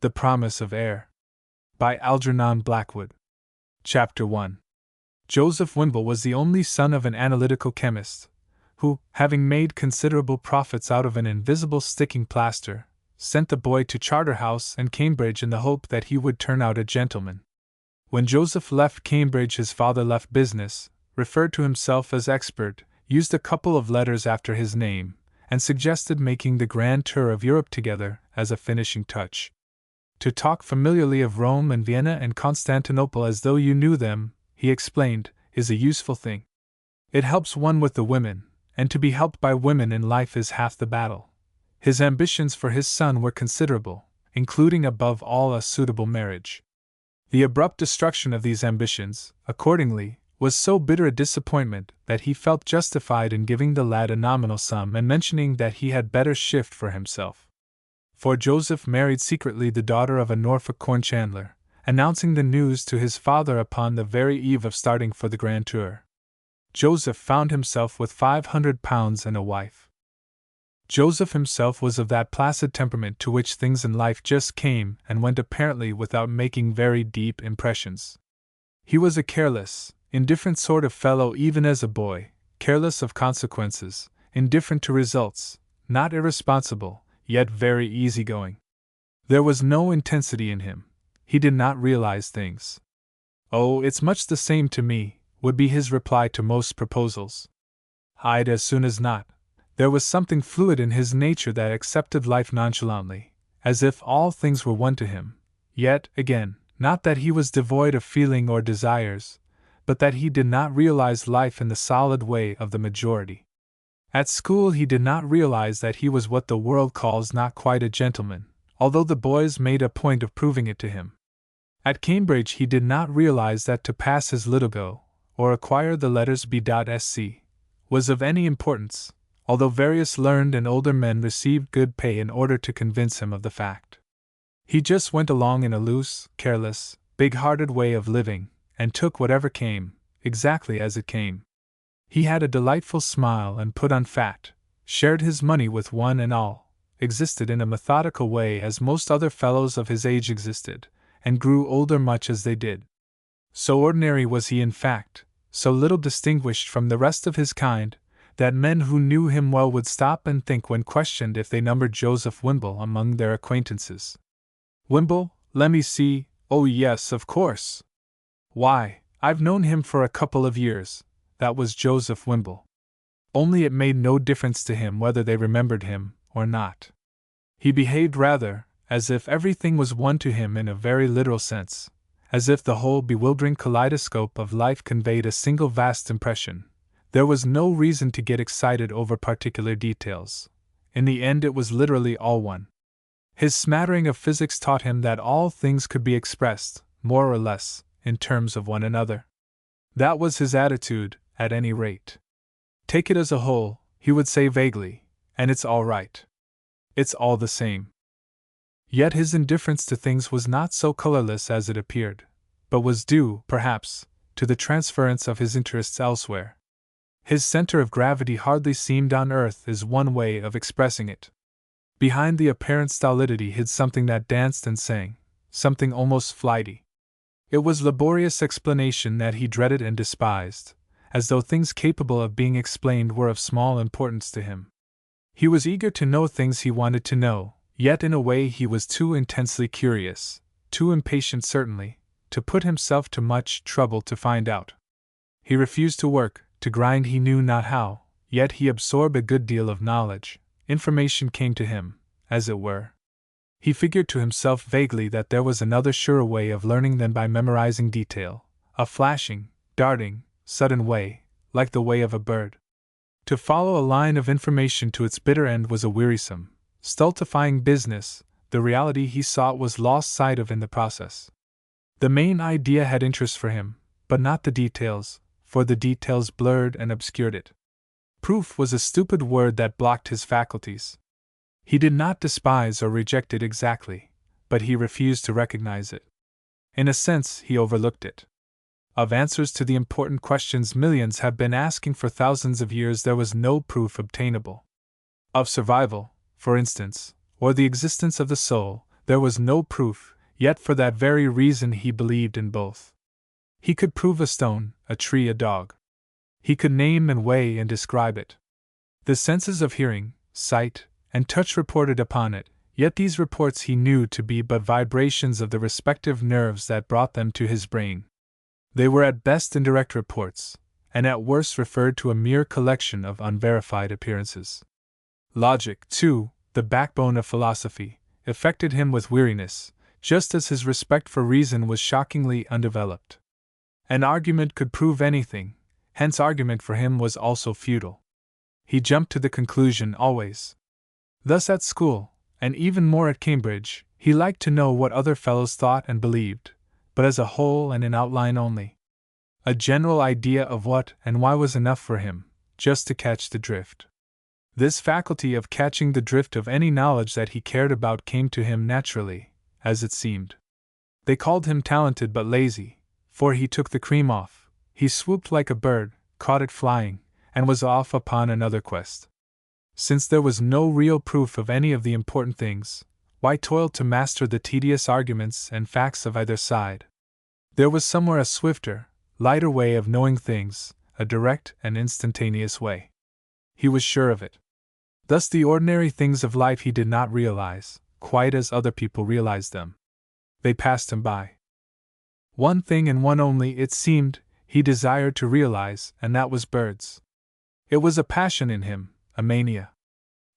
The Promise of Air. By Algernon Blackwood. Chapter 1. Joseph Wimble was the only son of an analytical chemist, who, having made considerable profits out of an invisible sticking plaster, sent the boy to Charterhouse and Cambridge in the hope that he would turn out a gentleman. When Joseph left Cambridge, his father left business, referred to himself as expert, used a couple of letters after his name, and suggested making the grand tour of Europe together as a finishing touch. To talk familiarly of Rome and Vienna and Constantinople as though you knew them, he explained, is a useful thing. It helps one with the women, and to be helped by women in life is half the battle. His ambitions for his son were considerable, including above all a suitable marriage. The abrupt destruction of these ambitions, accordingly, was so bitter a disappointment that he felt justified in giving the lad a nominal sum and mentioning that he had better shift for himself. For Joseph married secretly the daughter of a Norfolk corn chandler, announcing the news to his father upon the very eve of starting for the grand tour. Joseph found himself with £500 and a wife. Joseph himself was of that placid temperament to which things in life just came and went apparently without making very deep impressions. He was a careless, indifferent sort of fellow even as a boy, careless of consequences, indifferent to results, not irresponsible, yet very easygoing. There was no intensity in him. He did not realize things. "Oh, it's much the same to me," would be his reply to most proposals. I'd as soon as not. There was something fluid in his nature that accepted life nonchalantly, as if all things were one to him. Yet, again, not that he was devoid of feeling or desires, but that he did not realize life in the solid way of the majority. At school he did not realize that he was what the world calls not quite a gentleman, although the boys made a point of proving it to him. At Cambridge he did not realize that to pass his Liturgo, or acquire the letters B.Sc., was of any importance, although various learned and older men received good pay in order to convince him of the fact. He just went along in a loose, careless, big-hearted way of living, and took whatever came, exactly as it came. He had a delightful smile and put on fat, shared his money with one and all, existed in a methodical way as most other fellows of his age existed, and grew older much as they did. So ordinary was he in fact, so little distinguished from the rest of his kind, that men who knew him well would stop and think when questioned if they numbered Joseph Wimble among their acquaintances. "Wimble, lemme see, oh yes, of course. Why, I've known him for a couple of years." That was Joseph Wimble. Only it made no difference to him whether they remembered him or not. He behaved rather as if everything was one to him in a very literal sense, as if the whole bewildering kaleidoscope of life conveyed a single vast impression. There was no reason to get excited over particular details. In the end it was literally all one. His smattering of physics taught him that all things could be expressed, more or less, in terms of one another. That was his attitude, at any rate. "Take it as a whole," he would say vaguely, "and it's all right. It's all the same." Yet his indifference to things was not so colorless as it appeared, but was due, perhaps, to the transference of his interests elsewhere. His center of gravity hardly seemed on earth is one way of expressing it. Behind the apparent stolidity hid something that danced and sang, something almost flighty. It was laborious explanation that he dreaded and despised, as though things capable of being explained were of small importance to him. He was eager to know things he wanted to know, yet in a way he was too intensely curious, too impatient certainly, to put himself to much trouble to find out. He refused to work, to grind he knew not how, yet he absorbed a good deal of knowledge. Information came to him, as it were. He figured to himself vaguely that there was another surer way of learning than by memorizing detail, a flashing, darting, sudden way, like the way of a bird. To follow a line of information to its bitter end was a wearisome, stultifying business. The reality he sought was lost sight of in the process. The main idea had interest for him, but not the details, for the details blurred and obscured it. Proof was a stupid word that blocked his faculties. He did not despise or reject it exactly, but he refused to recognize it. In a sense, he overlooked it. Of answers to the important questions millions have been asking for thousands of years there was no proof obtainable. Of survival, for instance, or the existence of the soul, There was no proof, yet for that very reason he believed in both. He could prove a stone, a tree, a dog. He could name and weigh and describe it. The senses of hearing, sight, and touch reported upon it, yet these reports he knew to be but vibrations of the respective nerves that brought them to his brain. They were at best indirect reports, and at worst referred to a mere collection of unverified appearances. Logic, too, the backbone of philosophy, affected him with weariness, just as his respect for reason was shockingly undeveloped. An argument could prove anything, hence argument for him was also futile. He jumped to the conclusion always. Thus at school, and even more at Cambridge, he liked to know what other fellows thought and believed, but as a whole and in outline only. A general idea of what and why was enough for him, just to catch the drift. This faculty of catching the drift of any knowledge that he cared about came to him naturally, as it seemed. They called him talented but lazy, for he took the cream off, he swooped like a bird, caught it flying, and was off upon another quest. Since there was no real proof of any of the important things, why toil to master the tedious arguments and facts of either side? There was somewhere a swifter, lighter way of knowing things, a direct and instantaneous way. He was sure of it. Thus the ordinary things of life he did not realize, quite as other people realized them. They passed him by. One thing and one only, it seemed, he desired to realize, and that was birds. It was a passion in him, a mania.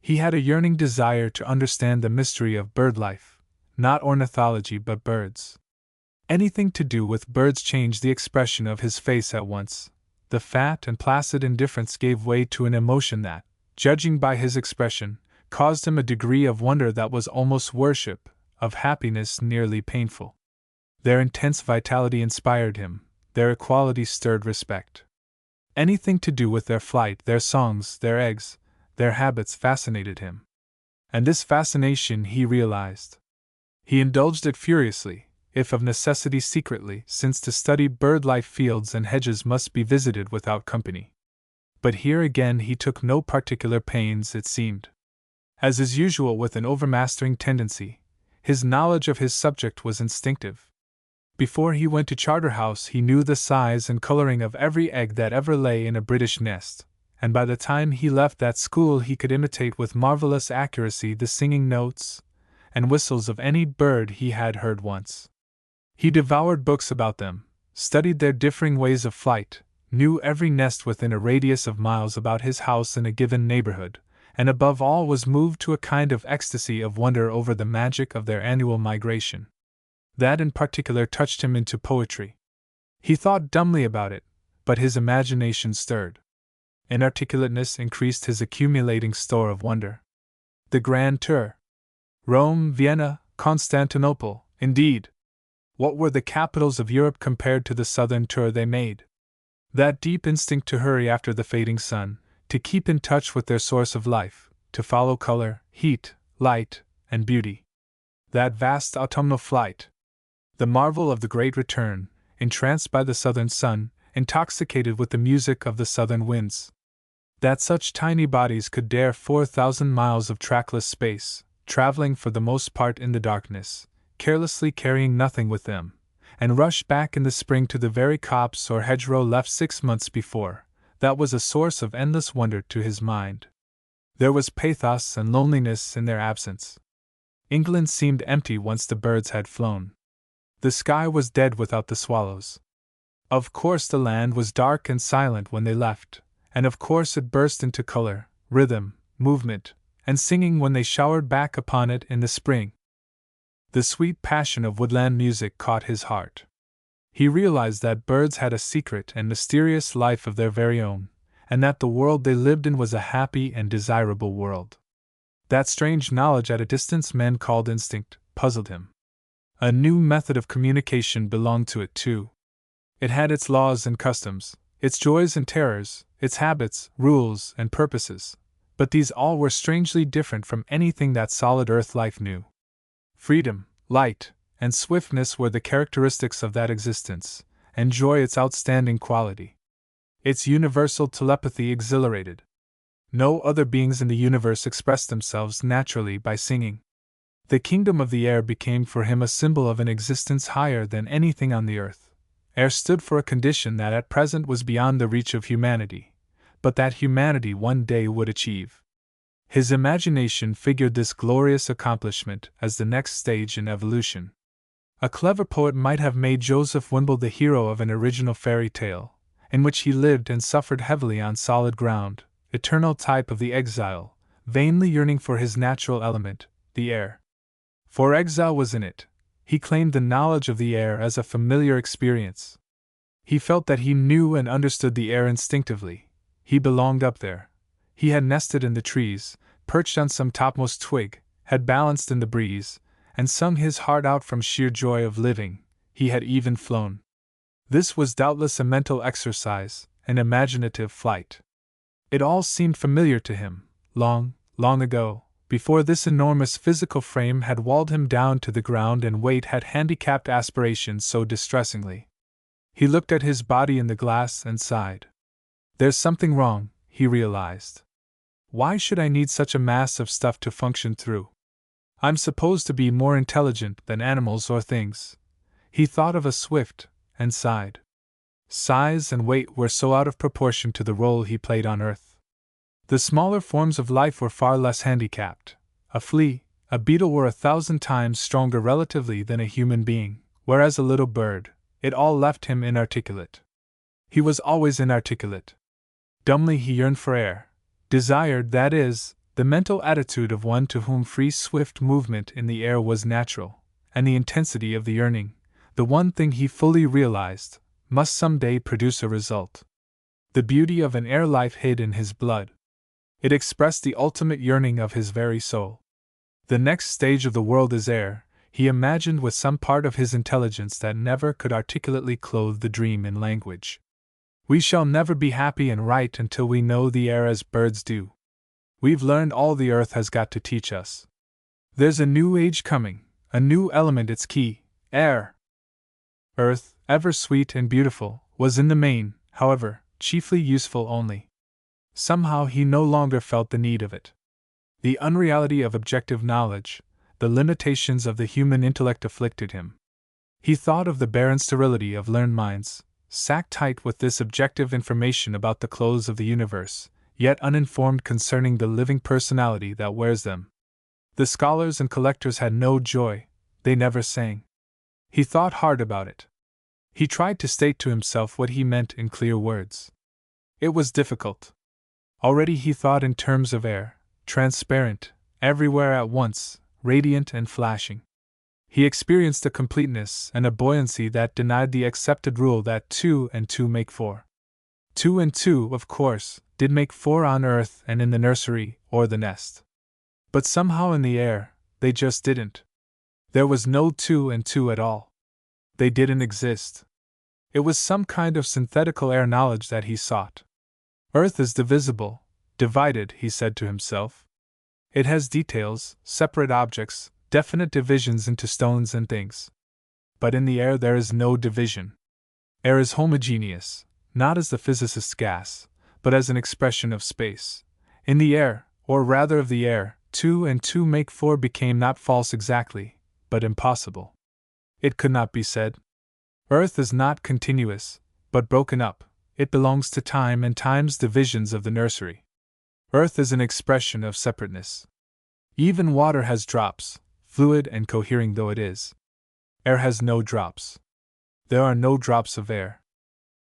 He had a yearning desire to understand the mystery of bird life, not ornithology but birds. Anything to do with birds changed the expression of his face at once. The fat and placid indifference gave way to an emotion that, judging by his expression, caused him a degree of wonder that was almost worship, of happiness nearly painful. Their intense vitality inspired him, their equality stirred respect. Anything to do with their flight, their songs, their eggs, their habits fascinated him. And this fascination he realized. He indulged it furiously, if of necessity secretly, since to study bird-life fields and hedges must be visited without company. But here again he took no particular pains, it seemed. As is usual with an overmastering tendency, his knowledge of his subject was instinctive. Before he went to Charterhouse he knew the size and coloring of every egg that ever lay in a British nest, and by the time he left that school he could imitate with marvelous accuracy the singing notes and whistles of any bird he had heard once. He devoured books about them, studied their differing ways of flight, knew every nest within a radius of miles about his house in a given neighborhood, and above all was moved to a kind of ecstasy of wonder over the magic of their annual migration. That in particular touched him into poetry. He thought dumbly about it, but his imagination stirred. Inarticulateness increased his accumulating store of wonder. The Grand Tour. Rome, Vienna, Constantinople, indeed. What were the capitals of Europe compared to the southern tour they made? That deep instinct to hurry after the fading sun, to keep in touch with their source of life, to follow color, heat, light, and beauty. That vast autumnal flight. The marvel of the great return, entranced by the southern sun, intoxicated with the music of the southern winds. That such tiny bodies could dare 4,000 miles of trackless space, traveling for the most part in the darkness, carelessly carrying nothing with them, and rush back in the spring to the very copse or hedgerow left 6 months before, that was a source of endless wonder to his mind. There was pathos and loneliness in their absence. England seemed empty once the birds had flown. The sky was dead without the swallows. Of course the land was dark and silent when they left, and of course it burst into color, rhythm, movement, and singing when they showered back upon it in the spring. The sweet passion of woodland music caught his heart. He realized that birds had a secret and mysterious life of their very own, and that the world they lived in was a happy and desirable world. That strange knowledge at a distance men called instinct puzzled him. A new method of communication belonged to it too. It had its laws and customs, its joys and terrors, its habits, rules, and purposes, but these all were strangely different from anything that solid earth life knew. Freedom, light, and swiftness were the characteristics of that existence, and joy its outstanding quality. Its universal telepathy exhilarated. No other beings in the universe expressed themselves naturally by singing. The kingdom of the air became for him a symbol of an existence higher than anything on the earth. Air stood for a condition that at present was beyond the reach of humanity, but that humanity one day would achieve. His imagination figured this glorious accomplishment as the next stage in evolution. A clever poet might have made Joseph Wimble the hero of an original fairy tale, in which he lived and suffered heavily on solid ground, eternal type of the exile, vainly yearning for his natural element, the air. For exile was in it. He claimed the knowledge of the air as a familiar experience. He felt that he knew and understood the air instinctively. He belonged up there. He had nested in the trees, perched on some topmost twig, had balanced in the breeze, and sung his heart out from sheer joy of living. He had even flown. This was doubtless a mental exercise, an imaginative flight. It all seemed familiar to him, long, long ago, before this enormous physical frame had walled him down to the ground and weight had handicapped aspirations so distressingly. He looked at his body in the glass and sighed. There's something wrong, he realized. Why should I need such a mass of stuff to function through? I'm supposed to be more intelligent than animals or things. He thought of a swift, and sighed. Size and weight were so out of proportion to the role he played on Earth. The smaller forms of life were far less handicapped. A flea, a beetle were 1,000 times stronger relatively than a human being, whereas a little bird, it all left him inarticulate. He was always inarticulate. Dumbly he yearned for air, desired, that is, the mental attitude of one to whom free, swift movement in the air was natural, and the intensity of the yearning, the one thing he fully realized, must some day produce a result. The beauty of an air life hid in his blood. It expressed the ultimate yearning of his very soul. The next stage of the world is air, he imagined with some part of his intelligence that never could articulately clothe the dream in language. We shall never be happy and right until we know the air as birds do. We've learned all the earth has got to teach us. There's a new age coming, a new element its key, air. Earth, ever sweet and beautiful, was in the main, however, chiefly useful only. Somehow he no longer felt the need of it. The unreality of objective knowledge, the limitations of the human intellect afflicted him. He thought of the barren sterility of learned minds, sacked tight with this objective information about the clothes of the universe, yet uninformed concerning the living personality that wears them. The scholars and collectors had no joy, they never sang. He thought hard about it. He tried to state to himself what he meant in clear words. It was difficult. Already he thought in terms of air, transparent, everywhere at once, radiant and flashing. He experienced a completeness and a buoyancy that denied the accepted rule that 2 and 2 make 4. 2 and 2, of course, did make 4 on Earth and in the nursery or the nest. But somehow in the air, they just didn't. There was no 2 and 2 at all. They didn't exist. It was some kind of synthetical air knowledge that he sought. Earth is divisible, divided, he said to himself. It has details, separate objects, definite divisions into stones and things. But in the air there is no division. Air is homogeneous, not as the physicist's gas, but as an expression of space. In the air, or rather of the air, 2 and 2 make 4 became not false exactly, but impossible. It could not be said. Earth is not continuous, but broken up. It belongs to time and time's divisions of the nursery. Earth is an expression of separateness. Even water has drops, fluid and cohering though it is. Air has no drops. There are no drops of air.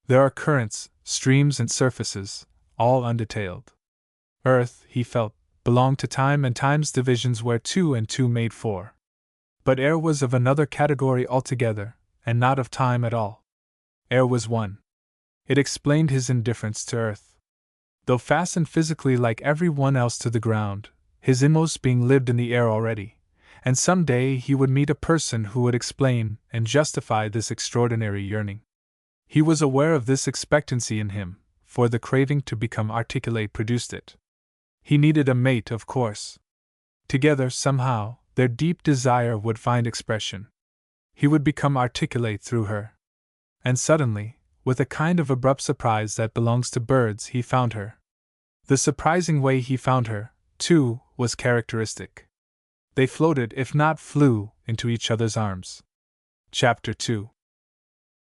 There are currents, streams and surfaces, all undetailed. Earth, he felt, belonged to time and time's divisions where 2 and 2 made 4. But air was of another category altogether, and not of time at all. Air was one. It explained his indifference to earth. Though fastened physically like every one else to the ground, his inmost being lived in the air already, and some day he would meet a person who would explain and justify this extraordinary yearning. He was aware of this expectancy in him, for the craving to become articulate produced it. He needed a mate, of course. Together, somehow, their deep desire would find expression. He would become articulate through her. And suddenly, with a kind of abrupt surprise that belongs to birds, he found her. The surprising way he found her, too, was characteristic. They floated, if not flew, into each other's arms. Chapter 2.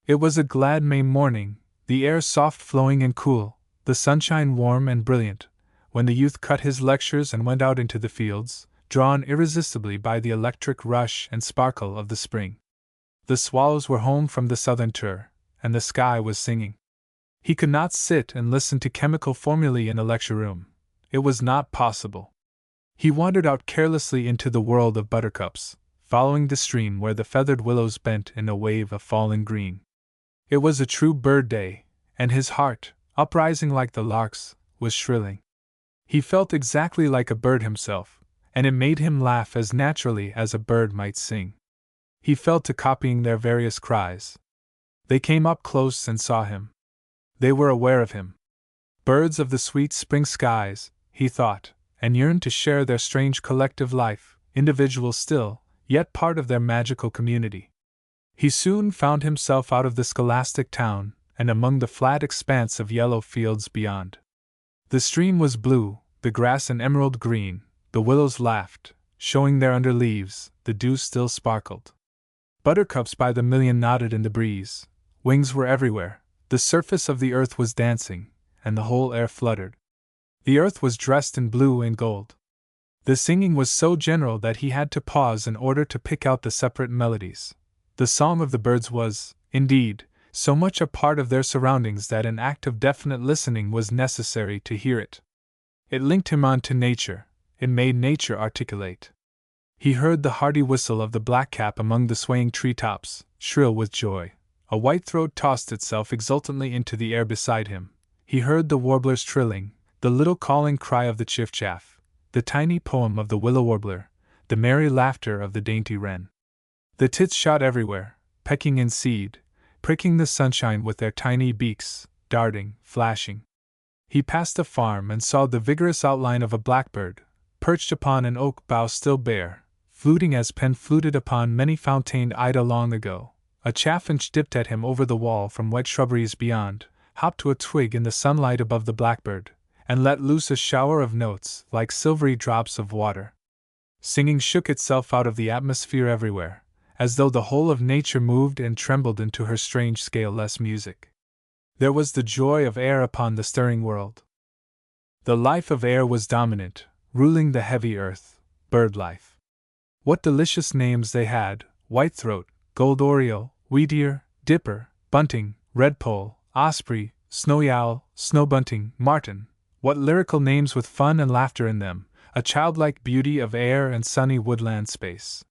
It was a glad May morning, the air soft flowing and cool, the sunshine warm and brilliant, when the youth cut his lectures and went out into the fields, drawn irresistibly by the electric rush and sparkle of the spring. The swallows were home from the southern tour, and the sky was singing. He could not sit and listen to chemical formulae in a lecture room. It was not possible. He wandered out carelessly into the world of buttercups, following the stream where the feathered willows bent in a wave of falling green. It was a true bird day, and his heart, uprising like the lark's, was shrilling. He felt exactly like a bird himself, and it made him laugh as naturally as a bird might sing. He fell to copying their various cries. They came up close and saw him. They were aware of him. Birds of the sweet spring skies, he thought, and yearned to share their strange collective life, individual still, yet part of their magical community. He soon found himself out of the scholastic town, and among the flat expanse of yellow fields beyond. The stream was blue, the grass an emerald green, the willows laughed, showing their under leaves, the dew still sparkled. Buttercups by the million nodded in the breeze, wings were everywhere, the surface of the earth was dancing, and the whole air fluttered. The earth was dressed in blue and gold. The singing was so general that he had to pause in order to pick out the separate melodies. The song of the birds was, indeed, so much a part of their surroundings that an act of definite listening was necessary to hear it. It linked him on to nature, it made nature articulate. He heard the hearty whistle of the blackcap among the swaying treetops, shrill with joy. A whitethroat tossed itself exultantly into the air beside him. He heard the warblers trilling, the little calling cry of the chiffchaff, the tiny poem of the willow warbler, the merry laughter of the dainty wren. The tits shot everywhere, pecking in seed, pricking the sunshine with their tiny beaks, darting, flashing. He passed a farm and saw the vigorous outline of a blackbird, perched upon an oak bough still bare, fluting as Pen fluted upon many fountained Ida long ago. A chaffinch dipped at him over the wall from wet shrubberies beyond, hopped to a twig in the sunlight above the blackbird, and let loose a shower of notes like silvery drops of water. Singing shook itself out of the atmosphere everywhere, as though the whole of nature moved and trembled into her strange scaleless music. There was the joy of air upon the stirring world. The life of air was dominant, ruling the heavy earth, bird life. What delicious names they had: whitethroat, gold oriole, wheatear, dipper, bunting, redpoll, osprey, snowy owl, snowbunting, martin. What lyrical names with fun and laughter in them, a childlike beauty of air and sunny woodland space.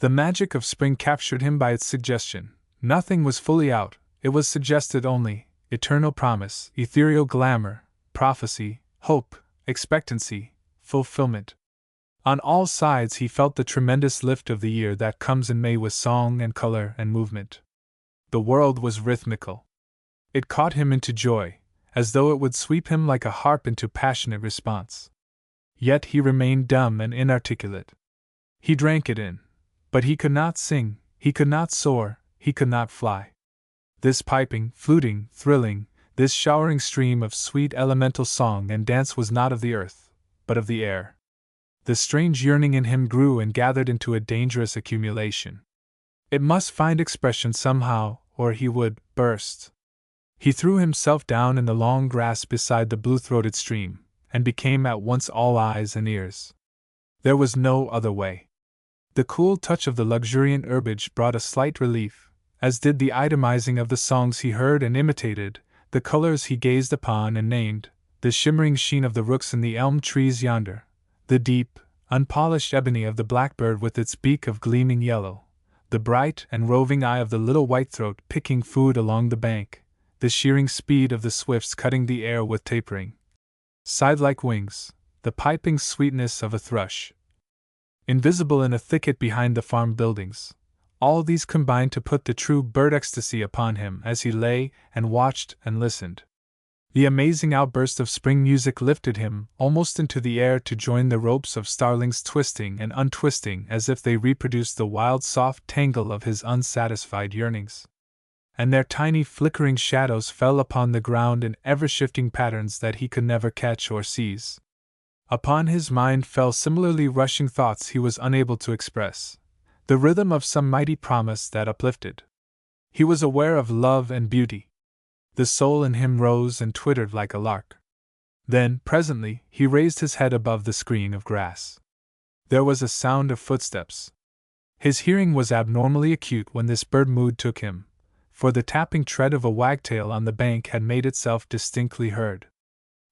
The magic of spring captured him by its suggestion. Nothing was fully out, it was suggested only: eternal promise, ethereal glamour, prophecy, hope, expectancy, fulfillment. On all sides he felt the tremendous lift of the year that comes in May with song and color and movement. The world was rhythmical. It caught him into joy, as though it would sweep him like a harp into passionate response. Yet he remained dumb and inarticulate. He drank it in. But he could not sing, he could not soar, he could not fly. This piping, fluting, thrilling, this showering stream of sweet elemental song and dance was not of the earth, but of the air. The strange yearning in him grew and gathered into a dangerous accumulation. It must find expression somehow, or he would burst. He threw himself down in the long grass beside the blue-throated stream, and became at once all eyes and ears. There was no other way. The cool touch of the luxuriant herbage brought a slight relief, as did the itemizing of the songs he heard and imitated, the colors he gazed upon and named, the shimmering sheen of the rooks in the elm trees yonder, the deep, unpolished ebony of the blackbird with its beak of gleaming yellow, the bright and roving eye of the little whitethroat picking food along the bank, the shearing speed of the swifts cutting the air with tapering, scythe-like wings, the piping sweetness of a thrush, invisible in a thicket behind the farm buildings. All these combined to put the true bird ecstasy upon him as he lay and watched and listened. The amazing outburst of spring music lifted him almost into the air to join the ropes of starlings twisting and untwisting as if they reproduced the wild soft tangle of his unsatisfied yearnings. And their tiny flickering shadows fell upon the ground in ever-shifting patterns that he could never catch or seize. Upon his mind fell similarly rushing thoughts he was unable to express, the rhythm of some mighty promise that uplifted. He was aware of love and beauty. The soul in him rose and twittered like a lark. Then, presently, he raised his head above the screen of grass. There was a sound of footsteps. His hearing was abnormally acute when this bird mood took him, for the tapping tread of a wagtail on the bank had made itself distinctly heard.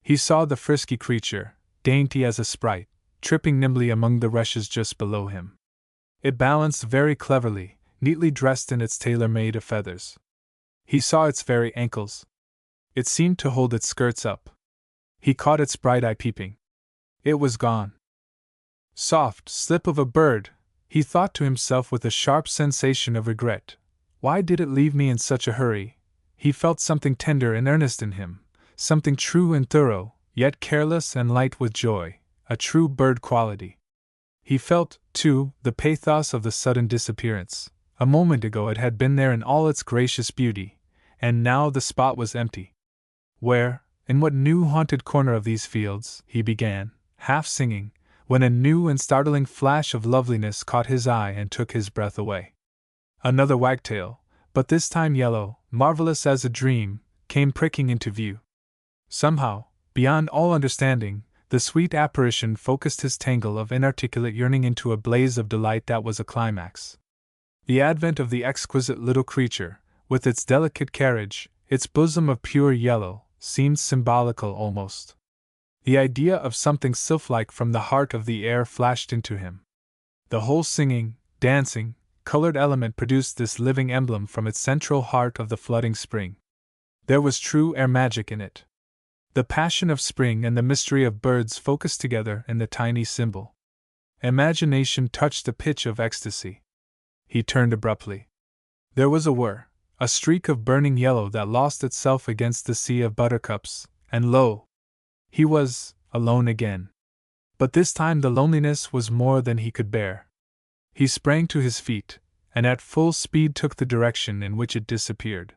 He saw the frisky creature, dainty as a sprite, tripping nimbly among the rushes just below him. It balanced very cleverly, neatly dressed in its tailor-made of feathers. He saw its very ankles. It seemed to hold its skirts up. He caught its bright eye peeping. It was gone. Soft slip of a bird, he thought to himself with a sharp sensation of regret. Why did it leave me in such a hurry? He felt something tender and earnest in him, something true and thorough, yet careless and light with joy, a true bird quality. He felt, too, the pathos of the sudden disappearance. A moment ago it had been there in all its gracious beauty, and now the spot was empty. Where, in what new haunted corner of these fields, he began, half singing, when a new and startling flash of loveliness caught his eye and took his breath away. Another wagtail, but this time yellow, marvelous as a dream, came pricking into view. Somehow, beyond all understanding, the sweet apparition focused his tangle of inarticulate yearning into a blaze of delight that was a climax. The advent of the exquisite little creature, with its delicate carriage, its bosom of pure yellow, seemed symbolical almost. The idea of something sylph-like from the heart of the air flashed into him. The whole singing, dancing, colored element produced this living emblem from its central heart of the flooding spring. There was true air magic in it. The passion of spring and the mystery of birds focused together in the tiny symbol. Imagination touched the pitch of ecstasy. He turned abruptly. There was a whir, a streak of burning yellow that lost itself against the sea of buttercups, and lo! He was alone again. But this time the loneliness was more than he could bear. He sprang to his feet, and at full speed took the direction in which it disappeared.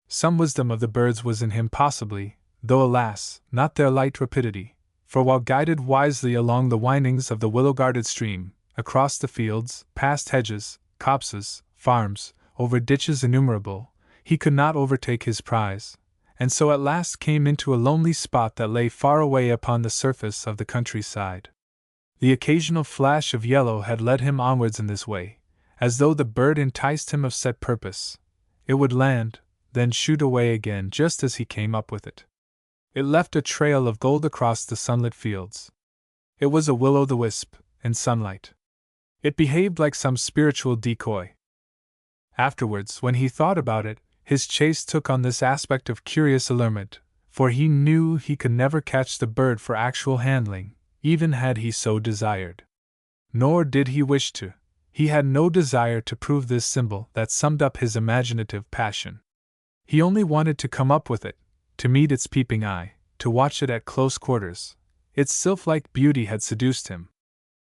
Some wisdom of the birds was in him possibly, though alas, not their light rapidity, for while guided wisely along the windings of the willow-guarded stream, across the fields, past hedges, copses, farms, over ditches innumerable, he could not overtake his prize, and so at last came into a lonely spot that lay far away upon the surface of the countryside. The occasional flash of yellow had led him onwards in this way, as though the bird enticed him of set purpose. It would land, then shoot away again just as he came up with it. It left a trail of gold across the sunlit fields. It was a will-o'-the-wisp, in sunlight. It behaved like some spiritual decoy. Afterwards, when he thought about it, his chase took on this aspect of curious allurement, for he knew he could never catch the bird for actual handling, even had he so desired. Nor did he wish to. He had no desire to prove this symbol that summed up his imaginative passion. He only wanted to come up with it, to meet its peeping eye, to watch it at close quarters. Its sylph-like beauty had seduced him.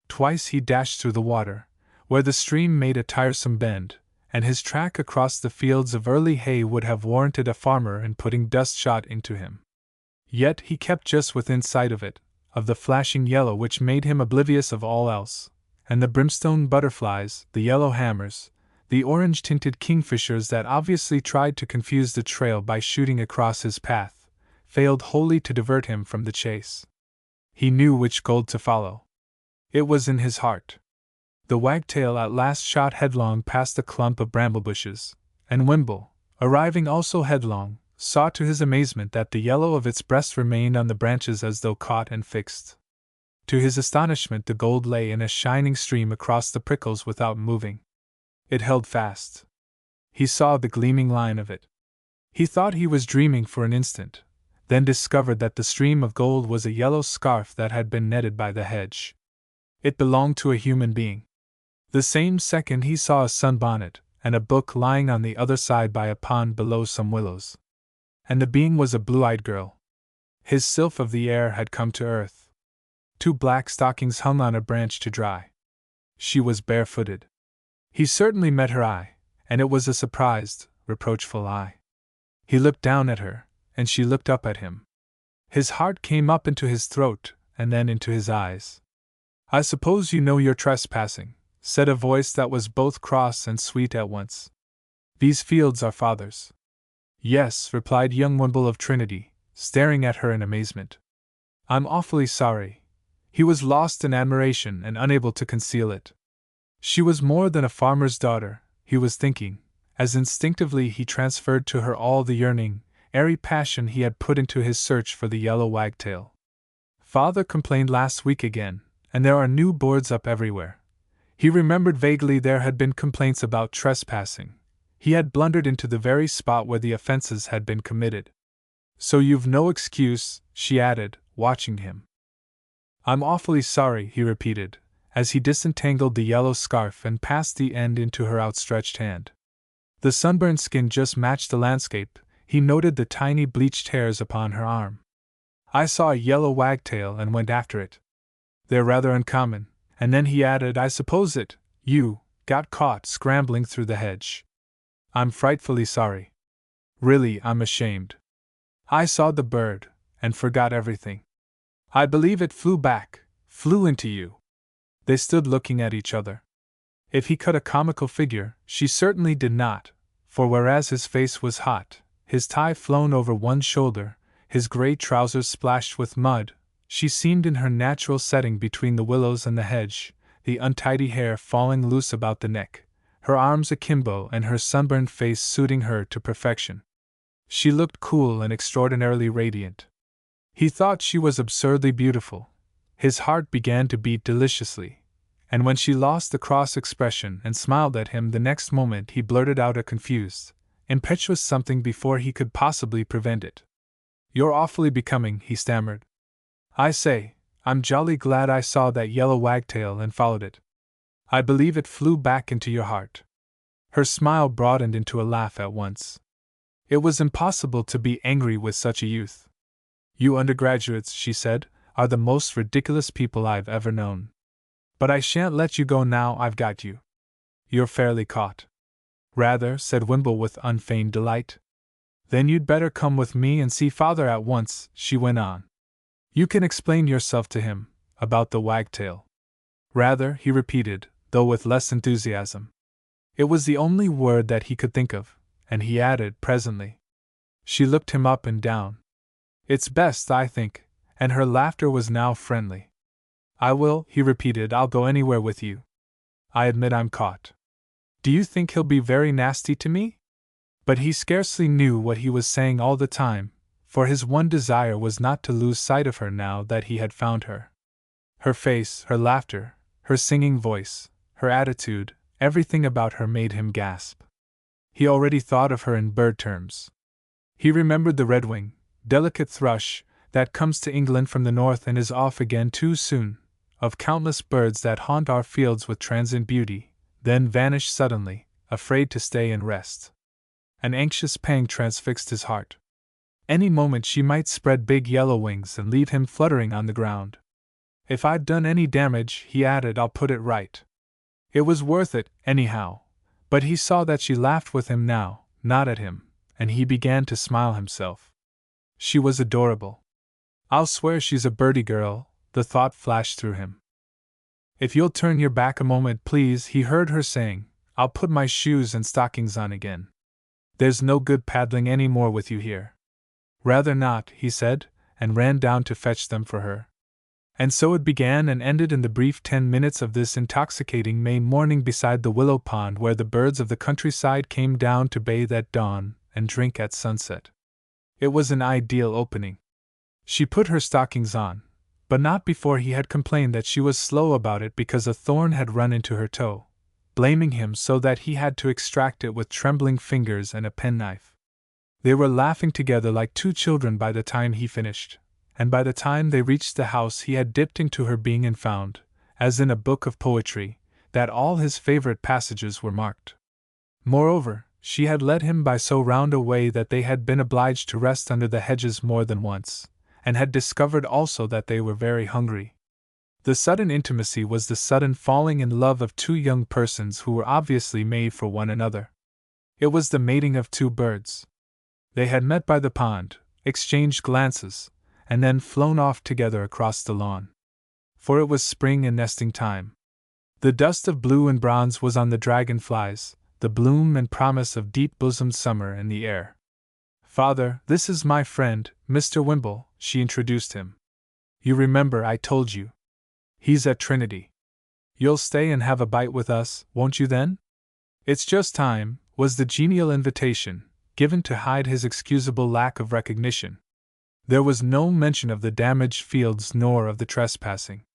Twice he dashed through the water, where the stream made a tiresome bend, and his track across the fields of early hay would have warranted a farmer in putting dust-shot into him. Yet he kept just within sight of it, of the flashing yellow which made him oblivious of all else, and the brimstone butterflies, the yellow hammers, the orange-tinted kingfishers that obviously tried to confuse the trail by shooting across his path, failed wholly to divert him from the chase. He knew which gold to follow. It was in his heart. The wagtail at last shot headlong past a clump of bramble-bushes, and Wimble, arriving also headlong, saw to his amazement that the yellow of its breast remained on the branches as though caught and fixed. To his astonishment the gold lay in a shining stream across the prickles without moving. It held fast. He saw the gleaming line of it. He thought he was dreaming for an instant, then discovered that the stream of gold was a yellow scarf that had been netted by the hedge. It belonged to a human being. The same second he saw a sunbonnet and a book lying on the other side by a pond below some willows. And the being was a blue-eyed girl. His sylph of the air had come to earth. 2 black stockings hung on a branch to dry. She was barefooted. He certainly met her eye, and it was a surprised, reproachful eye. He looked down at her, and she looked up at him. His heart came up into his throat, and then into his eyes. "I suppose you know you're trespassing," said a voice that was both cross and sweet at once. "These fields are father's." "Yes," replied young Wimble of Trinity, staring at her in amazement. "I'm awfully sorry." He was lost in admiration and unable to conceal it. She was more than a farmer's daughter, he was thinking, as instinctively he transferred to her all the yearning, airy passion he had put into his search for the yellow wagtail. "Father complained last week again, and there are new boards up everywhere." He remembered vaguely there had been complaints about trespassing. He had blundered into the very spot where the offenses had been committed. "So you've no excuse," she added, watching him. "I'm awfully sorry," he repeated, as he disentangled the yellow scarf and passed the end into her outstretched hand. The sunburned skin just matched the landscape. He noted the tiny bleached hairs upon her arm. "I saw a yellow wagtail and went after it. They're rather uncommon." And then he added, "I suppose you got caught scrambling through the hedge. I'm frightfully sorry. Really, I'm ashamed. I saw the bird, and forgot everything. I believe it flew into you." They stood looking at each other. If he cut a comical figure, she certainly did not, for whereas his face was hot, his tie flown over one shoulder, his gray trousers splashed with mud, she seemed in her natural setting between the willows and the hedge, the untidy hair falling loose about the neck, her arms akimbo and her sunburned face suiting her to perfection. She looked cool and extraordinarily radiant. He thought she was absurdly beautiful. His heart began to beat deliciously, and when she lost the cross expression and smiled at him the next moment he blurted out a confused, impetuous something before he could possibly prevent it. "You're awfully becoming," he stammered. "I say, I'm jolly glad I saw that yellow wagtail and followed it. I believe it flew back into your heart." Her smile broadened into a laugh at once. It was impossible to be angry with such a youth. "You undergraduates," she said, "are the most ridiculous people I've ever known. But I shan't let you go now I've got you. You're fairly caught." "Rather," said Wimble with unfeigned delight. "Then you'd better come with me and see father at once," she went on. "You can explain yourself to him, about the wagtail." "Rather," he repeated, though with less enthusiasm. It was the only word that he could think of, and he added presently. She looked him up and down. "It's best, I think," and her laughter was now friendly. "I will," he repeated, "I'll go anywhere with you. I admit I'm caught. Do you think he'll be very nasty to me?" But he scarcely knew what he was saying all the time, for his one desire was not to lose sight of her now that he had found her. Her face, her laughter, her singing voice, her attitude, everything about her made him gasp. He already thought of her in bird terms. He remembered the redwing, delicate thrush, that comes to England from the north and is off again too soon, of countless birds that haunt our fields with transient beauty, then vanish suddenly, afraid to stay and rest. An anxious pang transfixed his heart. Any moment she might spread big yellow wings and leave him fluttering on the ground. "If I've done any damage," he added, "I'll put it right." It was worth it, anyhow. But he saw that she laughed with him now, not at him, and he began to smile himself. She was adorable. "I'll swear she's a birdie girl," the thought flashed through him. "If you'll turn your back a moment, please," he heard her saying, "I'll put my shoes and stockings on again. There's no good paddling any more with you here." "Rather not," he said, and ran down to fetch them for her. And so it began and ended in the brief 10 minutes of this intoxicating May morning beside the willow pond where the birds of the countryside came down to bathe at dawn and drink at sunset. It was an ideal opening. She put her stockings on, but not before he had complained that she was slow about it because a thorn had run into her toe, blaming him so that he had to extract it with trembling fingers and a penknife. They were laughing together like two children by the time he finished, and by the time they reached the house he had dipped into her being and found, as in a book of poetry, that all his favorite passages were marked. Moreover, she had led him by so round a way that they had been obliged to rest under the hedges more than once, and had discovered also that they were very hungry. The sudden intimacy was the sudden falling in love of two young persons who were obviously made for one another. It was the mating of two birds. They had met by the pond, exchanged glances, and then flown off together across the lawn. For it was spring and nesting time. The dust of blue and bronze was on the dragonflies, the bloom and promise of deep-bosomed summer in the air. "Father, this is my friend, Mr. Wimble," she introduced him. "You remember I told you. He's at Trinity. You'll stay and have a bite with us, won't you then?" "It's just time," was the genial invitation, given to hide his excusable lack of recognition. There was no mention of the damaged fields nor of the trespassing.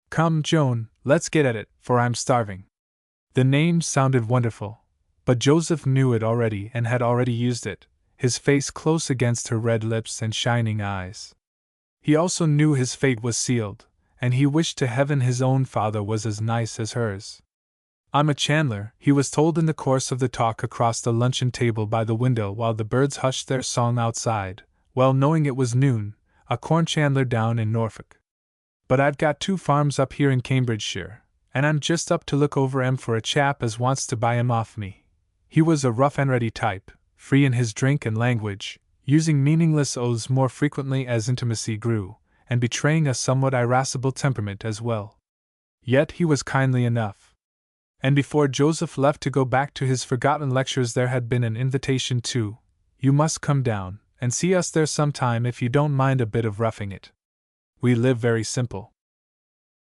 "Come, Joan, let's get at it, for I'm starving." The name sounded wonderful, but Joseph knew it already and had already used it, his face close against her red lips and shining eyes. He also knew his fate was sealed, and he wished to heaven his own father was as nice as hers. "I'm a chandler," he was told in the course of the talk across the luncheon table by the window while the birds hushed their song outside, well knowing it was noon, "a corn chandler down in Norfolk. But I've got 2 farms up here in Cambridgeshire, and I'm just up to look over 'em for a chap as wants to buy 'em off me." He was a rough and ready type, free in his drink and language, using meaningless oaths more frequently as intimacy grew, and betraying a somewhat irascible temperament as well. Yet he was kindly enough. And before Joseph left to go back to his forgotten lectures there had been an invitation to, "You must come down and see us there sometime if you don't mind a bit of roughing it. We live very simple."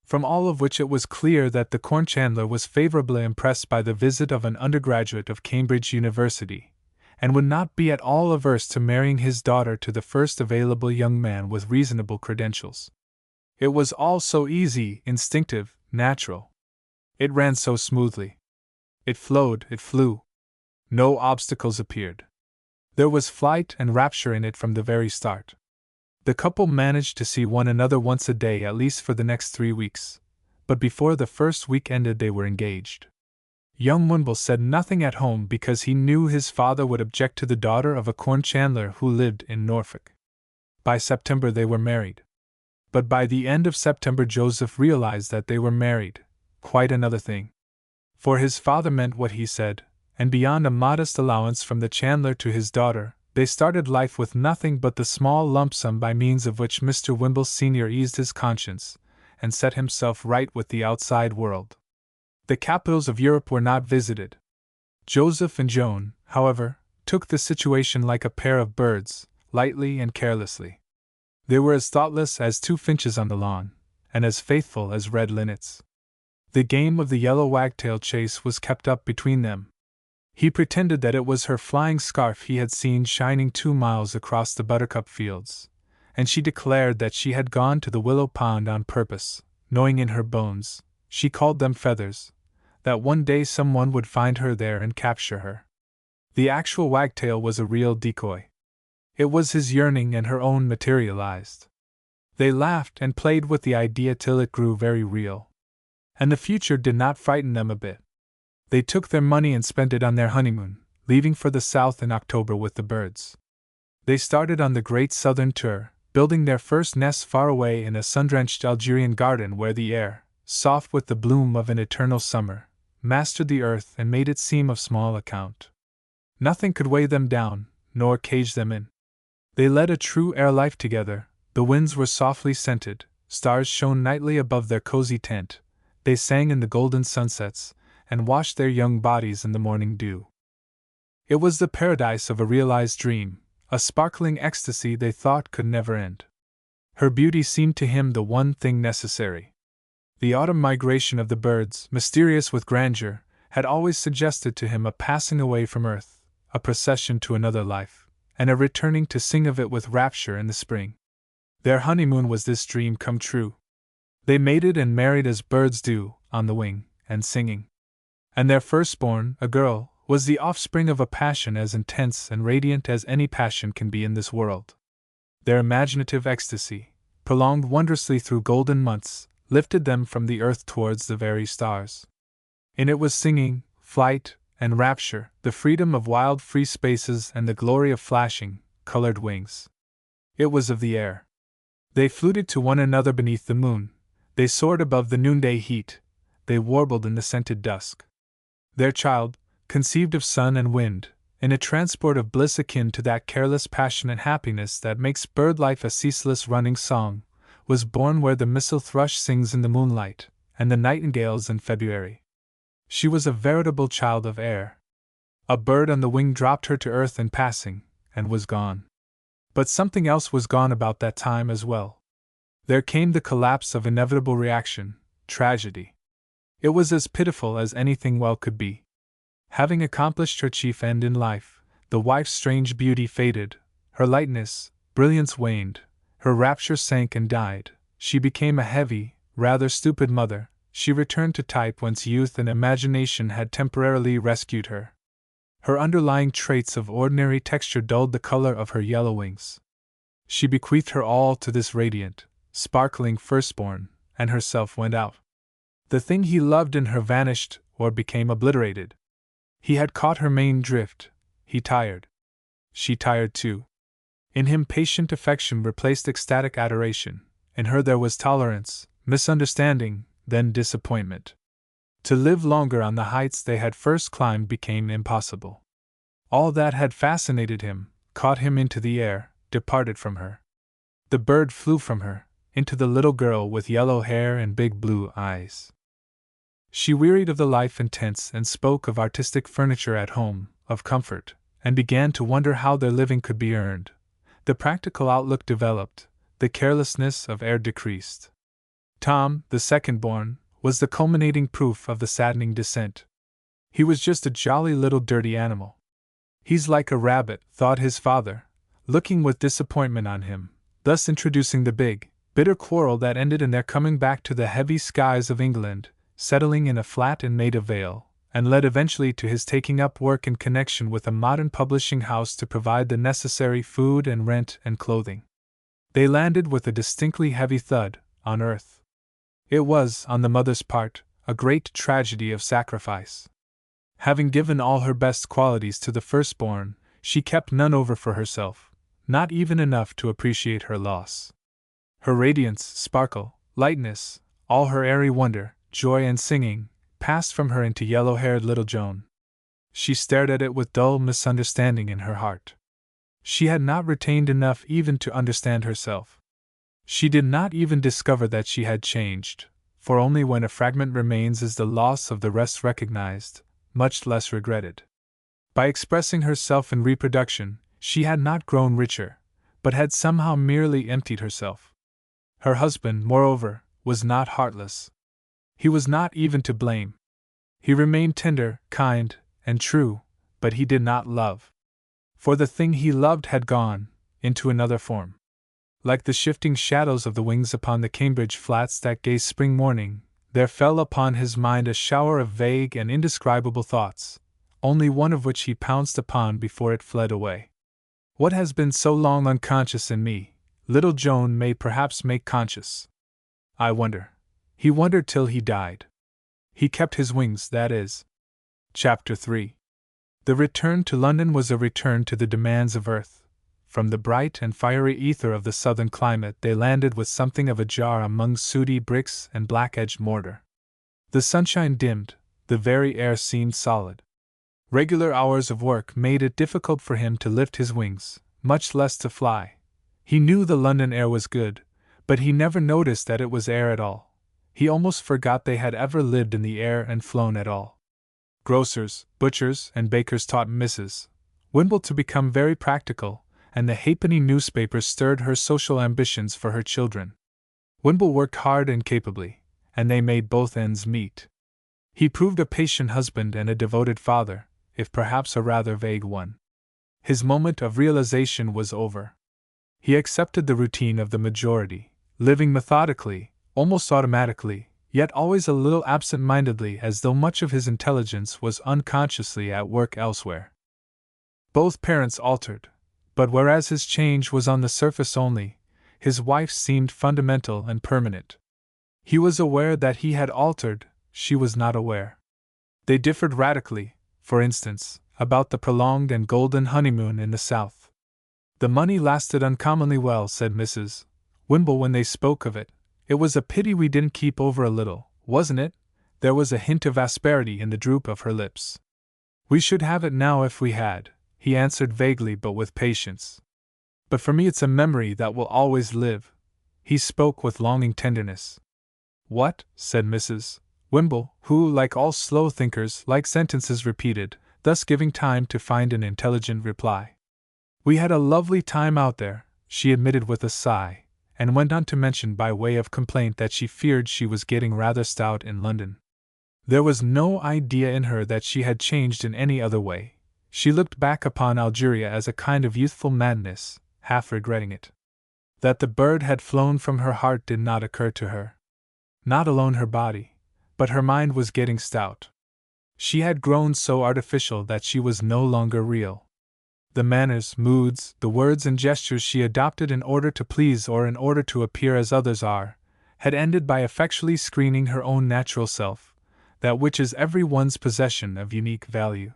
From all of which it was clear that the corn chandler was favorably impressed by the visit of an undergraduate of Cambridge University, and would not be at all averse to marrying his daughter to the first available young man with reasonable credentials. It was all so easy, instinctive, natural. It ran so smoothly. It flowed, it flew. No obstacles appeared. There was flight and rapture in it from the very start. The couple managed to see one another once a day at least for the next 3 weeks, but before the first week ended they were engaged. Young Wimble said nothing at home because he knew his father would object to the daughter of a corn chandler who lived in Norfolk. By September they were married. But by the end of September Joseph realized that they were married, quite another thing. For his father meant what he said, and beyond a modest allowance from the chandler to his daughter, they started life with nothing but the small lump sum by means of which Mr. Wimble Sr. eased his conscience, and set himself right with the outside world. The capitals of Europe were not visited. Joseph and Joan, however, took the situation like a pair of birds, lightly and carelessly. They were as thoughtless as 2 finches on the lawn, and as faithful as red linnets. The game of the yellow wagtail chase was kept up between them. He pretended that it was her flying scarf he had seen shining 2 miles across the buttercup fields, and she declared that she had gone to the willow pond on purpose, knowing in her bones, she called them feathers, that one day someone would find her there and capture her. The actual wagtail was a real decoy. It was his yearning and her own materialized. They laughed and played with the idea till it grew very real. And the future did not frighten them a bit. They took their money and spent it on their honeymoon, leaving for the south in October with the birds. They started on the great southern tour, building their first nest far away in a sun-drenched Algerian garden where the air, soft with the bloom of an eternal summer, mastered the earth and made it seem of small account. Nothing could weigh them down, nor cage them in. They led a true air life together, the winds were softly scented, stars shone nightly above their cozy tent, they sang in the golden sunsets, and washed their young bodies in the morning dew. It was the paradise of a realized dream, a sparkling ecstasy they thought could never end. Her beauty seemed to him the one thing necessary. The autumn migration of the birds, mysterious with grandeur, had always suggested to him a passing away from earth, a procession to another life, and a returning to sing of it with rapture in the spring. Their honeymoon was this dream come true. They mated and married as birds do, on the wing, and singing. And their firstborn, a girl, was the offspring of a passion as intense and radiant as any passion can be in this world. Their imaginative ecstasy, prolonged wondrously through golden months, lifted them from the earth towards the very stars. In it was singing, flight, and rapture, the freedom of wild free spaces and the glory of flashing, colored wings. It was of the air. They fluted to one another beneath the moon, they soared above the noonday heat, they warbled in the scented dusk. Their child, conceived of sun and wind, in a transport of bliss akin to that careless passionate happiness that makes bird life a ceaseless running song, was born where the missel thrush sings in the moonlight, and the nightingales in February. She was a veritable child of air. A bird on the wing dropped her to earth in passing, and was gone. But something else was gone about that time as well. There came the collapse of inevitable reaction, tragedy. It was as pitiful as anything well could be. Having accomplished her chief end in life, the wife's strange beauty faded, her lightness, brilliance waned, her rapture sank and died. She became a heavy, rather stupid mother. She returned to type whence youth and imagination had temporarily rescued her. Her underlying traits of ordinary texture dulled the color of her yellow wings. She bequeathed her all to this radiant, sparkling firstborn, and herself went out. The thing he loved in her vanished or became obliterated. He had caught her main drift. He tired. She tired too. In him patient affection replaced ecstatic adoration. In her there was tolerance, misunderstanding, then disappointment. To live longer on the heights they had first climbed became impossible. All that had fascinated him, caught him into the air, departed from her. The bird flew from her, into the little girl with yellow hair and big blue eyes. She wearied of the life in tents and spoke of artistic furniture at home, of comfort, and began to wonder how their living could be earned. The practical outlook developed, the carelessness of air decreased. Tom, the second-born, was the culminating proof of the saddening descent. He was just a jolly little dirty animal. He's like a rabbit, thought his father, looking with disappointment on him, thus introducing the big, bitter quarrel that ended in their coming back to the heavy skies of England, settling in a flat in Maida Vale, and led eventually to his taking up work in connection with a modern publishing house to provide the necessary food and rent and clothing. They landed with a distinctly heavy thud, on earth. It was, on the mother's part, a great tragedy of sacrifice. Having given all her best qualities to the firstborn, she kept none over for herself, not even enough to appreciate her loss. Her radiance, sparkle, lightness, all her airy wonder, joy and singing, passed from her into yellow-haired little Joan. She stared at it with dull misunderstanding in her heart. She had not retained enough even to understand herself. She did not even discover that she had changed, for only when a fragment remains is the loss of the rest recognized, much less regretted. By expressing herself in reproduction, she had not grown richer, but had somehow merely emptied herself. Her husband, moreover, was not heartless. He was not even to blame. He remained tender, kind, and true, but he did not love. For the thing he loved had gone into another form. Like the shifting shadows of the wings upon the Cambridge flats that gay spring morning, there fell upon his mind a shower of vague and indescribable thoughts, only one of which he pounced upon before it fled away. What has been so long unconscious in me, little Joan may perhaps make conscious. I wonder. He wondered till he died. He kept his wings, that is. Chapter 3. The return to London was a return to the demands of earth. From the bright and fiery ether of the southern climate they landed with something of a jar among sooty bricks and black-edged mortar. The sunshine dimmed, the very air seemed solid. Regular hours of work made it difficult for him to lift his wings, much less to fly. He knew the London air was good, but he never noticed that it was air at all. He almost forgot they had ever lived in the air and flown at all. Grocers, butchers, and bakers taught Mrs. Wimble to become very practical, and the halfpenny newspapers stirred her social ambitions for her children. Wimble worked hard and capably, and they made both ends meet. He proved a patient husband and a devoted father, if perhaps a rather vague one. His moment of realization was over. He accepted the routine of the majority, living methodically, almost automatically, yet always a little absent-mindedly, as though much of his intelligence was unconsciously at work elsewhere. Both parents altered, but whereas his change was on the surface only, his wife's seemed fundamental and permanent. He was aware that he had altered, she was not aware. They differed radically, for instance, about the prolonged and golden honeymoon in the South. The money lasted uncommonly well, said Mrs. Wimble when they spoke of it. It was a pity we didn't keep over a little, wasn't it? There was a hint of asperity in the droop of her lips. We should have it now if we had, he answered vaguely but with patience. But for me it's a memory that will always live. He spoke with longing tenderness. What? Said Mrs. Wimble, who, like all slow thinkers, liked sentences repeated, thus giving time to find an intelligent reply. We had a lovely time out there, she admitted with a sigh, and went on to mention by way of complaint that she feared she was getting rather stout in London. There was no idea in her that she had changed in any other way. She looked back upon Algeria as a kind of youthful madness, half regretting it. That the bird had flown from her heart did not occur to her. Not alone her body, but her mind was getting stout. She had grown so artificial that she was no longer real. The manners, moods, the words and gestures she adopted in order to please or in order to appear as others are, had ended by effectually screening her own natural self, that which is every one's possession of unique value.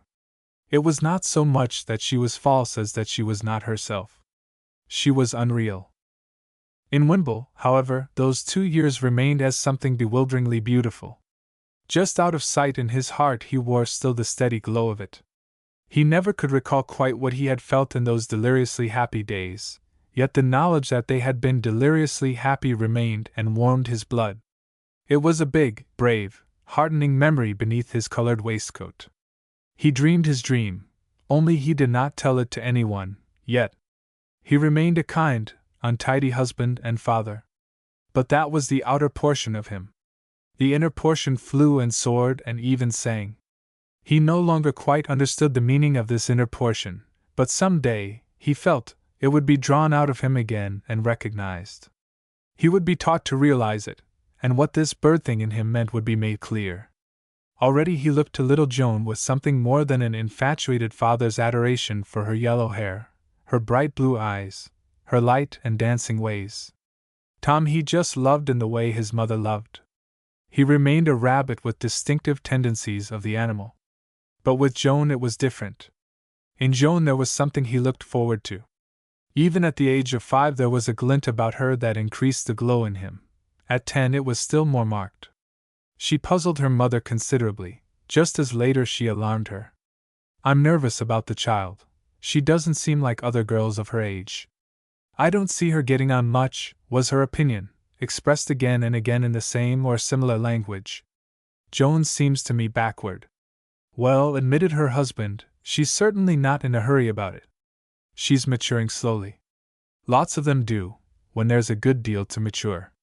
It was not so much that she was false as that she was not herself. She was unreal. In Wimble, however, those 2 years remained as something bewilderingly beautiful. Just out of sight in his heart he wore still the steady glow of it. He never could recall quite what he had felt in those deliriously happy days, yet the knowledge that they had been deliriously happy remained and warmed his blood. It was a big, brave, heartening memory beneath his colored waistcoat. He dreamed his dream, only he did not tell it to anyone, yet. He remained a kind, untidy husband and father. But that was the outer portion of him. The inner portion flew and soared and even sang. He no longer quite understood the meaning of this inner portion, but some day, he felt, it would be drawn out of him again and recognized. He would be taught to realize it, and what this bird thing in him meant would be made clear. Already he looked to little Joan with something more than an infatuated father's adoration for her yellow hair, her bright blue eyes, her light and dancing ways. Tom he just loved in the way his mother loved. He remained a rabbit with distinctive tendencies of the animal. But with Joan it was different. In Joan there was something he looked forward to. Even at the age of 5 there was a glint about her that increased the glow in him. At 10 it was still more marked. She puzzled her mother considerably, just as later she alarmed her. I'm nervous about the child. She doesn't seem like other girls of her age. I don't see her getting on much, was her opinion, expressed again and again in the same or similar language. Joan seems to me backward. Well, admitted her husband, she's certainly not in a hurry about it. She's maturing slowly. Lots of them do, when there's a good deal to mature.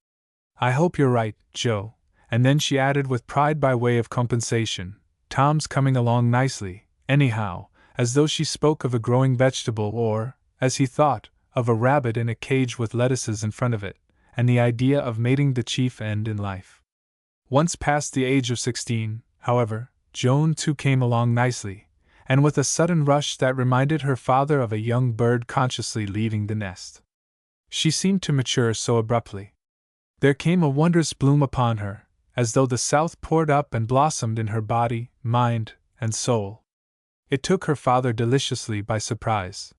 I hope you're right, Joe. And then she added with pride by way of compensation, Tom's coming along nicely, anyhow, as though she spoke of a growing vegetable or, as he thought, of a rabbit in a cage with lettuces in front of it, and the idea of mating the chief end in life. Once past the age of 16, however, Joan too came along nicely, and with a sudden rush that reminded her father of a young bird consciously leaving the nest. She seemed to mature so abruptly. There came a wondrous bloom upon her, as though the south poured up and blossomed in her body, mind, and soul. It took her father deliciously by surprise.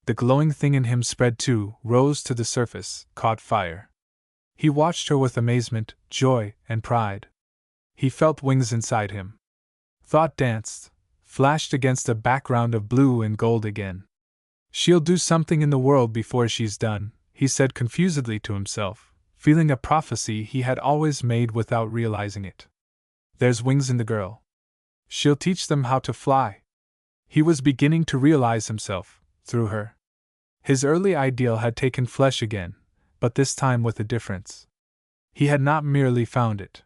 The glowing thing in him spread too, rose to the surface, caught fire. He watched her with amazement, joy, and pride. He felt wings inside him. Thought danced, flashed against a background of blue and gold again. She'll do something in the world before she's done, he said confusedly to himself, feeling a prophecy he had always made without realizing it. There's wings in the girl. She'll teach them how to fly. He was beginning to realize himself, through her. His early ideal had taken flesh again, but this time with a difference. He had not merely found it.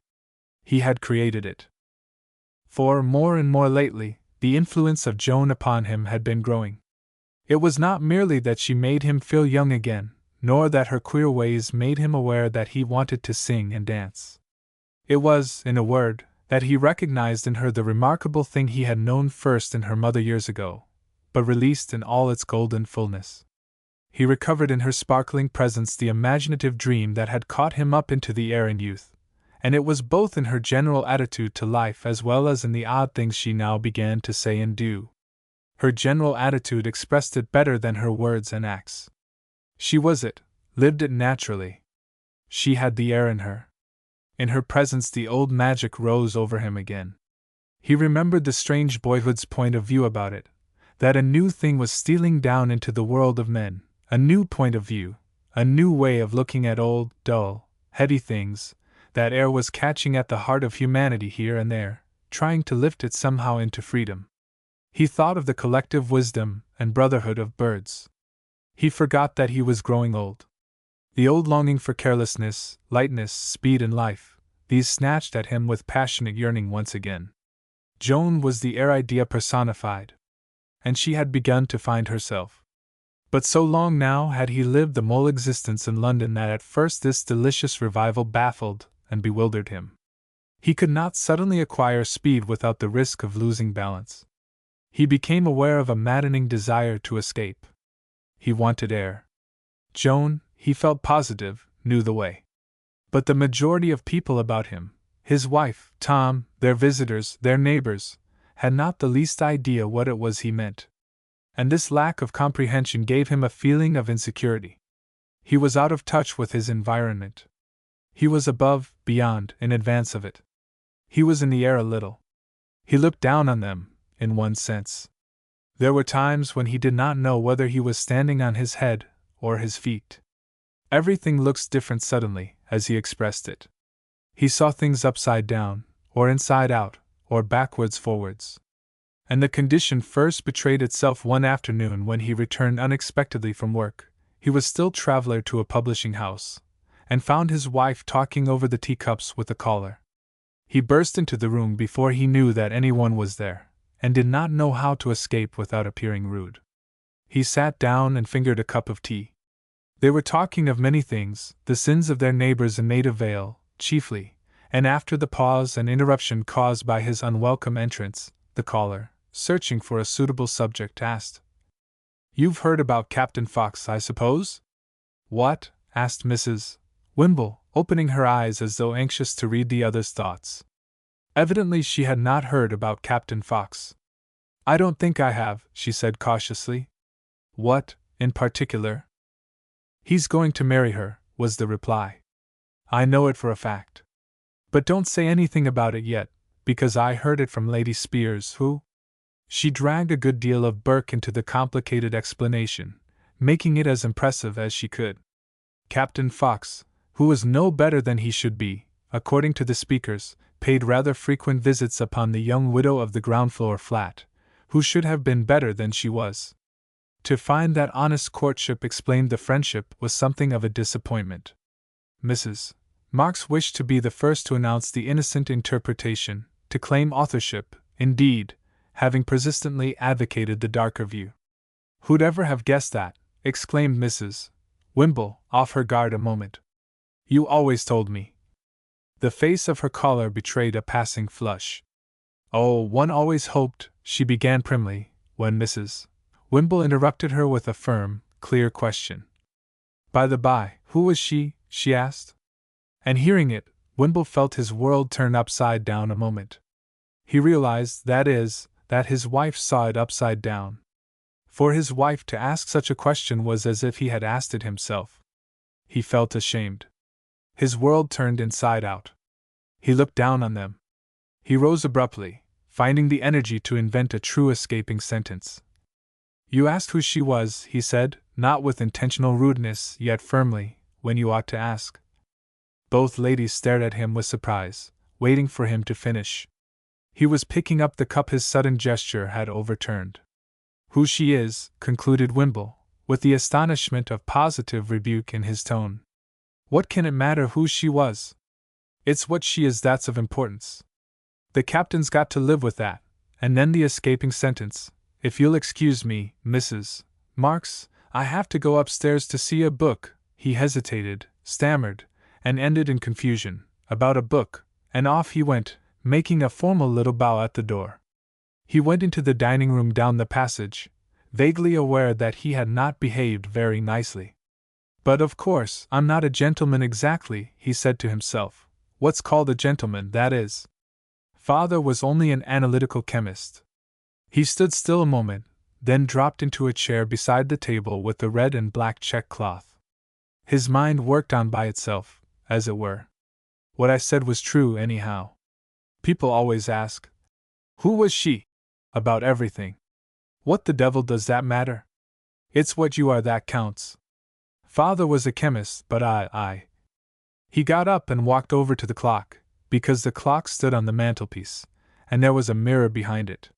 He had created it. For, more and more lately, the influence of Joan upon him had been growing. It was not merely that she made him feel young again, nor that her queer ways made him aware that he wanted to sing and dance. It was, in a word, that he recognized in her the remarkable thing he had known first in her mother years ago, but released in all its golden fullness. He recovered in her sparkling presence the imaginative dream that had caught him up into the air in youth. And it was both in her general attitude to life as well as in the odd things she now began to say and do. Her general attitude expressed it better than her words and acts. She was it, lived it naturally. She had the air in her. In her presence the old magic rose over him again. He remembered the strange boyhood's point of view about it, that a new thing was stealing down into the world of men, a new point of view, a new way of looking at old, dull, heady things, that air was catching at the heart of humanity here and there, trying to lift it somehow into freedom. He thought of the collective wisdom and brotherhood of birds. He forgot that he was growing old. The old longing for carelessness, lightness, speed, and life, these snatched at him with passionate yearning once again. Joan was the air idea personified, and she had begun to find herself. But so long now had he lived the mole existence in London that at first this delicious revival baffled and bewildered him. He could not suddenly acquire speed without the risk of losing balance. He became aware of a maddening desire to escape. He wanted air. Joan, he felt positive, knew the way. But the majority of people about him, his wife, Tom, their visitors, their neighbors, had not the least idea what it was he meant. And this lack of comprehension gave him a feeling of insecurity. He was out of touch with his environment. He was above, beyond, in advance of it. He was in the air a little. He looked down on them, in one sense. There were times when he did not know whether he was standing on his head or his feet. Everything looks different suddenly, as he expressed it. He saw things upside down, or inside out, or backwards forwards. And the condition first betrayed itself one afternoon when he returned unexpectedly from work. He was still traveler to a publishing house, and found his wife talking over the teacups with a caller. He burst into the room before he knew that anyone was there, and did not know how to escape without appearing rude. He sat down and fingered a cup of tea. They were talking of many things, the sins of their neighbors in Maida Vale, chiefly, and after the pause and interruption caused by his unwelcome entrance, the caller, searching for a suitable subject, asked, "You've heard about Captain Fox, I suppose?" "What?" asked Mrs. Wimble, opening her eyes as though anxious to read the other's thoughts. Evidently she had not heard about Captain Fox. "I don't think I have," she said cautiously. "What, in particular?" "He's going to marry her," was the reply. "I know it for a fact. But don't say anything about it yet, because I heard it from Lady Spiers, who—" She dragged a good deal of Burke into the complicated explanation, making it as impressive as she could. Captain Fox, who was no better than he should be, according to the speakers, paid rather frequent visits upon the young widow of the ground-floor flat, who should have been better than she was. To find that honest courtship explained the friendship was something of a disappointment. Mrs. Marks wished to be the first to announce the innocent interpretation, to claim authorship, indeed, having persistently advocated the darker view. "Who'd ever have guessed that?" exclaimed Mrs. Wimble, off her guard a moment. "You always told me." The face of her caller betrayed a passing flush. "Oh, one always hoped," she began primly, when Mrs. Wimble interrupted her with a firm, clear question. "By the by, who was she?" she asked. And hearing it, Wimble felt his world turn upside down a moment. He realized, that is, that his wife saw it upside down. For his wife to ask such a question was as if he had asked it himself. He felt ashamed. His world turned inside out. He looked down on them. He rose abruptly, finding the energy to invent a true escaping sentence. "You asked who she was," he said, not with intentional rudeness, yet firmly, "when you ought to ask." Both ladies stared at him with surprise, waiting for him to finish. He was picking up the cup his sudden gesture had overturned. "Who she is," concluded Wimble, with the astonishment of positive rebuke in his tone. "What can it matter who she was? It's what she is that's of importance. The captain's got to live with that." And then the escaping sentence, "If you'll excuse me, Mrs. Marks, I have to go upstairs to see a book." He hesitated, stammered, and ended in confusion, "about a book," and off he went, making a formal little bow at the door. He went into the dining room down the passage, vaguely aware that he had not behaved very nicely. "But of course, I'm not a gentleman exactly," he said to himself. "What's called a gentleman, that is. Father was only an analytical chemist." He stood still a moment, then dropped into a chair beside the table with the red and black check cloth. His mind worked on by itself, as it were. What I said was true, anyhow. People always ask, "Who was she?" about everything. What the devil does that matter? It's what you are that counts. Father was a chemist, but I. He got up and walked over to the clock, because the clock stood on the mantelpiece, and there was a mirror behind it.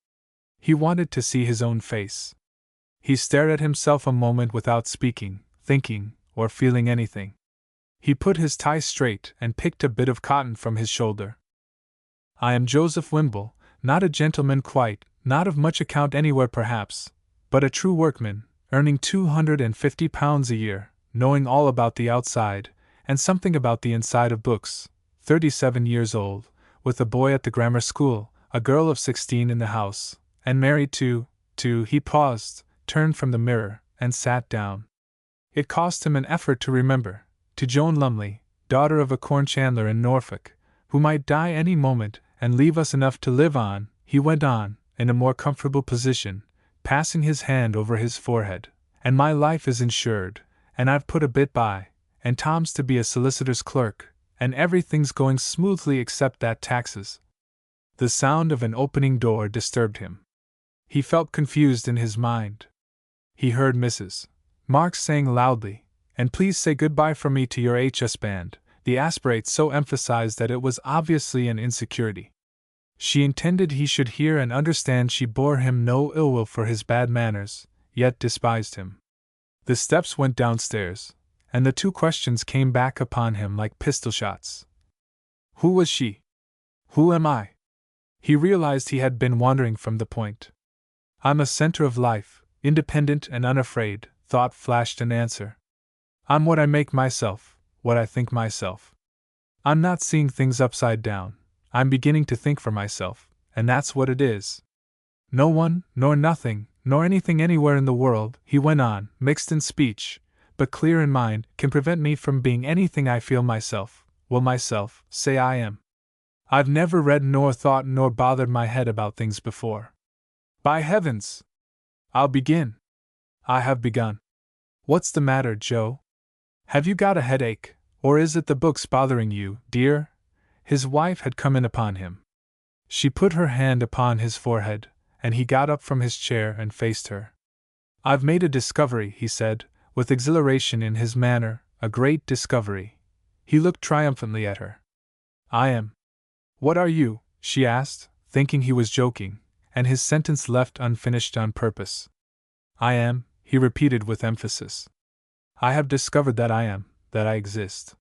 He wanted to see his own face. He stared at himself a moment without speaking, thinking, or feeling anything. He put his tie straight and picked a bit of cotton from his shoulder. I am Joseph Wimble, not a gentleman quite, not of much account anywhere perhaps, but a true workman, earning £250 a year, knowing all about the outside, and something about the inside of books, 37 years old, with a boy at the grammar school, a girl of 16 in the house, and married to, he paused, turned from the mirror, and sat down. It cost him an effort to remember, to Joan Lumley, daughter of a corn chandler in Norfolk, who might die any moment and leave us enough to live on. He went on, in a more comfortable position, passing his hand over his forehead. And my life is insured, and I've put a bit by, and Tom's to be a solicitor's clerk, and everything's going smoothly except that taxes. The sound of an opening door disturbed him. He felt confused in his mind. He heard Mrs. Marks saying loudly, "And please say goodbye for me to your HS band," the aspirate so emphasized that it was obviously an insecurity. She intended he should hear and understand she bore him no ill will for his bad manners, yet despised him. The steps went downstairs, and the two questions came back upon him like pistol shots. Who was she? Who am I? He realized he had been wandering from the point. I'm a center of life, independent and unafraid, thought flashed an answer. I'm what I make myself, what I think myself. I'm not seeing things upside down, I'm beginning to think for myself, and that's what it is. No one, nor nothing, nor anything anywhere in the world, he went on, mixed in speech, but clear in mind, can prevent me from being anything I feel myself, will myself, say I am. I've never read nor thought nor bothered my head about things before. By heavens! I'll begin. I have begun. What's the matter, Joe? Have you got a headache, or is it the books bothering you, dear? His wife had come in upon him. She put her hand upon his forehead, and he got up from his chair and faced her. I've made a discovery, he said, with exhilaration in his manner, a great discovery. He looked triumphantly at her. I am. What are you? She asked, thinking he was joking, and his sentence left unfinished on purpose. I am, he repeated with emphasis. I have discovered that I am, that I exist.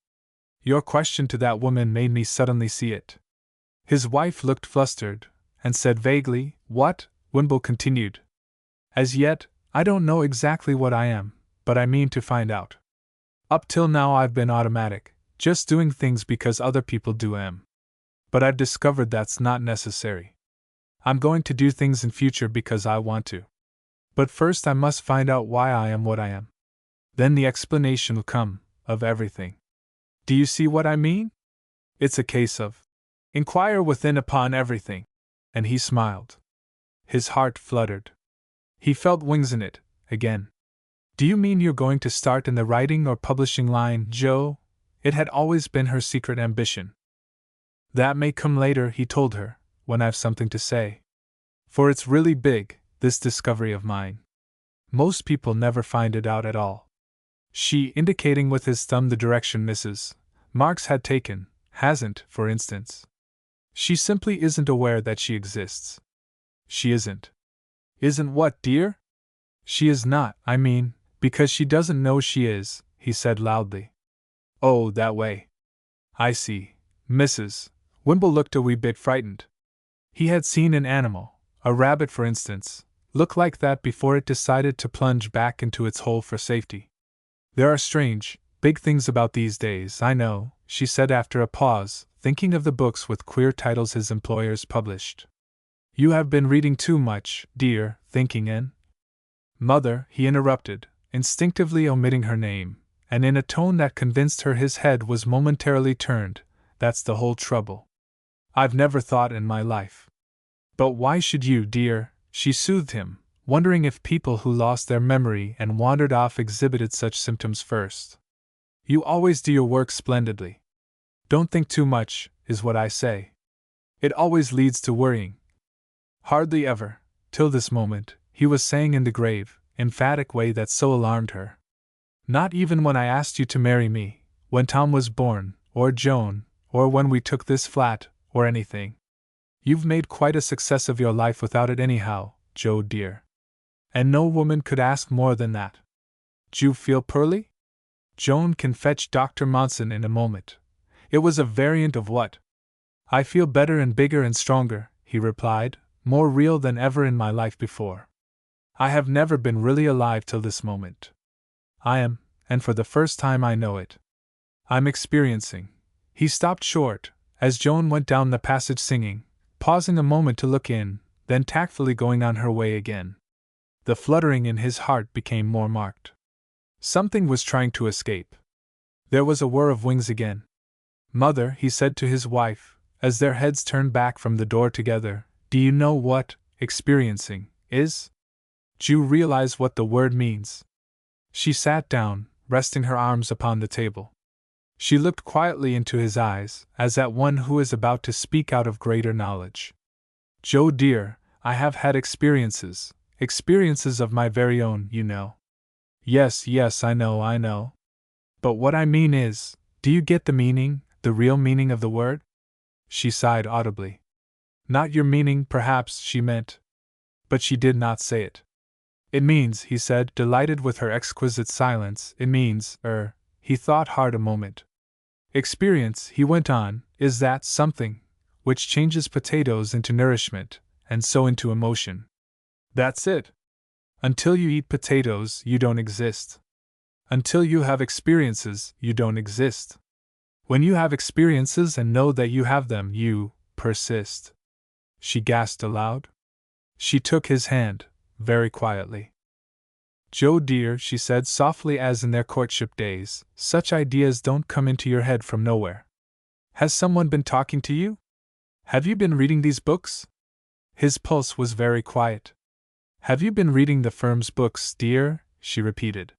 Your question to that woman made me suddenly see it. His wife looked flustered, and said vaguely, What? Wimble continued. As yet, I don't know exactly what I am, but I mean to find out. Up till now I've been automatic, just doing things because other people do am. But I've discovered that's not necessary. I'm going to do things in future because I want to. But first I must find out why I am what I am. Then the explanation will come, of everything. Do you see what I mean? It's a case of inquire within upon everything. And he smiled. His heart fluttered. He felt wings in it, again. Do you mean you're going to start in the writing or publishing line, Joe? It had always been her secret ambition. That may come later, he told her, when I've something to say. For it's really big, this discovery of mine. Most people never find it out at all. She, indicating with his thumb the direction Mrs. Marks had taken, hasn't, for instance. She simply isn't aware that she exists. She isn't. Isn't what, dear? She is not, I mean, because she doesn't know she is, he said loudly. Oh, that way. I see. Mrs. Wimble looked a wee bit frightened. He had seen an animal, a rabbit for instance, look like that before it decided to plunge back into its hole for safety. There are strange, big things about these days, I know, she said after a pause, thinking of the books with queer titles his employers published. You have been reading too much, dear, thinking in. Mother, he interrupted, instinctively omitting her name, and in a tone that convinced her his head was momentarily turned, that's the whole trouble. I've never thought in my life. But why should you, dear? She soothed him, wondering if people who lost their memory and wandered off exhibited such symptoms first. You always do your work splendidly. Don't think too much, is what I say. It always leads to worrying. Hardly ever, till this moment, he was saying in the grave, emphatic way that so alarmed her. Not even when I asked you to marry me, when Tom was born, or Joan, or when we took this flat, or anything. You've made quite a success of your life without it anyhow, Joe dear. And no woman could ask more than that. D'you feel poorly? Joan can fetch Dr. Monson in a moment. It was a variant of what? I feel better and bigger and stronger, he replied, more real than ever in my life before. I have never been really alive till this moment. I am, and for the first time I know it. I'm experiencing. He stopped short, as Joan went down the passage singing, pausing a moment to look in, then tactfully going on her way again. The fluttering in his heart became more marked. Something was trying to escape. There was a whir of wings again. Mother, he said to his wife, as their heads turned back from the door together, do you know what experiencing is? Do you realize what the word means? She sat down, resting her arms upon the table. She looked quietly into his eyes, as at one who is about to speak out of greater knowledge. Joe dear, I have had experiences of my very own, you know. Yes, I know. But what I mean is, do you get the meaning, the real meaning of the word? She sighed audibly. Not your meaning, perhaps, she meant. But she did not say it. It means, he said, delighted with her exquisite silence, it means, he thought hard a moment. Experience, he went on, is that something which changes potatoes into nourishment, and so into emotion. That's it. Until you eat potatoes, you don't exist. Until you have experiences, you don't exist. When you have experiences and know that you have them, you persist. She gasped aloud. She took his hand, very quietly. Joe dear, she said softly as in their courtship days, such ideas don't come into your head from nowhere. Has someone been talking to you? Have you been reading these books? His pulse was very quiet. Have you been reading the firm's books, dear? She repeated.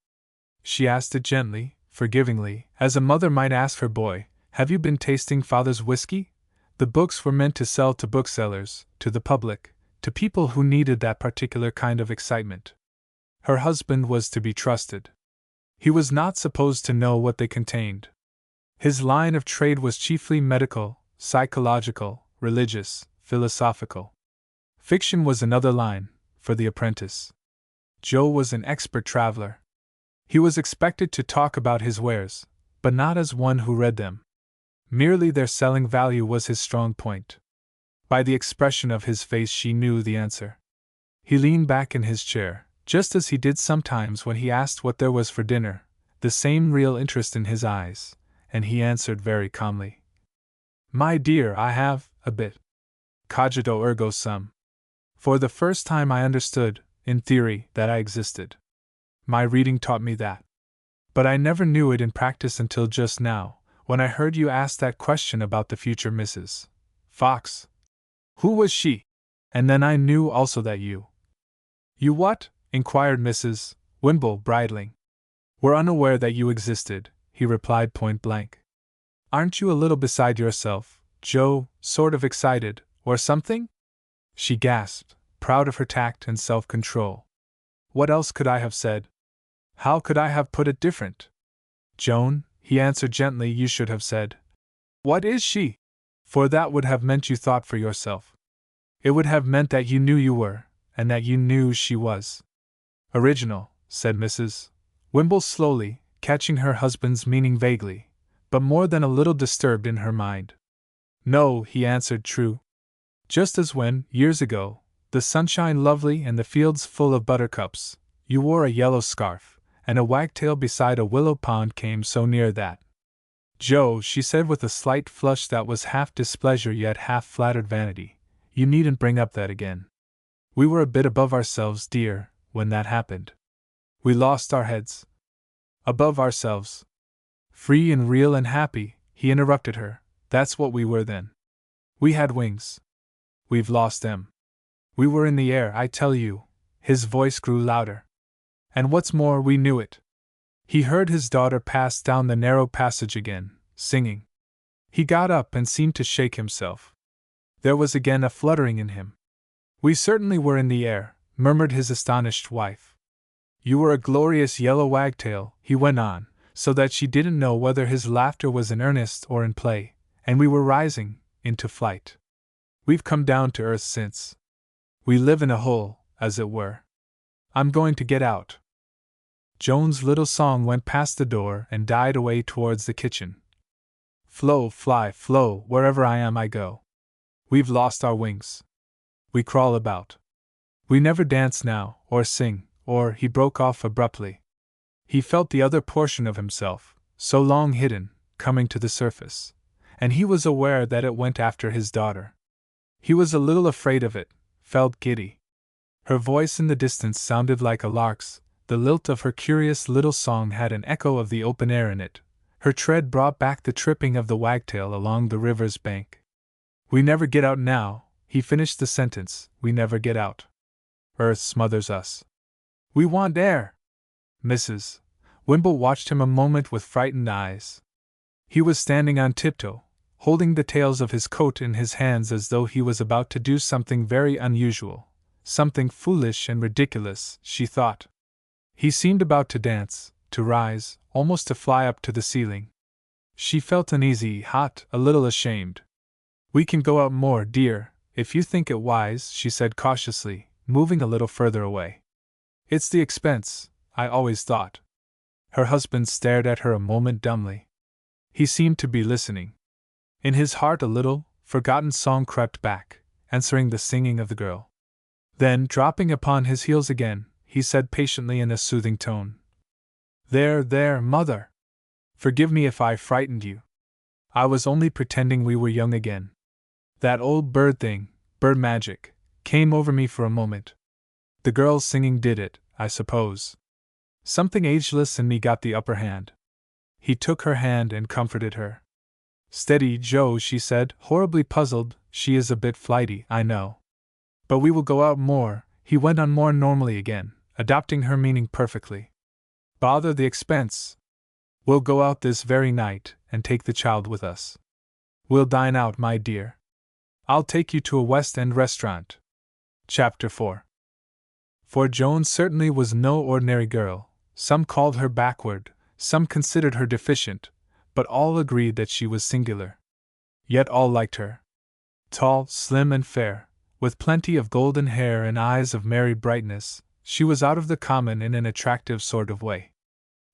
She asked it gently, forgivingly, as a mother might ask her boy, have you been tasting father's whiskey? The books were meant to sell to booksellers, to the public, to people who needed that particular kind of excitement. Her husband was to be trusted. He was not supposed to know what they contained. His line of trade was chiefly medical, psychological, religious, philosophical. Fiction was another line, for the apprentice. Joe was an expert traveler. He was expected to talk about his wares, but not as one who read them. Merely their selling value was his strong point. By the expression of his face she knew the answer. He leaned back in his chair, just as he did sometimes when he asked what there was for dinner, the same real interest in his eyes, and he answered very calmly. My dear, I have, a bit. Cogito ergo sum. For the first time I understood, in theory, that I existed. My reading taught me that. But I never knew it in practice until just now, when I heard you ask that question about the future Mrs. Fox. Who was she? And then I knew also that you. You what? Inquired Mrs. Wimble, bridling. Were unaware that you existed, he replied point blank. Aren't you a little beside yourself, Joe, sort of excited, or something? She gasped, proud of her tact and self-control. What else could I have said? How could I have put it different? Joan, he answered gently, you should have said, what is she? For that would have meant you thought for yourself. It would have meant that you knew you were, and that you knew she was. Original, said Mrs. Wimble slowly, catching her husband's meaning vaguely, but more than a little disturbed in her mind. No, he answered, true. Just as when, years ago, the sunshine lovely and the fields full of buttercups, you wore a yellow scarf, and a wagtail beside a willow pond came so near that. Joe, she said with a slight flush that was half displeasure yet half flattered vanity, you needn't bring up that again. We were a bit above ourselves, dear, when that happened. We lost our heads. Above ourselves. Free and real and happy, he interrupted her, that's what we were then. We had wings. We've lost them. We were in the air, I tell you. His voice grew louder. And what's more, we knew it. He heard his daughter pass down the narrow passage again, singing. He got up and seemed to shake himself. There was again a fluttering in him. We certainly were in the air, murmured his astonished wife. You were a glorious yellow wagtail, he went on, so that she didn't know whether his laughter was in earnest or in play, and we were rising into flight. We've come down to earth since. We live in a hole, as it were. I'm going to get out. Joan's little song went past the door and died away towards the kitchen. Flow, fly, flow, wherever I am I go. We've lost our wings. We crawl about. We never dance now, or sing, or he broke off abruptly. He felt the other portion of himself, so long hidden, coming to the surface, and he was aware that it went after his daughter. He was a little afraid of it, felt giddy. Her voice in the distance sounded like a lark's, the lilt of her curious little song had an echo of the open air in it, her tread brought back the tripping of the wagtail along the river's bank. We never get out now, he finished the sentence, we never get out. Earth smothers us. We want air. Mrs. Wimble watched him a moment with frightened eyes. He was standing on tiptoe, holding the tails of his coat in his hands as though he was about to do something very unusual, something foolish and ridiculous, she thought. He seemed about to dance, to rise, almost to fly up to the ceiling. She felt uneasy, hot, a little ashamed. We can go out more, dear, if you think it wise, she said cautiously, moving a little further away. It's the expense, I always thought. Her husband stared at her a moment dumbly. He seemed to be listening. In his heart a little, forgotten song crept back, answering the singing of the girl. Then, dropping upon his heels again, he said patiently in a soothing tone, There, mother. Forgive me if I frightened you. I was only pretending we were young again. That old bird thing, bird magic, came over me for a moment. The girl's singing did it, I suppose. Something ageless in me got the upper hand. He took her hand and comforted her. Steady, Joe, she said, horribly puzzled, she is a bit flighty, I know. But we will go out more, he went on more normally again, adopting her meaning perfectly. Bother the expense. We'll go out this very night, and take the child with us. We'll dine out, my dear. I'll take you to a West End restaurant. Chapter 4. For Joan certainly was no ordinary girl. Some called her backward, some considered her deficient, but all agreed that she was singular. Yet all liked her. Tall, slim and fair, with plenty of golden hair and eyes of merry brightness, she was out of the common in an attractive sort of way.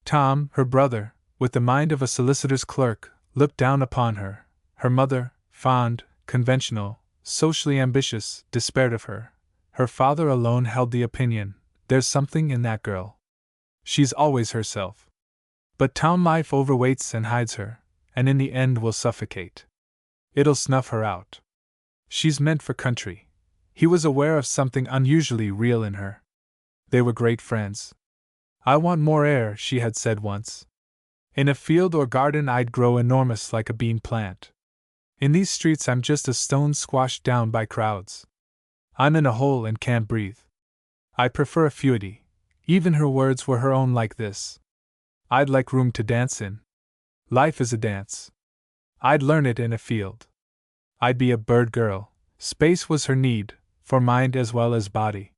Tom, her brother, with the mind of a solicitor's clerk, looked down upon her. Her mother, fond, conventional, socially ambitious, despaired of her. Her father alone held the opinion, there's something in that girl. She's always herself. But town life overweights and hides her, and in the end will suffocate. It'll snuff her out. She's meant for country. He was aware of something unusually real in her. They were great friends. I want more air, she had said once. In a field or garden I'd grow enormous like a bean plant. In these streets I'm just a stone squashed down by crowds. I'm in a hole and can't breathe. I prefer a feudy. Even her words were her own like this. I'd like room to dance in. Life is a dance. I'd learn it in a field. I'd be a bird girl. Space was her need, for mind as well as body.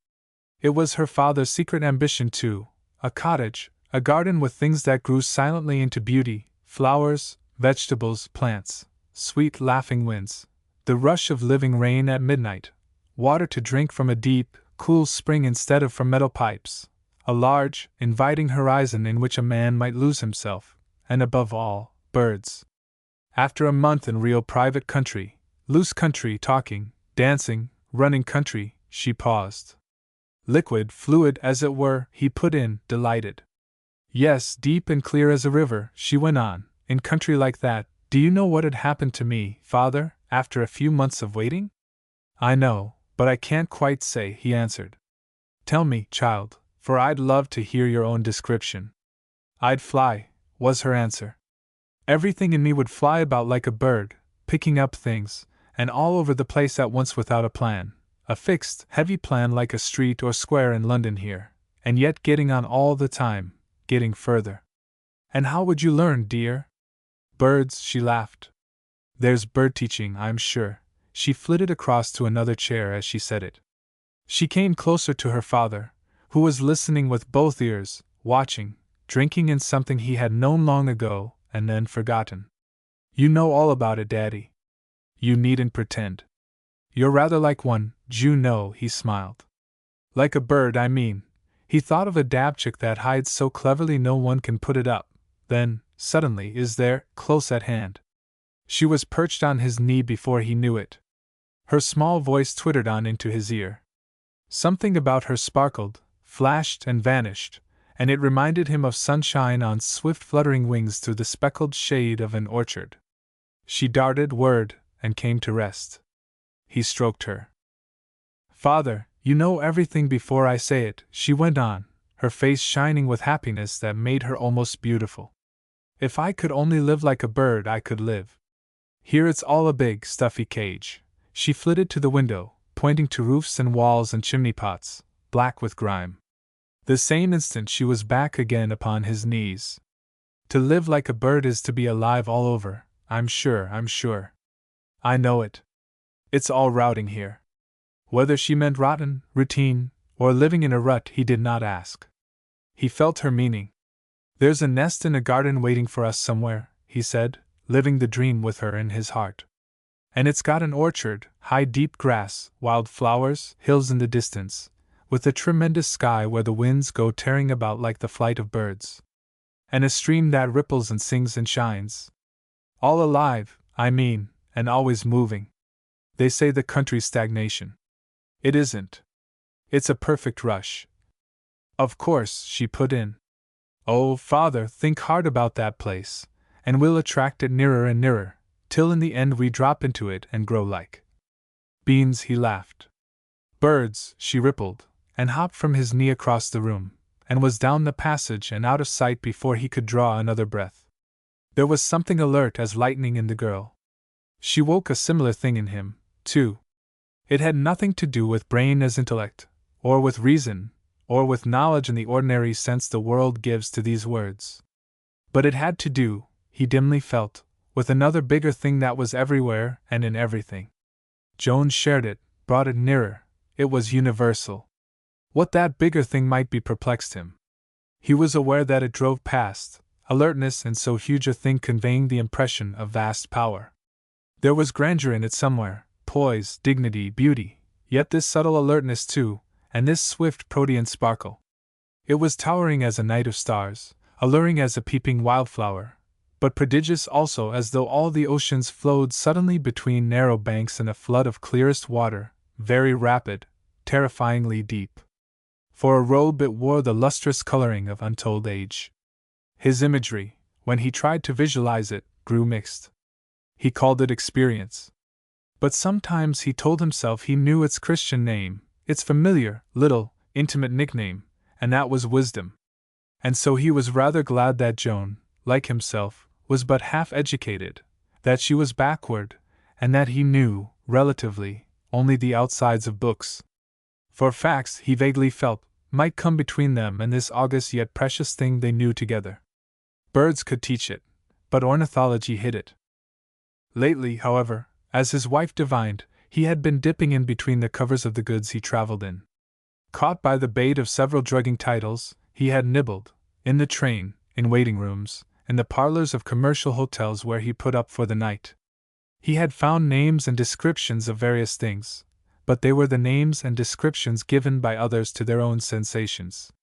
It was her father's secret ambition too, a cottage, a garden with things that grew silently into beauty, flowers, vegetables, plants, sweet laughing winds, the rush of living rain at midnight, water to drink from a deep, cool spring instead of from metal pipes, a large, inviting horizon in which a man might lose himself, and above all, birds. After a month in real private country, loose country, talking, dancing, running country, she paused. Liquid, fluid as it were, he put in, delighted. Yes, deep and clear as a river, she went on, in country like that. Do you know what had happened to me, father, after a few months of waiting? I know, but I can't quite say, he answered. Tell me, child, for I'd love to hear your own description. I'd fly, was her answer. Everything in me would fly about like a bird, picking up things, and all over the place at once without a plan, a fixed, heavy plan like a street or square in London here, and yet getting on all the time, getting further. And how would you learn, dear? Birds, she laughed. There's bird teaching, I'm sure. She flitted across to another chair as she said it. She came closer to her father, who was listening with both ears, watching, drinking in something he had known long ago and then forgotten. You know all about it, Daddy. You needn't pretend. You're rather like one, Juno, he smiled. Like a bird, I mean. He thought of a dabchick that hides so cleverly no one can put it up. Then, suddenly, is there, close at hand. She was perched on his knee before he knew it. Her small voice twittered on into his ear. Something about her sparkled, flashed, and vanished, and it reminded him of sunshine on swift fluttering wings through the speckled shade of an orchard. She darted word, and came to rest. He stroked her. Father, you know everything before I say it, she went on, her face shining with happiness that made her almost beautiful. If I could only live like a bird, I could live. Here it's all a big, stuffy cage. She flitted to the window, pointing to roofs and walls and chimney pots, black with grime. The same instant she was back again upon his knees. To live like a bird is to be alive all over, I'm sure. I know it. It's all routing here. Whether she meant rotten, routine, or living in a rut he did not ask. He felt her meaning. There's a nest in a garden waiting for us somewhere, he said, living the dream with her in his heart. And it's got an orchard, high deep grass, wild flowers, hills in the distance, with a tremendous sky where the winds go tearing about like the flight of birds. And a stream that ripples and sings and shines. All alive, I mean, and always moving. They say the country's stagnation. It isn't. It's a perfect rush. Of course, she put in. Oh, Father, think hard about that place, and we'll attract it nearer and nearer, till in the end we drop into it and grow like beans, he laughed. Birds, she rippled, and hopped from his knee across the room, and was down the passage and out of sight before he could draw another breath. There was something alert as lightning in the girl. She woke a similar thing in him, too. It had nothing to do with brain as intellect, or with reason, or with knowledge in the ordinary sense the world gives to these words. But it had to do, he dimly felt, with another bigger thing that was everywhere and in everything. Joan shared it, brought it nearer. It was universal. What that bigger thing might be perplexed him. He was aware that it drove past, alertness in so huge a thing conveying the impression of vast power. There was grandeur in it somewhere, poise, dignity, beauty, yet this subtle alertness too, and this swift protean sparkle. It was towering as a night of stars, alluring as a peeping wildflower, but prodigious also as though all the oceans flowed suddenly between narrow banks in a flood of clearest water, very rapid, terrifyingly deep. For a robe it wore the lustrous coloring of untold age. His imagery, when he tried to visualize it, grew mixed. He called it experience. But sometimes he told himself he knew its Christian name, its familiar, little, intimate nickname, and that was wisdom. And so he was rather glad that Joan, like himself, was but half-educated, that she was backward, and that he knew, relatively, only the outsides of books. For facts, he vaguely felt, might come between them and this august yet precious thing they knew together. Birds could teach it, but ornithology hid it. Lately, however, as his wife divined, he had been dipping in between the covers of the goods he traveled in. Caught by the bait of several drugging titles, he had nibbled, in the train, in waiting rooms, in the parlors of commercial hotels where he put up for the night. He had found names and descriptions of various things, but they were the names and descriptions given by others to their own sensations.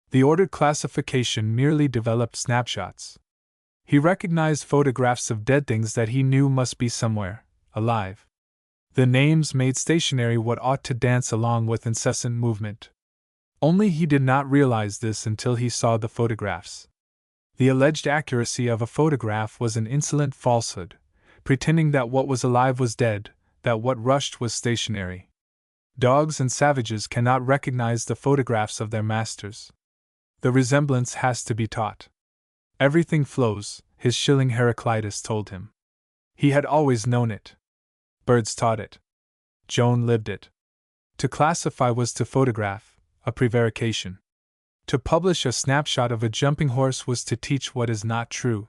The ordered classification merely developed snapshots. He recognized photographs of dead things that he knew must be somewhere, alive. The names made stationary what ought to dance along with incessant movement. Only he did not realize this until he saw the photographs. The alleged accuracy of a photograph was an insolent falsehood, pretending that what was alive was dead, that what rushed was stationary. Dogs and savages cannot recognize the photographs of their masters. The resemblance has to be taught. Everything flows, his shilling Heraclitus told him. He had always known it. Birds taught it. Joan lived it. To classify was to photograph, a prevarication. To publish a snapshot of a jumping horse was to teach what is not true.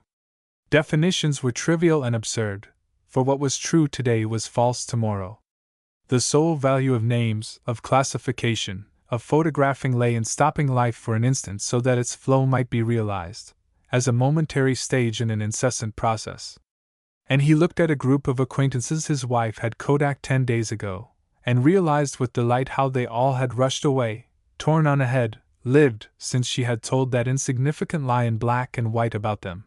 Definitions were trivial and absurd, for what was true today was false tomorrow. The sole value of names, of classification, of photographing lay in stopping life for an instant so that its flow might be realized, as a momentary stage in an incessant process. And he looked at a group of acquaintances his wife had kodaked 10 days ago, and realized with delight how they all had rushed away, torn on ahead, lived, since she had told that insignificant lie in black and white about them.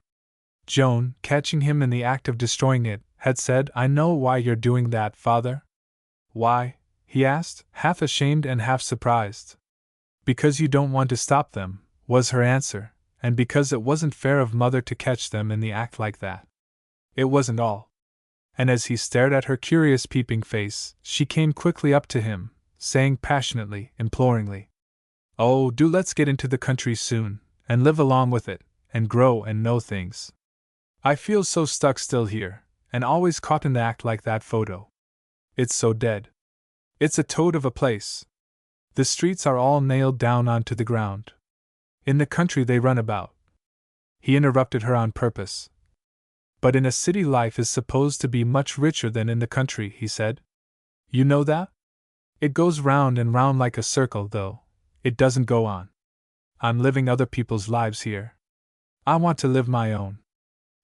Joan, catching him in the act of destroying it, had said, "I know why you're doing that, father." "Why?" he asked, half ashamed and half surprised. "Because you don't want to stop them," was her answer, "and because it wasn't fair of mother to catch them in the act like that." It wasn't all. And as he stared at her curious peeping face, she came quickly up to him, saying passionately, imploringly, "Oh, do let's get into the country soon, and live along with it, and grow and know things. I feel so stuck still here, and always caught in the act like that photo. It's so dead. It's a toad of a place. The streets are all nailed down onto the ground. In the country they run about." He interrupted her on purpose. "But in a city life is supposed to be much richer than in the country," he said. "You know that? It goes round and round like a circle, though. It doesn't go on. I'm living other people's lives here. I want to live my own.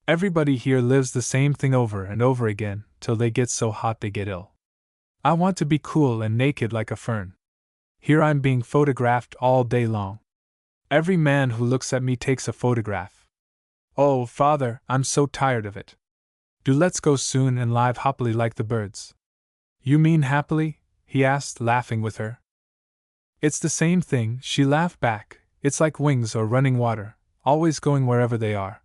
Everybody here lives the same thing over and over again, till they get so hot they get ill. I want to be cool and naked like a fern. Here I'm being photographed all day long. Every man who looks at me takes a photograph. Oh, father, I'm so tired of it. Do let's go soon and live happily like the birds." "You mean happily?" he asked, laughing with her. "It's the same thing," she laughed back. "It's like wings or running water, always going wherever they are."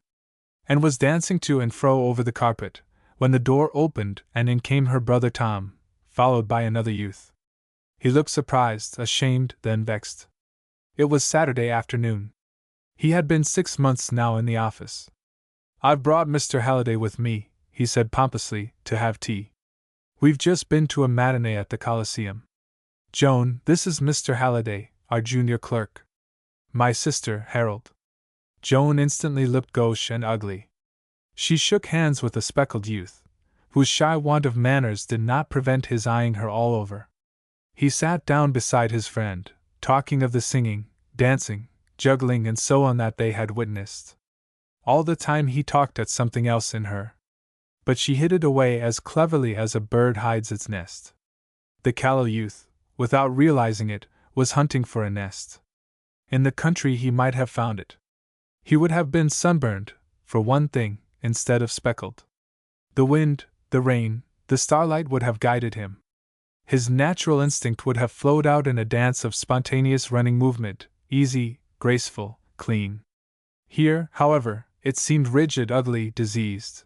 And was dancing to and fro over the carpet, when the door opened and in came her brother Tom, followed by another youth. He looked surprised, ashamed, then vexed. It was Saturday afternoon. He had been 6 months now in the office. "I've brought Mr. Halliday with me," he said pompously, "to have tea. We've just been to a matinee at the Coliseum. Joan, this is Mr. Halliday, our junior clerk. My sister, Harold." Joan instantly looked gauche and ugly. She shook hands with the speckled youth, whose shy want of manners did not prevent his eyeing her all over. He sat down beside his friend, talking of the singing, dancing, juggling and so on that they had witnessed. All the time he talked at something else in her. But she hid it away as cleverly as a bird hides its nest. The callow youth, without realizing it, was hunting for a nest. In the country he might have found it. He would have been sunburned, for one thing, instead of speckled. The wind, the rain, the starlight would have guided him. His natural instinct would have flowed out in a dance of spontaneous running movement, easy, graceful, clean. Here, however, it seemed rigid, ugly, diseased.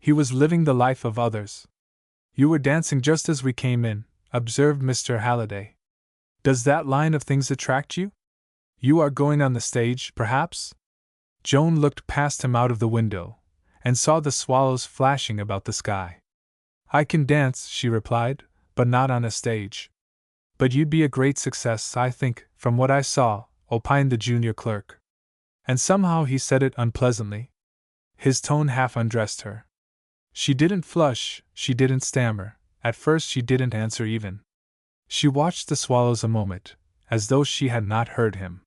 He was living the life of others. "You were dancing just as we came in," observed Mr. Halliday. "Does that line of things attract you? You are going on the stage, perhaps?" Joan looked past him out of the window, and saw the swallows flashing about the sky. "I can dance," she replied, "but not on a stage." "But you'd be a great success, I think, from what I saw," opined the junior clerk. And somehow he said it unpleasantly. His tone half undressed her. She didn't flush, she didn't stammer, at first she didn't answer even. She watched the swallows a moment, as though she had not heard him.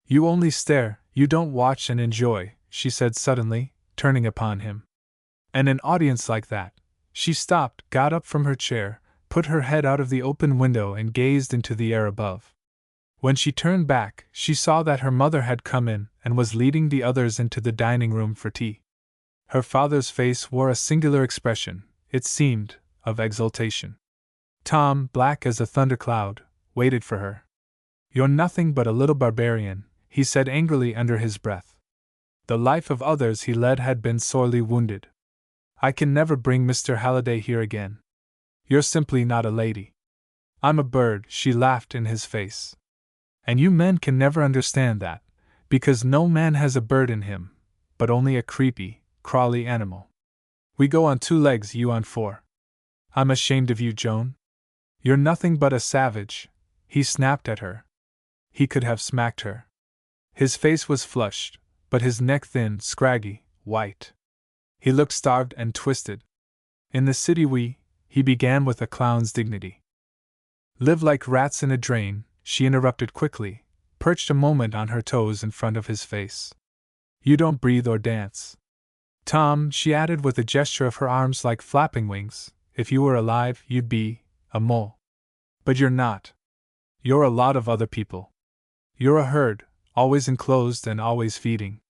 "You only stare, you don't watch and enjoy," she said suddenly, turning upon him. "And an audience like that." She stopped, got up from her chair, put her head out of the open window and gazed into the air above. When she turned back, she saw that her mother had come in and was leading the others into the dining room for tea. Her father's face wore a singular expression, it seemed, of exultation. Tom, black as a thundercloud, waited for her. "You're nothing but a little barbarian," he said angrily under his breath. The life of others he led had been sorely wounded. "I can never bring Mr. Halliday here again. You're simply not a lady." "I'm a bird," she laughed in his face. "And you men can never understand that, because no man has a bird in him, but only a creepy, crawly animal. We go on 2 legs, you on 4. I'm ashamed of you, Joan. You're nothing but a savage," he snapped at her. He could have smacked her. His face was flushed, but his neck thin, scraggy, white. He looked starved and twisted. "In the city he began with a clown's dignity. Live like rats in a drain, she interrupted quickly, perched a moment on her toes in front of his face. You don't breathe or dance. Tom, she added with a gesture of her arms like flapping wings, if you were alive, you'd be a mole. But you're not. You're a lot of other people. You're a herd, always enclosed and always feeding.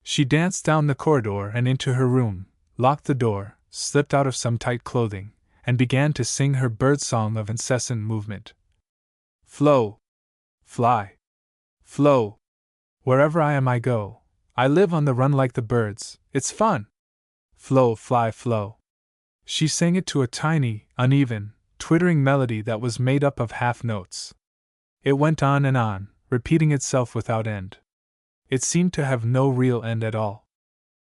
She danced down the corridor and into her room, locked the door, slipped out of some tight clothing, and began to sing her bird song of incessant movement. Flow. Fly. Flow. Wherever I am I go. I live on the run like the birds, it's fun. Flow, fly, flow. She sang it to a tiny, uneven, twittering melody that was made up of half notes. It went on, repeating itself without end. It seemed to have no real end at all.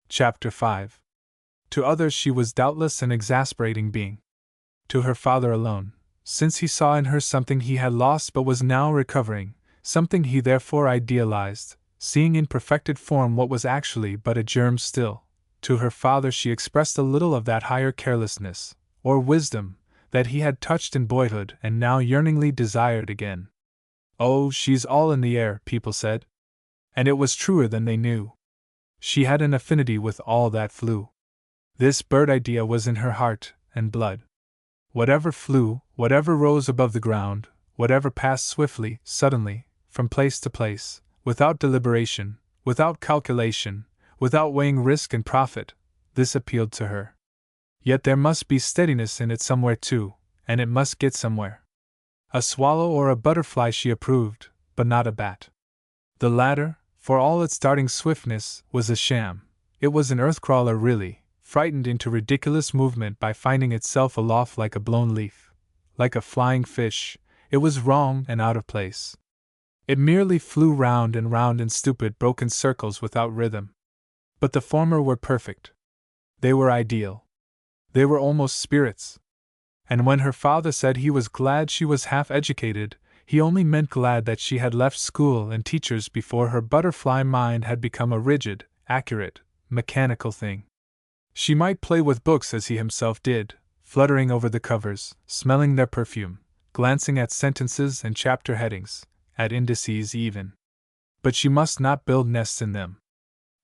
Chapter 5. To others she was doubtless an exasperating being. To her father alone, since he saw in her something he had lost but was now recovering, something he therefore idealized, seeing in perfected form what was actually but a germ still. To her father she expressed a little of that higher carelessness, or wisdom, that he had touched in boyhood and now yearningly desired again. Oh, she's all in the air, people said. And it was truer than they knew. She had an affinity with all that flew. This bird idea was in her heart and blood. Whatever flew, whatever rose above the ground, whatever passed swiftly, suddenly, from place to place, without deliberation, without calculation, without weighing risk and profit, this appealed to her. Yet there must be steadiness in it somewhere too, and it must get somewhere. A swallow or a butterfly she approved, but not a bat. The latter, for all its darting swiftness, was a sham. It was an earth-crawler really, frightened into ridiculous movement by finding itself aloft like a blown leaf. Like a flying fish, it was wrong and out of place. It merely flew round and round in stupid, broken circles without rhythm. But the former were perfect. They were ideal. They were almost spirits. And when her father said he was glad she was half-educated, he only meant glad that she had left school and teachers before her butterfly mind had become a rigid, accurate, mechanical thing. She might play with books as he himself did, fluttering over the covers, smelling their perfume, glancing at sentences and chapter headings, at indices even. But she must not build nests in them.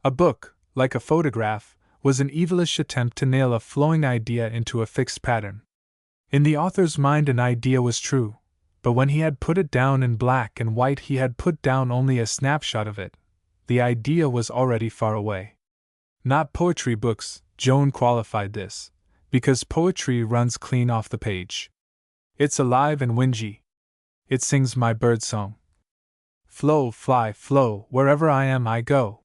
A book, like a photograph, was an evilish attempt to nail a flowing idea into a fixed pattern. In the author's mind an idea was true, but when he had put it down in black and white he had put down only a snapshot of it. The idea was already far away. Not poetry books, Joan qualified this, because poetry runs clean off the page. It's alive and whingy. It sings my bird song. Flow, fly, flow, wherever I am I go.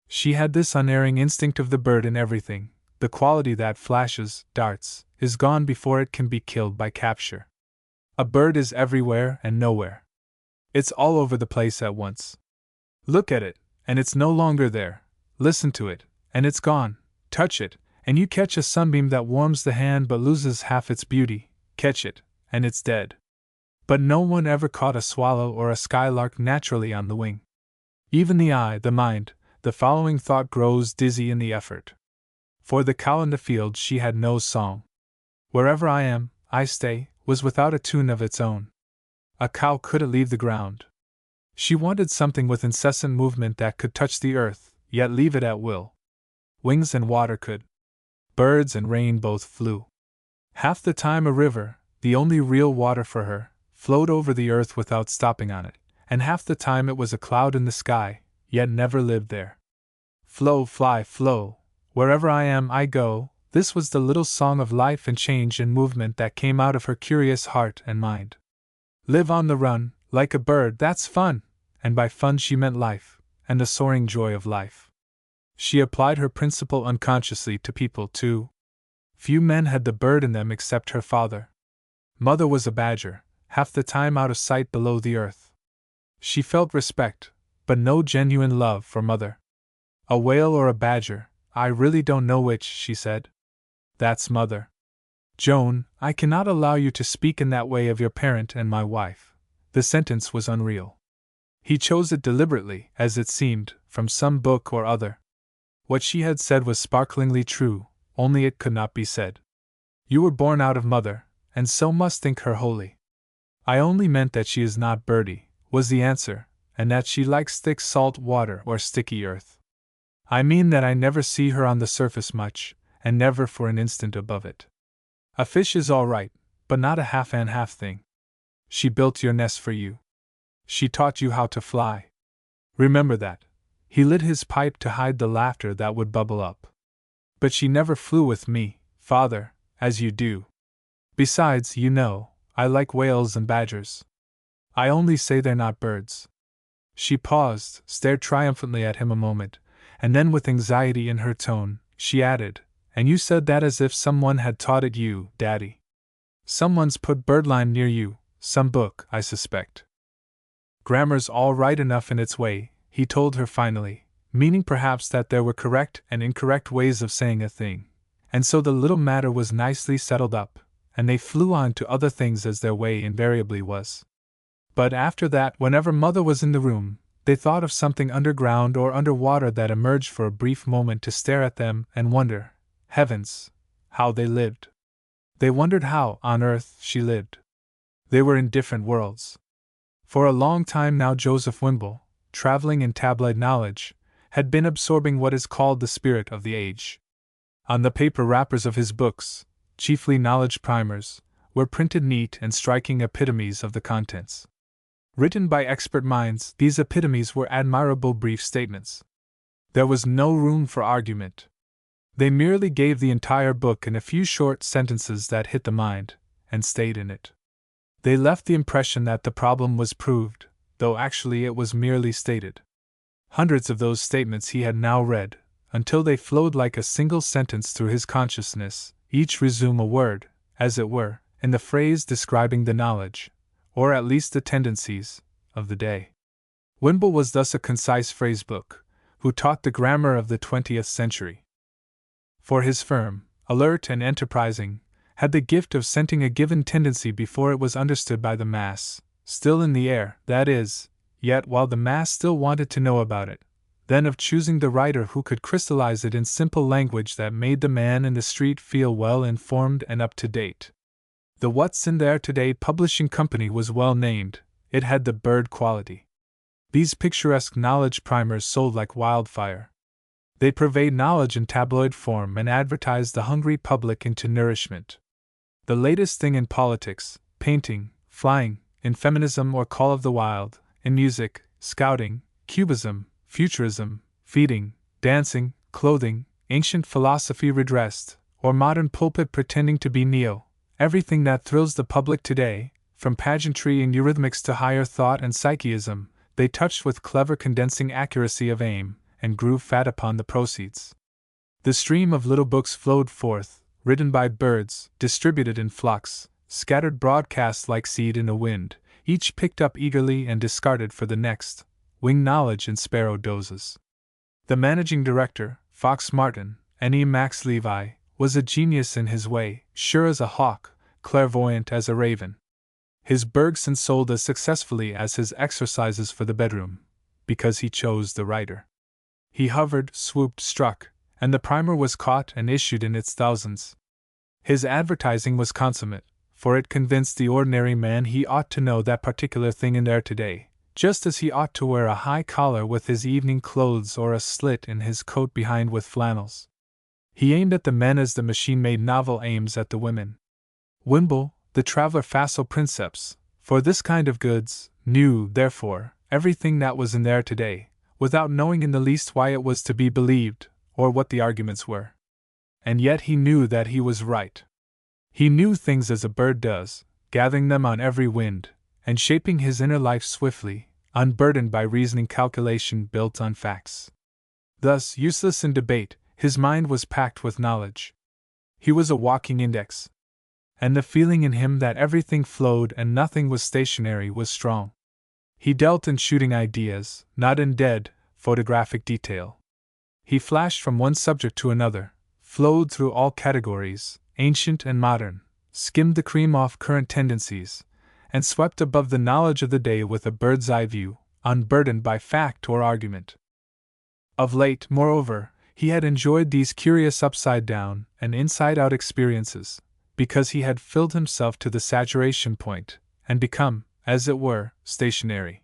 She had this unerring instinct of the bird in everything, the quality that flashes, darts, is gone before it can be killed by capture. A bird is everywhere and nowhere. It's all over the place at once. Look at it, and it's no longer there. Listen to it, and it's gone. Touch it, and you catch a sunbeam that warms the hand but loses half its beauty. Catch it, and it's dead. But no one ever caught a swallow or a skylark naturally on the wing. Even the eye, the mind, the following thought grows dizzy in the effort. For the cow in the field she had no song. Wherever I am, I stay, was without a tune of its own. A cow couldn't leave the ground. She wanted something with incessant movement that could touch the earth, yet leave it at will. Wings and water could. Birds and rain both flew. Half the time a river, the only real water for her, flowed over the earth without stopping on it, and half the time it was a cloud in the sky, yet never lived there. Flow, fly, flow, wherever I am I go, this was the little song of life and change and movement that came out of her curious heart and mind. Live on the run, like a bird, that's fun, and by fun she meant life, and the soaring joy of life. She applied her principle unconsciously to people too. Few men had the bird in them except her father. Mother was a badger, half the time out of sight below the earth. She felt respect, but no genuine love for mother. A whale or a badger, I really don't know which, she said. That's mother. Joan, I cannot allow you to speak in that way of your parent and my wife. The sentence was unreal. He chose it deliberately, as it seemed, from some book or other. What she had said was sparklingly true, only it could not be said. You were born out of mother, and so must think her holy. I only meant that she is not birdy, was the answer, and that she likes thick salt water or sticky earth. I mean that I never see her on the surface much, and never for an instant above it. A fish is all right, but not a half and half thing. She built your nest for you. She taught you how to fly. Remember that. He lit his pipe to hide the laughter that would bubble up. But she never flew with me, father, as you do. Besides, you know, I like whales and badgers. I only say they're not birds. She paused, stared triumphantly at him a moment, and then with anxiety in her tone, she added, "And you said that as if someone had taught it you, Daddy. Someone's put birdlime near you, some book, I suspect." "Grammar's all right enough in its way," he told her finally, meaning perhaps that there were correct and incorrect ways of saying a thing, and so the little matter was nicely settled up, and they flew on to other things as their way invariably was. But after that, whenever Mother was in the room, they thought of something underground or underwater that emerged for a brief moment to stare at them and wonder, heavens, how they lived. They wondered how, on earth, she lived. They were in different worlds. For a long time now Joseph Wimble, traveling in tabloid knowledge, had been absorbing what is called the spirit of the age. On the paper wrappers of his books, chiefly knowledge primers, were printed neat and striking epitomes of the contents. Written by expert minds, these epitomes were admirable brief statements. There was no room for argument. They merely gave the entire book in a few short sentences that hit the mind, and stayed in it. They left the impression that the problem was proved, though actually it was merely stated. Hundreds of those statements he had now read, until they flowed like a single sentence through his consciousness, each resume a word, as it were, in the phrase describing the knowledge, or at least the tendencies, of the day. Wimble was thus a concise phrase book, who taught the grammar of the 20th century. For his firm, alert and enterprising, had the gift of scenting a given tendency before it was understood by the mass, still in the air, that is, yet while the mass still wanted to know about it, then of choosing the writer who could crystallize it in simple language that made the man in the street feel well informed and up to date. The What's in There Today Publishing Company was well named, it had the bird quality. These picturesque knowledge primers sold like wildfire. They purveyed knowledge in tabloid form and advertised the hungry public into nourishment. The latest thing in politics, painting, flying, in feminism or call of the wild, in music, scouting, cubism, futurism, feeding, dancing, clothing, ancient philosophy redressed, or modern pulpit pretending to be neo, everything that thrills the public today, from pageantry and eurythmics to higher thought and psycheism, they touched with clever condensing accuracy of aim, and grew fat upon the proceeds. The stream of little books flowed forth, written by birds, distributed in flocks, scattered broadcast like seed in a wind, each picked up eagerly and discarded for the next, winged knowledge in sparrow doses. The managing director, Fox Martin, N.E. Max Levi, was a genius in his way, sure as a hawk, clairvoyant as a raven. His Bergson sold as successfully as his exercises for the bedroom, because he chose the writer. He hovered, swooped, struck, and the primer was caught and issued in its thousands. His advertising was consummate, for it convinced the ordinary man he ought to know that particular thing in there today, just as he ought to wear a high collar with his evening clothes or a slit in his coat behind with flannels. He aimed at the men as the machine-made novel aims at the women. Wimble, the traveler facile princeps, for this kind of goods, knew, therefore, everything that was in there today, without knowing in the least why it was to be believed, or what the arguments were. And yet he knew that he was right. He knew things as a bird does, gathering them on every wind, and shaping his inner life swiftly, unburdened by reasoning calculation built on facts. Thus, useless in debate, his mind was packed with knowledge. He was a walking index. And the feeling in him that everything flowed and nothing was stationary was strong. He dealt in shooting ideas, not in dead, photographic detail. He flashed from one subject to another, flowed through all categories, ancient and modern, skimmed the cream off current tendencies, and swept above the knowledge of the day with a bird's-eye view, unburdened by fact or argument. Of late, moreover, he had enjoyed these curious upside-down and inside-out experiences, because he had filled himself to the saturation point, and become, as it were, stationary.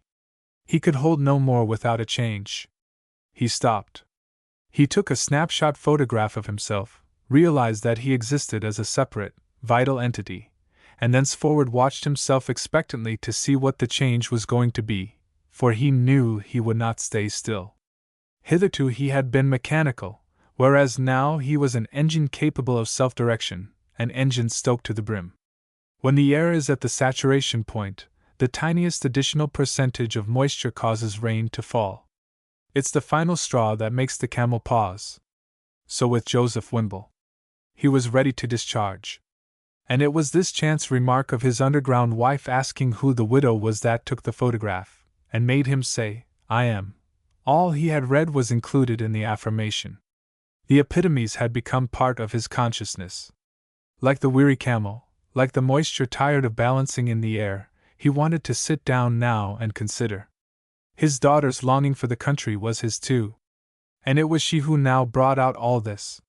He could hold no more without a change. He stopped. He took a snapshot photograph of himself, realized that he existed as a separate, vital entity, and thenceforward watched himself expectantly to see what the change was going to be, for he knew he would not stay still. Hitherto he had been mechanical, whereas now he was an engine capable of self-direction, an engine stoked to the brim. When the air is at the saturation point, the tiniest additional percentage of moisture causes rain to fall. It's the final straw that makes the camel pause. So with Joseph Wimble. He was ready to discharge. And it was this chance remark of his underground wife asking who the widow was that took the photograph, and made him say, "I am." All he had read was included in the affirmation. The epitomes had become part of his consciousness. Like the weary camel, like the moisture tired of balancing in the air, he wanted to sit down now and consider. His daughter's longing for the country was his too. And it was she who now brought out all this.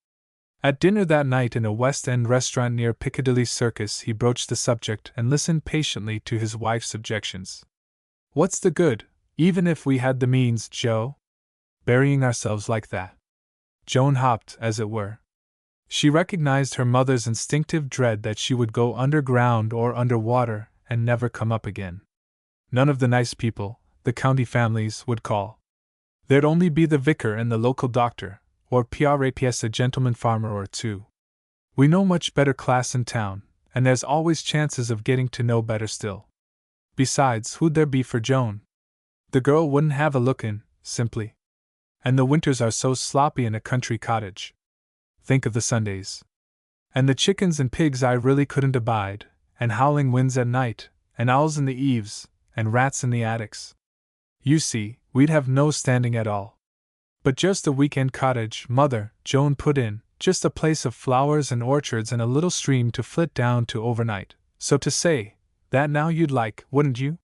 At dinner that night in a West End restaurant near Piccadilly Circus, he broached the subject and listened patiently to his wife's objections. "What's the good, even if we had the means, Joe? Burying ourselves like that." Joan hopped, as it were. She recognized her mother's instinctive dread that she would go underground or under water and never come up again. None of the nice people, the county families, would call. There'd only be the vicar and the local doctor, or PRAPS a gentleman farmer or two. We know much better class in town, and there's always chances of getting to know better still. Besides, who'd there be for Joan? The girl wouldn't have a look in, simply. And the winters are so sloppy in a country cottage. Think of the Sundays. And the chickens and pigs I really couldn't abide, and howling winds at night, and owls in the eaves, and rats in the attics. You see, we'd have no standing at all. But just a weekend cottage, Mother, Joan put in, just a place of flowers and orchards and a little stream to flit down to overnight, so to say, that now you'd like, wouldn't you?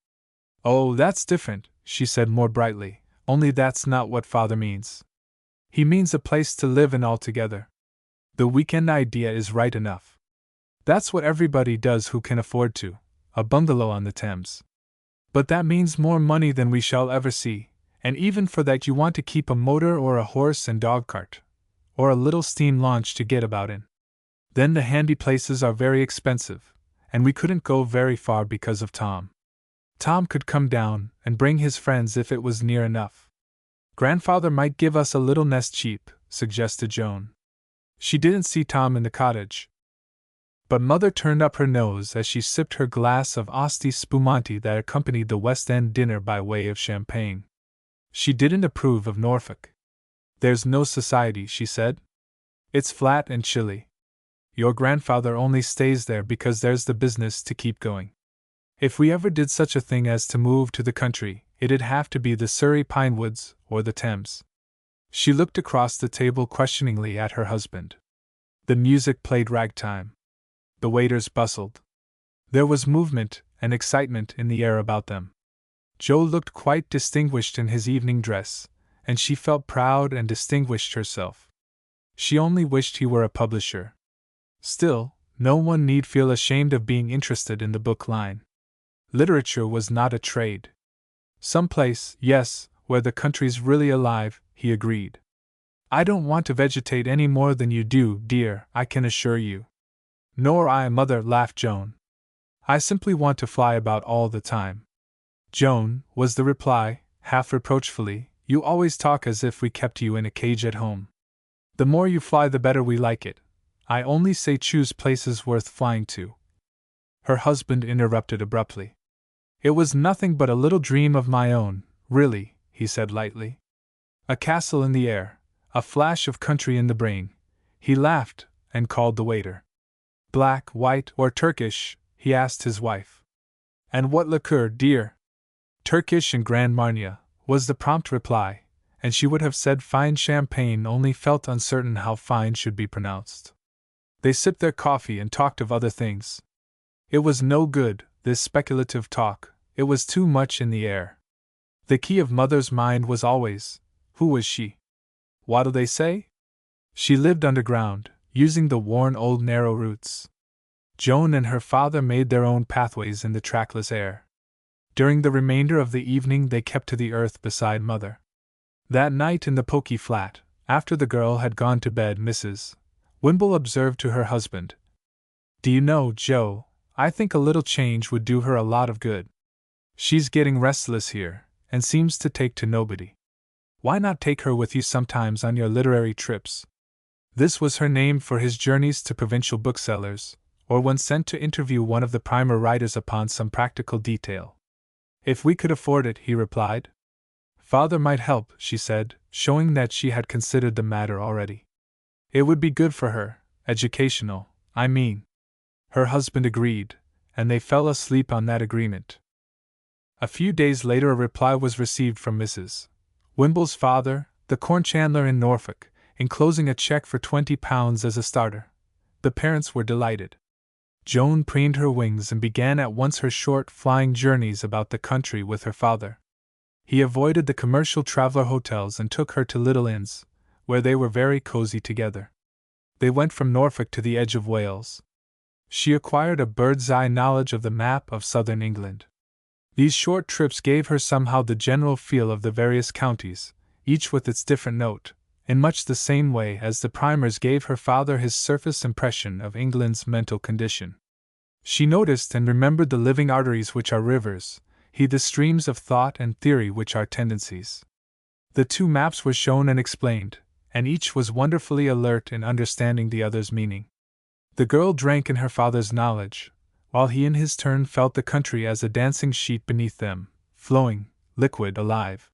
Oh, that's different, she said more brightly, only that's not what Father means. He means a place to live in altogether. The weekend idea is right enough. That's what everybody does who can afford to, a bungalow on the Thames. But that means more money than we shall ever see, and even for that you want to keep a motor or a horse and dog cart, or a little steam launch to get about in. Then the handy places are very expensive, and we couldn't go very far because of Tom. Tom could come down and bring his friends if it was near enough. Grandfather might give us a little nest cheap, suggested Joan. She didn't see Tom in the cottage. But Mother turned up her nose as she sipped her glass of Asti Spumante that accompanied the West End dinner by way of champagne. She didn't approve of Norfolk. "There's no society," she said. "It's flat and chilly. Your grandfather only stays there because there's the business to keep going. If we ever did such a thing as to move to the country, it'd have to be the Surrey pine woods or the Thames." She looked across the table questioningly at her husband. The music played ragtime. The waiters bustled. There was movement and excitement in the air about them. Joe looked quite distinguished in his evening dress, and she felt proud and distinguished herself. She only wished he were a publisher. Still, no one need feel ashamed of being interested in the book line. Literature was not a trade. Some place, yes, where the country's really alive, he agreed. "I don't want to vegetate any more than you do, dear, I can assure you." "Nor I, Mother," laughed Joan. "I simply want to fly about all the time." "Joan," was the reply, half reproachfully, "you always talk as if we kept you in a cage at home. The more you fly the better we like it. I only say choose places worth flying to." Her husband interrupted abruptly. "It was nothing but a little dream of my own, really," he said lightly. "A castle in the air, a flash of country in the brain." He laughed, and called the waiter. "Black, white, or Turkish?" he asked his wife. "And what liqueur, dear?" "Turkish and Grand Marnier," was the prompt reply, and she would have said fine champagne, only felt uncertain how fine should be pronounced. They sipped their coffee and talked of other things. It was no good, this speculative talk, it was too much in the air. The key of Mother's mind was always, who was she? What'll they say? She lived underground, using the worn old narrow routes. Joan and her father made their own pathways in the trackless air. During the remainder of the evening they kept to the earth beside Mother. That night in the Pokey flat, after the girl had gone to bed, Mrs. Wimble observed to her husband, "Do you know, Joe, I think a little change would do her a lot of good. She's getting restless here, and seems to take to nobody. Why not take her with you sometimes on your literary trips?" This was her name for his journeys to provincial booksellers, or when sent to interview one of the primer writers upon some practical detail. "If we could afford it," he replied. "Father might help," she said, showing that she had considered the matter already. "It would be good for her, educational, I mean." Her husband agreed, and they fell asleep on that agreement. A few days later a reply was received from Mrs. Wimble's father, the corn chandler in Norfolk, enclosing a check for £20 as a starter. The parents were delighted. Joan preened her wings and began at once her short flying journeys about the country with her father. He avoided the commercial traveler hotels and took her to little inns, where they were very cozy together. They went from Norfolk to the edge of Wales. She acquired a bird's-eye knowledge of the map of southern England. These short trips gave her somehow the general feel of the various counties, each with its different note, in much the same way as the primers gave her father his surface impression of England's mental condition. She noticed and remembered the living arteries which are rivers, he the streams of thought and theory which are tendencies. The two maps were shown and explained, and each was wonderfully alert in understanding the other's meaning. The girl drank in her father's knowledge, while he in his turn felt the country as a dancing sheet beneath them, flowing, liquid, alive.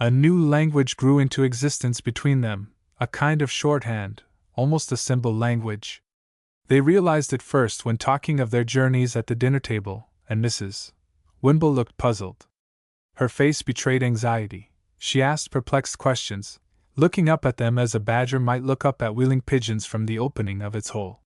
A new language grew into existence between them, a kind of shorthand, almost a symbol language. They realized it first when talking of their journeys at the dinner table, and Mrs. Wimble looked puzzled. Her face betrayed anxiety. She asked perplexed questions, looking up at them as a badger might look up at wheeling pigeons from the opening of its hole.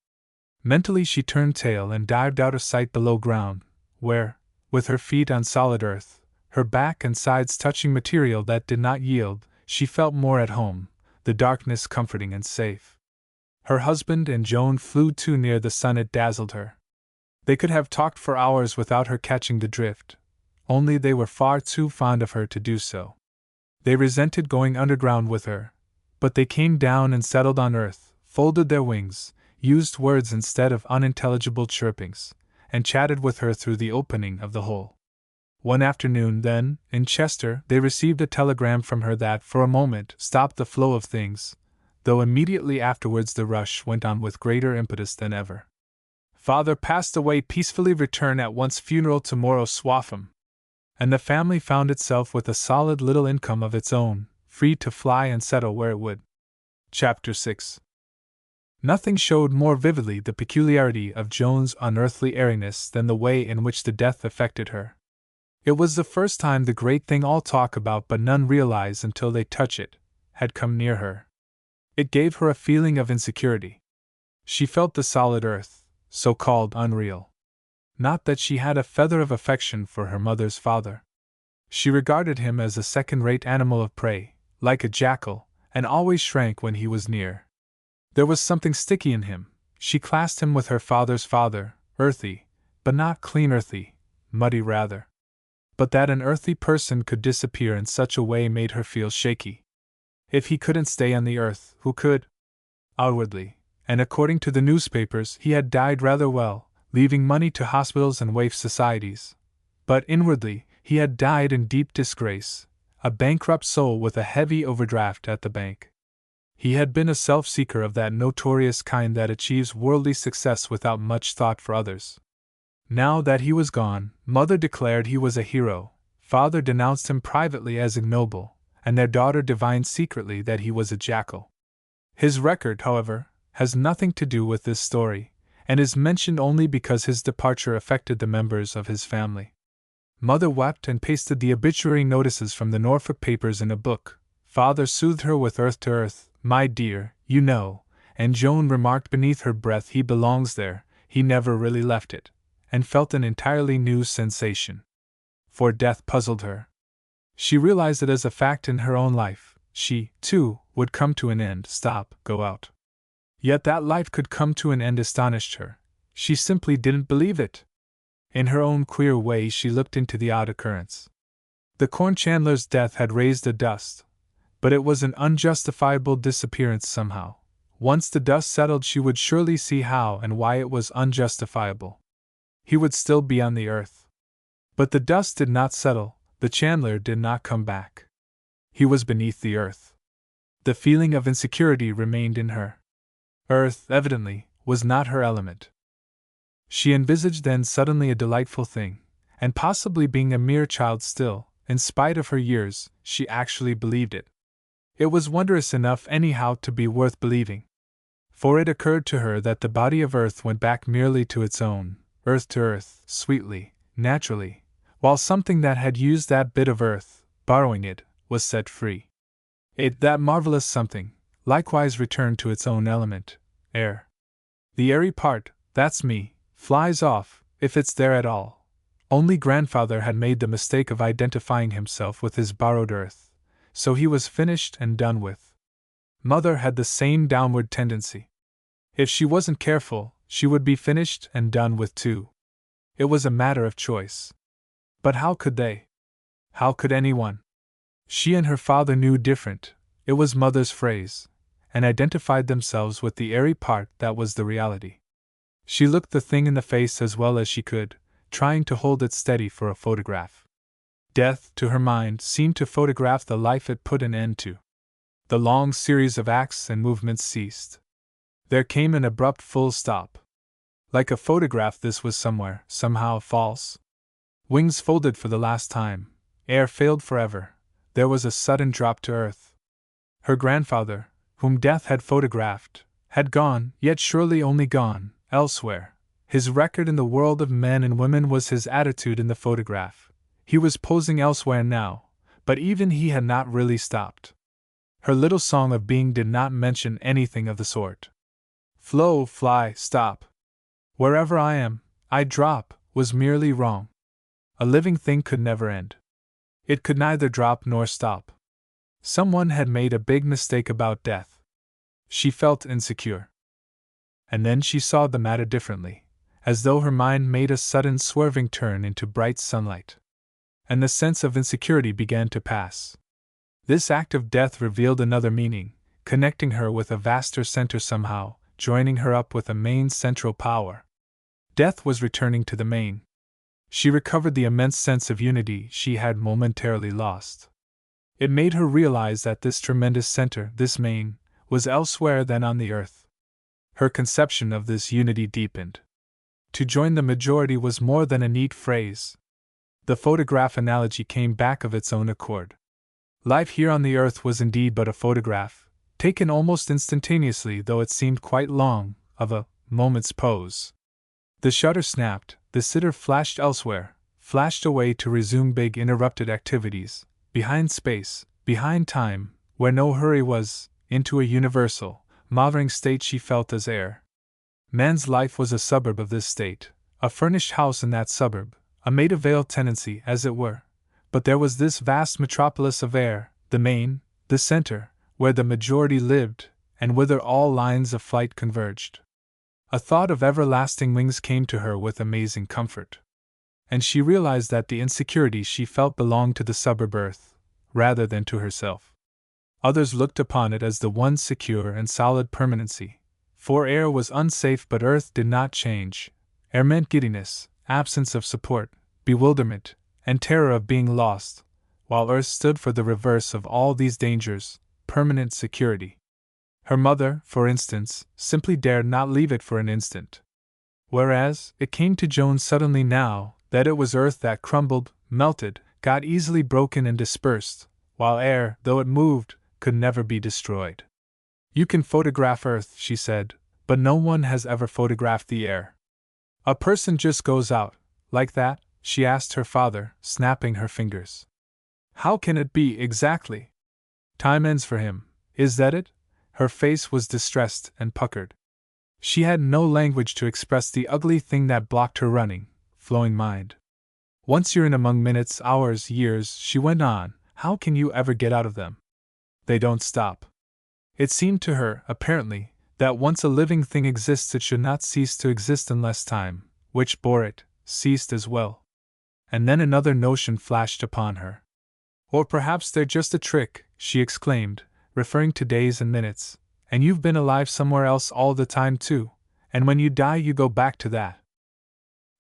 Mentally she turned tail and dived out of sight below ground, where, with her feet on solid earth, her back and sides touching material that did not yield, she felt more at home, the darkness comforting and safe. Her husband and Joan flew too near the sun, it dazzled her. They could have talked for hours without her catching the drift, only they were far too fond of her to do so. They resented going underground with her, but they came down and settled on earth, folded their wings, used words instead of unintelligible chirpings, and chatted with her through the opening of the hole. One afternoon, then, in Chester, they received a telegram from her that, for a moment, stopped the flow of things, though immediately afterwards the rush went on with greater impetus than ever. "Father passed away peacefully, return at once, funeral tomorrow, Swaffham." And the family found itself with a solid little income of its own, free to fly and settle where it would. Chapter 6. Nothing showed more vividly the peculiarity of Joan's unearthly airiness than the way in which the death affected her. It was the first time the great thing all talk about but none realize until they touch it, had come near her. It gave her a feeling of insecurity. She felt the solid earth, so-called unreal. Not that she had a feather of affection for her mother's father. She regarded him as a second-rate animal of prey, like a jackal, and always shrank when he was near. There was something sticky in him. She classed him with her father's father, earthy, but not clean earthy, muddy rather. But that an earthy person could disappear in such a way made her feel shaky. If he couldn't stay on the earth, who could? Outwardly, and according to the newspapers, he had died rather well, leaving money to hospitals and waif societies. But inwardly, he had died in deep disgrace, a bankrupt soul with a heavy overdraft at the bank. He had been a self-seeker of that notorious kind that achieves worldly success without much thought for others. Now that he was gone, Mother declared he was a hero, Father denounced him privately as ignoble, and their daughter divined secretly that he was a jackal. His record, however, has nothing to do with this story, and is mentioned only because his departure affected the members of his family. Mother wept and pasted the obituary notices from the Norfolk papers in a book. Father soothed her with earth to earth, "My dear, you know," and Joan remarked beneath her breath, "He belongs there, he never really left it," and felt an entirely new sensation. For death puzzled her. She realized it as a fact in her own life. She, too, would come to an end, stop, go out. Yet that life could come to an end astonished her. She simply didn't believe it. In her own queer way, she looked into the odd occurrence. The corn chandler's death had raised a dust, but it was an unjustifiable disappearance somehow. Once the dust settled, she would surely see how and why it was unjustifiable. He would still be on the earth. But the dust did not settle, the chandler did not come back. He was beneath the earth. The feeling of insecurity remained in her. Earth, evidently, was not her element. She envisaged then suddenly a delightful thing, and possibly being a mere child still, in spite of her years, she actually believed it. It was wondrous enough anyhow to be worth believing. For it occurred to her that the body of earth went back merely to its own, earth to earth, sweetly, naturally, while something that had used that bit of earth, borrowing it, was set free. It, that marvelous something, likewise returned to its own element, air. The airy part, that's me, flies off, if it's there at all. Only grandfather had made the mistake of identifying himself with his borrowed earth, so he was finished and done with. Mother had the same downward tendency. If she wasn't careful, she would be finished and done with too. It was a matter of choice. But how could they? How could anyone? She and her father knew different, it was Mother's phrase, and identified themselves with the airy part that was the reality. She looked the thing in the face as well as she could, trying to hold it steady for a photograph. Death, to her mind, seemed to photograph the life it put an end to. The long series of acts and movements ceased. There came an abrupt full stop. Like a photograph, this was somewhere, somehow, false. Wings folded for the last time, air failed forever, there was a sudden drop to earth. Her grandfather, whom death had photographed, had gone, yet surely only gone, elsewhere. His record in the world of men and women was his attitude in the photograph. He was posing elsewhere now, but even he had not really stopped. Her little song of being did not mention anything of the sort. Flow, fly, stop. Wherever I am, I drop, was merely wrong. A living thing could never end. It could neither drop nor stop. Someone had made a big mistake about death. She felt insecure. And then she saw the matter differently, as though her mind made a sudden swerving turn into bright sunlight. And the sense of insecurity began to pass. This act of death revealed another meaning, connecting her with a vaster center somehow, joining her up with a main central power. Death was returning to the main. She recovered the immense sense of unity she had momentarily lost. It made her realize that this tremendous center, this main, was elsewhere than on the earth. Her conception of this unity deepened. To join the majority was more than a neat phrase. The photograph analogy came back of its own accord. Life here on the earth was indeed but a photograph, taken almost instantaneously, though it seemed quite long, of a moment's pose. The shutter snapped, the sitter flashed elsewhere, flashed away to resume big interrupted activities, behind space, behind time, where no hurry was, into a universal, mothering state she felt as air. Man's life was a suburb of this state, a furnished house in that suburb, a Maida Vale tenancy, as it were. But there was this vast metropolis of air, the main, the center, where the majority lived, and whither all lines of flight converged. A thought of everlasting wings came to her with amazing comfort. And she realized that the insecurity she felt belonged to the suburb earth, rather than to herself. Others looked upon it as the one secure and solid permanency, for air was unsafe but earth did not change. Air meant giddiness, absence of support, bewilderment, and terror of being lost, while earth stood for the reverse of all these dangers, permanent security. Her mother, for instance, simply dared not leave it for an instant. Whereas, it came to Joan suddenly now that it was earth that crumbled, melted, got easily broken and dispersed, while air, though it moved, could never be destroyed. You can photograph earth, she said, but no one has ever photographed the air. A person just goes out, like that, she asked her father, snapping her fingers. How can it be exactly? Time ends for him, is that it? Her face was distressed and puckered. She had no language to express the ugly thing that blocked her running, flowing mind. Once you're in among minutes, hours, years, she went on, how can you ever get out of them? They don't stop. It seemed to her, apparently, That once a living thing exists, it should not cease to exist unless time, which bore it, ceased as well. And then another notion flashed upon her. Or perhaps they're just a trick, she exclaimed, referring to days and minutes, and you've been alive somewhere else all the time too, and when you die you go back to that.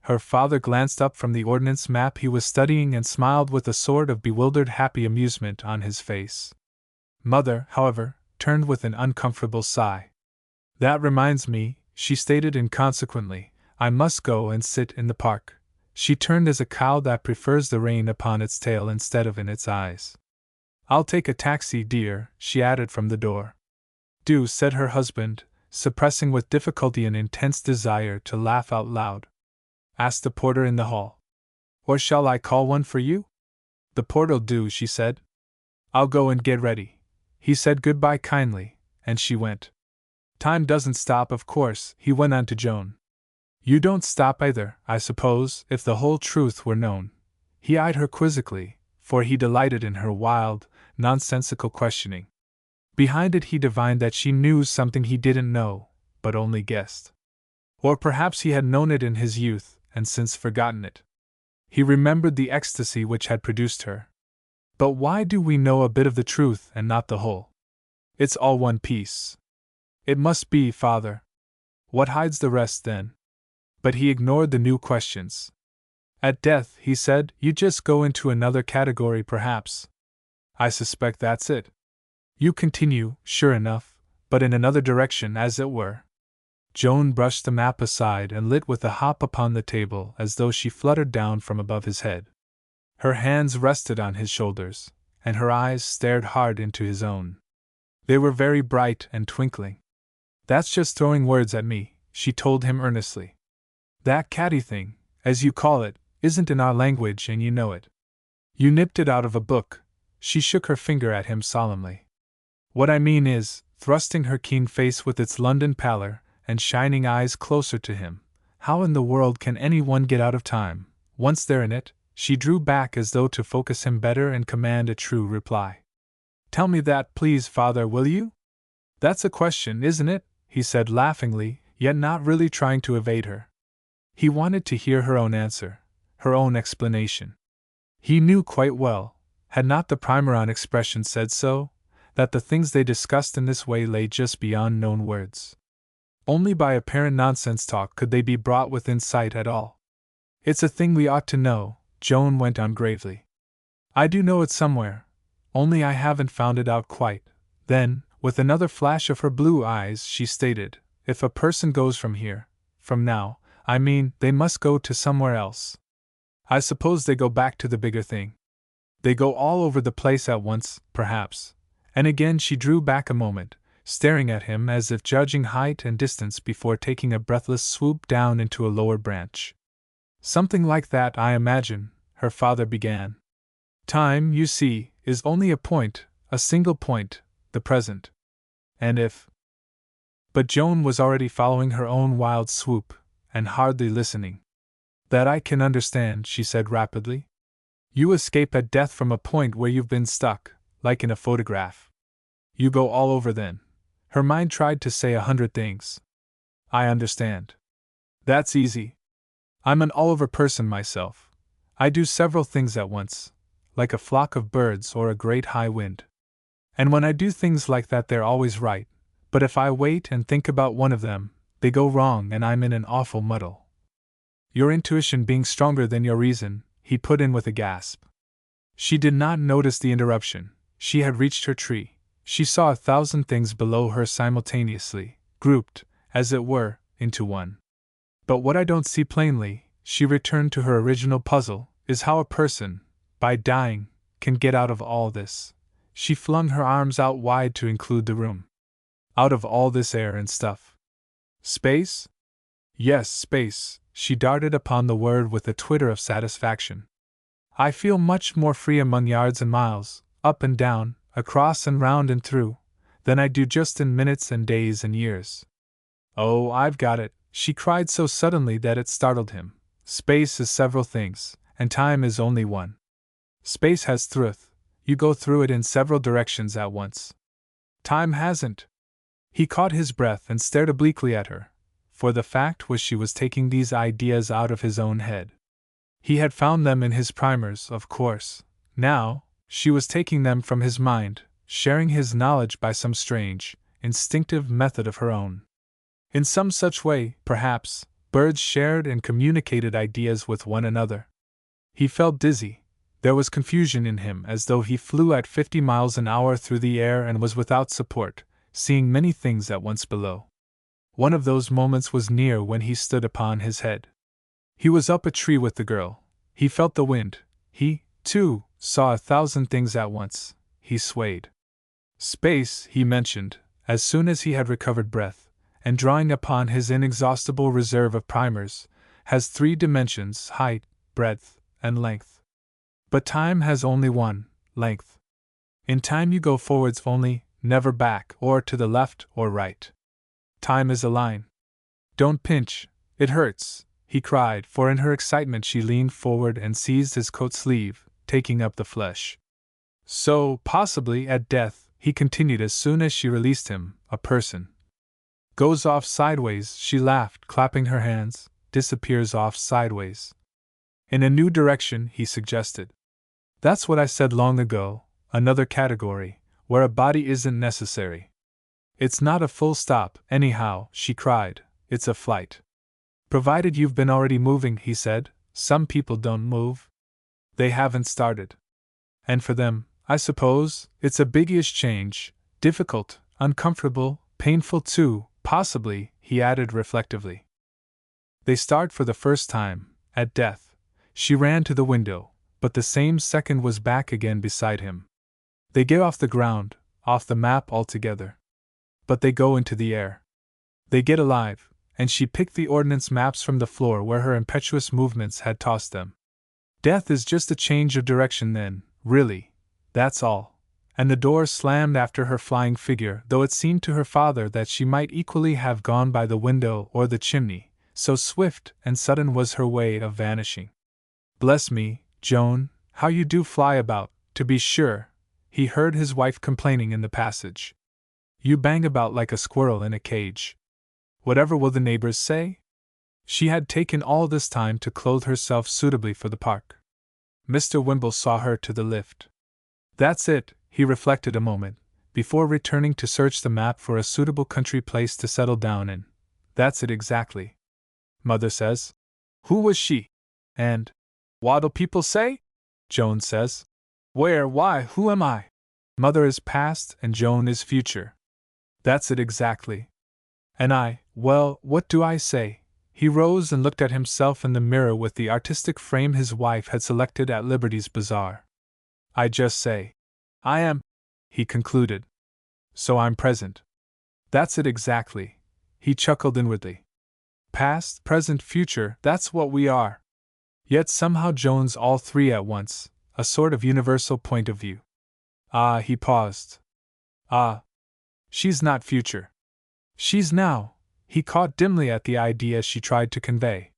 Her father glanced up from the ordnance map he was studying and smiled with a sort of bewildered happy amusement on his face. Mother, however, turned with an uncomfortable sigh. That reminds me, she stated inconsequently, I must go and sit in the park. She turned as a cow that prefers the rein upon its tail instead of in its eyes. I'll take a taxi, dear, she added from the door. Do, said her husband, suppressing with difficulty an intense desire to laugh out loud. Asked the porter in the hall. Or shall I call one for you? The porter'll do, she said. I'll go and get ready. He said goodbye kindly, and she went. Time doesn't stop, of course, he went on to Joan. You don't stop either, I suppose, if the whole truth were known. He eyed her quizzically, for he delighted in her wild, nonsensical questioning. Behind it he divined that she knew something he didn't know, but only guessed. Or perhaps he had known it in his youth, and since forgotten it. He remembered the ecstasy which had produced her. But why do we know a bit of the truth and not the whole? It's all one piece. It must be, father. What hides the rest, then? But he ignored the new questions. At death, he said, you just go into another category perhaps. I suspect that's it. You continue, sure enough, but in another direction as it were. Joan brushed the map aside and lit with a hop upon the table as though she fluttered down from above his head. Her hands rested on his shoulders, and her eyes stared hard into his own. They were very bright and twinkling. That's just throwing words at me, she told him earnestly. That catty thing, as you call it, isn't in our language and you know it. You nipped it out of a book. She shook her finger at him solemnly. What I mean is, thrusting her keen face with its London pallor and shining eyes closer to him, how in the world can anyone get out of time? Once they're in it, she drew back as though to focus him better and command a true reply. Tell me that, please, father, will you? That's a question, isn't it? He said laughingly, yet not really trying to evade her. He wanted to hear her own answer, her own explanation. He knew quite well, had not the primer on expression said so, that the things they discussed in this way lay just beyond known words. Only by apparent nonsense talk could they be brought within sight at all. It's a thing we ought to know, Joan went on gravely. I do know it somewhere, only I haven't found it out quite. Then, with another flash of her blue eyes, she stated, if a person goes from here, from now, I mean, they must go to somewhere else. I suppose they go back to the bigger thing. They go all over the place at once, perhaps. And again she drew back a moment, staring at him as if judging height and distance before taking a breathless swoop down into a lower branch. Something like that, I imagine, her father began. Time, you see, is only a point, a single point, the present. And if... But Joan was already following her own wild swoop, and hardly listening. That I can understand, she said rapidly. You escape at death from a point where you've been stuck, like in a photograph. You go all over then. Her mind tried to say 100 things. I understand. That's easy. I'm an all-over person myself. I do several things at once, like a flock of birds or a great high wind. And when I do things like that they're always right, but if I wait and think about one of them, they go wrong and I'm in an awful muddle. Your intuition being stronger than your reason, he put in with a gasp. She did not notice the interruption. She had reached her tree. She saw 1,000 things below her simultaneously, grouped, as it were, into one. But what I don't see plainly, she returned to her original puzzle, is how a person, by dying, can get out of all this. She flung her arms out wide to include the room. Out of all this air and stuff. Space? Yes, space, she darted upon the word with a twitter of satisfaction. I feel much more free among yards and miles, up and down, across and round and through, than I do just in minutes and days and years. Oh, I've got it, she cried so suddenly that it startled him. Space is several things, and time is only one. Space has throughth, you go through it in several directions at once. Time hasn't. He caught his breath and stared obliquely at her, for the fact was she was taking these ideas out of his own head. He had found them in his primers, of course. Now, she was taking them from his mind, sharing his knowledge by some strange, instinctive method of her own. In some such way, perhaps, birds shared and communicated ideas with one another. He felt dizzy. There was confusion in him, as though he flew at 50 miles an hour through the air and was without support, seeing many things at once below. One of those moments was near when he stood upon his head. He was up a tree with the girl. He felt the wind. He, too, saw 1,000 things at once. He swayed. Space, he mentioned, as soon as he had recovered breath, and drawing upon his inexhaustible reserve of primers, has 3 dimensions: height, breadth, and length. But time has only one, length. In time you go forwards only, never back, or to the left or right. Time is a line. Don't pinch, it hurts, he cried, for in her excitement she leaned forward and seized his coat sleeve, taking up the flesh. So, possibly at death, he continued as soon as she released him, a person goes off sideways, she laughed, clapping her hands, disappears off sideways. In a new direction, he suggested. That's what I said long ago, another category, where a body isn't necessary. It's not a full stop, anyhow, she cried, it's a flight. Provided you've been already moving, he said. Some people don't move. They haven't started. And for them, I suppose, it's a biggish change, difficult, uncomfortable, painful too, possibly, he added reflectively. They start for the first time, at death. She ran to the window, but the same second was back again beside him. They get off the ground, off the map altogether. But they go into the air. They get alive, and she picked the ordnance maps from the floor where her impetuous movements had tossed them. Death is just a change of direction then, really, that's all. And the door slammed after her flying figure, though it seemed to her father that she might equally have gone by the window or the chimney, so swift and sudden was her way of vanishing. Bless me, Joan, how you do fly about, to be sure, he heard his wife complaining in the passage. You bang about like a squirrel in a cage. Whatever will the neighbors say? She had taken all this time to clothe herself suitably for the park. Mr. Wimble saw her to the lift. That's it, he reflected a moment, before returning to search the map for a suitable country place to settle down in. That's it exactly. Mother says. Who was she? And what'll people say? Joan says. Where, why, who am I? Mother is past and Joan is future. That's it exactly. And I, well, what do I say? He rose and looked at himself in the mirror with the artistic frame his wife had selected at Liberty's Bazaar. I just say, I am, he concluded. So I'm present. That's it exactly. He chuckled inwardly. Past, present, future, that's what we are. Yet somehow Joan's all 3 at once, a sort of universal point of view. Ah, he paused. Ah, she's not future. She's now. He caught dimly at the idea she tried to convey.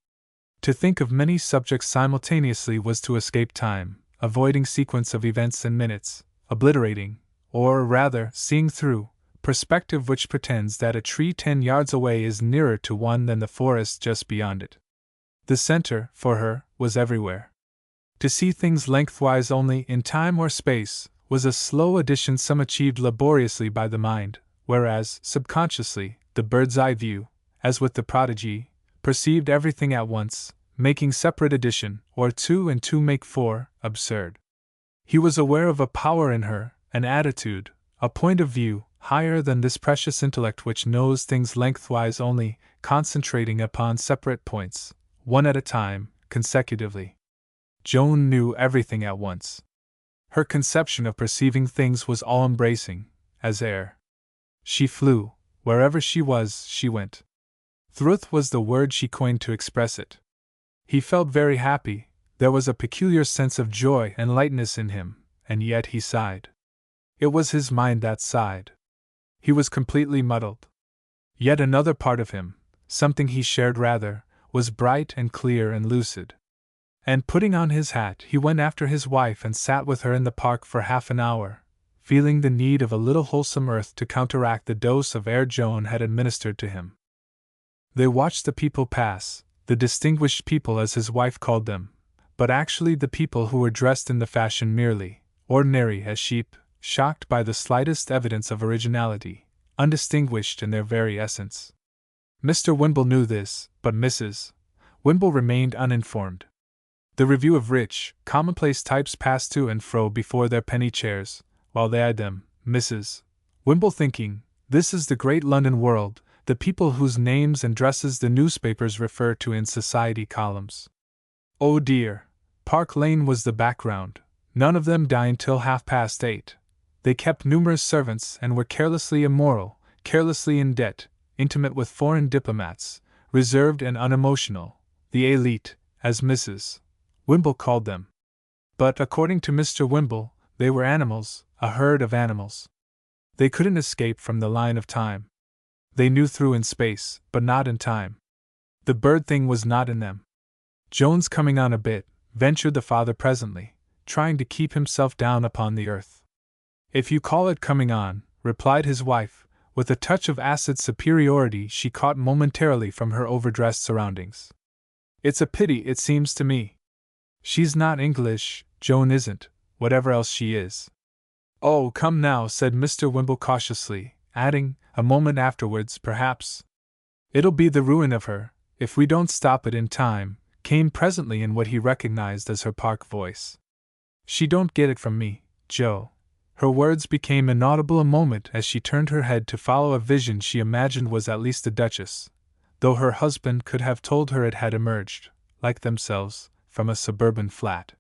To think of many subjects simultaneously was to escape time, avoiding sequence of events and minutes, obliterating, or rather, seeing through, perspective which pretends that a tree 10 yards away is nearer to one than the forest just beyond it. The center, for her, was everywhere. To see things lengthwise only in time or space was a slow addition some achieved laboriously by the mind, whereas, subconsciously, the bird's-eye view, as with the prodigy, perceived everything at once, making separate addition, or 2 and 2 make 4, absurd. He was aware of a power in her, an attitude, a point of view, higher than this precious intellect which knows things lengthwise only, concentrating upon separate points, one at a time, consecutively. Joan knew everything at once. Her conception of perceiving things was all-embracing, as air. She flew. Wherever she was, she went. Thruth was the word she coined to express it. He felt very happy, there was a peculiar sense of joy and lightness in him, and yet he sighed. It was his mind that sighed. He was completely muddled. Yet another part of him, something he shared rather, was bright and clear and lucid. And putting on his hat, he went after his wife and sat with her in the park for half an hour, feeling the need of a little wholesome earth to counteract the dose of air Joan had administered to him. They watched the people pass, the distinguished people as his wife called them, but actually the people who were dressed in the fashion merely ordinary as sheep, shocked by the slightest evidence of originality, undistinguished in their very essence. Mr. Wimble knew this, but Mrs. Wimble remained uninformed. The review of rich, commonplace types passed to and fro before their penny chairs, while they eyed them, Mrs. Wimble thinking, this is the great London world, the people whose names and dresses the newspapers refer to in society columns. Oh dear! Park Lane was the background. None of them dined till 8:30. They kept numerous servants and were carelessly immoral, carelessly in debt, intimate with foreign diplomats, reserved and unemotional, the élite, as Mrs. Wimble called them. But according to Mr. Wimble, they were animals, a herd of animals. They couldn't escape from the line of time. They knew through in space, but not in time. The bird thing was not in them. Joan's coming on a bit, ventured the father presently, trying to keep himself down upon the earth. If you call it coming on, replied his wife, with a touch of acid superiority she caught momentarily from her overdressed surroundings. It's a pity, it seems to me. She's not English, Joan isn't, whatever else she is. Oh, come now, said Mr. Wimble cautiously, adding, a moment afterwards, perhaps. It'll be the ruin of her, if we don't stop it in time, came presently in what he recognized as her Park voice. She don't get it from me, Joe. Her words became inaudible a moment as she turned her head to follow a vision she imagined was at least a duchess, though her husband could have told her it had emerged, like themselves, from a suburban flat.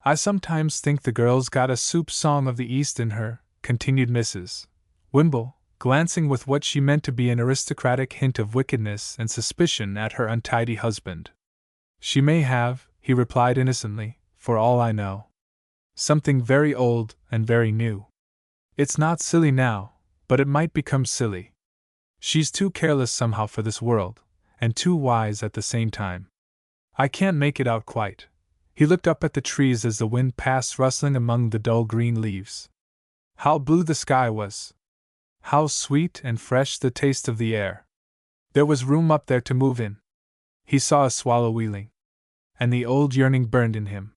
I sometimes think the girl's got a soup song of the East in her, continued Mrs. Wimble, glancing with what she meant to be an aristocratic hint of wickedness and suspicion at her untidy husband. She may have, he replied innocently, for all I know. Something very old and very new. It's not silly now, but it might become silly. She's too careless somehow for this world, and too wise at the same time. I can't make it out quite. He looked up at the trees as the wind passed rustling among the dull green leaves. How blue the sky was! How sweet and fresh the taste of the air! There was room up there to move in. He saw a swallow wheeling, and the old yearning burned in him.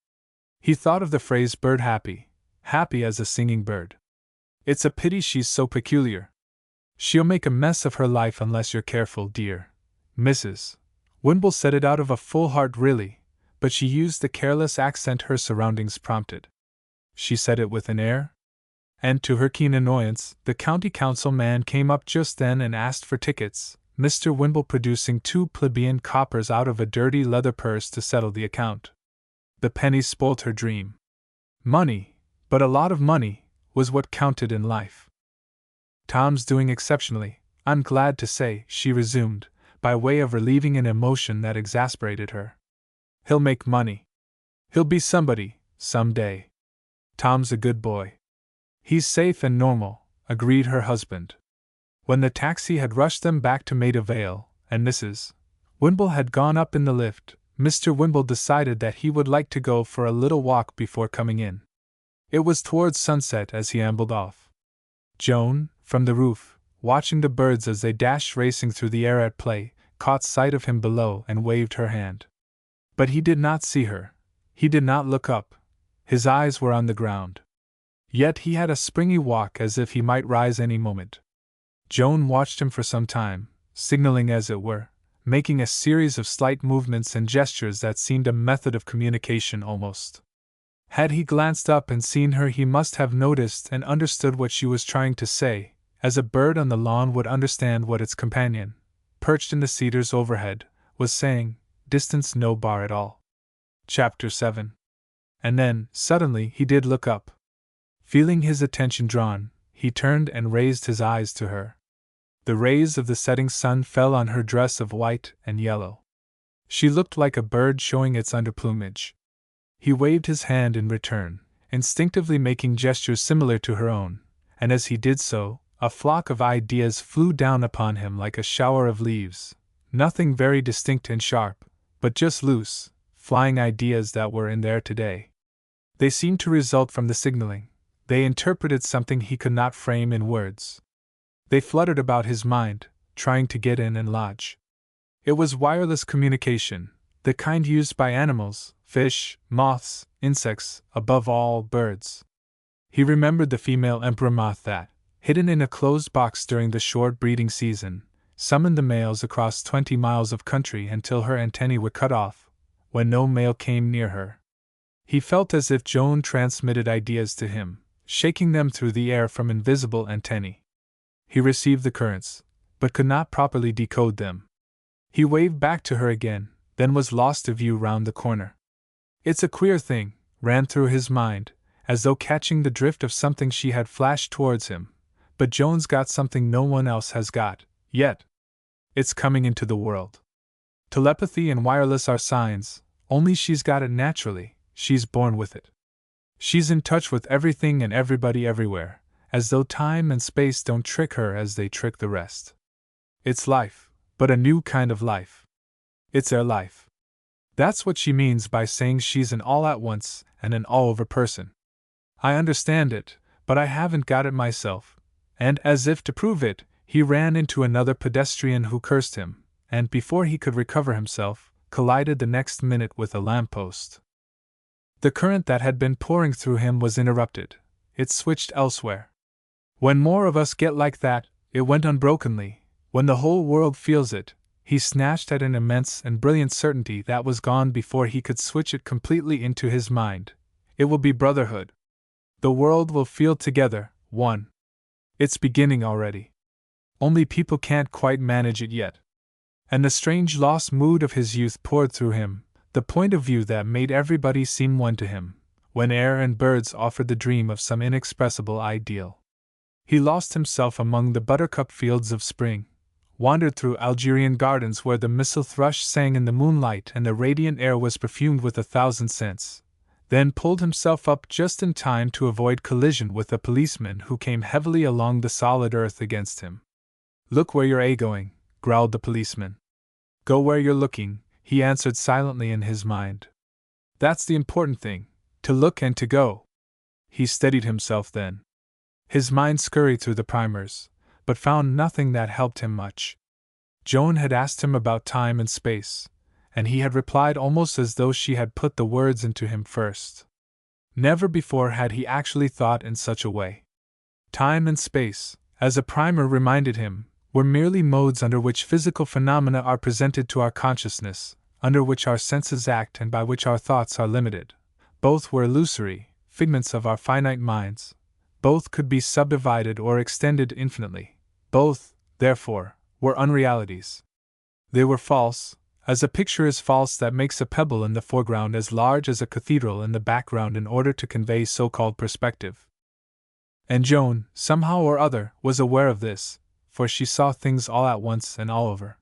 He thought of the phrase bird happy, happy as a singing bird. It's a pity she's so peculiar. She'll make a mess of her life unless you're careful, dear. Mrs. Wimble said it out of a full heart really, but she used the careless accent her surroundings prompted. She said it with an air. And to her keen annoyance, the county council man came up just then and asked for tickets, Mr. Wimble producing 2 plebeian coppers out of a dirty leather purse to settle the account. The penny spoilt her dream. Money, but a lot of money, was what counted in life. Tom's doing exceptionally, I'm glad to say, she resumed, by way of relieving an emotion that exasperated her. He'll make money. He'll be somebody, some day. Tom's a good boy. He's safe and normal, agreed her husband. When the taxi had rushed them back to Maida Vale, and Mrs. Wimble had gone up in the lift, Mr. Wimble decided that he would like to go for a little walk before coming in. It was towards sunset as he ambled off. Joan, from the roof, watching the birds as they dashed racing through the air at play, caught sight of him below and waved her hand. But he did not see her. He did not look up. His eyes were on the ground. Yet he had a springy walk as if he might rise any moment. Joan watched him for some time, signaling as it were, making a series of slight movements and gestures that seemed a method of communication almost. Had he glanced up and seen her, he must have noticed and understood what she was trying to say, as a bird on the lawn would understand what its companion, perched in the cedars overhead, was saying, distance no bar at all. Chapter 7. And then, suddenly, he did look up. Feeling his attention drawn, he turned and raised his eyes to her. The rays of the setting sun fell on her dress of white and yellow. She looked like a bird showing its underplumage. He waved his hand in return, instinctively making gestures similar to her own, and as he did so, a flock of ideas flew down upon him like a shower of leaves, nothing very distinct and sharp, but just loose, flying ideas that were in there today. They seemed to result from the signaling, They interpreted something he could not frame in words. They fluttered about his mind, trying to get in and lodge. It was wireless communication, the kind used by animals, fish, moths, insects, above all, birds. He remembered the female emperor moth that, hidden in a closed box during the short breeding season, summoned the males across 20 miles of country until her antennae were cut off, when no male came near her. He felt as if Joan transmitted ideas to him, shaking them through the air from invisible antennae. He received the currents, but could not properly decode them. He waved back to her again, then was lost to view round the corner. "It's a queer thing," ran through his mind, as though catching the drift of something she had flashed towards him, "but Joan's got something no one else has got, yet. It's coming into the world. Telepathy and wireless are signs, only she's got it naturally, she's born with it. She's in touch with everything and everybody everywhere, as though time and space don't trick her as they trick the rest. It's life, but a new kind of life. It's their life. That's what she means by saying she's an all-at-once and an all-over person. I understand it, but I haven't got it myself." And as if to prove it, he ran into another pedestrian who cursed him, and before he could recover himself, collided the next minute with a lamppost. The current that had been pouring through him was interrupted. It switched elsewhere. When more of us get like that, it went unbrokenly, when the whole world feels it, he snatched at an immense and brilliant certainty that was gone before he could switch it completely into his mind. It will be brotherhood. The world will feel together, one. It's beginning already. Only people can't quite manage it yet. And the strange lost mood of his youth poured through him, the point of view that made everybody seem one to him, when air and birds offered the dream of some inexpressible ideal. He lost himself among the buttercup fields of spring, wandered through Algerian gardens where the missel thrush sang in the moonlight and the radiant air was perfumed with 1,000 scents, then pulled himself up just in time to avoid collision with a policeman who came heavily along the solid earth against him. "Look where you're going," growled the policeman. "Go where you're looking," he answered silently in his mind. "That's the important thing, to look and to go." He steadied himself then. His mind scurried through the primers, but found nothing that helped him much. Joan had asked him about time and space, and he had replied almost as though she had put the words into him first. Never before had he actually thought in such a way. Time and space, as a primer reminded him, were merely modes under which physical phenomena are presented to our consciousness, under which our senses act and by which our thoughts are limited. Both were illusory, figments of our finite minds. Both could be subdivided or extended infinitely. Both, therefore, were unrealities. They were false, as a picture is false that makes a pebble in the foreground as large as a cathedral in the background in order to convey so-called perspective. And Joan, somehow or other, was aware of this, for she saw things all at once and all over.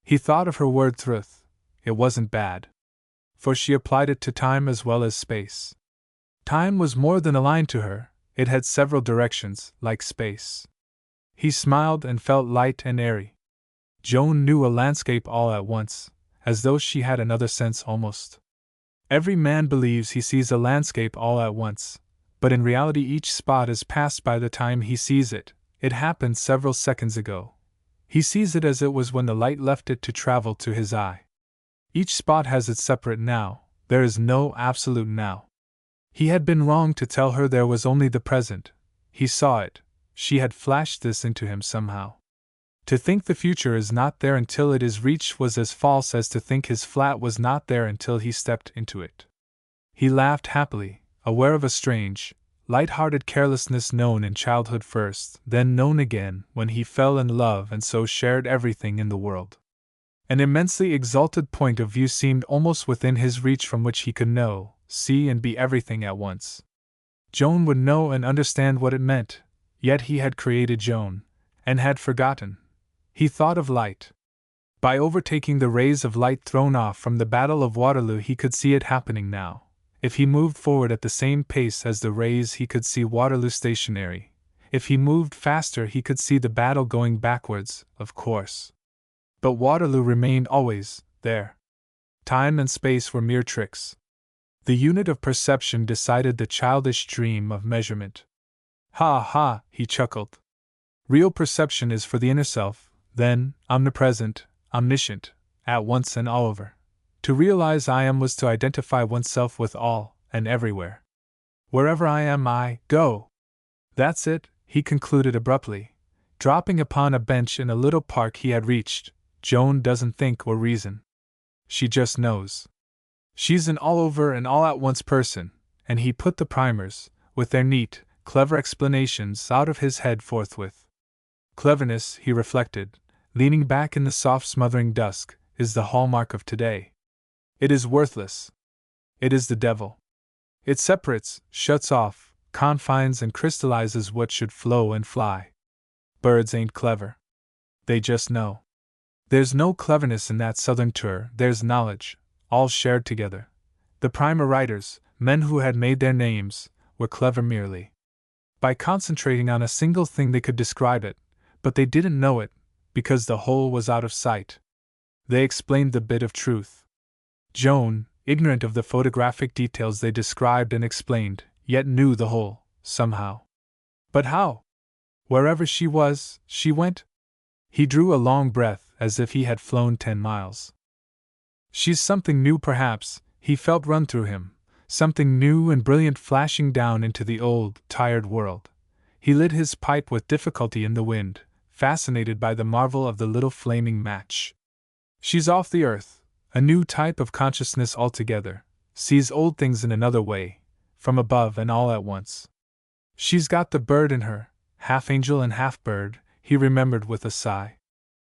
He thought of her word truth. It wasn't bad, for she applied it to time as well as space. Time was more than a line to her, it had several directions, like space. He smiled and felt light and airy. Joan knew a landscape all at once, as though she had another sense almost. Every man believes he sees a landscape all at once, but in reality each spot is past by the time he sees it. It happened several seconds ago. He sees it as it was when the light left it to travel to his eye. Each spot has its separate now, there is no absolute now. He had been wrong to tell her there was only the present. He saw it. She had flashed this into him somehow. To think the future is not there until it is reached was as false as to think his flat was not there until he stepped into it. He laughed happily, aware of a strange, light-hearted carelessness known in childhood first, then known again when he fell in love and so shared everything in the world. An immensely exalted point of view seemed almost within his reach from which he could know, see and be everything at once. Joan would know and understand what it meant, yet he had created Joan, and had forgotten. He thought of light. By overtaking the rays of light thrown off from the Battle of Waterloo he could see it happening now. If he moved forward at the same pace as the rays he could see Waterloo stationary. If he moved faster he could see the battle going backwards, of course. But Waterloo remained always there. Time and space were mere tricks. The unit of perception decided the childish dream of measurement. Ha ha, he chuckled. Real perception is for the inner self, then, omnipresent, omniscient, at once and all over. To realize I am was to identify oneself with all, and everywhere. Wherever I am, I go. That's it, he concluded abruptly, dropping upon a bench in a little park he had reached. Joan doesn't think or reason. She just knows. She's an all-over and all-at-once person, and he put the primers, with their neat, clever explanations, out of his head forthwith. Cleverness, he reflected, leaning back in the soft smothering dusk, is the hallmark of today. It is worthless. It is the devil. It separates, shuts off, confines and crystallizes what should flow and fly. Birds ain't clever. They just know. There's no cleverness in that southern tour, there's knowledge, all shared together. The primer writers, men who had made their names, were clever merely by concentrating on a single thing they could describe it, but they didn't know it, because the whole was out of sight. They explained the bit of truth. Joan, ignorant of the photographic details they described and explained, yet knew the whole, somehow. But how? Wherever she was, she went? He drew a long breath, as if he had flown 10 miles. She's something new, perhaps, he felt run through him, something new and brilliant flashing down into the old, tired world. He lit his pipe with difficulty in the wind, fascinated by the marvel of the little flaming match. She's off the earth, a new type of consciousness altogether, sees old things in another way, from above and all at once. She's got the bird in her, half angel and half bird, he remembered with a sigh.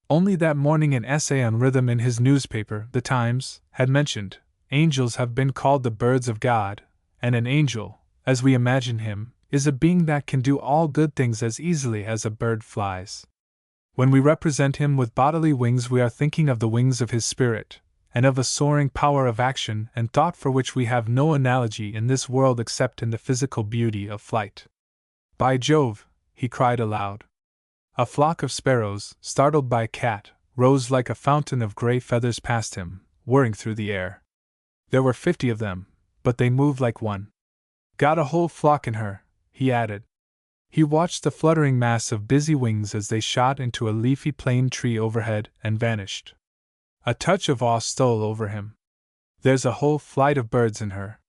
Only that morning an essay on rhythm in his newspaper, The Times, had mentioned, angels have been called the birds of God, and an angel, as we imagine him, is a being that can do all good things as easily as a bird flies. When we represent him with bodily wings, we are thinking of the wings of his spirit, and of a soaring power of action and thought for which we have no analogy in this world except in the physical beauty of flight. By Jove, he cried aloud. A flock of sparrows, startled by a cat, rose like a fountain of gray feathers past him, whirring through the air. There were 50 of them, but they moved like one. Got a whole flock in her, he added. He watched the fluttering mass of busy wings as they shot into a leafy plane tree overhead and vanished. A touch of awe stole over him. There's a whole flight of birds in her.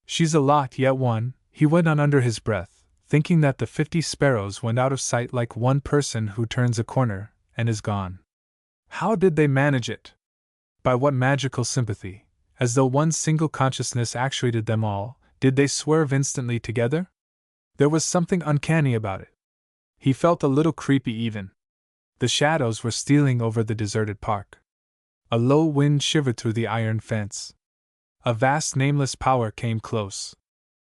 She's a lot, yet one, he went on under his breath, thinking that the 50 sparrows went out of sight like one person who turns a corner and is gone. How did they manage it? By what magical sympathy, as though one single consciousness actuated them all, did they swerve instantly together? There was something uncanny about it. He felt a little creepy even. The shadows were stealing over the deserted park. A low wind shivered through the iron fence. A vast nameless power came close.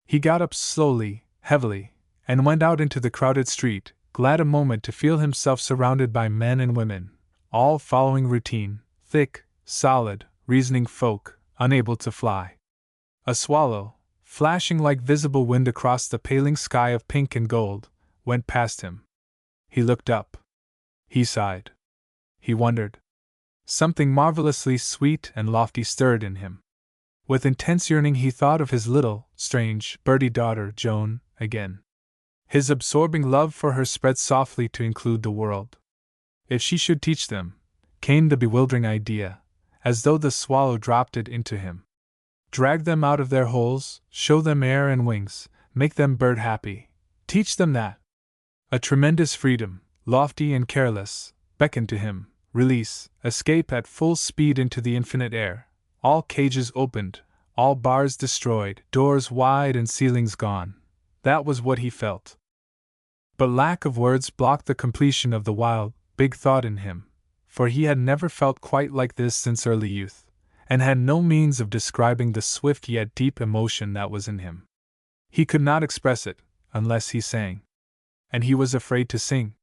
He got up slowly, heavily, and went out into the crowded street, glad a moment to feel himself surrounded by men and women, all following routine, thick, solid, reasoning folk, unable to fly. A swallow, flashing like visible wind across the paling sky of pink and gold, went past him. He looked up. He sighed. He wondered. Something marvelously sweet and lofty stirred in him. With intense yearning he thought of his little, strange, birdie daughter, Joan, again. His absorbing love for her spread softly to include the world. If she should teach them, came the bewildering idea, as though the swallow dropped it into him. Drag them out of their holes, show them air and wings, make them bird happy, teach them that. A tremendous freedom, lofty and careless, beckoned to him, release, escape at full speed into the infinite air, all cages opened, all bars destroyed, doors wide and ceilings gone. That was what he felt. But lack of words blocked the completion of the wild, big thought in him, for he had never felt quite like this since early youth, and had no means of describing the swift yet deep emotion that was in him. He could not express it, unless he sang. And he was afraid to sing.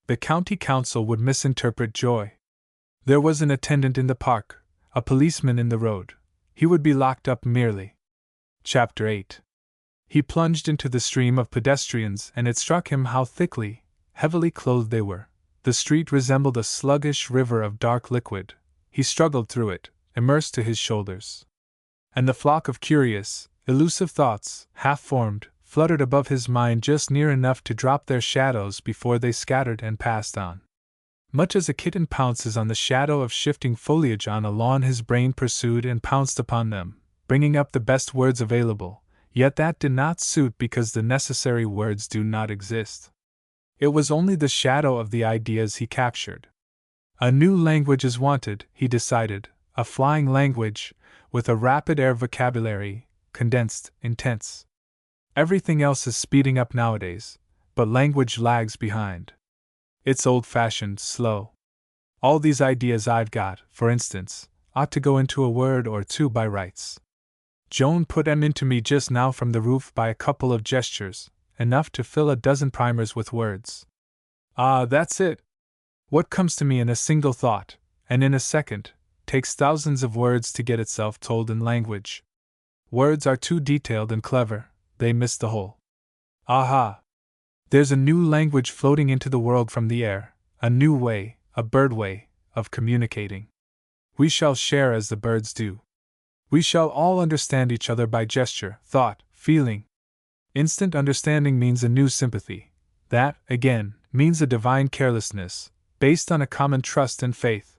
The county council would misinterpret joy. There was an attendant in the park, a policeman in the road. He would be locked up merely. Chapter 8. He plunged into the stream of pedestrians, and it struck him how thickly, heavily clothed they were. The street resembled a sluggish river of dark liquid. He struggled through it, immersed to his shoulders. And the flock of curious, elusive thoughts, half-formed, fluttered above his mind just near enough to drop their shadows before they scattered and passed on. Much as a kitten pounces on the shadow of shifting foliage on a lawn, his brain pursued and pounced upon them, bringing up the best words available, yet that did not suit because the necessary words do not exist. It was only the shadow of the ideas he captured. A new language is wanted, he decided, a flying language, with a rapid air vocabulary, condensed, intense. Everything else is speeding up nowadays, but language lags behind. It's old-fashioned, slow. All these ideas I've got, for instance, ought to go into a word or two by rights. Joan put them into me just now from the roof by a couple of gestures, enough to fill a dozen primers with words. Ah, that's it! What comes to me in a single thought, and in a second, takes thousands of words to get itself told in language. Words are too detailed and clever, they miss the whole. Aha! There's a new language floating into the world from the air, a new way, a bird way, of communicating. We shall share as the birds do. We shall all understand each other by gesture, thought, feeling. Instant understanding means a new sympathy. That, again, means a divine carelessness, based on a common trust and faith,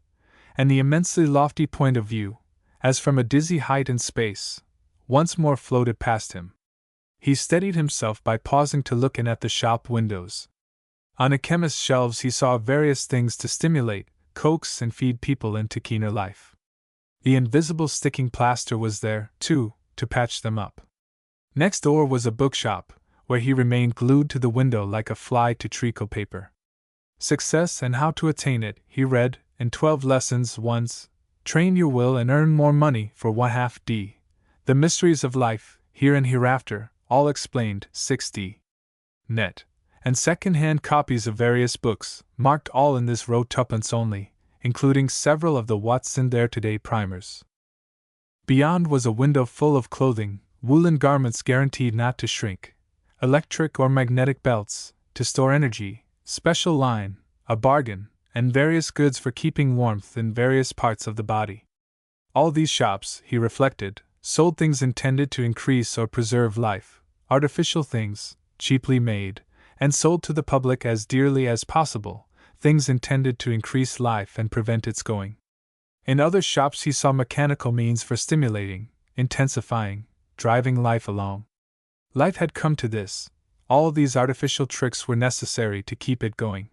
and the immensely lofty point of view, as from a dizzy height in space, once more floated past him. He steadied himself by pausing to look in at the shop windows. On a chemist's shelves he saw various things to stimulate, coax, and feed people into keener life. The invisible sticking plaster was there, too, to patch them up. Next door was a bookshop, where he remained glued to the window like a fly to treacle paper. Success and How to Attain It, he read, in 12 lessons once. Train your will and earn more money for 1/2d. The Mysteries of Life, Here and Hereafter, all explained, 6d. Net. And second-hand copies of various books, marked all in this row 2d only, including several of the What's in There Today primers. Beyond was a window full of clothing, woolen garments guaranteed not to shrink, electric or magnetic belts, to store energy, special line, a bargain, and various goods for keeping warmth in various parts of the body. All these shops, he reflected, sold things intended to increase or preserve life, artificial things, cheaply made, and sold to the public as dearly as possible, things intended to increase life and prevent its going. In other shops he saw mechanical means for stimulating, intensifying, driving life along. Life had come to this. All these artificial tricks were necessary to keep it going.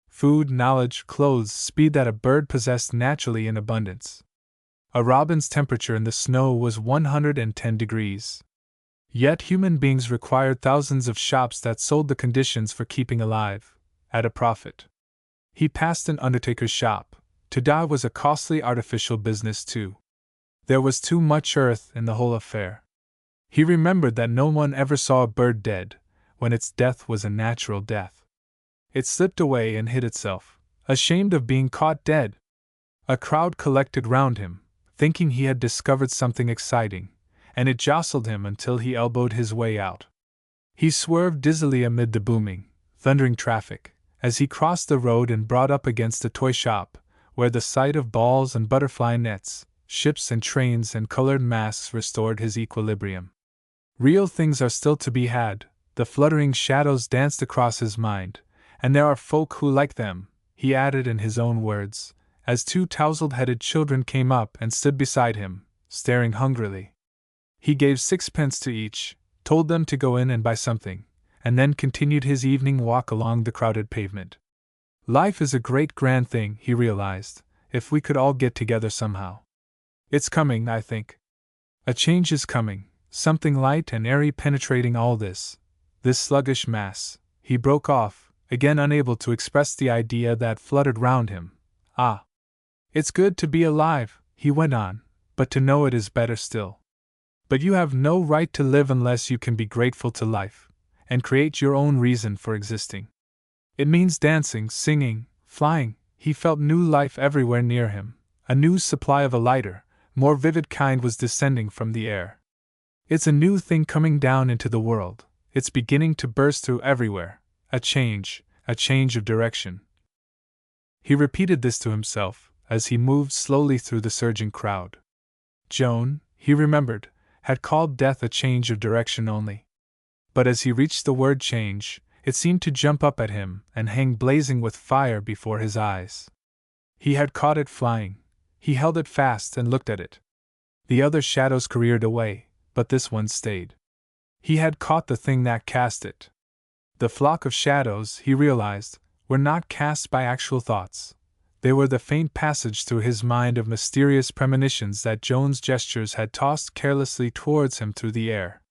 Food, knowledge, clothes, speed that a bird possessed naturally in abundance. A robin's temperature in the snow was 110 degrees. Yet human beings required thousands of shops that sold the conditions for keeping alive, at a profit. He passed an undertaker's shop. To die was a costly artificial business too. There was too much earth in the whole affair. He remembered that no one ever saw a bird dead, when its death was a natural death. It slipped away and hid itself, ashamed of being caught dead. A crowd collected round him, thinking he had discovered something exciting, and it jostled him until he elbowed his way out. He swerved dizzily amid the booming, thundering traffic, as he crossed the road and brought up against a toy shop, where the sight of balls and butterfly nets, ships and trains and colored masks restored his equilibrium. Real things are still to be had, the fluttering shadows danced across his mind, and there are folk who like them, he added in his own words, as 2 touzled-headed children came up and stood beside him, staring hungrily. He gave 6pence to each, told them to go in and buy something, and then continued his evening walk along the crowded pavement. Life is a great grand thing, he realized, if we could all get together somehow. It's coming, I think. A change is coming, something light and airy penetrating all this sluggish mass. He broke off, again unable to express the idea that fluttered round him. Ah! It's good to be alive, he went on, but to know it is better still. But you have no right to live unless you can be grateful to life, and create your own reason for existing. It means dancing, singing, flying. He felt new life everywhere near him. A new supply of a lighter, more vivid kind was descending from the air. It's a new thing coming down into the world. It's beginning to burst through everywhere. A change of direction. He repeated this to himself, as he moved slowly through the surging crowd. Joan, he remembered, had called death a change of direction only. but as he reached the word change, it seemed to jump up at him and hang blazing with fire before his eyes. He had caught it flying. He held it fast and looked at it. The other shadows careered away, but this one stayed. He had caught the thing that cast it. The flock of shadows, he realized, were not cast by actual thoughts. They were the faint passage through his mind of mysterious premonitions that Joan's gestures had tossed carelessly towards him through the air.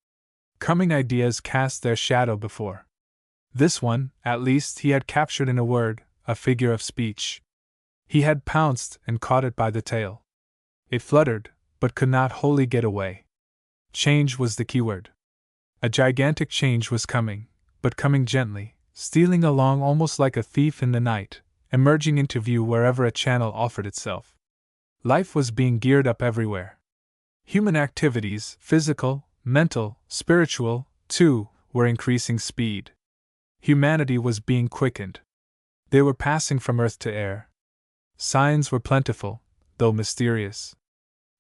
Coming ideas cast their shadow before. This one, at least, he had captured in a word, a figure of speech. He had pounced and caught it by the tail. It fluttered, but could not wholly get away. Change was the keyword. A gigantic change was coming, but coming gently, stealing along almost like a thief in the night, emerging into view wherever a channel offered itself. Life was being geared up everywhere. Human activities, physical, mental, spiritual, too, were increasing speed. Humanity was being quickened. They were passing from earth to air. Signs were plentiful, though mysterious.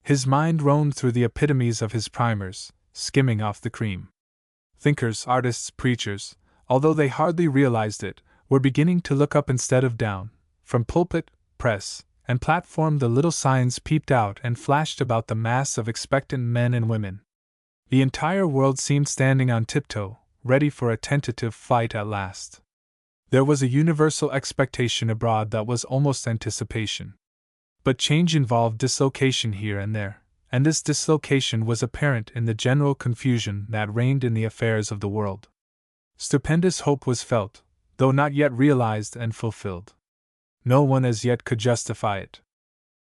His mind roamed through the epitomes of his primers, skimming off the cream. Thinkers, artists, preachers, although they hardly realized it, were beginning to look up instead of down. From pulpit, press, and platform the little signs peeped out and flashed about the mass of expectant men and women. The entire world seemed standing on tiptoe, ready for a tentative flight at last. There was a universal expectation abroad that was almost anticipation. But change involved dislocation here and there, and this dislocation was apparent in the general confusion that reigned in the affairs of the world. Stupendous hope was felt, though not yet realized and fulfilled. No one as yet could justify it.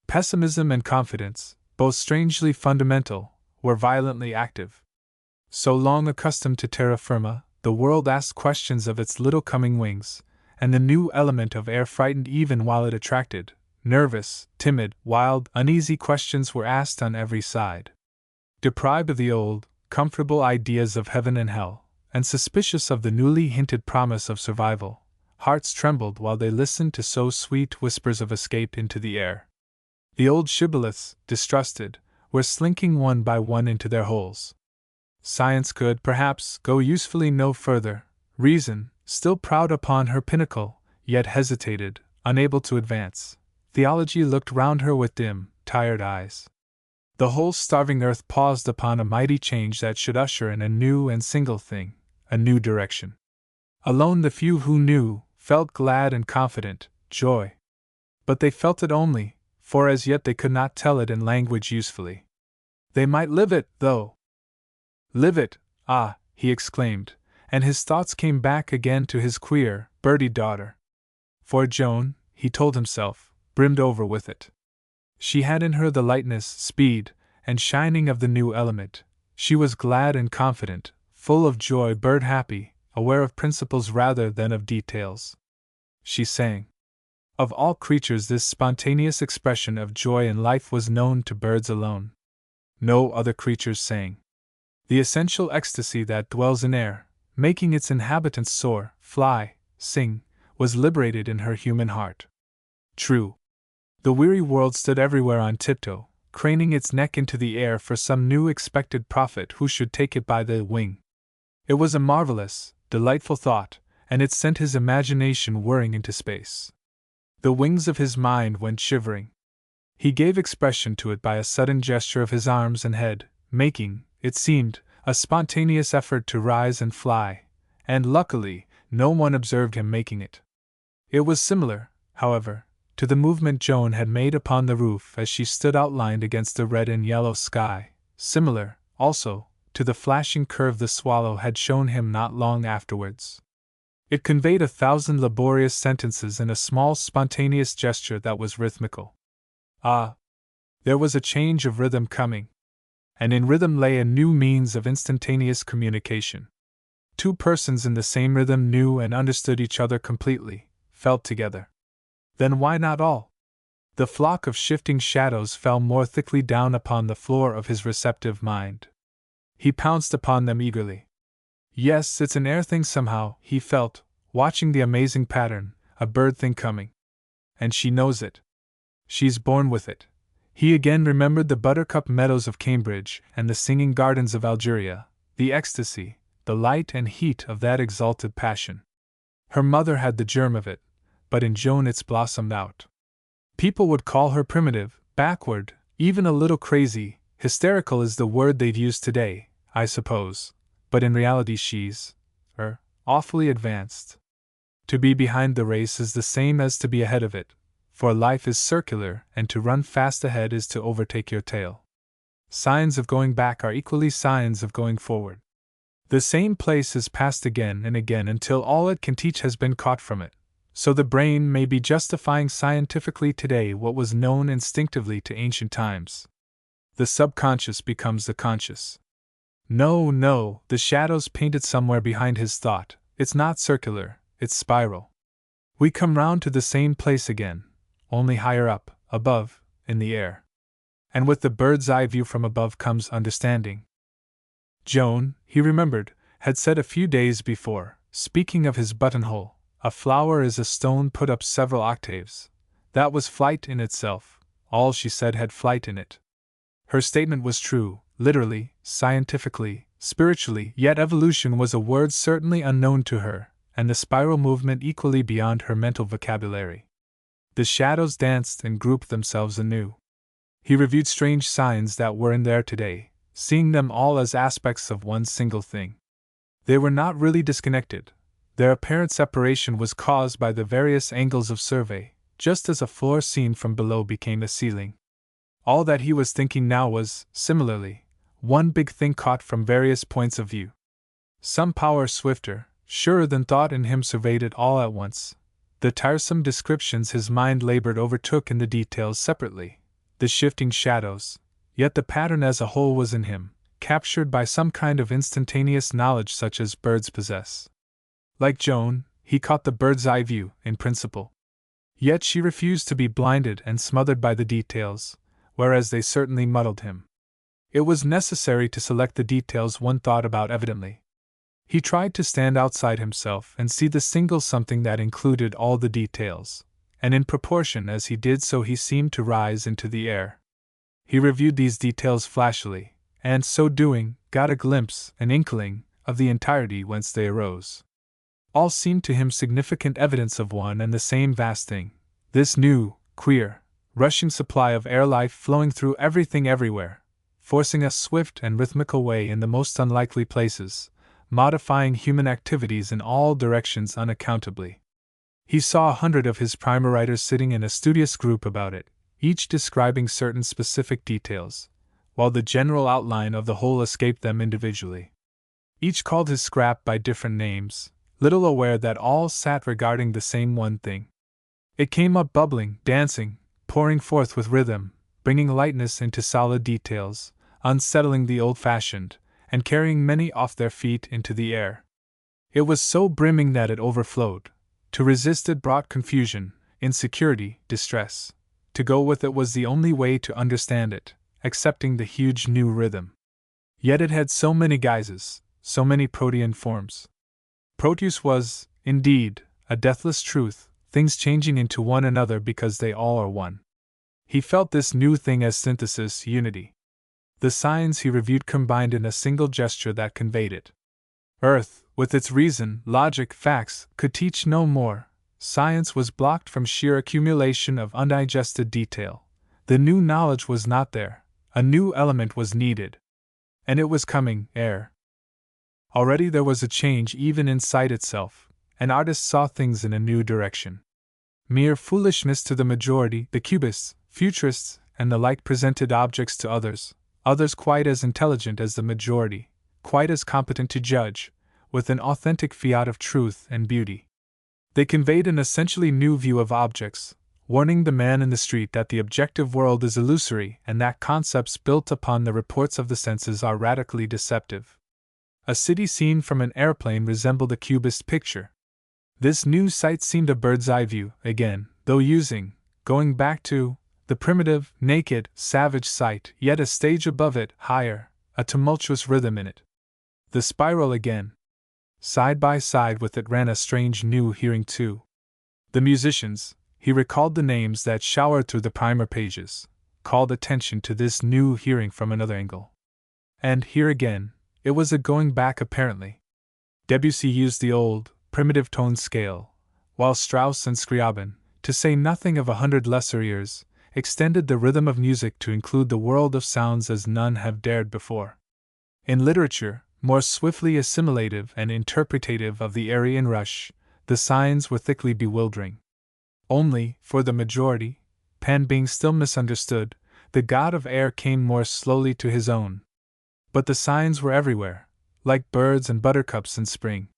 Pessimism and confidence, both strangely fundamental, were violently active. So long accustomed to terra firma, the world asked questions of its little coming wings, and the new element of air frightened even while it attracted. Nervous, timid, wild, uneasy questions were asked on every side. Deprived of the old, comfortable ideas of heaven and hell, and suspicious of the newly hinted promise of survival, hearts trembled while they listened to so sweet whispers of escape into the air. The old shibboleths, distrusted, were slinking one by one into their holes. Science could, perhaps, go usefully no further. Reason, still proud upon her pinnacle, yet hesitated, unable to advance. Theology looked round her with dim, tired eyes. The whole starving earth paused upon a mighty change that should usher in a new and single thing, a new direction. Alone the few who knew felt glad and confident, joy. But they felt it only, for as yet they could not tell it in language usefully. They might live it, though. Live it, ah, he exclaimed, and his thoughts came back again to his queer, birdie daughter. For Joan, he told himself, brimmed over with it. She had in her the lightness, speed, and shining of the new element. She was glad and confident, full of joy, bird-happy, aware of principles rather than of details. She sang. Of all creatures this spontaneous expression of joy in life was known to birds alone. No other creatures sang. The essential ecstasy that dwells in air, making its inhabitants soar, fly, sing, was liberated in her human heart. True. The weary world stood everywhere on tiptoe, craning its neck into the air for some new expected prophet who should take it by the wing. It was a marvelous, delightful thought, and it sent his imagination whirring into space. The wings of his mind went shivering. He gave expression to it by a sudden gesture of his arms and head, making, it seemed, a spontaneous effort to rise and fly, and luckily, no one observed him making it. It was similar, however, to the movement Joan had made upon the roof as she stood outlined against the red and yellow sky, similar, also, to the flashing curve the swallow had shown him not long afterwards. It conveyed 1,000 laborious sentences in a small spontaneous gesture that was rhythmical. Ah! There was a change of rhythm coming. And in rhythm lay a new means of instantaneous communication. Two persons in the same rhythm knew and understood each other completely, felt together. Then why not all? The flock of shifting shadows fell more thickly down upon the floor of his receptive mind. He pounced upon them eagerly. Yes, it's an air thing somehow, he felt, watching the amazing pattern, a bird thing coming. And she knows it. She's born with it. He again remembered the buttercup meadows of Cambridge and the singing gardens of Algeria, the ecstasy, the light and heat of that exalted passion. Her mother had the germ of it, but in Joan it's blossomed out. People would call her primitive, backward, even a little crazy. Hysterical is the word they'd use today, I suppose, but in reality she's awfully advanced. To be behind the race is the same as to be ahead of it, for life is circular, and to run fast ahead is to overtake your tail. Signs of going back are equally signs of going forward. The same place is passed again and again until all it can teach has been caught from it, so the brain may be justifying scientifically today what was known instinctively to ancient times. The subconscious becomes the conscious. No, the shadow's painted somewhere behind his thought. It's not circular, it's spiral. We come round to the same place again, only higher up, above, in the air. And with the bird's eye view from above comes understanding. Joan, he remembered, had said a few days before, speaking of his buttonhole, a flower is a stone put up several octaves. That was flight in itself. All she said had flight in it. Her statement was true, literally, scientifically, spiritually, yet evolution was a word certainly unknown to her, and the spiral movement equally beyond her mental vocabulary. The shadows danced and grouped themselves anew. He reviewed strange signs that were in there today, seeing them all as aspects of one single thing. They were not really disconnected. Their apparent separation was caused by the various angles of survey, just as a floor seen from below became a ceiling. All that he was thinking now was, similarly, one big thing caught from various points of view. Some power swifter, surer than thought in him surveyed it all at once. The tiresome descriptions his mind labored over took in the details separately, the shifting shadows, yet the pattern as a whole was in him, captured by some kind of instantaneous knowledge such as birds possess. Like Joan, he caught the bird's eye view, in principle. Yet she refused to be blinded and smothered by the details, whereas they certainly muddled him. It was necessary to select the details one thought about evidently. He tried to stand outside himself and see the single something that included all the details, and in proportion as he did so he seemed to rise into the air. He reviewed these details flashily, and so doing, got a glimpse, an inkling, of the entirety whence they arose. All seemed to him significant evidence of one and the same vast thing, this new, queer, rushing supply of air life flowing through everything everywhere, forcing a swift and rhythmical way in the most unlikely places, modifying human activities in all directions unaccountably. He saw 100 of his primer writers sitting in a studious group about it, each describing certain specific details, while the general outline of the whole escaped them individually. Each called his scrap by different names, little aware that all sat regarding the same one thing. It came up bubbling, dancing, pouring forth with rhythm, bringing lightness into solid details, unsettling the old-fashioned, and carrying many off their feet into the air. It was so brimming that it overflowed. To resist it brought confusion, insecurity, distress. To go with it was the only way to understand it, accepting the huge new rhythm. Yet it had so many guises, so many protean forms. Proteus was, indeed, a deathless truth, things changing into one another because they all are one. He felt this new thing as synthesis, unity. The signs he reviewed combined in a single gesture that conveyed it. Earth, with its reason, logic, facts, could teach no more. Science was blocked from sheer accumulation of undigested detail. The new knowledge was not there. A new element was needed. And it was coming, air. Already there was a change even in sight itself, and artists saw things in a new direction. Mere foolishness to the majority, the cubists, futurists, and the like presented objects to others quite as intelligent as the majority, quite as competent to judge, with an authentic fiat of truth and beauty. They conveyed an essentially new view of objects, warning the man in the street that the objective world is illusory and that concepts built upon the reports of the senses are radically deceptive. A city seen from an airplane resembled a cubist picture. This new sight seemed a bird's eye view, again, though going back to, the primitive, naked, savage sight, yet a stage above it, higher, a tumultuous rhythm in it. The spiral again. Side by side with it ran a strange new hearing too. The musicians, he recalled the names that showered through the primer pages, called attention to this new hearing from another angle. And here again, it was a going back apparently. Debussy used the old, primitive tone scale, while Strauss and Scriabin, to say nothing of 100 lesser ears, extended the rhythm of music to include the world of sounds as none have dared before. In literature, more swiftly assimilative and interpretative of the Aryan rush, the signs were thickly bewildering. Only, for the majority, Pan being still misunderstood, the god of air came more slowly to his own. But the signs were everywhere, like birds and buttercups in spring.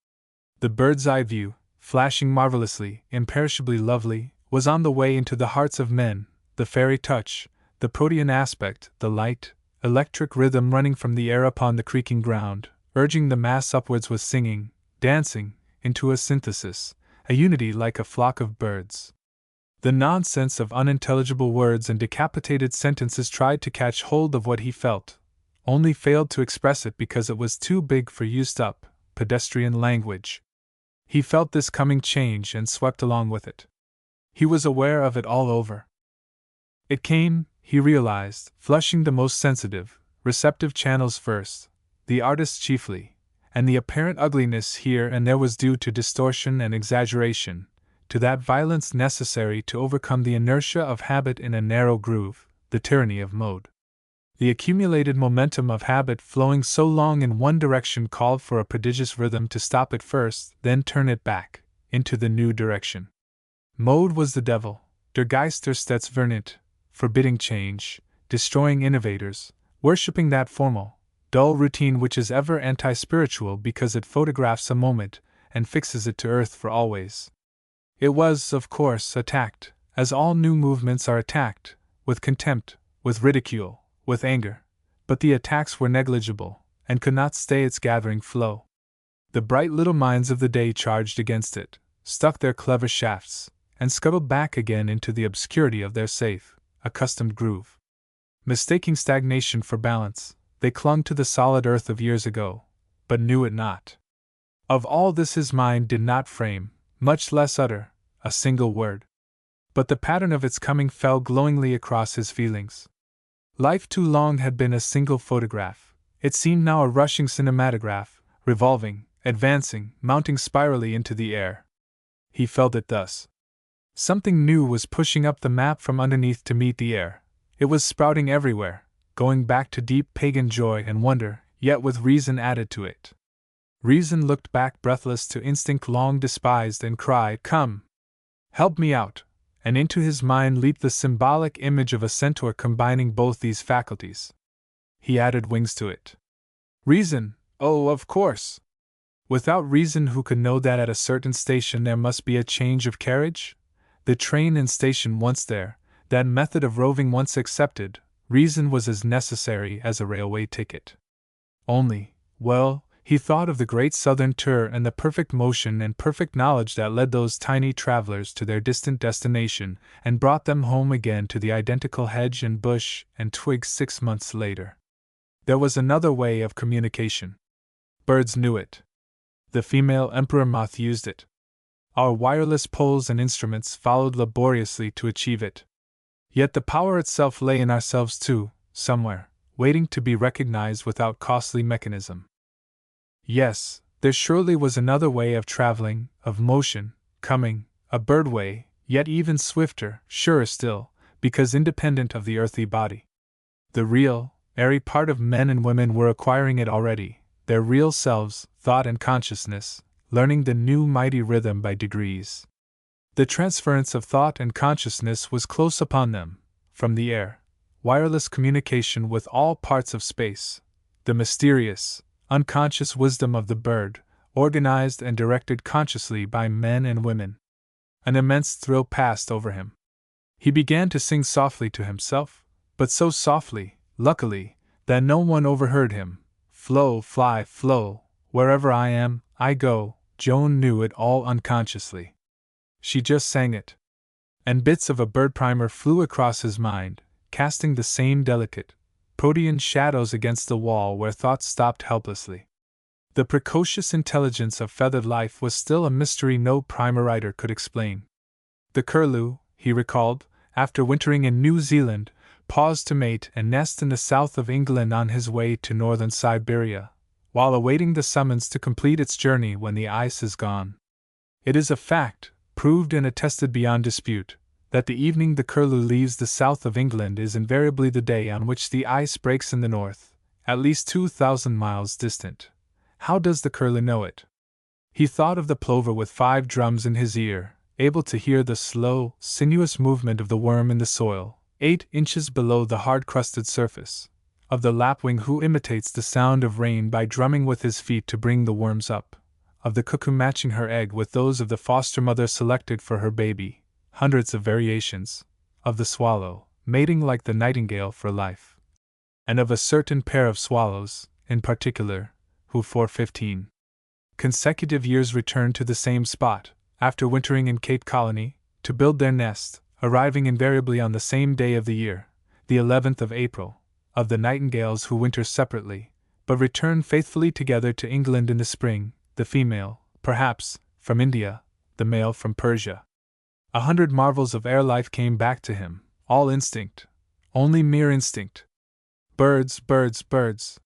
The bird's eye view, flashing marvelously, imperishably lovely, was on the way into the hearts of men, the fairy touch, the protean aspect, the light, electric rhythm running from the air upon the creaking ground, urging the mass upwards with singing, dancing, into a synthesis, a unity like a flock of birds. The nonsense of unintelligible words and decapitated sentences tried to catch hold of what he felt, only failed to express it because it was too big for used-up, pedestrian language. He felt this coming change and swept along with it. He was aware of it all over. It came, he realized, flushing the most sensitive, receptive channels first, the artist chiefly, and the apparent ugliness here and there was due to distortion and exaggeration, to that violence necessary to overcome the inertia of habit in a narrow groove, the tyranny of mode. The accumulated momentum of habit flowing so long in one direction called for a prodigious rhythm to stop it first, then turn it back, into the new direction. Mode was the devil, der Geist der Stets Vernit, forbidding change, destroying innovators, worshipping that formal, dull routine which is ever anti-spiritual because it photographs a moment and fixes it to earth for always. It was, of course, attacked, as all new movements are attacked, with contempt, with ridicule, with anger, but the attacks were negligible, and could not stay its gathering flow. The bright little minds of the day charged against it, stuck their clever shafts, and scuttled back again into the obscurity of their safe, accustomed groove. Mistaking stagnation for balance, they clung to the solid earth of years ago, but knew it not. Of all this his mind did not frame, much less utter, a single word. But the pattern of its coming fell glowingly across his feelings. Life too long had been a single photograph. It seemed now a rushing cinematograph, revolving, advancing, mounting spirally into the air. He felt it thus. Something new was pushing up the map from underneath to meet the air. It was sprouting everywhere, going back to deep pagan joy and wonder, yet with reason added to it. Reason looked back breathless to instinct long despised and cried, "Come! Help me out!" And into his mind leaped the symbolic image of a centaur combining both these faculties. He added wings to it. Reason, oh, of course! Without reason, who could know that at a certain station there must be a change of carriage? The train and station once there, that method of roving once accepted, reason was as necessary as a railway ticket. Only, well, he thought of the great southern tour and the perfect motion and perfect knowledge that led those tiny travelers to their distant destination and brought them home again to the identical hedge and bush and twig 6 months later. There was another way of communication. Birds knew it. The female emperor moth used it. Our wireless poles and instruments followed laboriously to achieve it. Yet the power itself lay in ourselves too, somewhere, waiting to be recognized without costly mechanism. Yes, there surely was another way of traveling, of motion, coming, a bird way, yet even swifter, surer still, because independent of the earthly body. The real, airy part of men and women were acquiring it already, their real selves, thought and consciousness, learning the new mighty rhythm by degrees. The transference of thought and consciousness was close upon them, from the air, wireless communication with all parts of space, the mysterious, unconscious wisdom of the bird, organized and directed consciously by men and women. An immense thrill passed over him. He began to sing softly to himself, but so softly, luckily, that no one overheard him. Flow, fly, flow, wherever I am, I go. Joan knew it all unconsciously. She just sang it. And bits of a bird primer flew across his mind, casting the same delicate, protean shadows against the wall where thought stopped helplessly. The precocious intelligence of feathered life was still a mystery no primer writer could explain. The curlew, he recalled, after wintering in New Zealand, paused to mate and nest in the south of England on his way to northern Siberia, while awaiting the summons to complete its journey when the ice is gone. It is a fact, proved and attested beyond dispute, that the evening the curlew leaves the south of England is invariably the day on which the ice breaks in the north, at least 2,000 miles distant. How does the curlew know it? He thought of the plover with 5 drums in his ear, able to hear the slow, sinuous movement of the worm in the soil, 8 inches below the hard-crusted surface, of the lapwing who imitates the sound of rain by drumming with his feet to bring the worms up, of the cuckoo matching her egg with those of the foster mother selected for her baby, hundreds of variations, of the swallow, mating like the nightingale for life, and of a certain pair of swallows, in particular, who for 15 consecutive years return to the same spot, after wintering in Cape Colony, to build their nest, arriving invariably on the same day of the year, the 11th of April, of the nightingales who winter separately, but return faithfully together to England in the spring, the female, perhaps, from India, the male from Persia. 100 marvels of air life came back to him, all instinct, only mere instinct. Birds, birds, birds.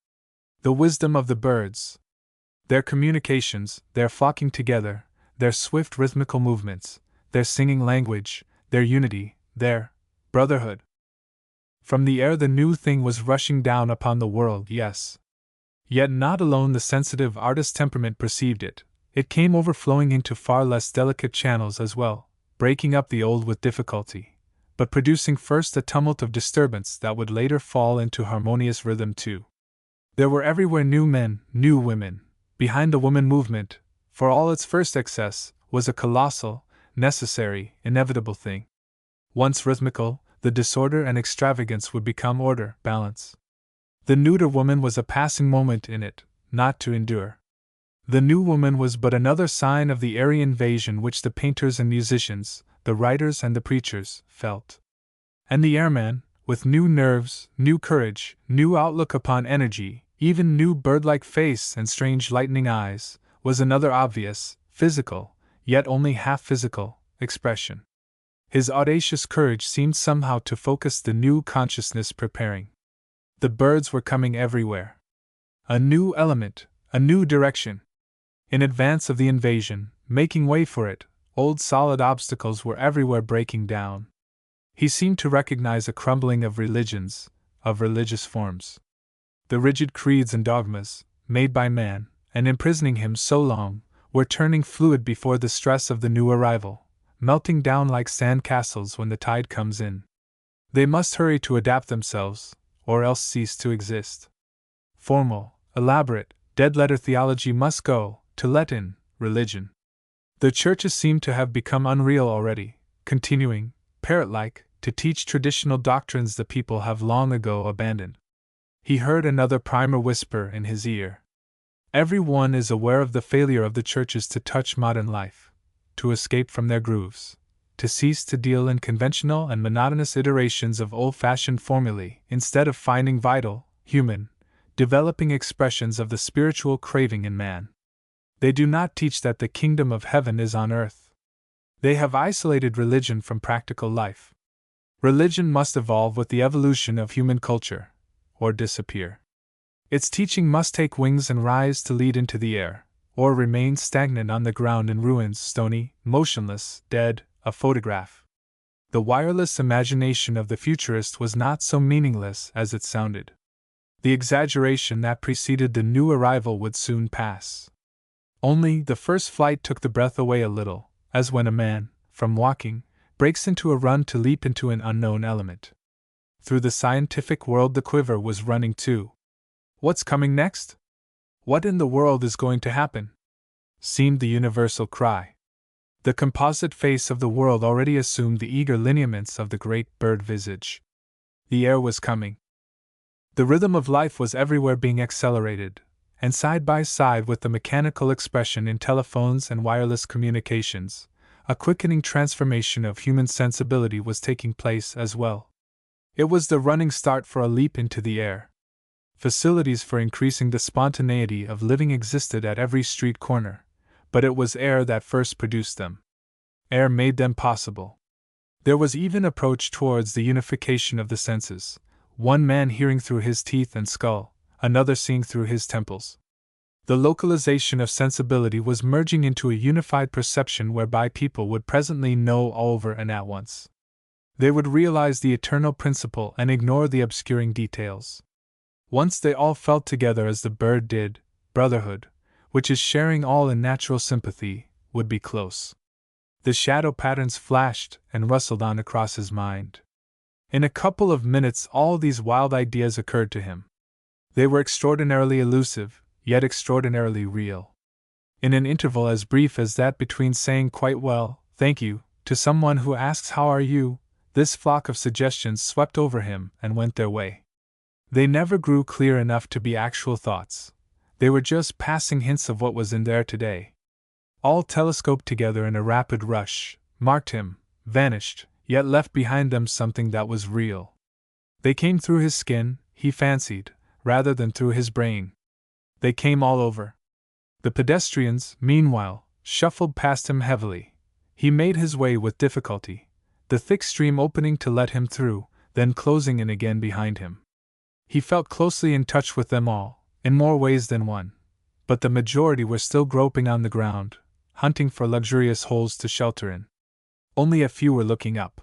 The wisdom of the birds. Their communications, their flocking together, their swift rhythmical movements, their singing language, their unity, their brotherhood. From the air the new thing was rushing down upon the world, yes. Yet not alone the sensitive artist temperament perceived it, it came overflowing into far less delicate channels as well, breaking up the old with difficulty, but producing first a tumult of disturbance that would later fall into harmonious rhythm too. There were everywhere new men, new women. Behind the woman movement, for all its first excess, was a colossal, necessary, inevitable thing. Once rhythmical, the disorder and extravagance would become order, balance. The neuter woman was a passing moment in it, not to endure. The new woman was but another sign of the airy invasion which the painters and musicians, the writers and the preachers, felt. And the airman, with new nerves, new courage, new outlook upon energy, even new bird-like face and strange lightning eyes, was another obvious, physical, yet only half-physical, expression. His audacious courage seemed somehow to focus the new consciousness preparing. The birds were coming everywhere. A new element, a new direction. In advance of the invasion, making way for it, old solid obstacles were everywhere breaking down. He seemed to recognize a crumbling of religions, of religious forms. The rigid creeds and dogmas, made by man, and imprisoning him so long, were turning fluid before the stress of the new arrival, melting down like sand castles when the tide comes in. They must hurry to adapt themselves, or else cease to exist. Formal, elaborate, dead-letter theology must go, to let in religion. The churches seemed to have become unreal already, continuing, parrot-like, to teach traditional doctrines the people have long ago abandoned. He heard another primer whisper in his ear. Every one is aware of the failure of the churches to touch modern life, to escape from their grooves, to cease to deal in conventional and monotonous iterations of old-fashioned formulae, instead of finding vital, human, developing expressions of the spiritual craving in man. They do not teach that the kingdom of heaven is on earth. They have isolated religion from practical life. Religion must evolve with the evolution of human culture, or disappear. Its teaching must take wings and rise to lead into the air, or remain stagnant on the ground in ruins, stony, motionless, dead, a photograph. The wireless imagination of the futurist was not so meaningless as it sounded. The exaggeration that preceded the new arrival would soon pass. Only the first flight took the breath away a little, as when a man, from walking, breaks into a run to leap into an unknown element. Through the scientific world the quiver was running too. What's coming next? What in the world is going to happen? Seemed the universal cry. The composite face of the world already assumed the eager lineaments of the great bird visage. The air was coming. The rhythm of life was everywhere being accelerated, and side by side with the mechanical expression in telephones and wireless communications, a quickening transformation of human sensibility was taking place as well. It was the running start for a leap into the air. Facilities for increasing the spontaneity of living existed at every street corner, but it was air that first produced them. Air made them possible. There was even approach towards the unification of the senses, one man hearing through his teeth and skull, another seeing through his temples. The localization of sensibility was merging into a unified perception whereby people would presently know over and at once. They would realize the eternal principle and ignore the obscuring details. Once they all felt together as the bird did, brotherhood, which is sharing all in natural sympathy, would be close. The shadow patterns flashed and rustled on across his mind. In a couple of minutes all these wild ideas occurred to him. They were extraordinarily elusive, yet extraordinarily real. In an interval as brief as that between saying quite well, thank you, to someone who asks how are you, this flock of suggestions swept over him and went their way. They never grew clear enough to be actual thoughts. They were just passing hints of what was in there today. All telescoped together in a rapid rush, marked him, vanished, yet left behind them something that was real. They came through his skin, he fancied, rather than through his brain. They came all over. The pedestrians, meanwhile, shuffled past him heavily. He made his way with difficulty, the thick stream opening to let him through, then closing in again behind him. He felt closely in touch with them all, in more ways than one, but the majority were still groping on the ground, hunting for luxurious holes to shelter in. Only a few were looking up.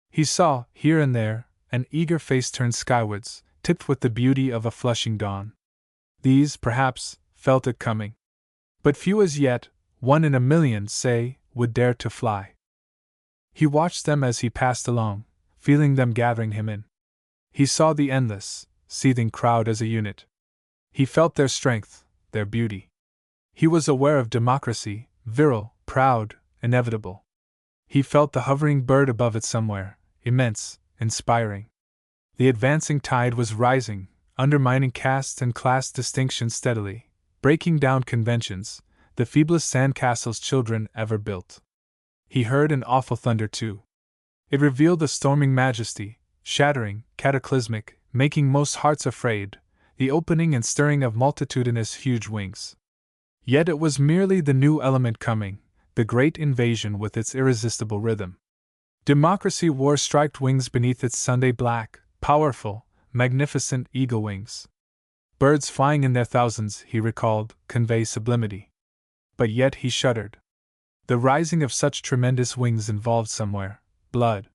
He saw, here and there, an eager face turned skywards, tipped with the beauty of a flushing dawn. These, perhaps, felt it coming. But few as yet, 1 in a million, say, would dare to fly. He watched them as he passed along, feeling them gathering him in. He saw the endless, seething crowd as a unit. He felt their strength, their beauty. He was aware of democracy, virile, proud, inevitable. He felt the hovering bird above it somewhere, immense, inspiring. The advancing tide was rising, undermining caste and class distinctions steadily, breaking down conventions, the feeblest sandcastles children ever built. He heard an awful thunder too. It revealed a storming majesty, shattering, cataclysmic, making most hearts afraid, the opening and stirring of multitudinous huge wings. Yet it was merely the new element coming, the great invasion with its irresistible rhythm. Democracy wore striped wings beneath its Sunday black, powerful, magnificent eagle wings. Birds flying in their thousands, he recalled, convey sublimity. But yet he shuddered. The rising of such tremendous wings involved somewhere blood.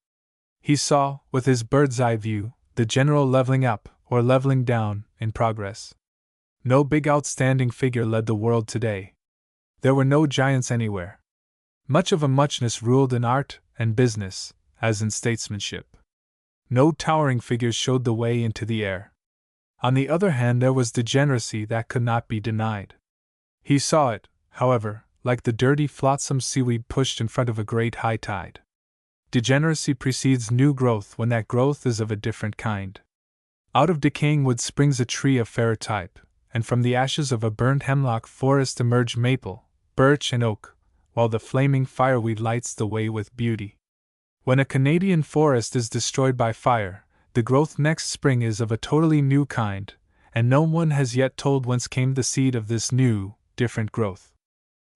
He saw, with his bird's-eye view, the general leveling up, or leveling down, in progress. No big outstanding figure led the world today. There were no giants anywhere. Much of a muchness ruled in art and business, as in statesmanship. No towering figures showed the way into the air. On the other hand, there was degeneracy that could not be denied. He saw it, however, like the dirty, flotsam seaweed pushed in front of a great high tide. Degeneracy precedes new growth when that growth is of a different kind. Out of decaying wood springs a tree of fairer type, and from the ashes of a burned hemlock forest emerge maple, birch, and oak, while the flaming fireweed lights the way with beauty. When a Canadian forest is destroyed by fire, the growth next spring is of a totally new kind, and no one has yet told whence came the seed of this new, different growth.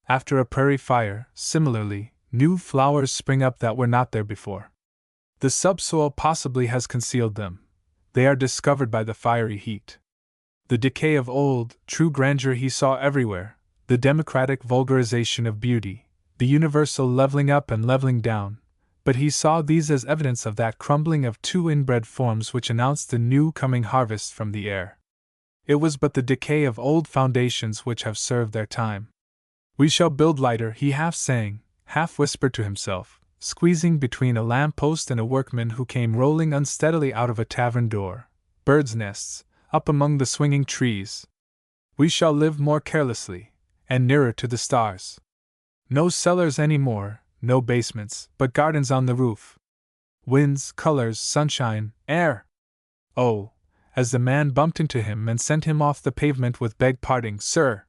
After a prairie fire, similarly, new flowers spring up that were not there before. The subsoil possibly has concealed them. They are discovered by the fiery heat. The decay of old, true grandeur he saw everywhere, the democratic vulgarization of beauty, the universal leveling up and leveling down, but he saw these as evidence of that crumbling of two inbred forms which announced the new coming harvest from the air. It was but the decay of old foundations which have served their time. We shall build lighter, he half sang, half whispered to himself, squeezing between a lamp-post and a workman who came rolling unsteadily out of a tavern door. Birds' nests, up among the swinging trees. We shall live more carelessly, and nearer to the stars. No cellars any more, no basements, but gardens on the roof. Winds, colors, sunshine, air. Oh, as the man bumped into him and sent him off the pavement with "Beg parding, sir."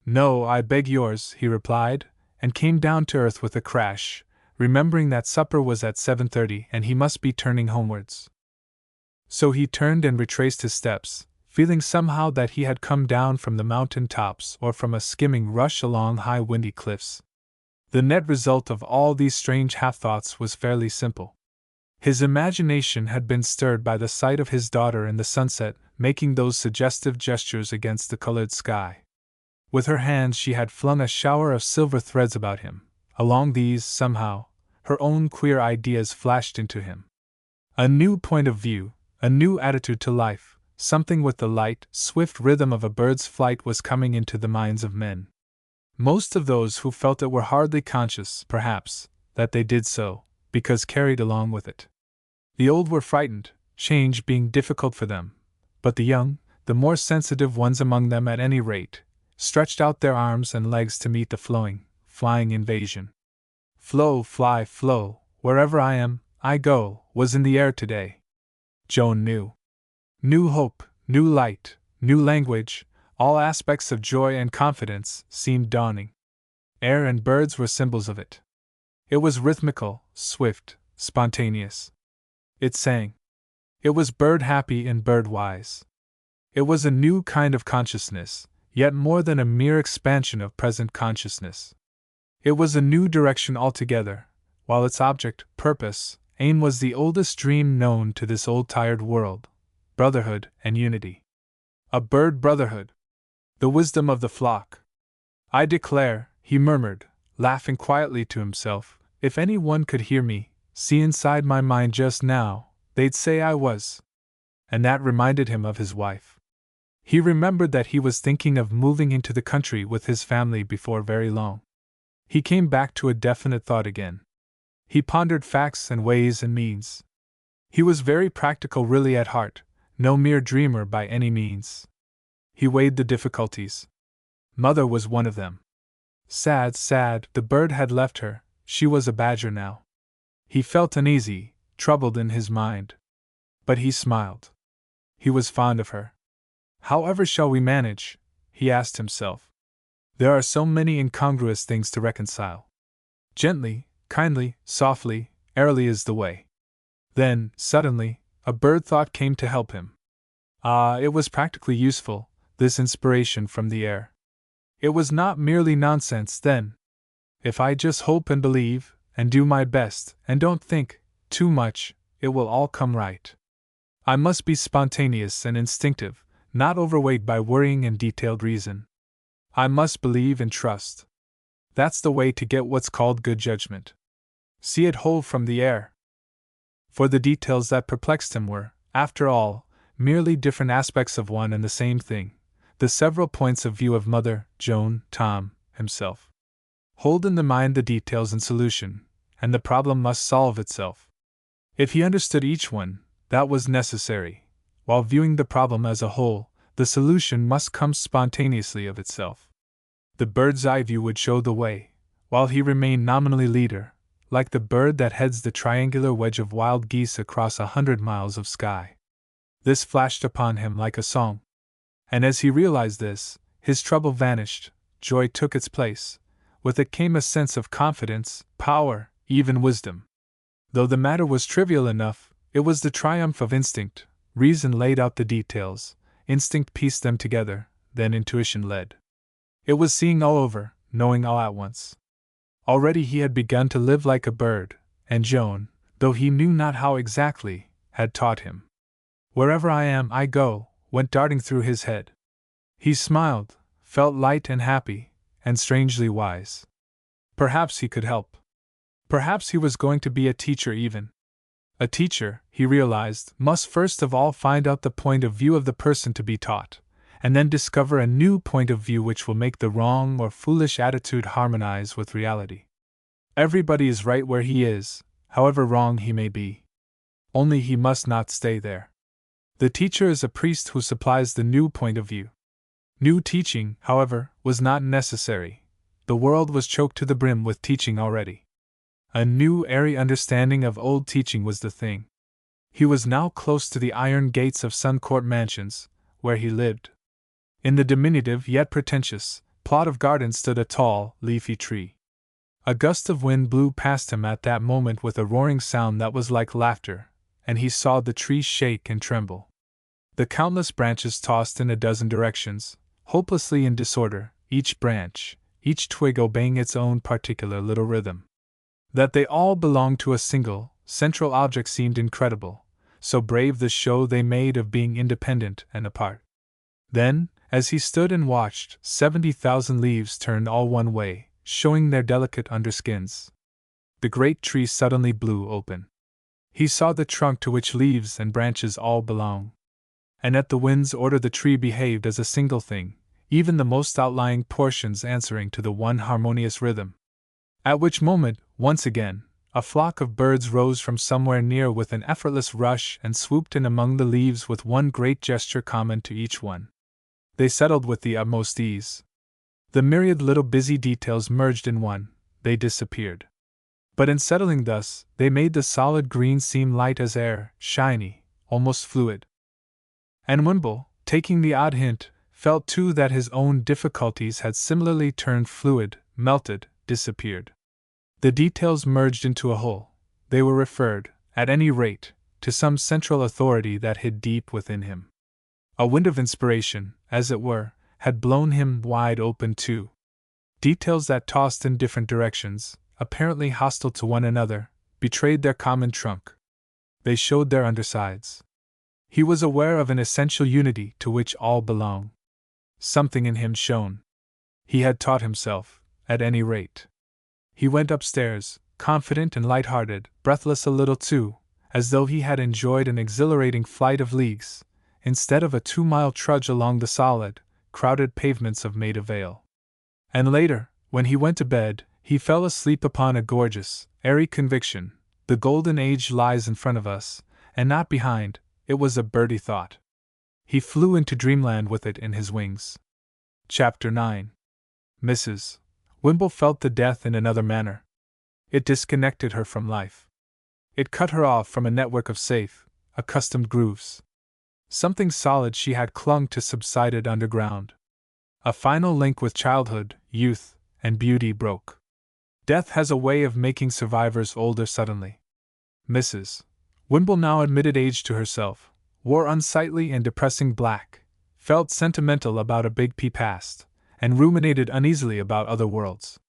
"No, I beg yours," he replied, and came down to earth with a crash, remembering that supper was at 7:30 and he must be turning homewards. So he turned and retraced his steps, feeling somehow that he had come down from the mountain tops or from a skimming rush along high windy cliffs. The net result of all these strange half-thoughts was fairly simple. His imagination had been stirred by the sight of his daughter in the sunset, making those suggestive gestures against the colored sky. With her hands she had flung a shower of silver threads about him. Along these, somehow, her own queer ideas flashed into him. A new point of view, a new attitude to life, something with the light, swift rhythm of a bird's flight was coming into the minds of men. Most of those who felt it were hardly conscious, perhaps, that they did so, because carried along with it. The old were frightened, change being difficult for them, but the young, the more sensitive ones among them at any rate, stretched out their arms and legs to meet the flying invasion. Flow, fly, flow, wherever I am, I go, was in the air today. Joan knew. New hope, new light, new language, all aspects of joy and confidence seemed dawning. Air and birds were symbols of it. It was rhythmical, swift, spontaneous. It sang. It was bird-happy and bird-wise. It was a new kind of consciousness, yet more than a mere expansion of present consciousness. It was a new direction altogether, while its object, purpose, aim was the oldest dream known to this old tired world: brotherhood and unity. A bird brotherhood. The wisdom of the flock. I declare, he murmured, laughing quietly to himself, if any one could hear me, see inside my mind just now, they'd say I was. And that reminded him of his wife. He remembered that he was thinking of moving into the country with his family before very long. He came back to a definite thought again. He pondered facts and ways and means. He was very practical really at heart, no mere dreamer by any means. He weighed the difficulties. Mother was one of them. Sad, the bird had left her, she was a badger now. He felt uneasy, troubled in his mind. But he smiled. He was fond of her. However shall we manage? He asked himself. There are so many incongruous things to reconcile. Gently, kindly, softly, airily is the way. Then, suddenly, a bird thought came to help him. Ah, it was practically useful, this inspiration from the air. It was not merely nonsense, then. If I just hope and believe, and do my best, and don't think too much, it will all come right. I must be spontaneous and instinctive, not overweighted by worrying and detailed reason. I must believe and trust. That's the way to get what's called good judgment. See it whole from the air. For the details that perplexed him were, after all, merely different aspects of one and the same thing, the several points of view of Mother, Joan, Tom, himself. Hold in the mind the details in solution, and the problem must solve itself. If he understood each one, that was necessary. While viewing the problem as a whole, the solution must come spontaneously of itself. The bird's eye view would show the way, while he remained nominally leader, like the bird that heads the triangular wedge of wild geese across 100 miles of sky. This flashed upon him like a song. And as he realized this, his trouble vanished, joy took its place. With it came a sense of confidence, power, even wisdom. Though the matter was trivial enough, it was the triumph of instinct. Reason laid out the details, instinct pieced them together, then intuition led. It was seeing all over, knowing all at once. Already he had begun to live like a bird, and Joan, though he knew not how exactly, had taught him. Wherever I am, I go, went darting through his head. He smiled, felt light and happy, and strangely wise. Perhaps he could help. Perhaps he was going to be a teacher even. A teacher, he realized, must first of all find out the point of view of the person to be taught, and then discover a new point of view which will make the wrong or foolish attitude harmonize with reality. Everybody is right where he is, however wrong he may be. Only he must not stay there. The teacher is a priest who supplies the new point of view. New teaching, however, was not necessary. The world was choked to the brim with teaching already. A new airy understanding of old teaching was the thing. He was now close to the iron gates of Suncourt Mansions, where he lived. In the diminutive yet pretentious plot of garden stood a tall, leafy tree. A gust of wind blew past him at that moment with a roaring sound that was like laughter, and he saw the tree shake and tremble. The countless branches tossed in a dozen directions, hopelessly in disorder, each branch, each twig obeying its own particular little rhythm. That they all belonged to a single, central object seemed incredible, so brave the show they made of being independent and apart. Then, As he stood and watched, 70,000 leaves turned all one way, showing their delicate underskins. The great tree suddenly blew open. He saw the trunk to which leaves and branches all belong. And at the wind's order the tree behaved as a single thing, even the most outlying portions answering to the one harmonious rhythm. At which moment, once again, a flock of birds rose from somewhere near with an effortless rush and swooped in among the leaves with one great gesture common to each one. They settled with the utmost ease. The myriad little busy details merged in one, they disappeared. But in settling thus, they made the solid green seem light as air, shiny, almost fluid. And Wimble, taking the odd hint, felt too that his own difficulties had similarly turned fluid, melted, disappeared. The details merged into a whole. They were referred, at any rate, to some central authority that hid deep within him. A wind of inspiration, as it were, had blown him wide open too. Details that tossed in different directions, apparently hostile to one another, betrayed their common trunk. They showed their undersides. He was aware of an essential unity to which all belong. Something in him shone. He had taught himself, at any rate. He went upstairs, confident and light-hearted, breathless a little too, as though he had enjoyed an exhilarating flight of leagues, instead of a 2-mile trudge along the solid, crowded pavements of Maida Vale. And later, when he went to bed, he fell asleep upon a gorgeous, airy conviction: the golden age lies in front of us, and not behind. It was a birdie thought. He flew into dreamland with it in his wings. Chapter 9. Mrs. Wimble felt the death in another manner. It disconnected her from life. It cut her off from a network of safe, accustomed grooves. Something solid she had clung to subsided underground. A final link with childhood, youth, and beauty broke. Death has a way of making survivors older suddenly. Mrs. Wimble now admitted age to herself, wore unsightly and depressing black, felt sentimental about a big pea past, and ruminated uneasily about other worlds.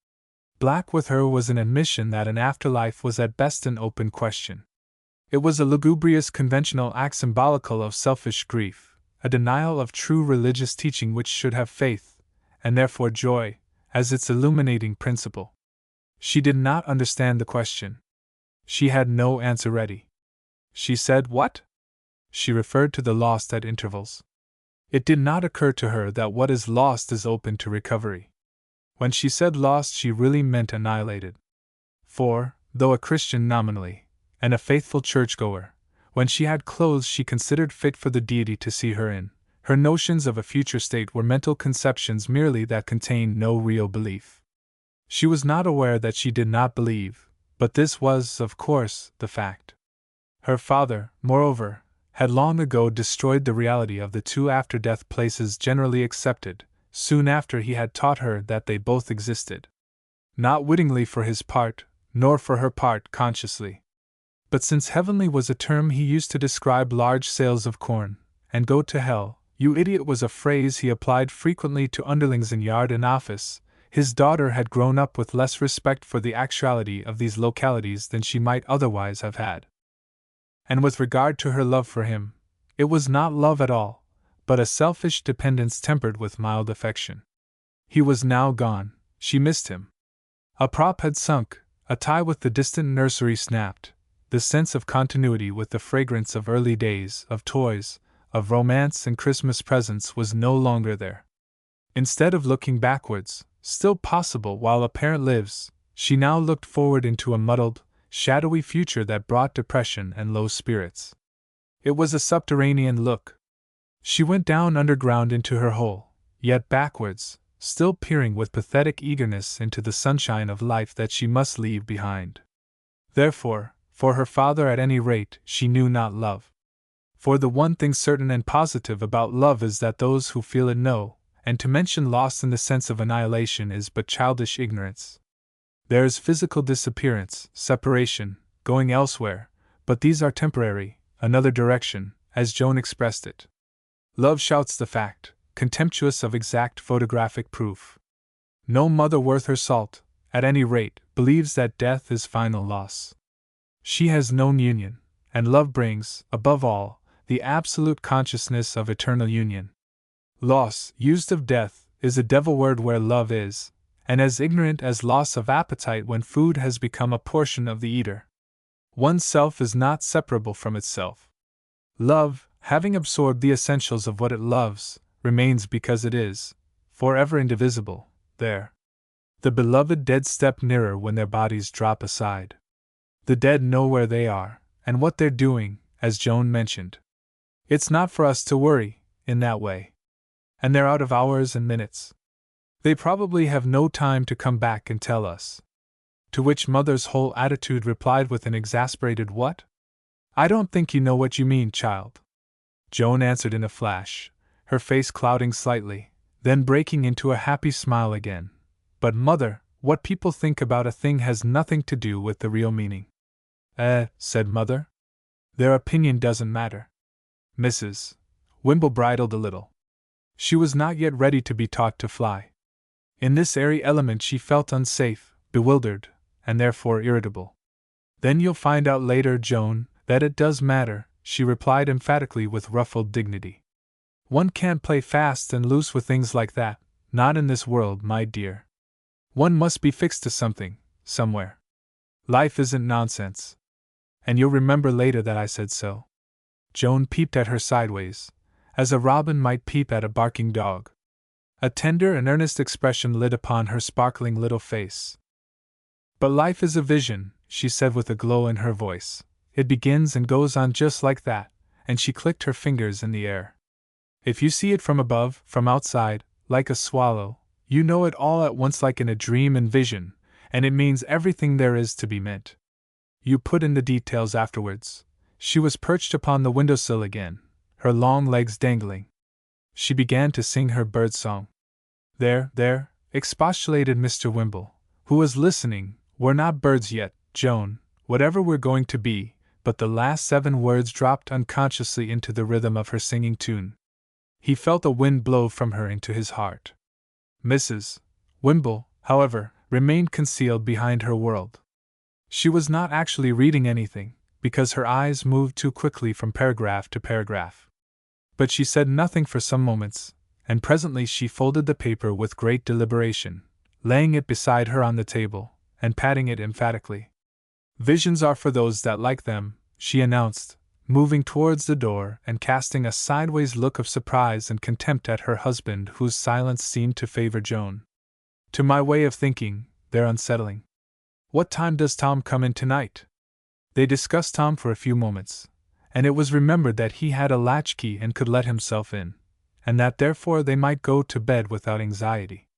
Black with her was an admission that an afterlife was at best an open question. It was a lugubrious conventional act symbolical of selfish grief, a denial of true religious teaching which should have faith, and therefore joy, as its illuminating principle. She did not understand the question. She had no answer ready. She said, "What?" She referred to the lost at intervals. It did not occur to her that what is lost is open to recovery. When she said lost, she really meant annihilated. For, though a Christian nominally, and a faithful churchgoer, when she had clothes she considered fit for the deity to see her in, her notions of a future state were mental conceptions merely that contained no real belief. She was not aware that she did not believe, but this was, of course, the fact. Her father, moreover, had long ago destroyed the reality of the two after-death places generally accepted, soon after he had taught her that they both existed. Not wittingly for his part, nor for her part consciously. But since heavenly was a term he used to describe large sales of corn, and go to hell, you idiot was a phrase he applied frequently to underlings in yard and office, his daughter had grown up with less respect for the actuality of these localities than she might otherwise have had. And with regard to her love for him, it was not love at all, but a selfish dependence tempered with mild affection. He was now gone, she missed him. A prop had sunk, a tie with the distant nursery snapped, the sense of continuity with the fragrance of early days, of toys, of romance and Christmas presents was no longer there. Instead of looking backwards, still possible while a parent lives, she now looked forward into a muddled, shadowy future that brought depression and low spirits. It was a subterranean look. She went down underground into her hole, yet backwards, still peering with pathetic eagerness into the sunshine of life that she must leave behind. Therefore, for her father at any rate, she knew not love. For the one thing certain and positive about love is that those who feel it know, and to mention lost in the sense of annihilation is but childish ignorance. There is physical disappearance, separation, going elsewhere, but these are temporary, another direction, as Joan expressed it. Love shouts the fact, contemptuous of exact photographic proof. No mother worth her salt, at any rate, believes that death is final loss. She has known union, and love brings, above all, the absolute consciousness of eternal union. Loss, used of death, is a devil word where love is, and as ignorant as loss of appetite when food has become a portion of the eater. One's self is not separable from itself. Love, having absorbed the essentials of what it loves, remains because it is, forever indivisible, there. The beloved dead step nearer when their bodies drop aside. The dead know where they are, and what they're doing, as Joan mentioned. It's not for us to worry, in that way. And they're out of hours and minutes. They probably have no time to come back and tell us. To which Mother's whole attitude replied with an exasperated "What? I don't think you know what you mean, child." Joan answered in a flash, her face clouding slightly, then breaking into a happy smile again. "But, Mother, what people think about a thing has nothing to do with the real meaning." Said Mother. "Their opinion doesn't matter." Mrs. Wimble bridled a little. She was not yet ready to be taught to fly. In this airy element she felt unsafe, bewildered, and therefore irritable. "Then you'll find out later, Joan, that it does matter," she replied emphatically with ruffled dignity. "One can't play fast and loose with things like that, not in this world, my dear. One must be fixed to something, somewhere. Life isn't nonsense. And you'll remember later that I said so." Joan peeped at her sideways, as a robin might peep at a barking dog. A tender and earnest expression lit upon her sparkling little face. "But life is a vision," she said with a glow in her voice. "It begins and goes on just like that," and she clicked her fingers in the air. "If you see it from above, from outside, like a swallow, you know it all at once like in a dream and vision, and it means everything there is to be meant. You put in the details afterwards." She was perched upon the windowsill again, her long legs dangling. She began to sing her bird song. There, expostulated Mr. Wimble, who was listening, "we're not birds yet, Joan, whatever we're going to be," but the last 7 words dropped unconsciously into the rhythm of her singing tune. He felt a wind blow from her into his heart. Mrs. Wimble, however, remained concealed behind her world. She was not actually reading anything, because her eyes moved too quickly from paragraph to paragraph. But she said nothing for some moments, and presently she folded the paper with great deliberation, laying it beside her on the table, and patting it emphatically. "Visions are for those that like them," she announced, moving towards the door and casting a sideways look of surprise and contempt at her husband, whose silence seemed to favor Joan. "To my way of thinking, they're unsettling. What time does Tom come in tonight?" They discussed Tom for a few moments, and it was remembered that he had a latchkey and could let himself in, and that therefore they might go to bed without anxiety.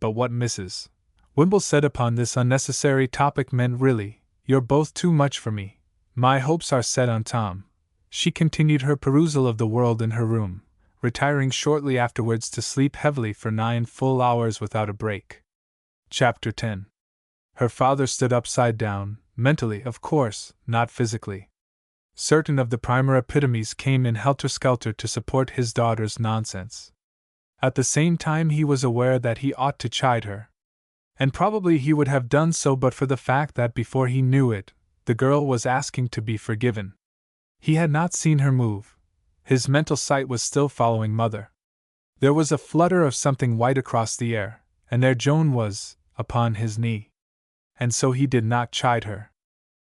But what Mrs. Wimble said upon this unnecessary topic meant, "Really, you're both too much for me. My hopes are set on Tom." She continued her perusal of the world in her room, retiring shortly afterwards to sleep heavily for 9 full hours without a break. Chapter 10. Her father stood upside down, mentally, of course, not physically. Certain of the primer epitomes came in helter-skelter to support his daughter's nonsense. At the same time he was aware that he ought to chide her. And probably he would have done so but for the fact that before he knew it, the girl was asking to be forgiven. He had not seen her move. His mental sight was still following Mother. There was a flutter of something white across the air, and there Joan was, upon his knee. And so he did not chide her.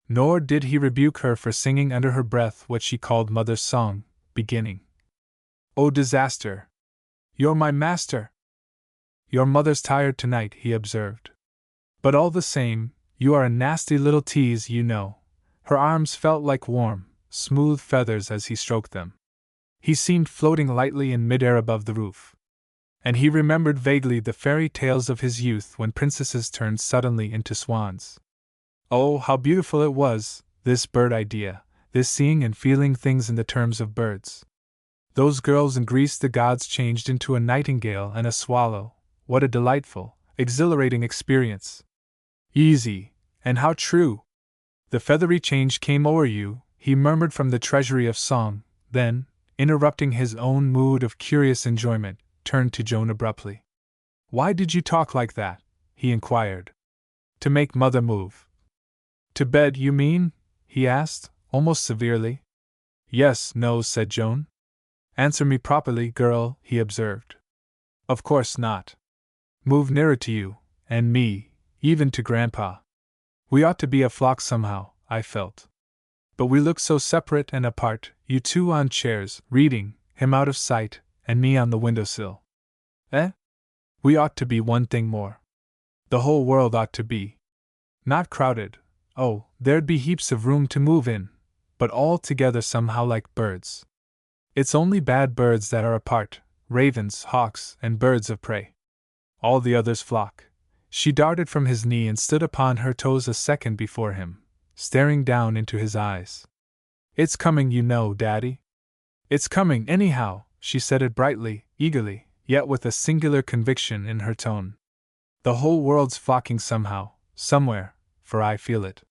Nor did he rebuke her for singing under her breath what she called Mother's song, beginning, "Oh disaster! You're my master!" "Your mother's tired tonight," he observed. "But all the same, you are a nasty little tease, you know." Her arms felt like warm, smooth feathers as he stroked them. He seemed floating lightly in mid-air above the roof. And he remembered vaguely the fairy tales of his youth when princesses turned suddenly into swans. Oh, how beautiful it was, this bird idea, this seeing and feeling things in the terms of birds. Those girls in Greece the gods changed into a nightingale and a swallow. What a delightful, exhilarating experience. Easy, and how true! The feathery change came o'er you, he murmured from the treasury of song, then, interrupting his own mood of curious enjoyment, turned to Joan abruptly. "Why did you talk like that?" he inquired. "To make Mother move." "To bed, you mean?" he asked, almost severely. "Yes, no," said Joan. Answer me properly, girl, he observed. Of course not. Move nearer to you, and me, even to Grandpa. We ought to be a flock somehow, I felt. But we look so separate and apart, you two on chairs, reading, him out of sight, and me on the windowsill. Eh? We ought to be one thing more. The whole world ought to be. Not crowded, oh, there'd be heaps of room to move in, but all together somehow like birds. It's only bad birds that are apart, ravens, hawks, and birds of prey. All the others flock. She darted from his knee and stood upon her toes a second before him, staring down into his eyes. It's coming, you know, Daddy. It's coming, anyhow, she said it brightly, eagerly, yet with a singular conviction in her tone. The whole world's flocking somehow, somewhere, for I feel it.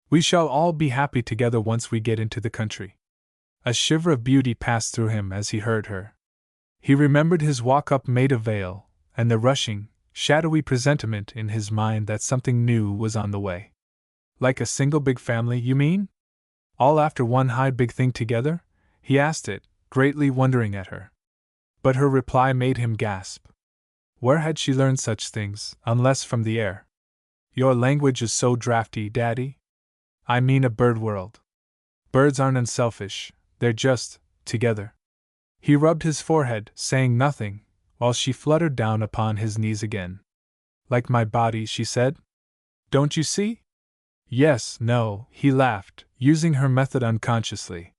We shall all be happy together once we get into the country. A shiver of beauty passed through him as he heard her. He remembered his walk up Maida Vale, and the rushing, shadowy presentiment in his mind that something new was on the way. Like a single big family, you mean? All after one high big thing together? He asked it, greatly wondering at her. But her reply made him gasp. Where had she learned such things, unless from the air? Your language is so drafty, Daddy. I mean a bird world. Birds aren't unselfish, they're just, together. He rubbed his forehead, saying nothing, while she fluttered down upon his knees again. Like my body, she said. Don't you see? Yes, no, he laughed, using her method unconsciously.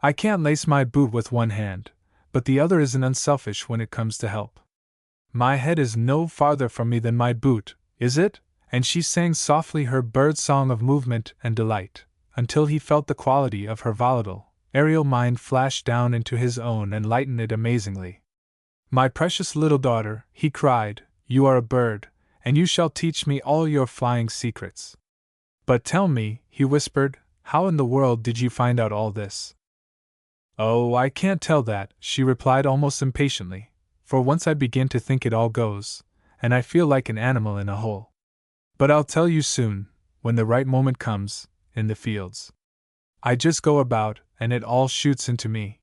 I can't lace my boot with one hand, but the other isn't unselfish when it comes to help. My head is no farther from me than my boot, is it? And she sang softly her bird song of movement and delight, until he felt the quality of her volatile, aerial mind flash down into his own and lighten it amazingly. My precious little daughter, he cried, you are a bird, and you shall teach me all your flying secrets. But tell me, he whispered, how in the world did you find out all this? Oh, I can't tell that, she replied almost impatiently, for once I begin to think it all goes, and I feel like an animal in a hole. But I'll tell you soon, when the right moment comes, in the fields. I just go about, and it all shoots into me.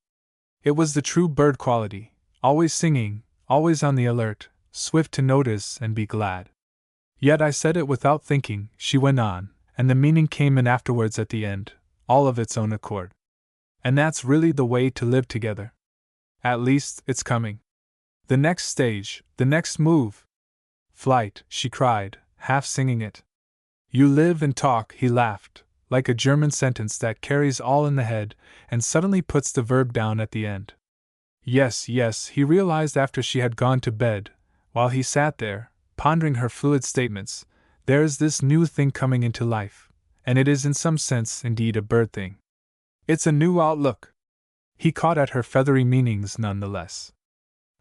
It was the true bird quality, always singing, always on the alert, swift to notice and be glad. Yet I said it without thinking, she went on, and the meaning came in afterwards at the end, all of its own accord. And that's really the way to live together. At least, it's coming. The next stage, the next move. Flight, she cried, half singing it. You live and talk, he laughed, like a German sentence that carries all in the head and suddenly puts the verb down at the end. Yes, yes, he realized after she had gone to bed, while he sat there, pondering her fluid statements, there is this new thing coming into life, and it is in some sense indeed a bird thing. It's a new outlook. He caught at her feathery meanings none the less.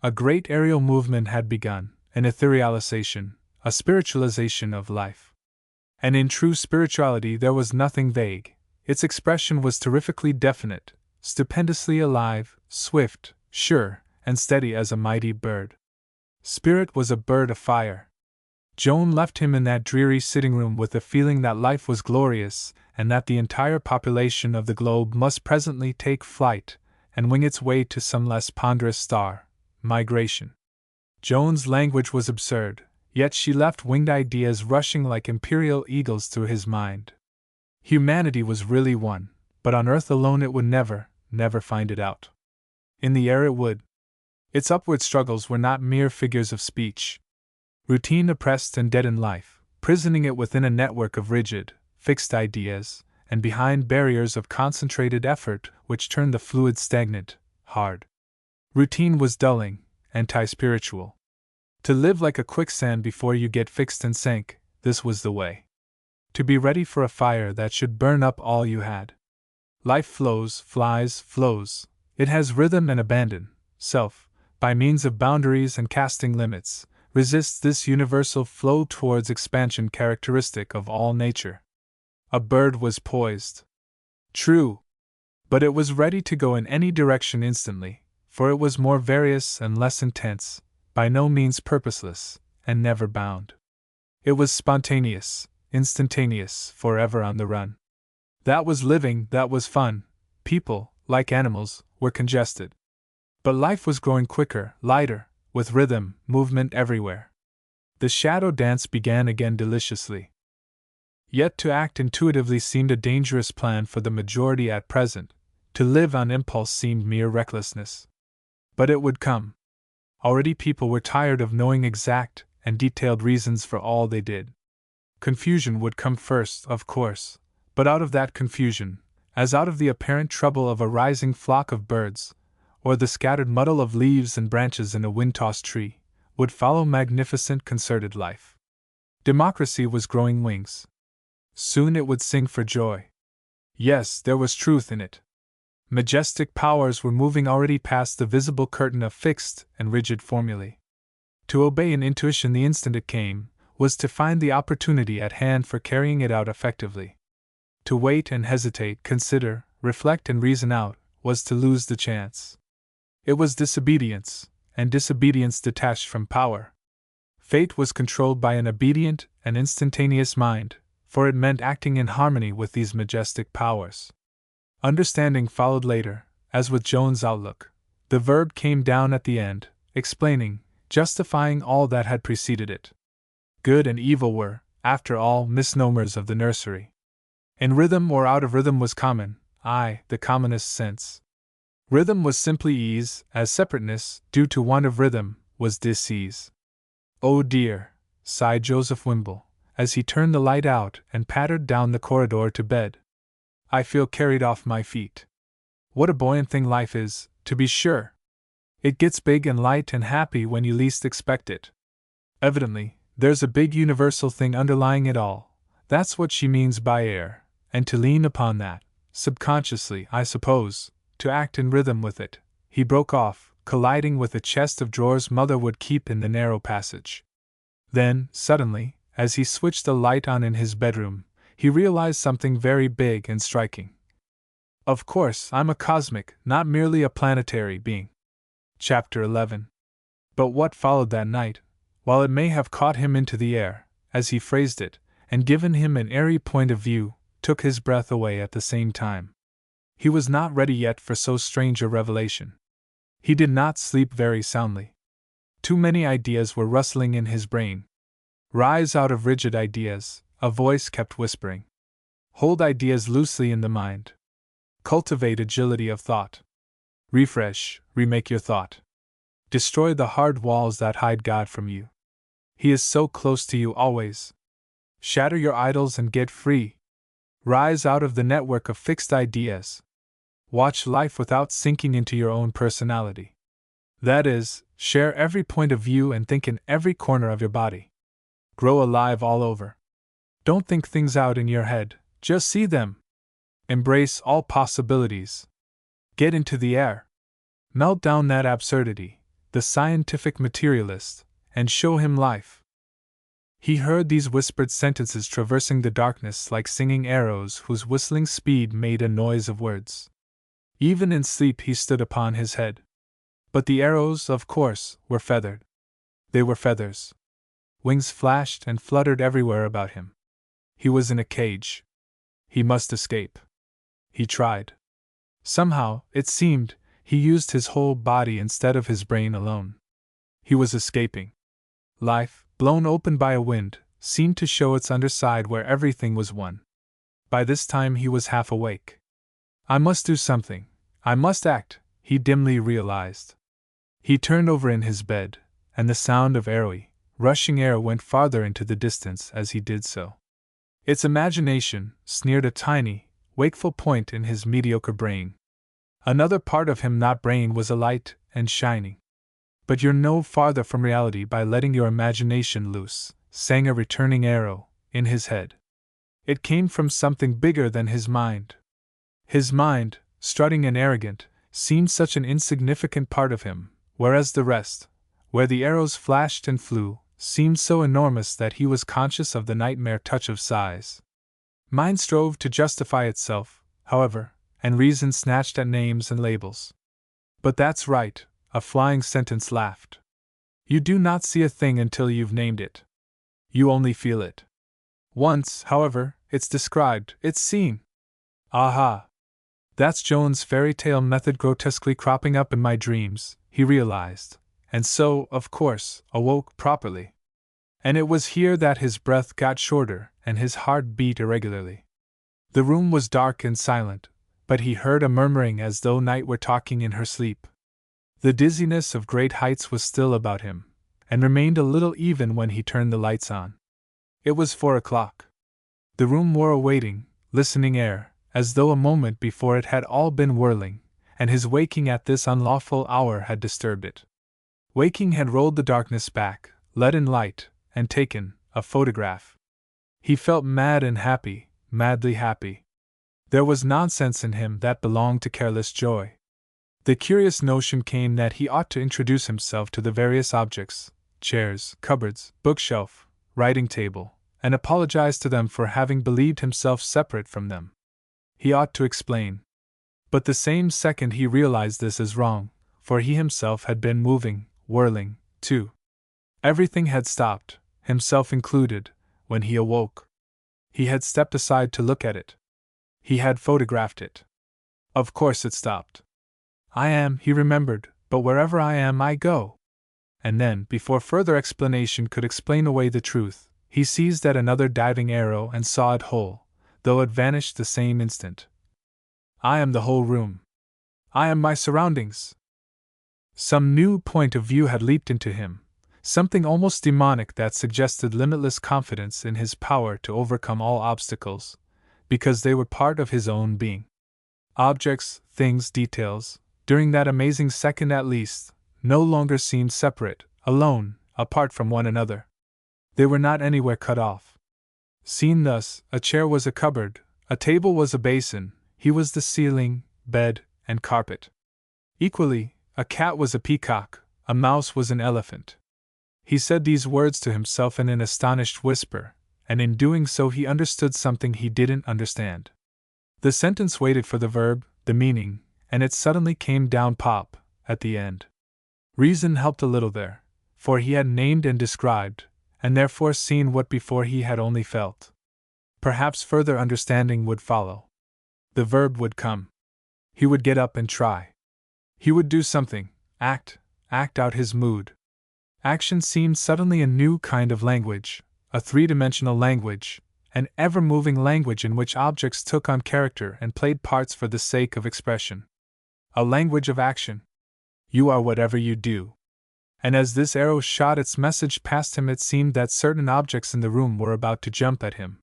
A great aerial movement had begun, an etherealization, a spiritualization of life. And in true spirituality there was nothing vague. Its expression was terrifically definite, stupendously alive, swift, sure, and steady as a mighty bird. Spirit was a bird of fire. Joan left him in that dreary sitting room with the feeling that life was glorious and that the entire population of the globe must presently take flight and wing its way to some less ponderous star, migration. Joan's language was absurd, yet she left winged ideas rushing like imperial eagles through his mind. Humanity was really one, but on earth alone it would never, never find it out. In the air it would. Its upward struggles were not mere figures of speech. Routine oppressed and deadened life, prisoning it within a network of rigid, fixed ideas, and behind barriers of concentrated effort which turned the fluid stagnant, hard. Routine was dulling, anti-spiritual. To live like a quicksand before you get fixed and sank, this was the way. To be ready for a fire that should burn up all you had. Life flows, flies, flows. It has rhythm and abandon. Self, by means of boundaries and casting limits, resists this universal flow towards expansion characteristic of all nature. A bird was poised. True. But it was ready to go in any direction instantly, for it was more various and less intense, by no means purposeless, and never bound. It was spontaneous, instantaneous, forever on the run. That was living, that was fun. People, like animals, were congested. But life was growing quicker, lighter, with rhythm, movement everywhere. The shadow dance began again deliciously. Yet to act intuitively seemed a dangerous plan for the majority at present. To live on impulse seemed mere recklessness. But it would come. Already people were tired of knowing exact and detailed reasons for all they did. Confusion would come first, of course, but out of that confusion, as out of the apparent trouble of a rising flock of birds, or the scattered muddle of leaves and branches in a wind-tossed tree, would follow magnificent concerted life. Democracy was growing wings. Soon it would sing for joy. Yes, there was truth in it. Majestic powers were moving already past the visible curtain of fixed and rigid formulae. To obey an intuition the instant it came was to find the opportunity at hand for carrying it out effectively. To wait and hesitate, consider, reflect and reason out, was to lose the chance. It was disobedience, and disobedience detached from power. Fate was controlled by an obedient and instantaneous mind, for it meant acting in harmony with these majestic powers. Understanding followed later, as with Joan's outlook. The verb came down at the end, explaining, justifying all that had preceded it. Good and evil were, after all, misnomers of the nursery. In rhythm or out of rhythm was common, aye, the commonest sense. Rhythm was simply ease, as separateness, due to want of rhythm, was dis-ease. Oh dear, sighed Joseph Wimble, as he turned the light out and pattered down the corridor to bed. I feel carried off my feet. What a buoyant thing life is, to be sure! It gets big and light and happy when you least expect it. Evidently, there's a big universal thing underlying it all. That's what she means by air, and to lean upon that, subconsciously, I suppose, to act in rhythm with it. He broke off, colliding with a chest of drawers Mother would keep in the narrow passage. Then, suddenly, as he switched the light on in his bedroom, he realized something very big and striking. Of course, I'm a cosmic, not merely a planetary being. Chapter 11. But what followed that night, while it may have caught him into the air, as he phrased it, and given him an airy point of view, took his breath away at the same time. He was not ready yet for so strange a revelation. He did not sleep very soundly. Too many ideas were rustling in his brain. Rise out of rigid ideas, a voice kept whispering. Hold ideas loosely in the mind. Cultivate agility of thought. Refresh, remake your thought. Destroy the hard walls that hide God from you. He is so close to you always. Shatter your idols and get free. Rise out of the network of fixed ideas. Watch life without sinking into your own personality. That is, share every point of view and think in every corner of your body. Grow alive all over. Don't think things out in your head, just see them. Embrace all possibilities. Get into the air. Melt down that absurdity, the scientific materialist, and show him life. He heard these whispered sentences traversing the darkness like singing arrows whose whistling speed made a noise of words. Even in sleep he stood upon his head. But the arrows, of course, were feathered. They were feathers. Wings flashed and fluttered everywhere about him. He was in a cage. He must escape. He tried. Somehow, it seemed, he used his whole body instead of his brain alone. He was escaping. Life, blown open by a wind, seemed to show its underside where everything was one. By this time he was half awake. I must do something. I must act, he dimly realized. He turned over in his bed, and the sound of arrowy, rushing air went farther into the distance as he did so. Its imagination sneered a tiny, wakeful point in his mediocre brain. Another part of him, not brain, was alight and shining. But you're no farther from reality by letting your imagination loose, sang a returning arrow, in his head. It came from something bigger than his mind. His mind, strutting and arrogant, seemed such an insignificant part of him, whereas the rest, where the arrows flashed and flew, seemed so enormous that he was conscious of the nightmare touch of size. Mind strove to justify itself, however, and reason snatched at names and labels. But that's right, a flying sentence laughed. You do not see a thing until you've named it. You only feel it. Once, however, it's described, it's seen. Aha! That's Joan's fairy tale method grotesquely cropping up in my dreams, he realized, and so, of course, awoke properly. And it was here that his breath got shorter and his heart beat irregularly. The room was dark and silent, but he heard a murmuring as though night were talking in her sleep. The dizziness of great heights was still about him, and remained a little even when he turned the lights on. It was 4 o'clock. The room wore a waiting, listening air, as though a moment before it had all been whirling, and his waking at this unlawful hour had disturbed it. Waking had rolled the darkness back, let in light, and taken a photograph. He felt mad and happy, madly happy. There was nonsense in him that belonged to careless joy. The curious notion came that he ought to introduce himself to the various objects, chairs, cupboards, bookshelf, writing table, and apologize to them for having believed himself separate from them. He ought to explain. But the same second he realized this as wrong, for he himself had been moving, whirling, too. Everything had stopped, himself included, when he awoke. He had stepped aside to look at it. He had photographed it. Of course it stopped. I am, he remembered, but wherever I am I go. And then, before further explanation could explain away the truth, he seized at another diving arrow and saw it whole, though it vanished the same instant. I am the whole room. I am my surroundings. Some new point of view had leaped into him, something almost demonic that suggested limitless confidence in his power to overcome all obstacles, because they were part of his own being. Objects, things, details, during that amazing second at least, no longer seemed separate, alone, apart from one another. They were not anywhere cut off. Seen thus, a chair was a cupboard, a table was a basin, he was the ceiling, bed, and carpet. Equally, a cat was a peacock, a mouse was an elephant. He said these words to himself in an astonished whisper, and in doing so he understood something he didn't understand. The sentence waited for the verb, the meaning, and it suddenly came down pop, at the end. Reason helped a little there, for he had named and described, and therefore seen what before he had only felt. Perhaps further understanding would follow. The verb would come. He would get up and try. He would do something, act out his mood. Action seemed suddenly a new kind of language, a three-dimensional language, an ever-moving language in which objects took on character and played parts for the sake of expression. A language of action. You are whatever you do. And as this arrow shot its message past him, it seemed that certain objects in the room were about to jump at him.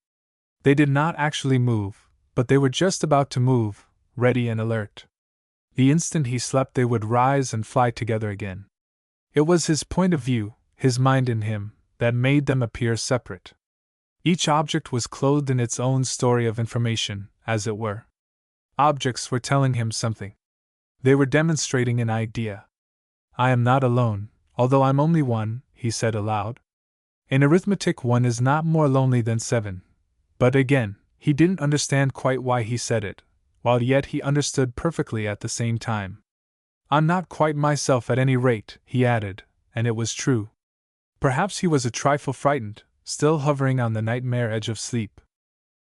They did not actually move, but they were just about to move, ready and alert. The instant he slept they would rise and fly together again. It was his point of view, his mind in him, that made them appear separate. Each object was clothed in its own story of information, as it were. Objects were telling him something. They were demonstrating an idea. I am not alone, although I'm only one, he said aloud. In arithmetic 1 is not more lonely than 7. But again, he didn't understand quite why he said it, while yet he understood perfectly at the same time. I'm not quite myself at any rate, he added, and it was true. Perhaps he was a trifle frightened, still hovering on the nightmare edge of sleep.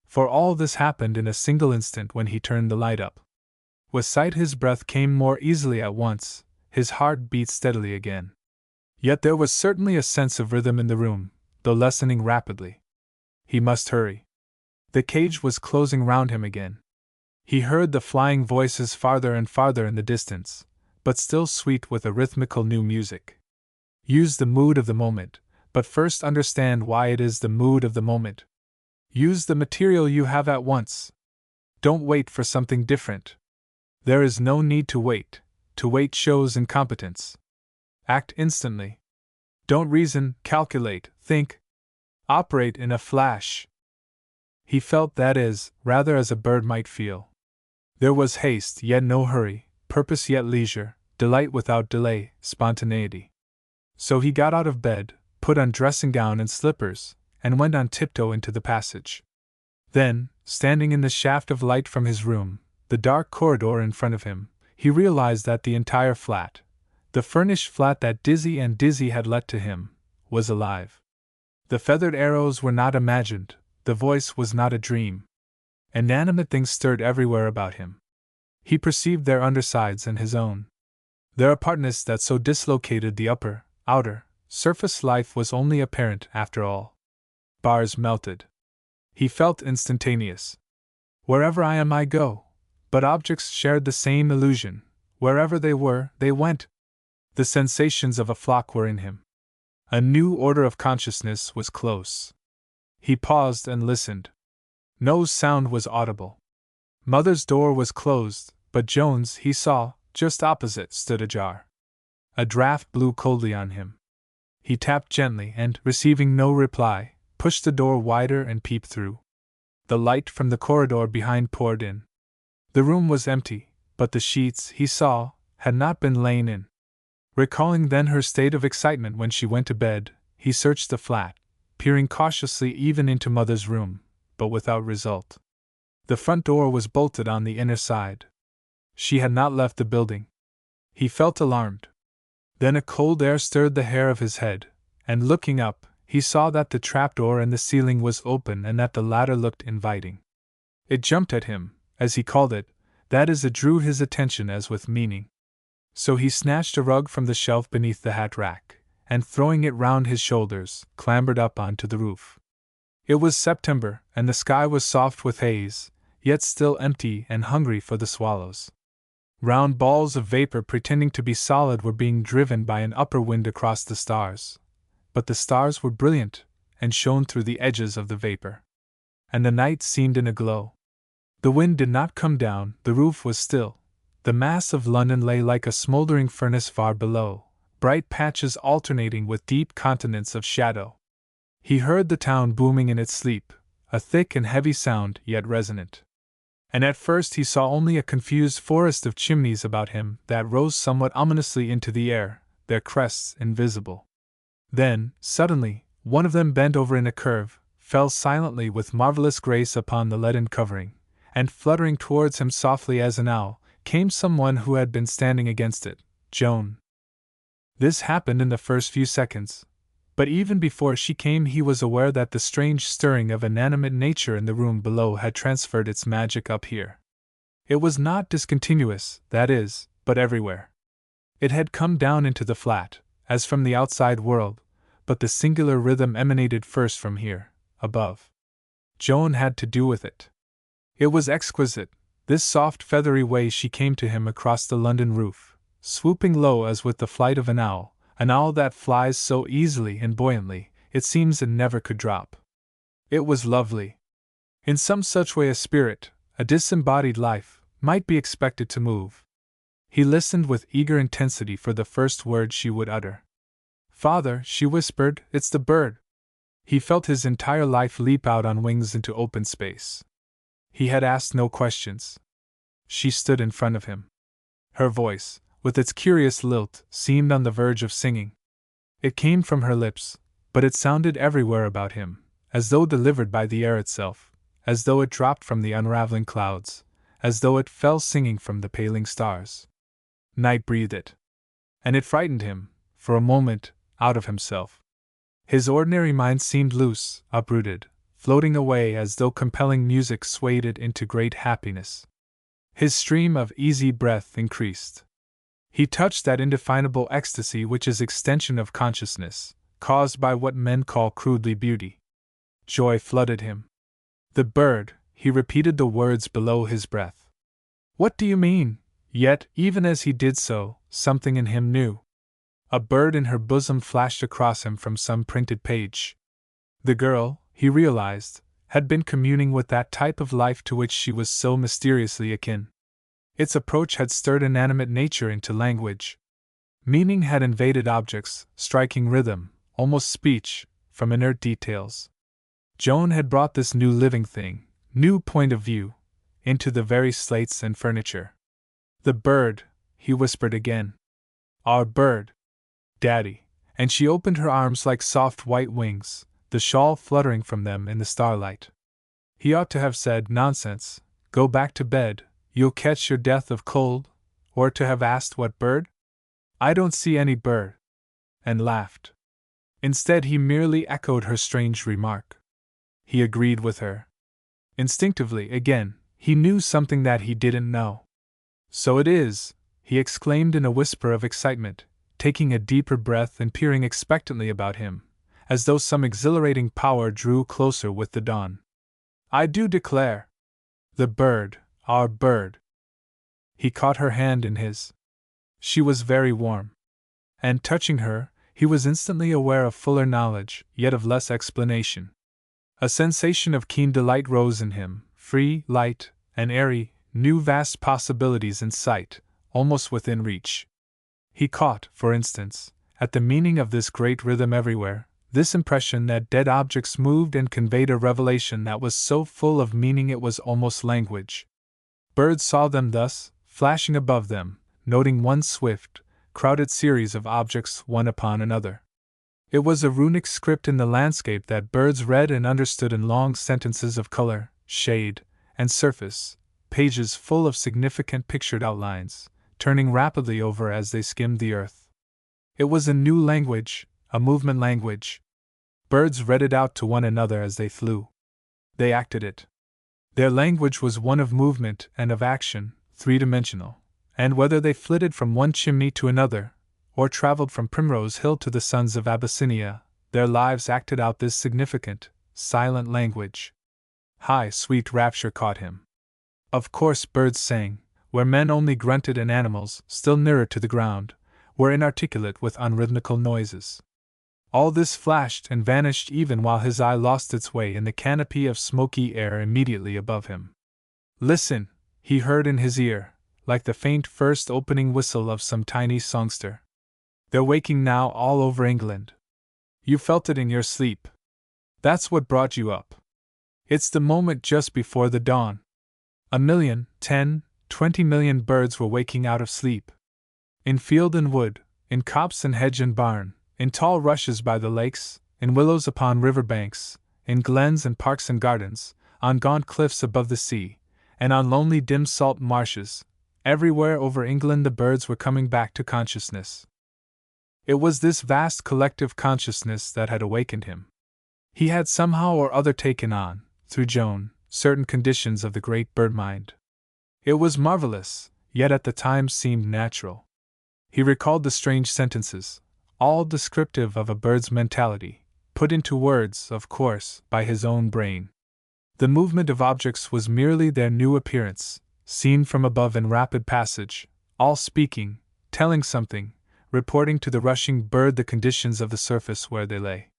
For all this happened in a single instant when he turned the light up. With sight his breath came more easily at once, his heart beat steadily again. Yet there was certainly a sense of rhythm in the room, though lessening rapidly. He must hurry. The cage was closing round him again. He heard the flying voices farther and farther in the distance, but still sweet with a rhythmical new music. Use the mood of the moment, but first understand why it is the mood of the moment. Use the material you have at once. Don't wait for something different. There is no need to wait. To wait shows incompetence. Act instantly. Don't reason, calculate, think. Operate in a flash. He felt that is, rather as a bird might feel. There was haste yet no hurry, purpose yet leisure, delight without delay, spontaneity. So he got out of bed, put on dressing gown and slippers, and went on tiptoe into the passage. Then, standing in the shaft of light from his room, the dark corridor in front of him, he realized that the entire flat, the furnished flat that Dizzy had let to him, was alive. The feathered arrows were not imagined, the voice was not a dream. Inanimate things stirred everywhere about him. He perceived their undersides and his own. Their apartness that so dislocated the outer, surface life was only apparent after all. Bars melted. He felt instantaneous. Wherever I am I go. But objects shared the same illusion. Wherever they were, they went. The sensations of a flock were in him. A new order of consciousness was close. He paused and listened. No sound was audible. Mother's door was closed, but Joan's, he saw, just opposite, stood ajar. A draught blew coldly on him. He tapped gently and, receiving no reply, pushed the door wider and peeped through. The light from the corridor behind poured in. The room was empty, but the sheets, he saw, had not been lain in. Recalling then her state of excitement when she went to bed, he searched the flat, peering cautiously even into Mother's room, but without result. The front door was bolted on the inner side. She had not left the building. He felt alarmed. Then a cold air stirred the hair of his head, and looking up, he saw that the trapdoor in the ceiling was open and that the latter looked inviting. It jumped at him, as he called it, that is, it drew his attention as with meaning. So he snatched a rug from the shelf beneath the hat rack, and throwing it round his shoulders, clambered up onto the roof. It was September, and the sky was soft with haze, yet still empty and hungry for the swallows. Round balls of vapor pretending to be solid were being driven by an upper wind across the stars. But the stars were brilliant, and shone through the edges of the vapor. And the night seemed in a glow. The wind did not come down, the roof was still. The mass of London lay like a smoldering furnace far below, bright patches alternating with deep continents of shadow. He heard the town booming in its sleep, a thick and heavy sound, yet resonant. And at first he saw only a confused forest of chimneys about him that rose somewhat ominously into the air, their crests invisible. Then, suddenly, one of them bent over in a curve, fell silently with marvelous grace upon the leaden covering, and fluttering towards him softly as an owl, came someone who had been standing against it, Joan. This happened in the first few seconds, but even before she came he was aware that the strange stirring of inanimate nature in the room below had transferred its magic up here. It was not discontinuous, that is, but everywhere. It had come down into the flat, as from the outside world, but the singular rhythm emanated first from here, above. Joan had to do with it. It was exquisite, this soft feathery way she came to him across the London roof, swooping low as with the flight of an owl that flies so easily and buoyantly, it seems it never could drop. It was lovely. In some such way a spirit, a disembodied life, might be expected to move. He listened with eager intensity for the first word she would utter. "Father," she whispered, "it's the bird." He felt his entire life leap out on wings into open space. He had asked no questions. She stood in front of him. Her voice, with its curious lilt, seemed on the verge of singing. It came from her lips, but it sounded everywhere about him, as though delivered by the air itself, as though it dropped from the unraveling clouds, as though it fell singing from the paling stars. Night breathed it. And it frightened him, for a moment, out of himself. His ordinary mind seemed loose, uprooted, floating away as though compelling music swayed it into great happiness. His stream of easy breath increased. He touched that indefinable ecstasy which is extension of consciousness, caused by what men call crudely beauty. Joy flooded him. "The bird," he repeated the words below his breath. "What do you mean?" Yet, even as he did so, something in him knew. A bird in her bosom flashed across him from some printed page. The girl, he realized, had been communing with that type of life to which she was so mysteriously akin. Its approach had stirred inanimate nature into language. Meaning had invaded objects, striking rhythm, almost speech, from inert details. Joan had brought this new living thing, new point of view, into the very slates and furniture. "The bird," he whispered again. "Our bird. Daddy," and she opened her arms like soft white wings, the shawl fluttering from them in the starlight. He ought to have said, "Nonsense, go back to bed, you'll catch your death of cold," or to have asked what bird? "I don't see any bird," and laughed. Instead he merely echoed her strange remark. He agreed with her. Instinctively, again, he knew something that he didn't know. So it is, he exclaimed in a whisper of excitement, taking a deeper breath and peering expectantly about him, as though some exhilarating power drew closer with the dawn. I do declare! The bird, our bird! He caught her hand in his. She was very warm. And touching her, he was instantly aware of fuller knowledge, yet of less explanation. A sensation of keen delight rose in him, free, light, and airy, new vast possibilities in sight, almost within reach. He caught, for instance, at the meaning of this great rhythm everywhere, this impression that dead objects moved and conveyed a revelation that was so full of meaning it was almost language. Birds saw them thus, flashing above them, noting one swift, crowded series of objects one upon another. It was a runic script in the landscape that birds read and understood in long sentences of color, shade, and surface, pages full of significant pictured outlines, turning rapidly over as they skimmed the earth. It was a new language, a movement language. Birds read it out to one another as they flew. They acted it. Their language was one of movement and of action, three-dimensional, and whether they flitted from one chimney to another, or traveled from Primrose Hill to the Sons of Abyssinia, their lives acted out this significant, silent language. High, sweet rapture caught him. Of course, birds sang, where men only grunted, and animals, still nearer to the ground, were inarticulate with unrhythmical noises. All this flashed and vanished even while his eye lost its way in the canopy of smoky air immediately above him. Listen, he heard in his ear, like the faint first opening whistle of some tiny songster. They're waking now all over England. You felt it in your sleep. That's what brought you up. It's the moment just before the dawn. 1,000,000, 10, 20 million birds were waking out of sleep. In field and wood, in copse and hedge and barn, in tall rushes by the lakes, in willows upon river banks, in glens and parks and gardens, on gaunt cliffs above the sea, and on lonely dim salt marshes, everywhere over England the birds were coming back to consciousness. It was this vast collective consciousness that had awakened him. He had somehow or other taken on, through Joan, certain conditions of the great bird mind. It was marvelous, yet at the time seemed natural. He recalled the strange sentences, all descriptive of a bird's mentality, put into words, of course, by his own brain. The movement of objects was merely their new appearance, seen from above in rapid passage, all speaking, telling something, reporting to the rushing bird the conditions of the surface where they lay.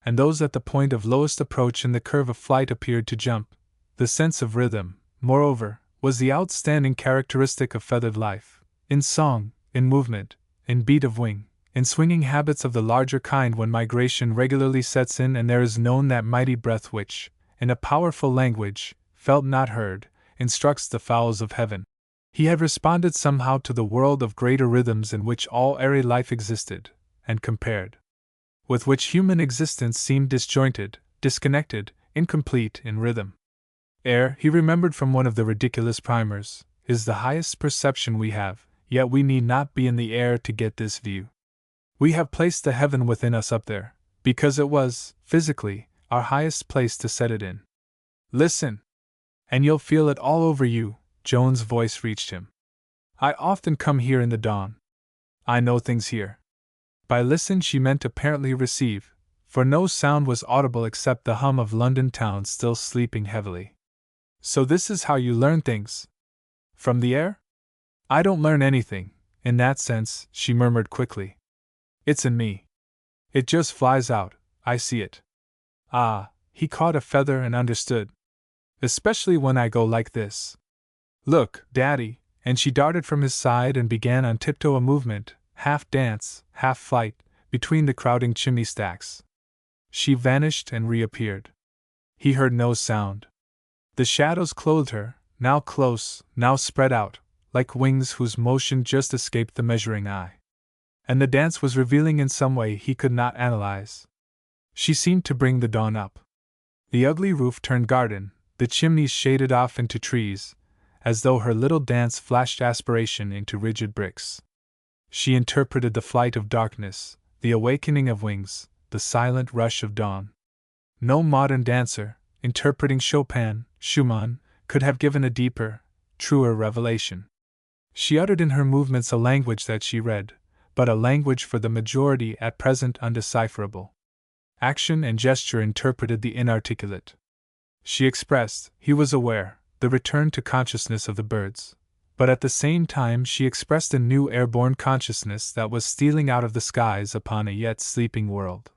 And those at the point of lowest approach in the curve of flight appeared to jump. The sense of rhythm, moreover, was the outstanding characteristic of feathered life, in song, in movement, in beat of wing, in swinging habits of the larger kind when migration regularly sets in and there is known that mighty breath which, in a powerful language, felt not heard, instructs the fowls of heaven. He had responded somehow to the world of greater rhythms in which all airy life existed, and compared with which human existence seemed disjointed, disconnected, incomplete in rhythm. Air, he remembered from one of the ridiculous primers, is the highest perception we have, yet we need not be in the air to get this view. We have placed the heaven within us up there, because it was, physically, our highest place to set it in. Listen! And you'll feel it all over you. Joan's voice reached him. I often come here in the dawn. I know things here. By listen she meant apparently receive, for no sound was audible except the hum of London town still sleeping heavily. So this is how you learn things? From the air? I don't learn anything, in that sense, she murmured quickly. It's in me. It just flies out, I see it. Ah, he caught a feather and understood. Especially when I go like this. Look, Daddy, and she darted from his side and began on tiptoe a movement, half dance, half flight, between the crowding chimney stacks. She vanished and reappeared. He heard no sound. The shadows clothed her, now close, now spread out, like wings whose motion just escaped the measuring eye. And the dance was revealing in some way he could not analyze. She seemed to bring the dawn up. The ugly roof turned garden, the chimneys shaded off into trees, as though her little dance flashed aspiration into rigid bricks. She interpreted the flight of darkness, the awakening of wings, the silent rush of dawn. No modern dancer, interpreting Chopin, Schumann, could have given a deeper, truer revelation. She uttered in her movements a language that she read, but a language for the majority at present undecipherable. Action and gesture interpreted the inarticulate. She expressed, he was aware, the return to consciousness of the birds, but at the same time she expressed a new airborne consciousness that was stealing out of the skies upon a yet sleeping world.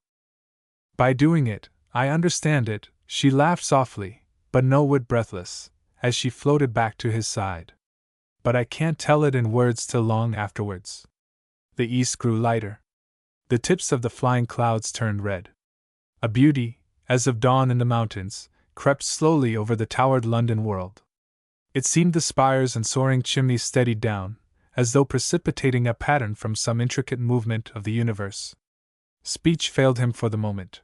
By doing it, I understand it, she laughed softly, but no whit breathless, as she floated back to his side. But I can't tell it in words till long afterwards. The east grew lighter. The tips of the flying clouds turned red. A beauty, as of dawn in the mountains, crept slowly over the towered London world. It seemed the spires and soaring chimneys steadied down, as though precipitating a pattern from some intricate movement of the universe. Speech failed him for the moment.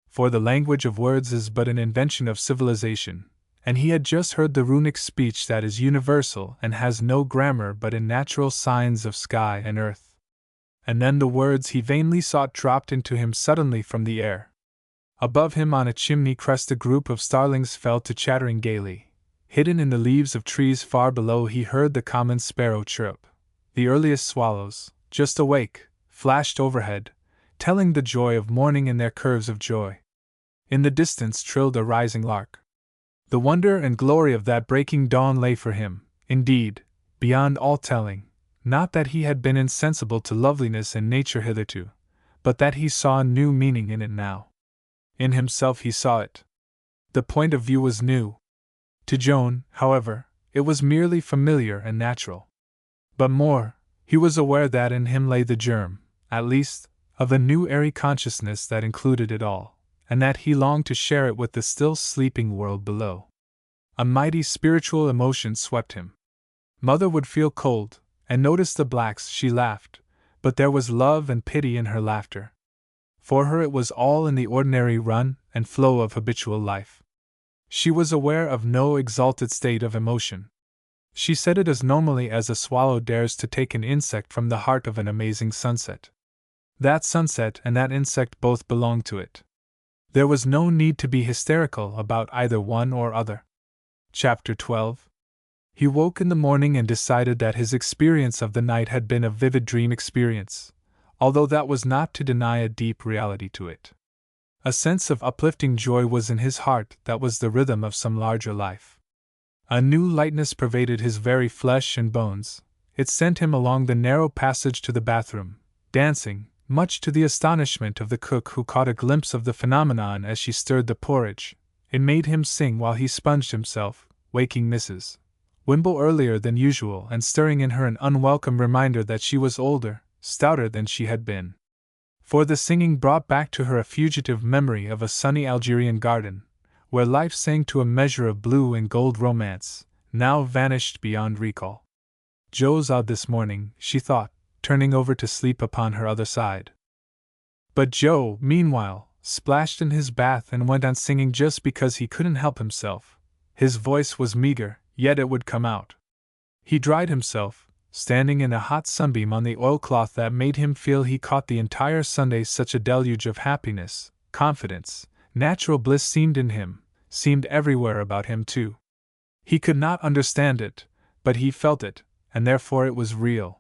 For the language of words is but an invention of civilization, and he had just heard the runic speech that is universal and has no grammar but in natural signs of sky and earth. And then the words he vainly sought dropped into him suddenly from the air. Above him on a chimney crest a group of starlings fell to chattering gaily. Hidden in the leaves of trees far below he heard the common sparrow chirp. The earliest swallows, just awake, flashed overhead, telling the joy of morning in their curves of joy. In the distance trilled a rising lark. The wonder and glory of that breaking dawn lay for him, indeed, beyond all telling, not that he had been insensible to loveliness in nature hitherto, but that he saw a new meaning in it now. In himself he saw it. The point of view was new. To Joan, however, it was merely familiar and natural. But more, he was aware that in him lay the germ, at least, of a new airy consciousness that included it all, and that he longed to share it with the still sleeping world below. A mighty spiritual emotion swept him. Mother would feel cold, and notice the blacks. She laughed, but there was love and pity in her laughter. For her it was all in the ordinary run and flow of habitual life. She was aware of no exalted state of emotion. She said it as normally as a swallow dares to take an insect from the heart of an amazing sunset. That sunset and that insect both belonged to it. There was no need to be hysterical about either one or other. Chapter 12. He woke in the morning and decided that his experience of the night had been a vivid dream experience, although that was not to deny a deep reality to it. A sense of uplifting joy was in his heart that was the rhythm of some larger life. A new lightness pervaded his very flesh and bones. It sent him along the narrow passage to the bathroom, dancing, much to the astonishment of the cook who caught a glimpse of the phenomenon as she stirred the porridge. It made him sing while he sponged himself, waking Mrs. Wimble earlier than usual and stirring in her an unwelcome reminder that she was older, stouter than she had been. For the singing brought back to her a fugitive memory of a sunny Algerian garden, where life sang to a measure of blue and gold romance, now vanished beyond recall. Joe's odd this morning, she thought, turning over to sleep upon her other side. But Joe, meanwhile, splashed in his bath and went on singing just because he couldn't help himself. His voice was meager, yet it would come out. He dried himself, standing in a hot sunbeam on the oilcloth that made him feel he caught the entire Sunday. Such a deluge of happiness, confidence, natural bliss seemed in him, seemed everywhere about him too. He could not understand it, but he felt it, and therefore it was real.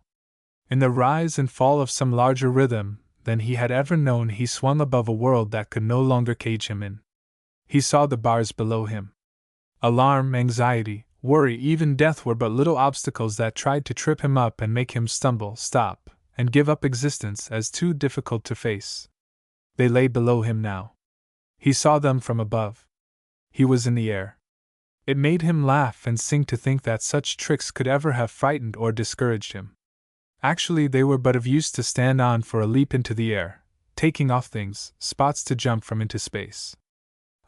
In the rise and fall of some larger rhythm than he had ever known he swung above a world that could no longer cage him in. He saw the bars below him. Alarm, anxiety, worry, even death were but little obstacles that tried to trip him up and make him stumble, stop, and give up existence as too difficult to face. They lay below him now. He saw them from above. He was in the air. It made him laugh and sing to think that such tricks could ever have frightened or discouraged him. Actually, they were but of use to stand on for a leap into the air, taking off things, spots to jump from into space.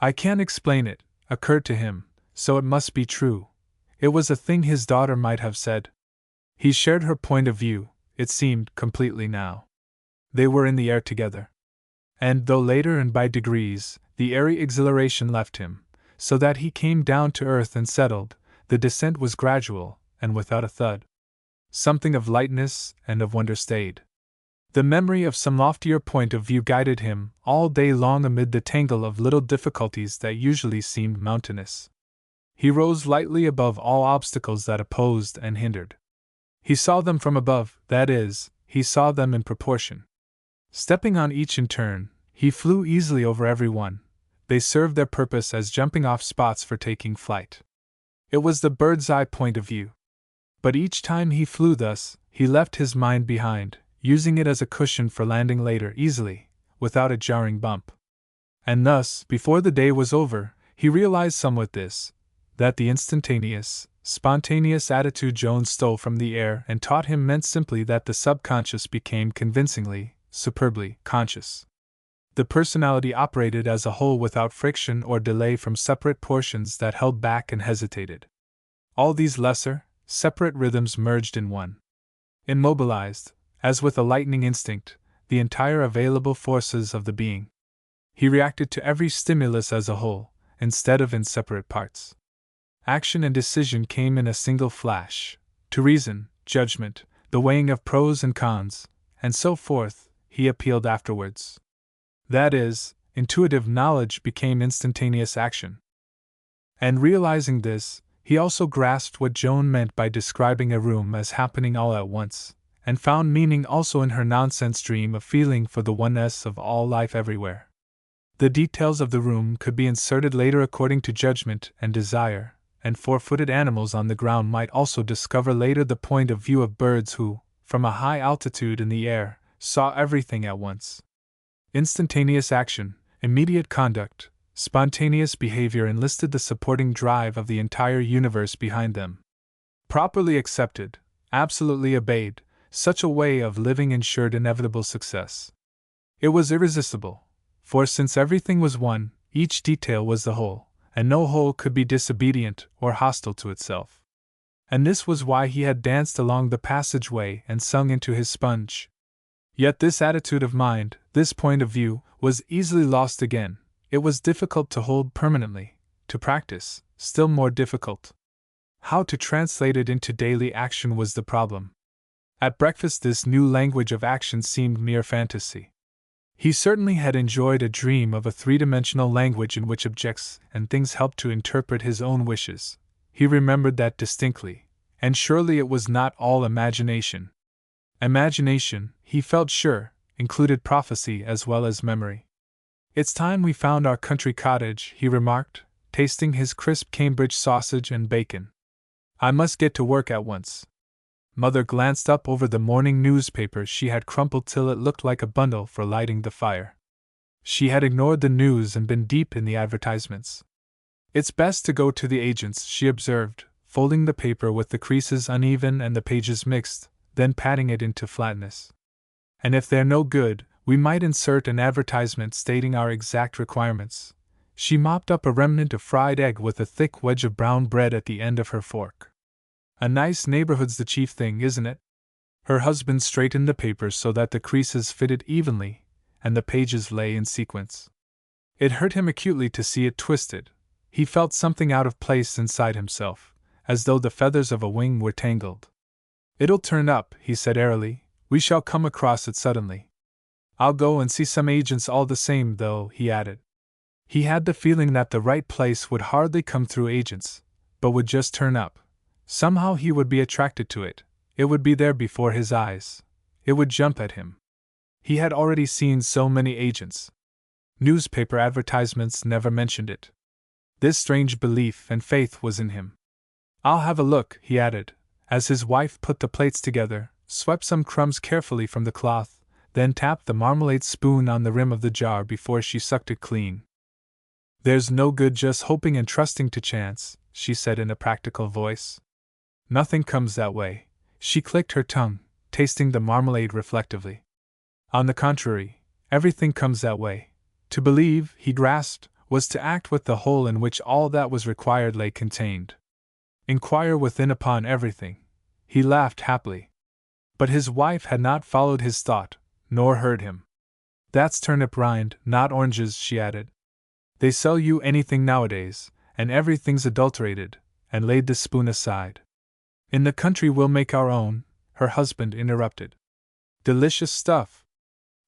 I can't explain it, occurred to him, so it must be true. It was a thing his daughter might have said. He shared her point of view, it seemed, completely now. They were in the air together. And though later and by degrees, the airy exhilaration left him, so that he came down to earth and settled, the descent was gradual, and without a thud. Something of lightness and of wonder stayed. The memory of some loftier point of view guided him all day long amid the tangle of little difficulties that usually seemed mountainous. He rose lightly above all obstacles that opposed and hindered. He saw them from above, that is, he saw them in proportion. Stepping on each in turn, he flew easily over every one. They served their purpose as jumping-off spots for taking flight. It was the bird's-eye point of view. But each time he flew thus, he left his mind behind, using it as a cushion for landing later easily, without a jarring bump. And thus, before the day was over, he realized somewhat this, that the instantaneous, spontaneous attitude Jones stole from the air and taught him meant simply that the subconscious became convincingly, superbly conscious. The personality operated as a whole without friction or delay from separate portions that held back and hesitated. All these lesser, separate rhythms merged in one. Immobilized, as with a lightning instinct, the entire available forces of the being. He reacted to every stimulus as a whole, instead of in separate parts. Action and decision came in a single flash. To reason, judgment, the weighing of pros and cons, and so forth, he appealed afterwards. That is, intuitive knowledge became instantaneous action. And realizing this, he also grasped what Joan meant by describing a room as happening all at once, and found meaning also in her nonsense dream of feeling for the oneness of all life everywhere. The details of the room could be inserted later according to judgment and desire, and four-footed animals on the ground might also discover later the point of view of birds who, from a high altitude in the air, saw everything at once. Instantaneous action, immediate conduct, spontaneous behavior enlisted the supporting drive of the entire universe behind them. Properly accepted, absolutely obeyed, such a way of living ensured inevitable success. It was irresistible, for since everything was one, each detail was the whole, and no whole could be disobedient or hostile to itself. And this was why he had danced along the passageway and sung into his sponge. Yet this attitude of mind, this point of view, was easily lost again. It was difficult to hold permanently, to practice, still more difficult. How to translate it into daily action was the problem. At breakfast this new language of action seemed mere fantasy. He certainly had enjoyed a dream of a three-dimensional language in which objects and things helped to interpret his own wishes. He remembered that distinctly, and surely it was not all imagination. Imagination, he felt sure, included prophecy as well as memory. "It's time we found our country cottage," he remarked, tasting his crisp Cambridge sausage and bacon. "I must get to work at once." Mother glanced up over the morning newspaper she had crumpled till it looked like a bundle for lighting the fire. She had ignored the news and been deep in the advertisements. "It's best to go to the agents," she observed, folding the paper with the creases uneven and the pages mixed, then patting it into flatness. "And if they're no good, we might insert an advertisement stating our exact requirements." She mopped up a remnant of fried egg with a thick wedge of brown bread at the end of her fork. "A nice neighborhood's the chief thing, isn't it?" Her husband straightened the paper so that the creases fitted evenly, and the pages lay in sequence. It hurt him acutely to see it twisted. He felt something out of place inside himself, as though the feathers of a wing were tangled. "It'll turn up," he said airily. "We shall come across it suddenly. I'll go and see some agents all the same, though," he added. He had the feeling that the right place would hardly come through agents, but would just turn up. Somehow he would be attracted to it. It would be there before his eyes. It would jump at him. He had already seen so many agents. Newspaper advertisements never mentioned it. This strange belief and faith was in him. "I'll have a look," he added, as his wife put the plates together, swept some crumbs carefully from the cloth, then tapped the marmalade spoon on the rim of the jar before she sucked it clean. "There's no good just hoping and trusting to chance," she said in a practical voice. "Nothing comes that way." She clicked her tongue, tasting the marmalade reflectively. "On the contrary, everything comes that way. To believe," he grasped, "was to act with the whole in which all that was required lay contained. Inquire within upon everything." He laughed happily. But his wife had not followed his thought, nor heard him. "That's turnip rind, not oranges," she added. "They sell you anything nowadays, and everything's adulterated," and laid the spoon aside. "In the country we'll make our own," her husband interrupted. "Delicious stuff."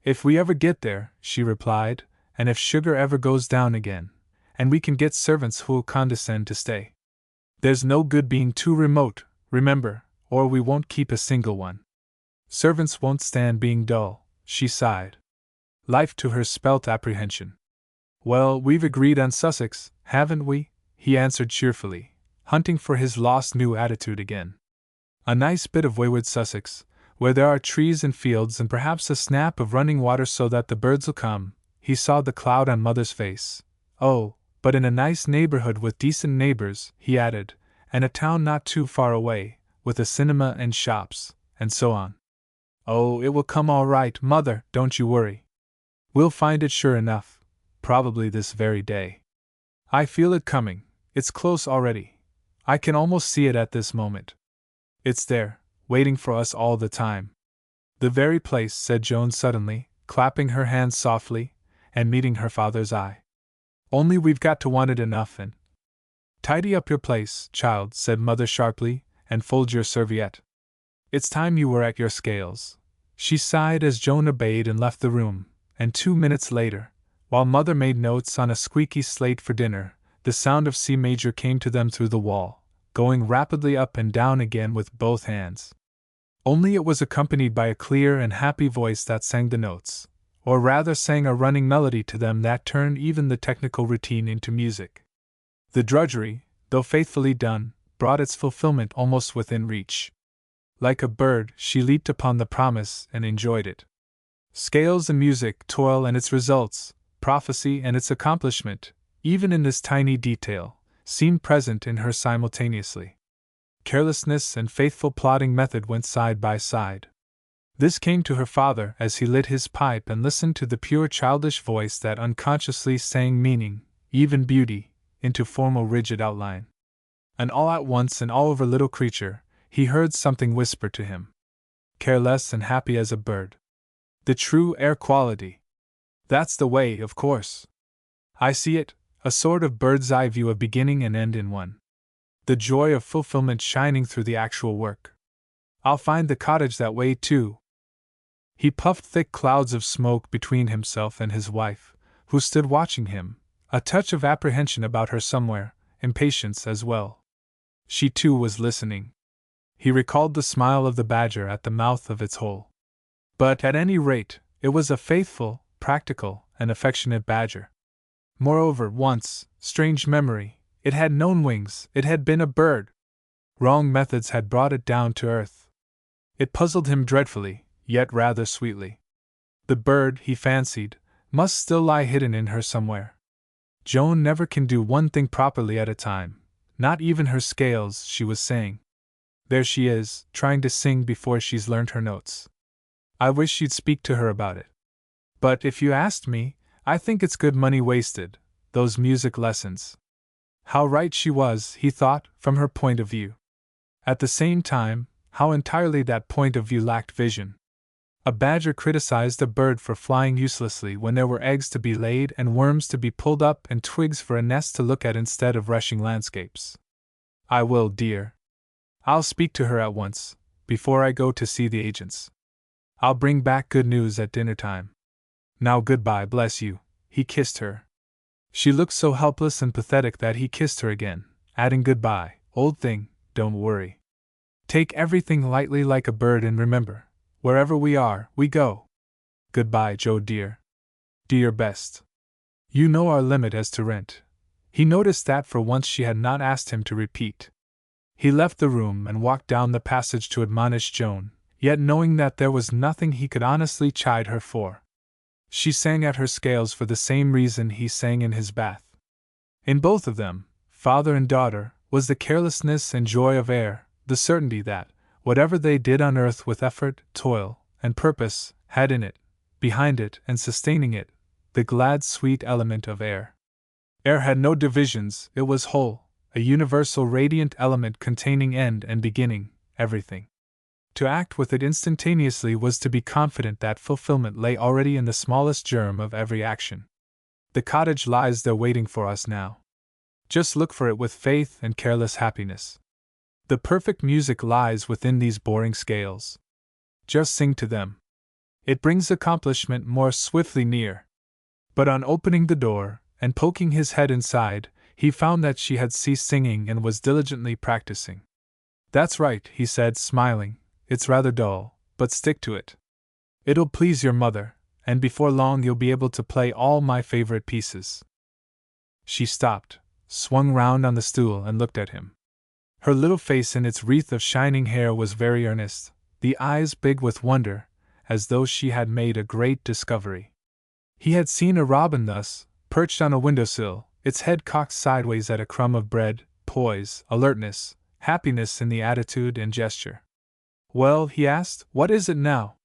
"If we ever get there," she replied, "and if sugar ever goes down again, and we can get servants who'll condescend to stay. There's no good being too remote, remember, or we won't keep a single one. Servants won't stand being dull, she sighed. Life to her spelt apprehension. Well, we've agreed on Sussex, haven't we? He answered cheerfully, hunting for his lost new attitude again. A nice bit of wayward Sussex, where there are trees and fields and perhaps a snap of running water so that the birds'll come. He saw the cloud on Mother's face. Oh, but in a nice neighborhood with decent neighbors, he added, and a town not too far away, with a cinema and shops, and so on. Oh, it will come all right, Mother, don't you worry. We'll find it sure enough, probably this very day. I feel it coming, it's close already. I can almost see it at this moment. It's there, waiting for us all the time. The very place, said Joan suddenly, clapping her hands softly, and meeting her father's eye. Only we've got to want it enough and… Tidy up your place, child, said Mother sharply, and fold your serviette. It's time you were at your scales. She sighed as Joan obeyed and left the room, and 2 minutes later, while Mother made notes on a squeaky slate for dinner, the sound of C major came to them through the wall, going rapidly up and down again with both hands. Only it was accompanied by a clear and happy voice that sang the notes, or rather sang a running melody to them that turned even the technical routine into music. The drudgery, though faithfully done, brought its fulfillment almost within reach. Like a bird, she leaped upon the promise and enjoyed it. Scales and music, toil and its results, prophecy and its accomplishment, even in this tiny detail, seemed present in her simultaneously. Carelessness and faithful plodding method went side by side. This came to her father as he lit his pipe and listened to the pure childish voice that unconsciously sang meaning, even beauty, into formal rigid outline. And all at once and all over little creature, he heard something whisper to him. Careless and happy as a bird. The true air quality. That's the way, of course. I see it, a sort of bird's eye view of beginning and end in one. The joy of fulfillment shining through the actual work. I'll find the cottage that way too. He puffed thick clouds of smoke between himself and his wife, who stood watching him, a touch of apprehension about her somewhere, impatience as well. She too was listening. He recalled the smile of the badger at the mouth of its hole. But at any rate, it was a faithful, practical, and affectionate badger. Moreover, once, strange memory, it had known wings, it had been a bird. Wrong methods had brought it down to earth. It puzzled him dreadfully, yet rather sweetly. The bird, he fancied, must still lie hidden in her somewhere. Joan never can do one thing properly at a time, not even her scales, she was saying. There she is, trying to sing before she's learned her notes. I wish you'd speak to her about it. But if you asked me, I think it's good money wasted, those music lessons. How right she was, he thought, from her point of view. At the same time, how entirely that point of view lacked vision. A badger criticized a bird for flying uselessly when there were eggs to be laid and worms to be pulled up and twigs for a nest to look at instead of rushing landscapes. I will, dear. I'll speak to her at once, before I go to see the agents. I'll bring back good news at dinner time. Now goodbye, bless you. He kissed her. She looked so helpless and pathetic that he kissed her again, adding goodbye, old thing, don't worry. Take everything lightly like a bird and remember, wherever we are, we go. Goodbye, Joe dear. Do your best. You know our limit as to rent. He noticed that for once she had not asked him to repeat. He left the room and walked down the passage to admonish Joan, yet knowing that there was nothing he could honestly chide her for. She sang at her scales for the same reason he sang in his bath. In both of them, father and daughter, was the carelessness and joy of air, the certainty that, whatever they did on earth with effort, toil, and purpose, had in it, behind it, and sustaining it, the glad sweet element of air. Air had no divisions, it was whole, a universal radiant element containing end and beginning, everything. To act with it instantaneously was to be confident that fulfillment lay already in the smallest germ of every action. The cottage lies there waiting for us now. Just look for it with faith and careless happiness. The perfect music lies within these boring scales. Just sing to them. It brings accomplishment more swiftly near. But on opening the door, and poking his head inside, he found that she had ceased singing and was diligently practicing. That's right, he said, smiling. It's rather dull, but stick to it. It'll please your mother, and before long you'll be able to play all my favorite pieces. She stopped, swung round on the stool, and looked at him. Her little face in its wreath of shining hair was very earnest, the eyes big with wonder, as though she had made a great discovery. He had seen a robin thus, perched on a windowsill, its head cocked sideways at a crumb of bread, poise, alertness, happiness in the attitude and gesture. Well, he asked, what is it now?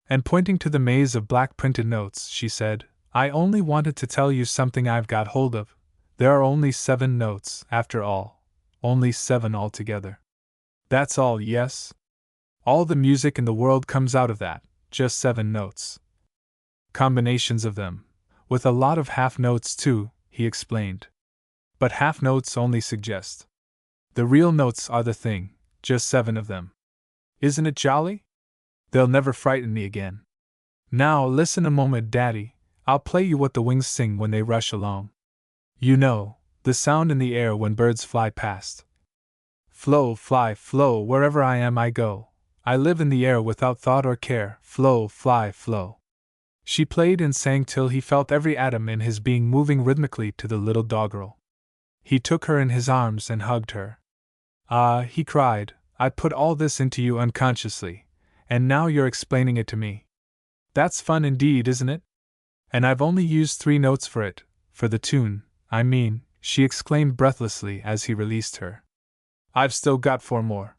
And pointing to the maze of black printed notes, she said, I only wanted to tell you something I've got hold of. There are only 7 notes, after all. Only 7 altogether. That's all, yes? All the music in the world comes out of that, just 7 notes. Combinations of them, with a lot of half notes too, he explained. But half notes only suggest. The real notes are the thing, just 7 of them. Isn't it jolly? They'll never frighten me again. Now listen a moment, Daddy, I'll play you what the wings sing when they rush along. You know, the sound in the air when birds fly past. Flow, fly, flow, wherever I am I go. I live in the air without thought or care, flow, fly, flow. She played and sang till he felt every atom in his being moving rhythmically to the little doggerel. He took her in his arms and hugged her. Ah, he cried, I put all this into you unconsciously, and now you're explaining it to me. That's fun indeed, isn't it? And I've only used 3 notes for it, for the tune, I mean, she exclaimed breathlessly as he released her. I've still got 4 more.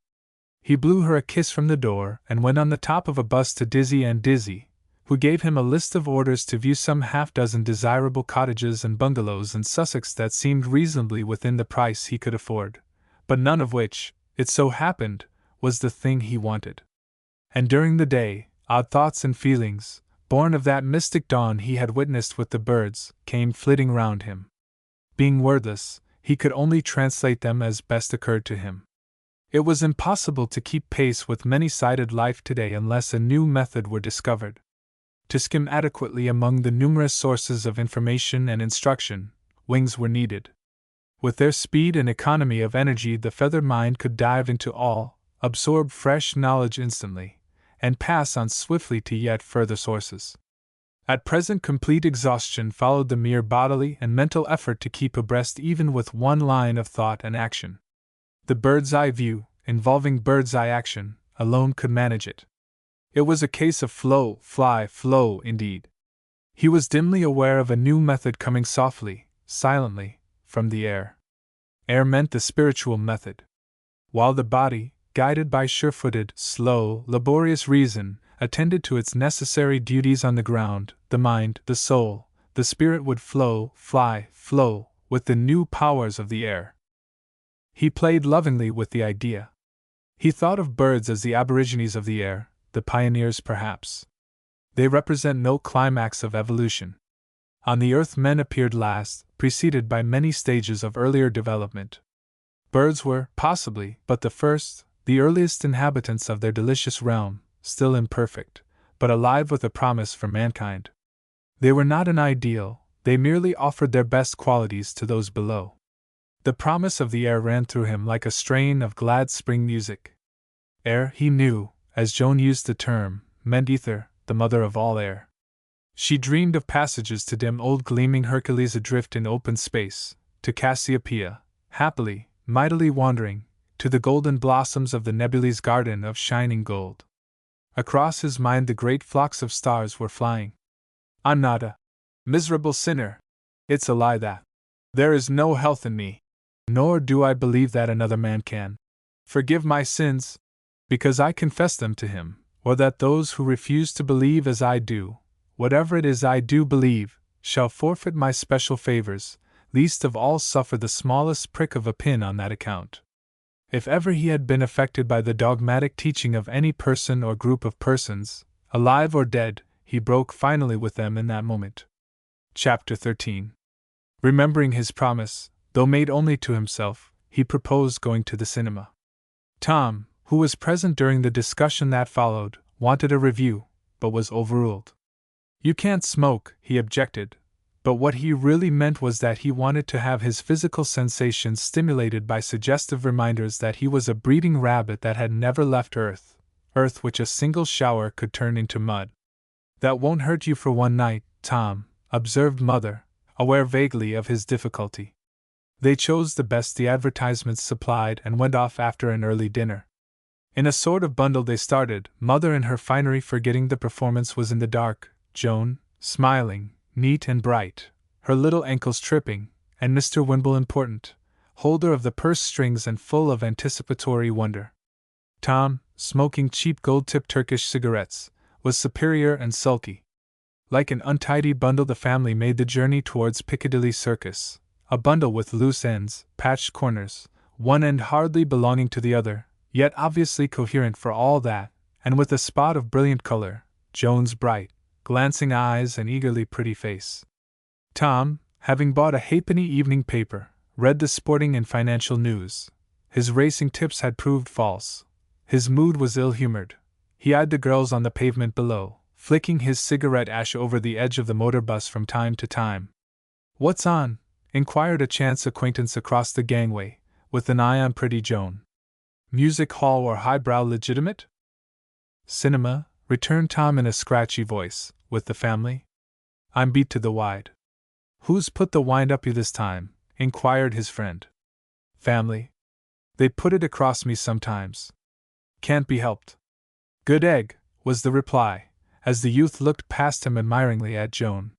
He blew her a kiss from the door and went on the top of a bus to Dizzy and Dizzy, who gave him a list of orders to view some half-dozen desirable cottages and bungalows in Sussex that seemed reasonably within the price he could afford, but none of which, it so happened, was the thing he wanted. And during the day, odd thoughts and feelings, born of that mystic dawn he had witnessed with the birds, came flitting round him. Being wordless, he could only translate them as best occurred to him. It was impossible to keep pace with many-sided life today unless a new method were discovered. To skim adequately among the numerous sources of information and instruction, wings were needed. With their speed and economy of energy, the feathered mind could dive into all, absorb fresh knowledge instantly, and pass on swiftly to yet further sources. At present, complete exhaustion followed the mere bodily and mental effort to keep abreast even with one line of thought and action. The bird's-eye view, involving bird's-eye action, alone could manage it. It was a case of flow, fly, flow indeed. He was dimly aware of a new method coming softly, silently, from the air. Air meant the spiritual method. While the body, guided by sure-footed, slow, laborious reason, attended to its necessary duties on the ground, the mind, the soul, the spirit would flow, fly, flow, with the new powers of the air. He played lovingly with the idea. He thought of birds as the aborigines of the air, the pioneers perhaps. They represent no climax of evolution. On the earth men appeared last, preceded by many stages of earlier development. Birds were, possibly, but the first, the earliest inhabitants of their delicious realm, still imperfect, but alive with a promise for mankind. They were not an ideal, they merely offered their best qualities to those below. The promise of the air ran through him like a strain of glad spring music. Air, he knew, as Joan used the term, meant ether, the mother of all air. She dreamed of passages to dim old gleaming Hercules adrift in open space, to Cassiopeia, happily, mightily wandering, to the golden blossoms of the nebulae's garden of shining gold. Across his mind the great flocks of stars were flying. I'm not a miserable sinner. It's a lie that. There is no health in me. Nor do I believe that another man can forgive my sins, because I confess them to him, or that those who refuse to believe as I do, whatever it is I do believe, shall forfeit my special favors, least of all suffer the smallest prick of a pin on that account. If ever he had been affected by the dogmatic teaching of any person or group of persons, alive or dead, he broke finally with them in that moment. Chapter 13. Remembering his promise, though made only to himself, he proposed going to the cinema. Tom, who was present during the discussion that followed, wanted a review, but was overruled. You can't smoke, he objected, But what he really meant was that he wanted to have his physical sensations stimulated by suggestive reminders that he was a breeding rabbit that had never left Earth, Earth which a single shower could turn into mud. "That won't hurt you for one night, Tom," observed Mother, aware vaguely of his difficulty. They chose the best the advertisements supplied and went off after an early dinner. In a sort of bundle they started, Mother in her finery forgetting the performance was in the dark, Joan, smiling, neat and bright, her little ankles tripping, and Mr. Wimble important, holder of the purse strings and full of anticipatory wonder. Tom, smoking cheap gold-tipped Turkish cigarettes, was superior and sulky. Like an untidy bundle the family made the journey towards Piccadilly Circus, a bundle with loose ends, patched corners, one end hardly belonging to the other, yet obviously coherent for all that, and with a spot of brilliant color, Joan's bright, glancing eyes and eagerly pretty face. Tom, having bought a halfpenny evening paper, read the sporting and financial news. His racing tips had proved false. His mood was ill-humored. He eyed the girls on the pavement below, flicking his cigarette ash over the edge of the motor bus from time to time. "What's on?" inquired a chance acquaintance across the gangway, with an eye on pretty Joan. "Music hall or highbrow legitimate?" "Cinema," returned Tom in a scratchy voice. "With the family?" "I'm beat to the wide." "Who's put the wind up you this time?" inquired his friend. "Family. They put it across me sometimes. Can't be helped." "Good egg," was the reply, as the youth looked past him admiringly at Joan.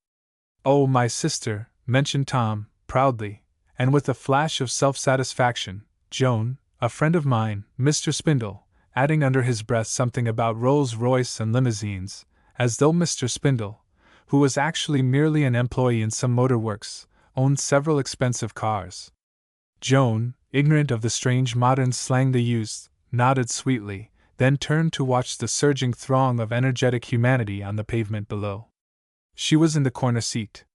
"Oh, my sister," mentioned Tom, proudly, and with a flash of self-satisfaction. "Joan, a friend of mine, Mr. Spindle," adding under his breath something about Rolls-Royce and limousines, as though Mr. Spindle, who was actually merely an employee in some motor works, owned several expensive cars. Joan, ignorant of the strange modern slang they used, nodded sweetly, then turned to watch the surging throng of energetic humanity on the pavement below. She was in the corner seat.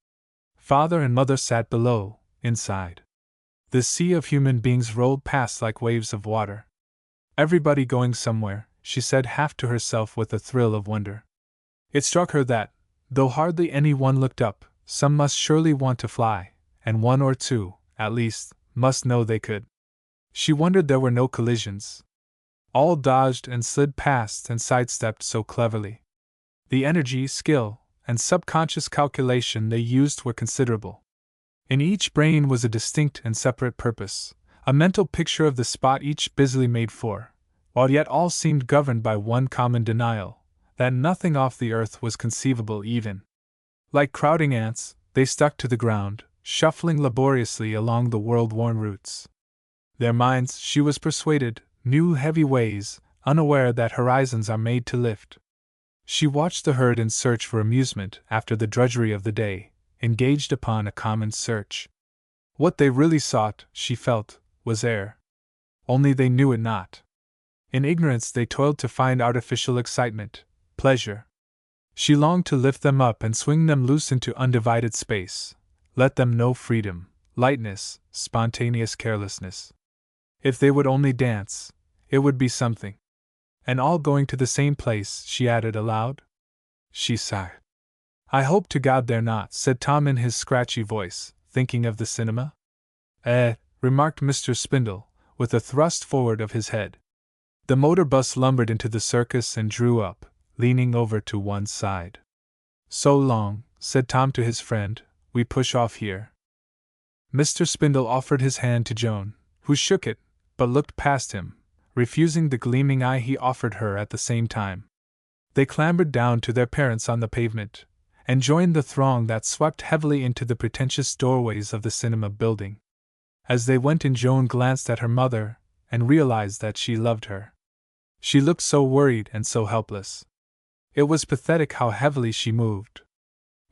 Father and Mother sat below, inside. The sea of human beings rolled past like waves of water. "Everybody going somewhere," she said half to herself with a thrill of wonder. It struck her that, though hardly any one looked up, some must surely want to fly, and one or two, at least, must know they could. She wondered there were no collisions. All dodged and slid past and sidestepped so cleverly. The energy, skill, and subconscious calculation they used were considerable. In each brain was a distinct and separate purpose, a mental picture of the spot each busily made for, while yet all seemed governed by one common denial, that nothing off the earth was conceivable even. Like crowding ants, they stuck to the ground, shuffling laboriously along the world-worn routes. Their minds, she was persuaded, knew heavy ways, unaware that horizons are made to lift. She watched the herd in search for amusement after the drudgery of the day, engaged upon a common search. What they really sought, she felt, was air. Only they knew it not. In ignorance they toiled to find artificial excitement, pleasure. She longed to lift them up and swing them loose into undivided space, let them know freedom, lightness, spontaneous carelessness. If they would only dance, it would be something. "And all going to the same place," she added aloud. She sighed. "I hope to God they're not," said Tom in his scratchy voice, thinking of the cinema. Remarked Mr. Spindle, with a thrust forward of his head. The motor bus lumbered into the circus and drew up, leaning over to one side. "So long," said Tom to his friend, "we push off here." Mr. Spindle offered his hand to Joan, who shook it, but looked past him, refusing the gleaming eye he offered her at the same time. They clambered down to their parents on the pavement, and joined the throng that swept heavily into the pretentious doorways of the cinema building. As they went in, Joan glanced at her mother, and realized that she loved her. She looked so worried and so helpless. It was pathetic how heavily she moved.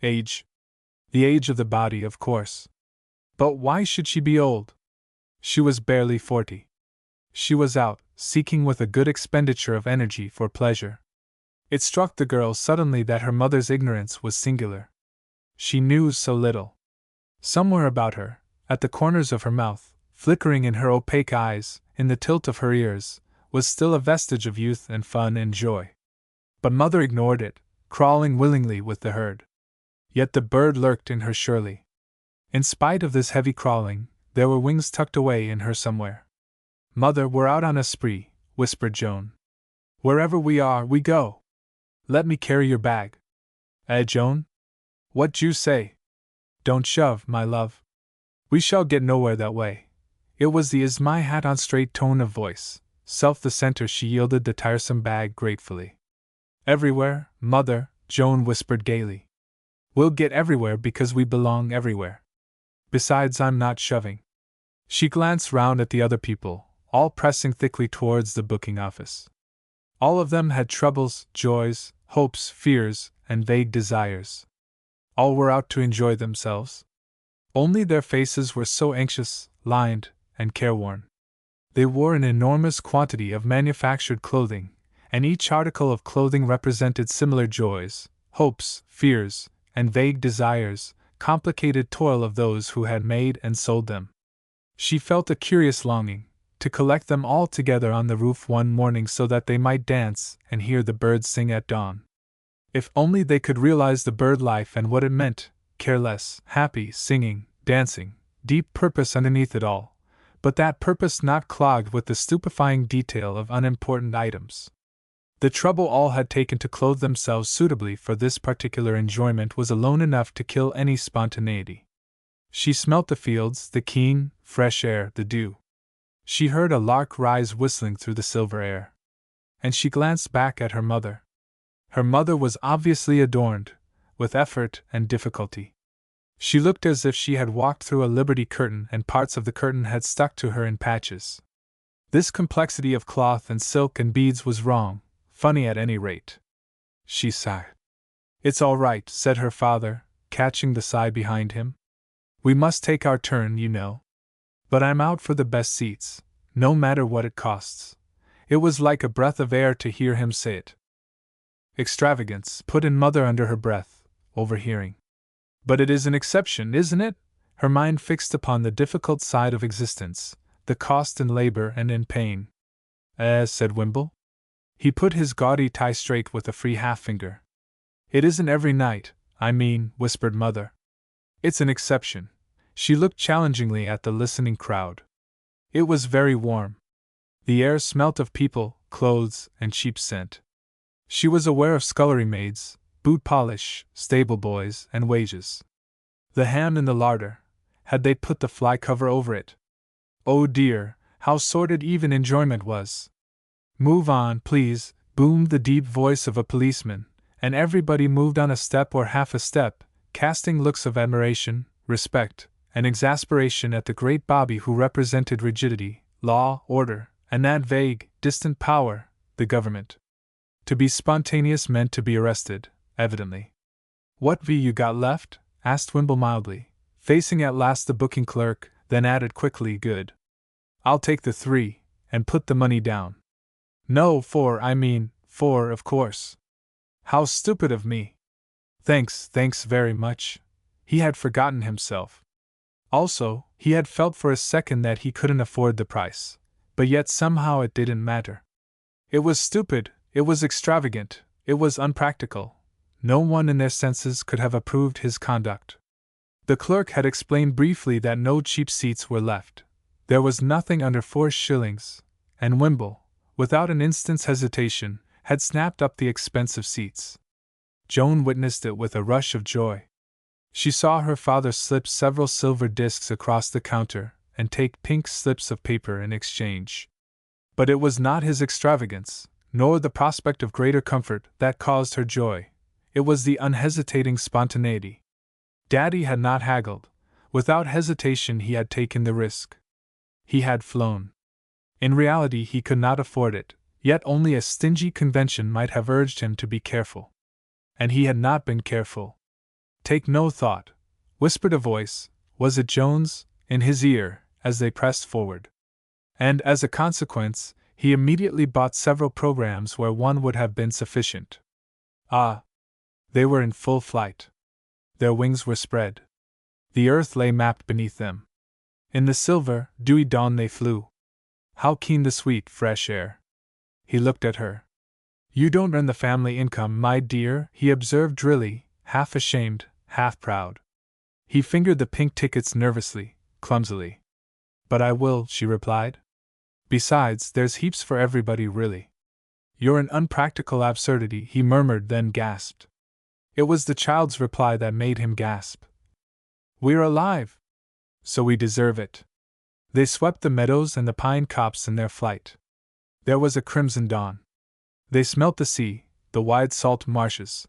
Age. The age of the body, of course. But why should she be old? She was barely 40. She was out, seeking with a good expenditure of energy for pleasure. It struck the girl suddenly that her mother's ignorance was singular. She knew so little. Somewhere about her, at the corners of her mouth, flickering in her opaque eyes, in the tilt of her ears, was still a vestige of youth and fun and joy. But Mother ignored it, crawling willingly with the herd. Yet the bird lurked in her surely. In spite of this heavy crawling, there were wings tucked away in her somewhere. Mother, we're out on a spree, whispered Joan. Wherever we are, we go. Let me carry your bag. Joan? What'd you say? Don't shove, my love. We shall get nowhere that way. It was the is my hat on straight tone of voice. Self the center, she yielded the tiresome bag gratefully. Everywhere, Mother, Joan whispered gaily. We'll get everywhere because we belong everywhere. Besides, I'm not shoving. She glanced round at the other people, all pressing thickly towards the booking office. All of them had troubles, joys, hopes, fears, and vague desires. All were out to enjoy themselves. Only their faces were so anxious, lined, and careworn. They wore an enormous quantity of manufactured clothing, and each article of clothing represented similar joys, hopes, fears, and vague desires, complicated toil of those who had made and sold them. She felt a curious longing to collect them all together on the roof one morning so that they might dance and hear the birds sing at dawn. If only they could realize the bird life and what it meant, careless, happy, singing, dancing, deep purpose underneath it all, but that purpose not clogged with the stupefying detail of unimportant items. The trouble all had taken to clothe themselves suitably for this particular enjoyment was alone enough to kill any spontaneity. She smelt the fields, the keen, fresh air, the dew. She heard a lark rise whistling through the silver air. And she glanced back at her mother. Her mother was obviously adorned, with effort and difficulty. She looked as if she had walked through a Liberty curtain and parts of the curtain had stuck to her in patches. This complexity of cloth and silk and beads was wrong, funny at any rate. She sighed. It's all right, said her father, catching the sigh behind him. We must take our turn, you know. But I'm out for the best seats, no matter what it costs. It was like a breath of air to hear him say it. Extravagance, put in Mother under her breath, overhearing. But it is an exception, isn't it? Her mind fixed upon the difficult side of existence, the cost in labor and in pain. Said Wimble. He put his gaudy tie straight with a free half-finger. It isn't every night, I mean, whispered Mother. It's an exception. She looked challengingly at the listening crowd. It was very warm. The air smelt of people, clothes, and cheap scent. She was aware of scullery maids, boot polish, stable boys, and wages. The ham in the larder, had they put the fly cover over it? Oh dear, how sordid even enjoyment was! Move on, please, boomed the deep voice of a policeman, and everybody moved on a step or half a step, casting looks of admiration, respect, and exasperation at the great Bobby who represented rigidity, law, order, and that vague, distant power, the government. To be spontaneous meant to be arrested, evidently. What V you got left? Asked Wimble mildly, facing at last the booking clerk, then added quickly, good. I'll take the 3, and put the money down. No, 4, of course. How stupid of me. Thanks very much. He had forgotten himself. Also, he had felt for a second that he couldn't afford the price, but yet somehow it didn't matter. It was stupid, it was extravagant, it was unpractical. No one in their senses could have approved his conduct. The clerk had explained briefly that no cheap seats were left. There was nothing under 4 shillings, and Wimble, without an instant's hesitation, had snapped up the expensive seats. Joan witnessed it with a rush of joy. She saw her father slip several silver discs across the counter and take pink slips of paper in exchange. But it was not his extravagance, nor the prospect of greater comfort, that caused her joy. It was the unhesitating spontaneity. Daddy had not haggled. Without hesitation he had taken the risk. He had flown. In reality he could not afford it, yet only a stingy convention might have urged him to be careful. And he had not been careful. Take no thought, whispered a voice, was it Joan's, in his ear, as they pressed forward. And as a consequence, he immediately bought several programs where one would have been sufficient. Ah! They were in full flight. Their wings were spread. The earth lay mapped beneath them. In the silver, dewy dawn they flew. How keen the sweet, fresh air! He looked at her. You don't earn the family income, my dear, he observed drily, half ashamed, half proud. He fingered the pink tickets nervously, clumsily. "But I will," she replied. "Besides, there's heaps for everybody, really." "You're an unpractical absurdity," he murmured, then gasped. It was the child's reply that made him gasp. "We're alive! So we deserve it." They swept the meadows and the pine copse in their flight. There was a crimson dawn. They smelt the sea, the wide salt marshes.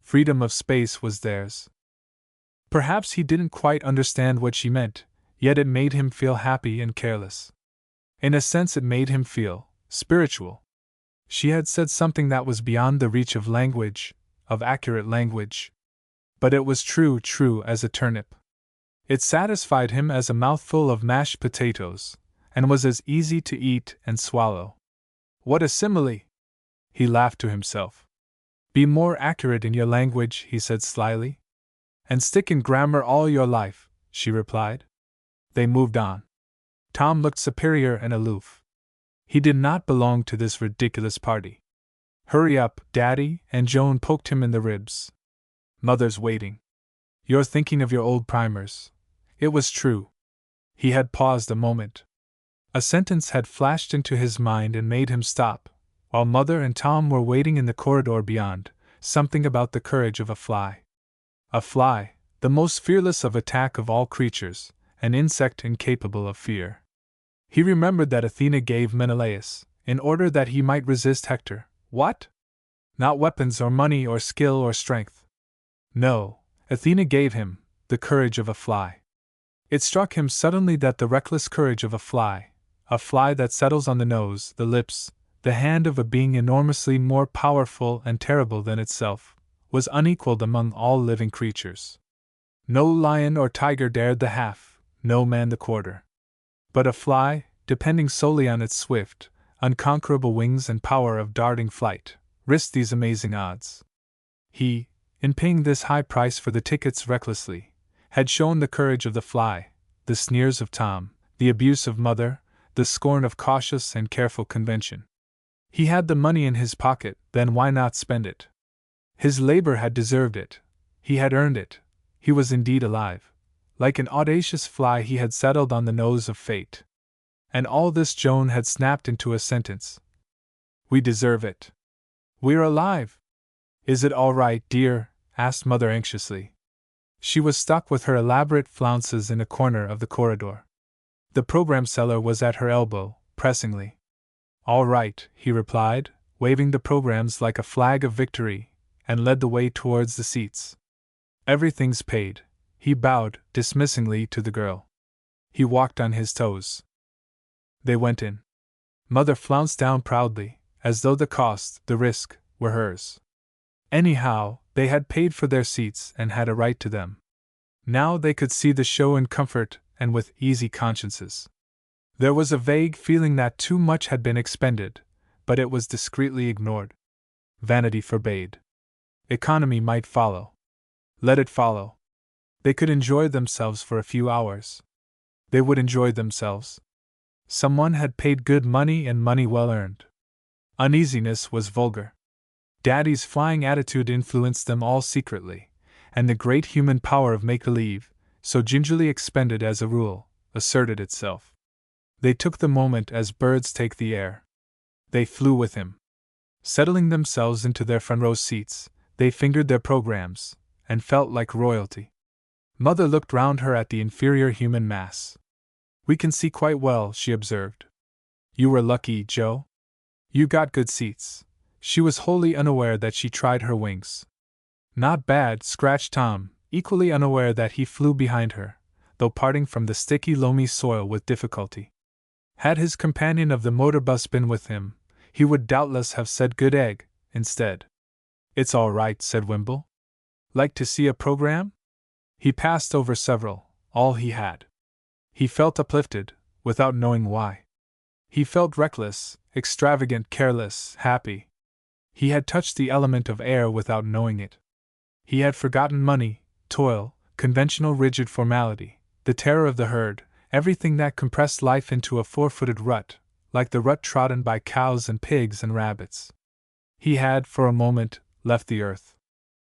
Freedom of space was theirs. Perhaps he didn't quite understand what she meant, yet it made him feel happy and careless. In a sense, it made him feel spiritual. She had said something that was beyond the reach of language, of accurate language. But it was true as a turnip. It satisfied him as a mouthful of mashed potatoes, and was as easy to eat and swallow. What a simile! He laughed to himself. "Be more accurate in your language," he said slyly. "And stick in grammar all your life," she replied. They moved on. Tom looked superior and aloof. He did not belong to this ridiculous party. "Hurry up, Daddy," and Joan poked him in the ribs. "Mother's waiting." "You're thinking of your old primers." It was true. He had paused a moment. A sentence had flashed into his mind and made him stop, while Mother and Tom were waiting in the corridor beyond, something about the courage of a fly. A fly, the most fearless of attack of all creatures, an insect incapable of fear. He remembered that Athena gave Menelaus, in order that he might resist Hector. What? Not weapons or money or skill or strength. No, Athena gave him the courage of a fly. It struck him suddenly that the reckless courage of a fly that settles on the nose, the lips, the hand of a being enormously more powerful and terrible than itself, was unequaled among all living creatures. No lion or tiger dared the half, no man the quarter. But a fly, depending solely on its swift, unconquerable wings and power of darting flight, risked these amazing odds. He, in paying this high price for the tickets recklessly, had shown the courage of the fly, the sneers of Tom, the abuse of Mother, the scorn of cautious and careful convention. He had the money in his pocket, then why not spend it? His labor had deserved it. He had earned it. He was indeed alive. Like an audacious fly, he had settled on the nose of fate. And all this Joan had snapped into a sentence. "We deserve it. We're alive." "Is it all right, dear?" asked Mother anxiously. She was stuck with her elaborate flounces in a corner of the corridor. The program seller was at her elbow, pressingly. "All right," he replied, waving the programs like a flag of victory, and led the way towards the seats. "Everything's paid," he bowed dismissingly to the girl. He walked on his toes. They went in. Mother flounced down proudly, as though the cost, the risk, were hers. Anyhow, they had paid for their seats and had a right to them. Now they could see the show in comfort and with easy consciences. There was a vague feeling that too much had been expended, but it was discreetly ignored. Vanity forbade. Economy might follow. Let it follow. They could enjoy themselves for a few hours. They would enjoy themselves. Someone had paid good money and money well earned. Uneasiness was vulgar. Daddy's flying attitude influenced them all secretly, and the great human power of make-believe, so gingerly expended as a rule, asserted itself. They took the moment as birds take the air. They flew with him. Settling themselves into their front-row seats, they fingered their programs, and felt like royalty. Mother looked round her at the inferior human mass. "We can see quite well," she observed. "You were lucky, Joe. You got good seats." She was wholly unaware that she tried her wings. "Not bad," scratched Tom, equally unaware that he flew behind her, though parting from the sticky, loamy soil with difficulty. Had his companion of the motor bus been with him, he would doubtless have said "good egg" instead. "It's all right," said Wimble. "Like to see a program?" He passed over several, all he had. He felt uplifted, without knowing why. He felt reckless, extravagant, careless, happy. He had touched the element of air without knowing it. He had forgotten money, toil, conventional rigid formality, the terror of the herd, everything that compressed life into a four-footed rut, like the rut trodden by cows and pigs and rabbits. He had, for a moment, left the earth.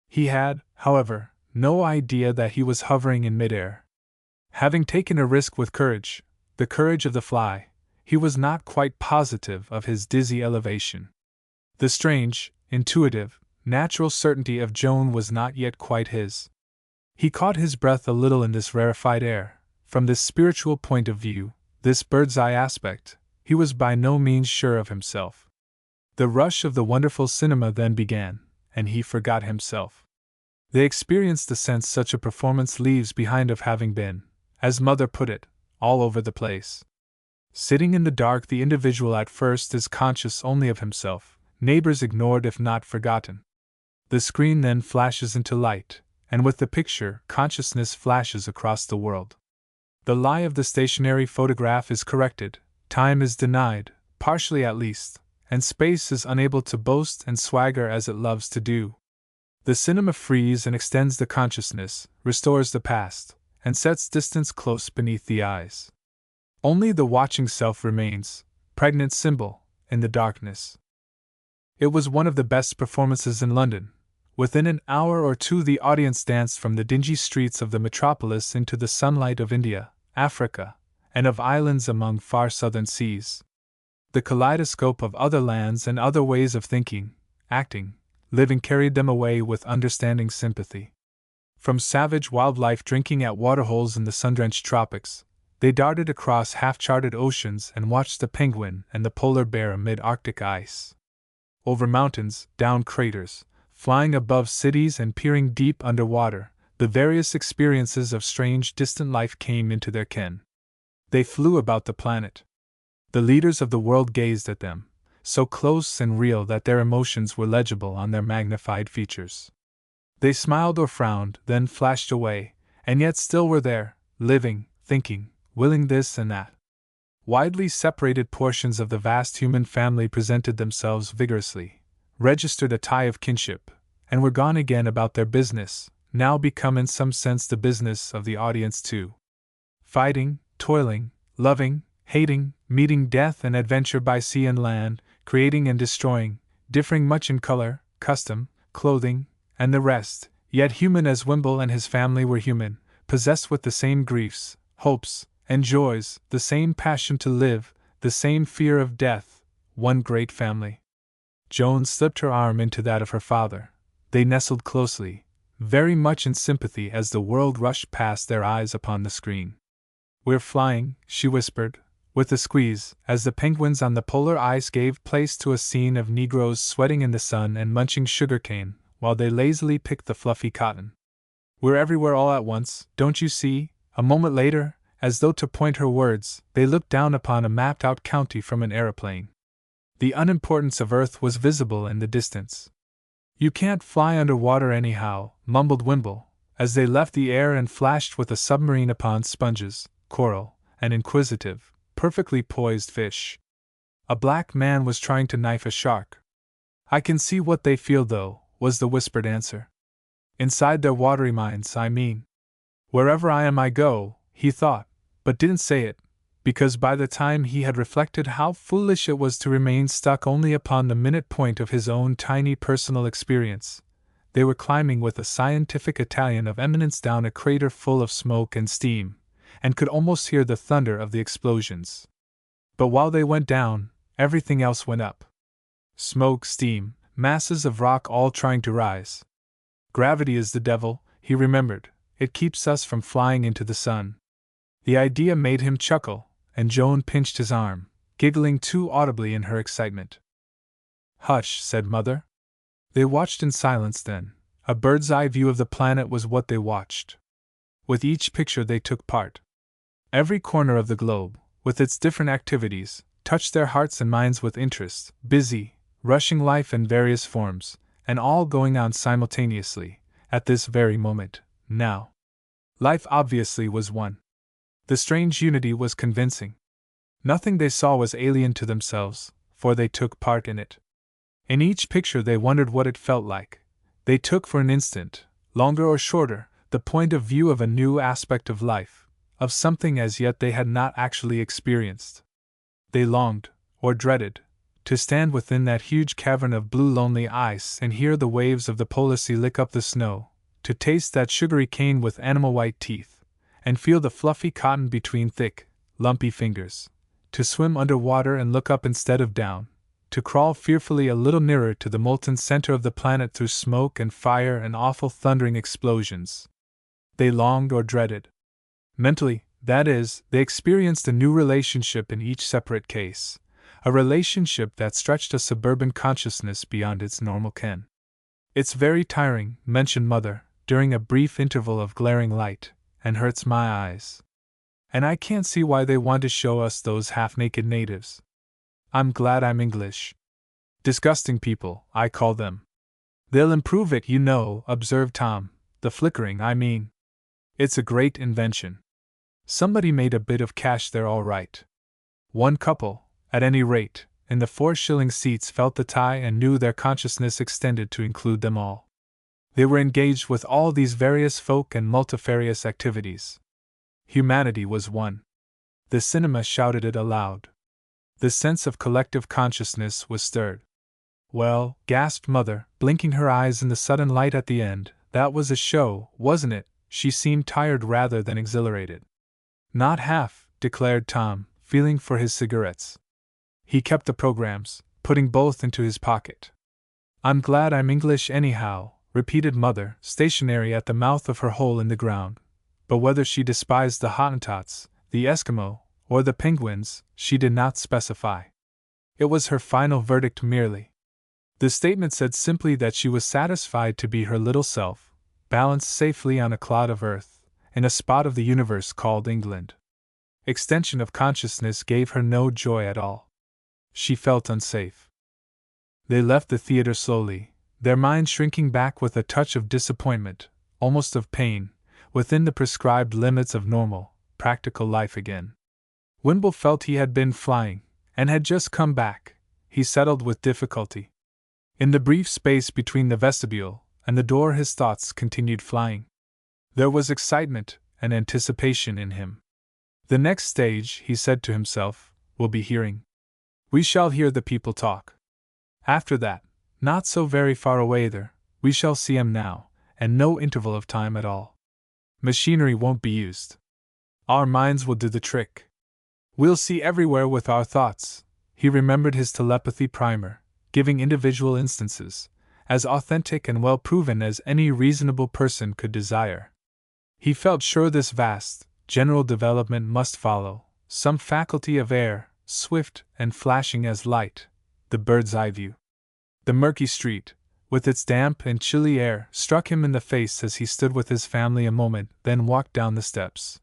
He had, however, no idea that he was hovering in midair. Having taken a risk with courage, the courage of the fly, he was not quite positive of his dizzy elevation. The strange, intuitive, natural certainty of Joan was not yet quite his. He caught his breath a little in this rarefied air. From this spiritual point of view, this bird's-eye aspect, he was by no means sure of himself. The rush of the wonderful cinema then began, and he forgot himself. They experienced the sense such a performance leaves behind of having been, as Mother put it, all over the place. Sitting in the dark, the individual at first is conscious only of himself, neighbors ignored if not forgotten. The screen then flashes into light, and with the picture, consciousness flashes across the world. The lie of the stationary photograph is corrected, time is denied, partially at least, and space is unable to boast and swagger as it loves to do. The cinema frees and extends the consciousness, restores the past, and sets distance close beneath the eyes. Only the watching self remains, pregnant symbol, in the darkness. It was one of the best performances in London. Within an hour or two the audience danced from the dingy streets of the metropolis into the sunlight of India, Africa, and of islands among far southern seas. The kaleidoscope of other lands and other ways of thinking, acting, living carried them away with understanding sympathy. From savage wildlife drinking at waterholes in the sun-drenched tropics, they darted across half-charted oceans and watched the penguin and the polar bear amid Arctic ice. Over mountains, down craters, flying above cities and peering deep underwater, the various experiences of strange distant life came into their ken. They flew about the planet. The leaders of the world gazed at them, so close and real that their emotions were legible on their magnified features. They smiled or frowned, then flashed away, and yet still were there, living, thinking, willing this and that. Widely separated portions of the vast human family presented themselves vigorously, registered a tie of kinship, and were gone again about their business, now become in some sense the business of the audience too. Fighting, toiling, loving, hating, meeting death and adventure by sea and land, creating and destroying, differing much in color, custom, clothing, and the rest, yet human as Wimble and his family were human, possessed with the same griefs, hopes, and joys, the same passion to live, the same fear of death, one great family. Joan slipped her arm into that of her father. They nestled closely, very much in sympathy as the world rushed past their eyes upon the screen. "We're flying," she whispered, with a squeeze, as the penguins on the polar ice gave place to a scene of Negroes sweating in the sun and munching sugarcane, while they lazily picked the fluffy cotton. "We're everywhere all at once, don't you see?" A moment later, as though to point her words, they looked down upon a mapped-out county from an aeroplane. The unimportance of Earth was visible in the distance. "You can't fly underwater anyhow," mumbled Wimble, as they left the air and flashed with a submarine upon sponges, coral, and inquisitive, perfectly poised fish. A black man was trying to knife a shark. "I can see what they feel, though," was the whispered answer. "Inside their watery minds, I mean. Wherever I am I go," he thought, but didn't say it, because by the time he had reflected how foolish it was to remain stuck only upon the minute point of his own tiny personal experience, they were climbing with a scientific Italian of eminence down a crater full of smoke and steam, and could almost hear the thunder of the explosions. But while they went down, everything else went up. Smoke, steam, masses of rock all trying to rise. Gravity is the devil, he remembered, it keeps us from flying into the sun. The idea made him chuckle, and Joan pinched his arm, giggling too audibly in her excitement. "Hush," said Mother. They watched in silence then. A bird's-eye view of the planet was what they watched. With each picture they took part. Every corner of the globe, with its different activities, touched their hearts and minds with interest, busy, rushing life in various forms, and all going on simultaneously, at this very moment, now. Life obviously was one. The strange unity was convincing. Nothing they saw was alien to themselves, for they took part in it. In each picture they wondered what it felt like. They took for an instant, longer or shorter, the point of view of a new aspect of life, of something as yet they had not actually experienced. They longed, or dreaded, to stand within that huge cavern of blue lonely ice and hear the waves of the polar sea lick up the snow, to taste that sugary cane with animal-white teeth, and feel the fluffy cotton between thick, lumpy fingers, to swim under water and look up instead of down, to crawl fearfully a little nearer to the molten center of the planet through smoke and fire and awful thundering explosions. They longed or dreaded. Mentally, that is, they experienced a new relationship in each separate case, a relationship that stretched a suburban consciousness beyond its normal ken. "It's very tiring," mentioned Mother, during a brief interval of glaring light, "and hurts my eyes. And I can't see why they want to show us those half-naked natives. I'm glad I'm English. Disgusting people, I call them." "They'll improve it, you know," observed Tom. "The flickering, I mean. It's a great invention. Somebody made a bit of cash there all right." One couple, at any rate, in the 4-shilling seats felt the tie and knew their consciousness extended to include them all. They were engaged with all these various folk and multifarious activities. Humanity was one. The cinema shouted it aloud. The sense of collective consciousness was stirred. "Well," gasped Mother, blinking her eyes in the sudden light at the end, "that was a show, wasn't it?" She seemed tired rather than exhilarated. "Not half," declared Tom, feeling for his cigarettes. He kept the programs, putting both into his pocket. "I'm glad I'm English anyhow," repeated Mother, stationary at the mouth of her hole in the ground. But whether she despised the Hottentots, the Eskimo, or the Penguins, she did not specify. It was her final verdict merely. The statement said simply that she was satisfied to be her little self, balanced safely on a clod of earth, in a spot of the universe called England. Extension of consciousness gave her no joy at all. She felt unsafe. They left the theater slowly, their minds shrinking back with a touch of disappointment, almost of pain, within the prescribed limits of normal, practical life again. Wimble felt he had been flying, and had just come back. He settled with difficulty. In the brief space between the vestibule and the door his thoughts continued flying. There was excitement and anticipation in him. "The next stage," he said to himself, "will be hearing. We shall hear the people talk. After that, not so very far away there, we shall see 'em now, and no interval of time at all. Machinery won't be used. Our minds will do the trick. We'll see everywhere with our thoughts." He remembered his telepathy primer, giving individual instances, as authentic and well proven as any reasonable person could desire. He felt sure this vast, general development must follow, some faculty of air, swift and flashing as light, the bird's-eye view. The murky street, with its damp and chilly air, struck him in the face as he stood with his family a moment, then walked down the steps.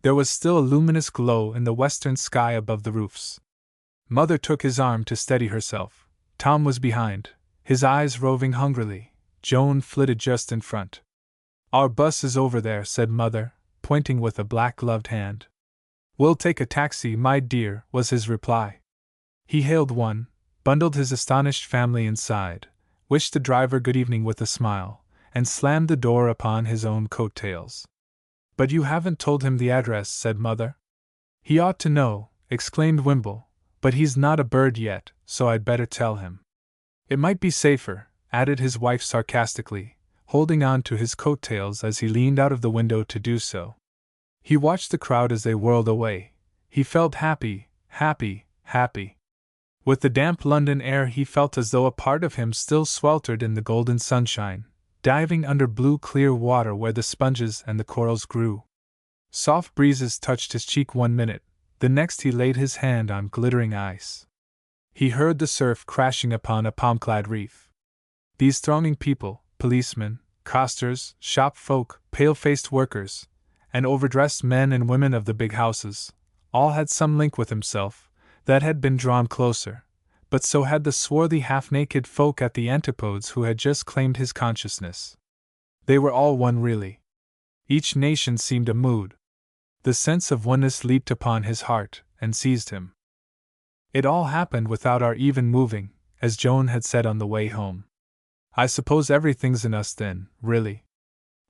There was still a luminous glow in the western sky above the roofs. Mother took his arm to steady herself. Tom was behind, his eyes roving hungrily. Joan flitted just in front. "Our bus is over there," said Mother, pointing with a black-gloved hand. "We'll take a taxi, my dear," was his reply. He hailed one, bundled his astonished family inside, wished the driver good evening with a smile, and slammed the door upon his own coat-tails. "But you haven't told him the address," said Mother. "He ought to know," exclaimed Wimble, "but he's not a bird yet, so I'd better tell him." "It might be safer," added his wife sarcastically, holding on to his coat-tails as he leaned out of the window to do so. He watched the crowd as they whirled away. He felt happy, happy, happy. With the damp London air he felt as though a part of him still sweltered in the golden sunshine, diving under blue clear water where the sponges and the corals grew. Soft breezes touched his cheek 1 minute, the next he laid his hand on glittering ice. He heard the surf crashing upon a palm-clad reef. These thronging people, policemen, costers, shop folk, pale-faced workers, and overdressed men and women of the big houses, all had some link with himself that had been drawn closer, but so had the swarthy half-naked folk at the antipodes who had just claimed his consciousness. They were all one really. Each nation seemed a mood. The sense of oneness leaped upon his heart and seized him. It all happened without our even moving, as Joan had said on the way home. I suppose everything's in us then, really.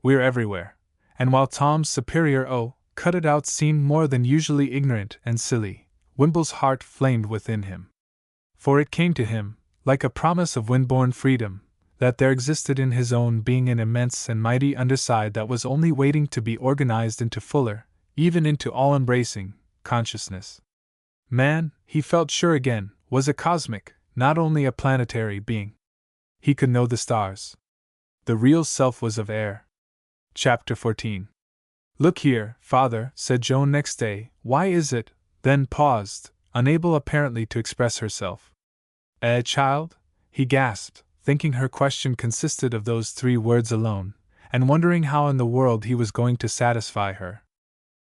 We're everywhere. And while Tom's superior cut-it-out seemed more than usually ignorant and silly, Wimble's heart flamed within him. For it came to him, like a promise of wind-born freedom, that there existed in his own being an immense and mighty underside that was only waiting to be organized into fuller, even into all-embracing, consciousness. Man, he felt sure again, was a cosmic, not only a planetary being. He could know the stars. The real self was of air. Chapter 14. "Look here, Father," said Joan next day, "why is it," then paused, unable apparently to express herself. Child?" he gasped, thinking her question consisted of those 3 words alone, and wondering how in the world he was going to satisfy her.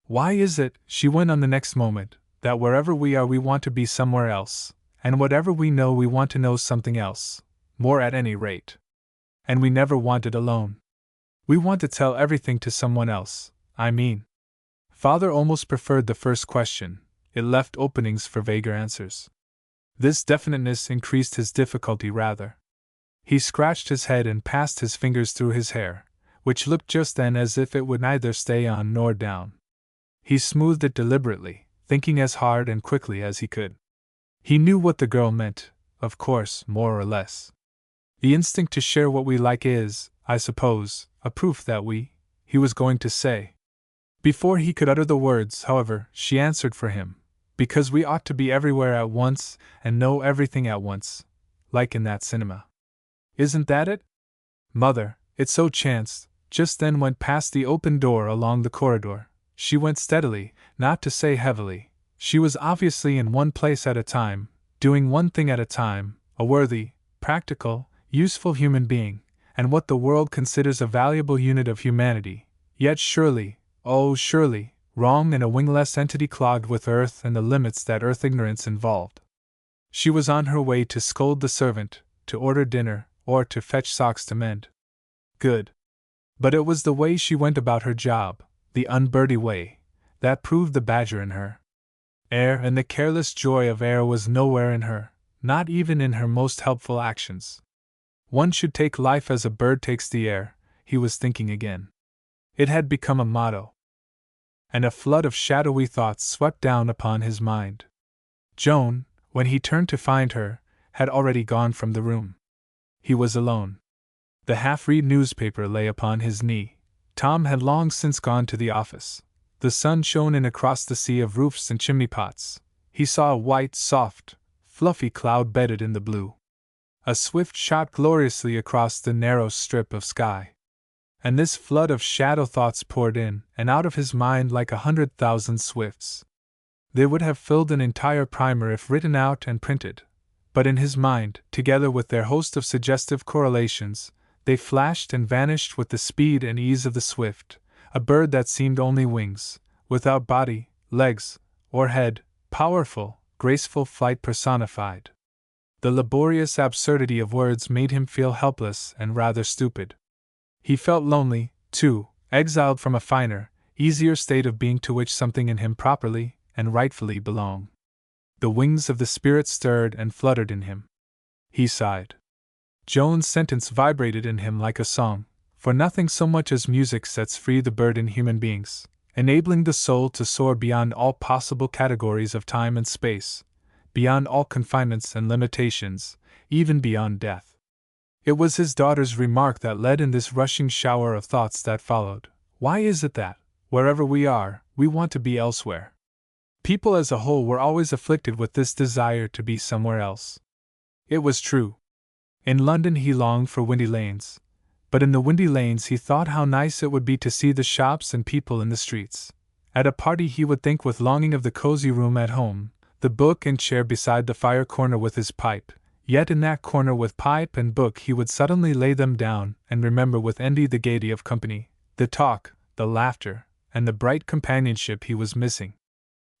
"Why is it," she went on the next moment, "that wherever we are we want to be somewhere else, and whatever we know we want to know something else, more at any rate. And we never want it alone. We want to tell everything to someone else, I mean." Father almost preferred the first question, it left openings for vaguer answers. This definiteness increased his difficulty rather. He scratched his head and passed his fingers through his hair, which looked just then as if it would neither stay on nor down. He smoothed it deliberately, thinking as hard and quickly as he could. He knew what the girl meant, of course, more or less. "The instinct to share what we like is, I suppose, a proof that he was going to say. Before he could utter the words, however, she answered for him, "Because we ought to be everywhere at once and know everything at once, like in that cinema. Isn't that it?" Mother, it so chanced, just then went past the open door along the corridor. She went steadily, not to say heavily. She was obviously in one place at a time, doing one thing at a time, a worthy, practical, useful human being, and what the world considers a valuable unit of humanity, yet surely, oh surely, wrong and a wingless entity clogged with earth and the limits that earth ignorance involved. She was on her way to scold the servant, to order dinner, or to fetch socks to mend. Good. But it was the way she went about her job, the unbirdie way, that proved the badger in her. Air and the careless joy of air was nowhere in her, not even in her most helpful actions. One should take life as a bird takes the air, he was thinking again. It had become a motto. And a flood of shadowy thoughts swept down upon his mind. Joan, when he turned to find her, had already gone from the room. He was alone. The half-read newspaper lay upon his knee. Tom had long since gone to the office. The sun shone in across the sea of roofs and chimney-pots. He saw a white, soft, fluffy cloud bedded in the blue. A swift shot gloriously across the narrow strip of sky. And this flood of shadow thoughts poured in and out of his mind like 100,000 swifts. They would have filled an entire primer if written out and printed, but in his mind, together with their host of suggestive correlations, they flashed and vanished with the speed and ease of the swift, a bird that seemed only wings, without body, legs, or head, powerful, graceful flight personified. The laborious absurdity of words made him feel helpless and rather stupid. He felt lonely, too, exiled from a finer, easier state of being to which something in him properly and rightfully belonged. The wings of the spirit stirred and fluttered in him. He sighed. Joan's sentence vibrated in him like a song, for nothing so much as music sets free the bird in human beings, enabling the soul to soar beyond all possible categories of time and space, beyond all confinements and limitations, even beyond death. It was his daughter's remark that led in this rushing shower of thoughts that followed. Why is it that, wherever we are, we want to be elsewhere? People as a whole were always afflicted with this desire to be somewhere else. It was true. In London he longed for windy lanes, but in the windy lanes he thought how nice it would be to see the shops and people in the streets. At a party he would think with longing of the cozy room at home, the book and chair beside the fire corner with his pipe, yet in that corner with pipe and book he would suddenly lay them down and remember with envy the gaiety of company, the talk, the laughter, and the bright companionship he was missing.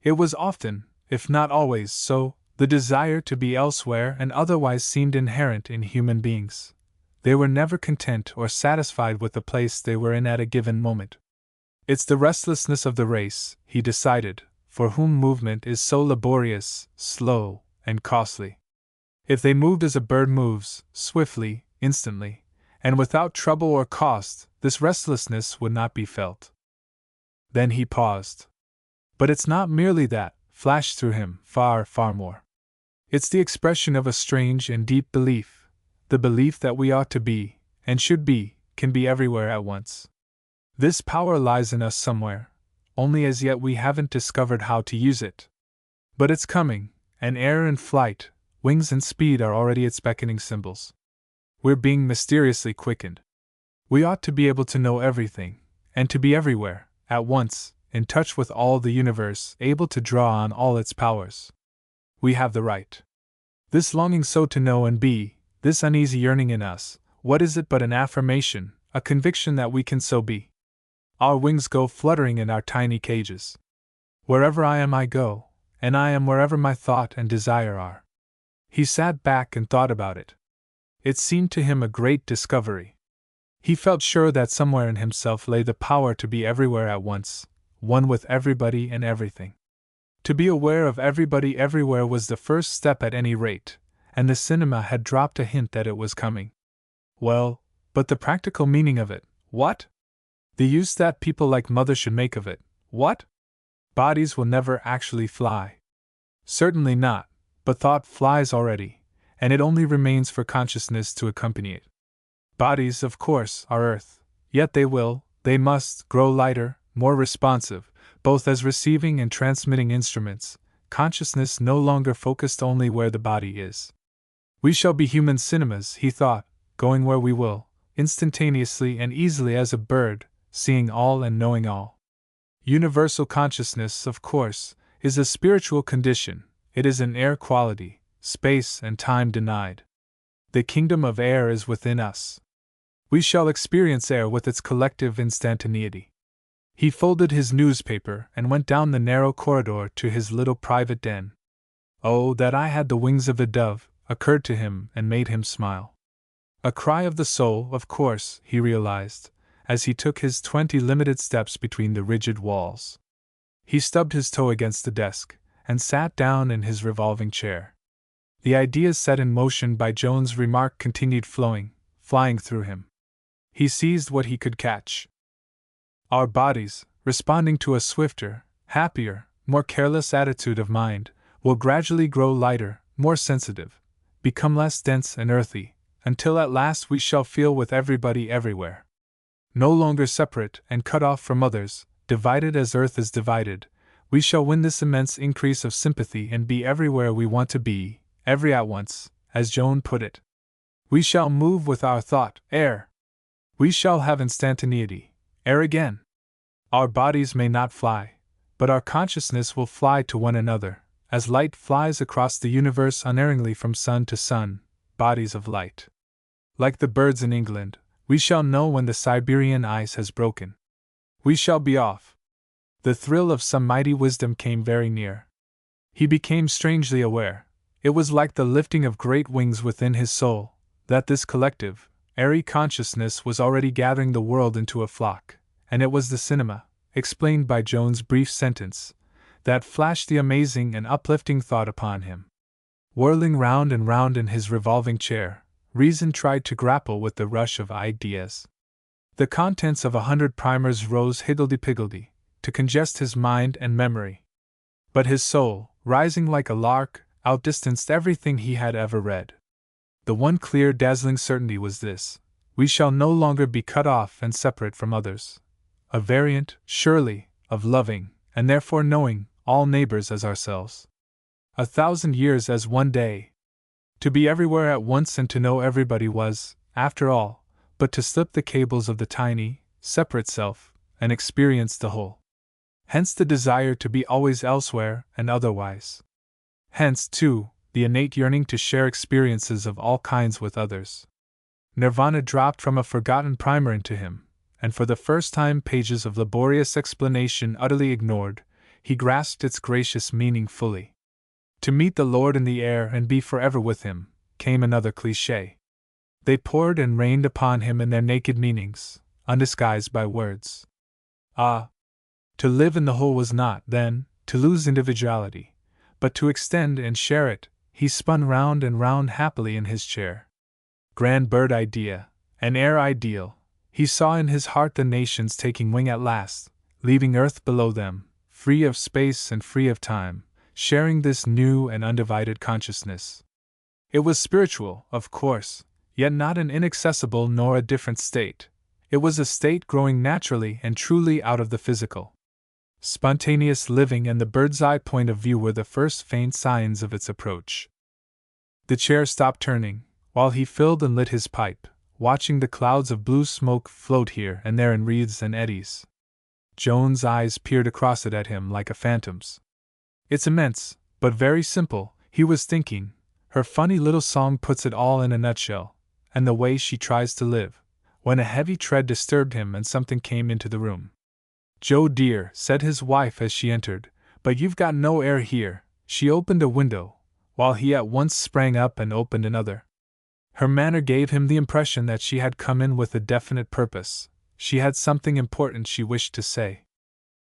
It was often, if not always so, the desire to be elsewhere and otherwise seemed inherent in human beings. They were never content or satisfied with the place they were in at a given moment. It's the restlessness of the race, he decided, for whom movement is so laborious, slow, and costly. If they moved as a bird moves, swiftly, instantly, and without trouble or cost, this restlessness would not be felt. Then he paused. But it's not merely that, flashed through him, far, far more. It's the expression of a strange and deep belief, the belief that we ought to be, and should be, can be everywhere at once. This power lies in us somewhere, only as yet we haven't discovered how to use it. But it's coming, and air and flight, wings and speed are already its beckoning symbols. We're being mysteriously quickened. We ought to be able to know everything, and to be everywhere, at once, in touch with all the universe, able to draw on all its powers. We have the right. This longing so to know and be, this uneasy yearning in us, what is it but an affirmation, a conviction that we can so be? Our wings go fluttering in our tiny cages. Wherever I am I go, and I am wherever my thought and desire are. He sat back and thought about it. It seemed to him a great discovery. He felt sure that somewhere in himself lay the power to be everywhere at once, one with everybody and everything. To be aware of everybody everywhere was the first step at any rate, and the cinema had dropped a hint that it was coming. Well, but the practical meaning of it, what? The use that people like Mother should make of it, what? Bodies will never actually fly. Certainly not, but thought flies already, and it only remains for consciousness to accompany it. Bodies, of course, are earth, yet they must, grow lighter, more responsive, both as receiving and transmitting instruments, consciousness no longer focused only where the body is. We shall be human cinemas, he thought, going where we will, instantaneously and easily as a bird, seeing all and knowing all. Universal consciousness, of course, is a spiritual condition, it is an air quality, space and time denied. The kingdom of air is within us. We shall experience air with its collective instantaneity. He folded his newspaper and went down the narrow corridor to his little private den. Oh, that I had the wings of a dove, occurred to him and made him smile. A cry of the soul, of course, he realized, as he took his 20 limited steps between the rigid walls. He stubbed his toe against the desk, and sat down in his revolving chair. The ideas set in motion by Joan's remark continued flying through him. He seized what he could catch. Our bodies, responding to a swifter, happier, more careless attitude of mind, will gradually grow lighter, more sensitive, become less dense and earthy, until at last we shall feel with everybody everywhere. No longer separate and cut off from others, divided as earth is divided, we shall win this immense increase of sympathy and be everywhere we want to be, every at once, as Joan put it. We shall move with our thought, air. We shall have instantaneity, air again. Our bodies may not fly, but our consciousness will fly to one another, as light flies across the universe unerringly from sun to sun, bodies of light. Like the birds in England, we shall know when the Siberian ice has broken. We shall be off. The thrill of some mighty wisdom came very near. He became strangely aware, it was like the lifting of great wings within his soul, that this collective, airy consciousness was already gathering the world into a flock, and it was the cinema, explained by Joan's brief sentence, that flashed the amazing and uplifting thought upon him. Whirling round and round in his revolving chair, reason tried to grapple with the rush of ideas. The contents of 100 primers rose higgledy-piggledy, to congest his mind and memory. But his soul, rising like a lark, outdistanced everything he had ever read. The one clear, dazzling certainty was this: we shall no longer be cut off and separate from others. A variant, surely, of loving, and therefore knowing, all neighbors as ourselves. 1,000 years as one day. To be everywhere at once and to know everybody was, after all, but to slip the cables of the tiny, separate self, and experience the whole. Hence the desire to be always elsewhere and otherwise. Hence, too, the innate yearning to share experiences of all kinds with others. Nirvana dropped from a forgotten primer into him, and for the first time, pages of laborious explanation utterly ignored, he grasped its gracious meaning fully. To meet the Lord in the air and be forever with him, came another cliché. They poured and rained upon him in their naked meanings, undisguised by words. Ah! To live in the whole was not, then, to lose individuality, but to extend and share it. He spun round and round happily in his chair. Grand bird idea, an air ideal. He saw in his heart the nations taking wing at last, leaving earth below them, free of space and free of time, sharing this new and undivided consciousness. It was spiritual, of course. yet not an inaccessible nor a different state. It was a state growing naturally and truly out of the physical. Spontaneous living and the bird's-eye point of view were the first faint signs of its approach. The chair stopped turning, while he filled and lit his pipe, watching the clouds of blue smoke float here and there in wreaths and eddies. Joan's eyes peered across it at him like a phantom's. It's immense, but very simple, he was thinking. Her funny little song puts it all in a nutshell, and the way she tries to live, when a heavy tread disturbed him and something came into the room. "Joe dear," said his wife as she entered, "but you've got no air here." She opened a window, while he at once sprang up and opened another. Her manner gave him the impression that she had come in with a definite purpose. She had something important she wished to say.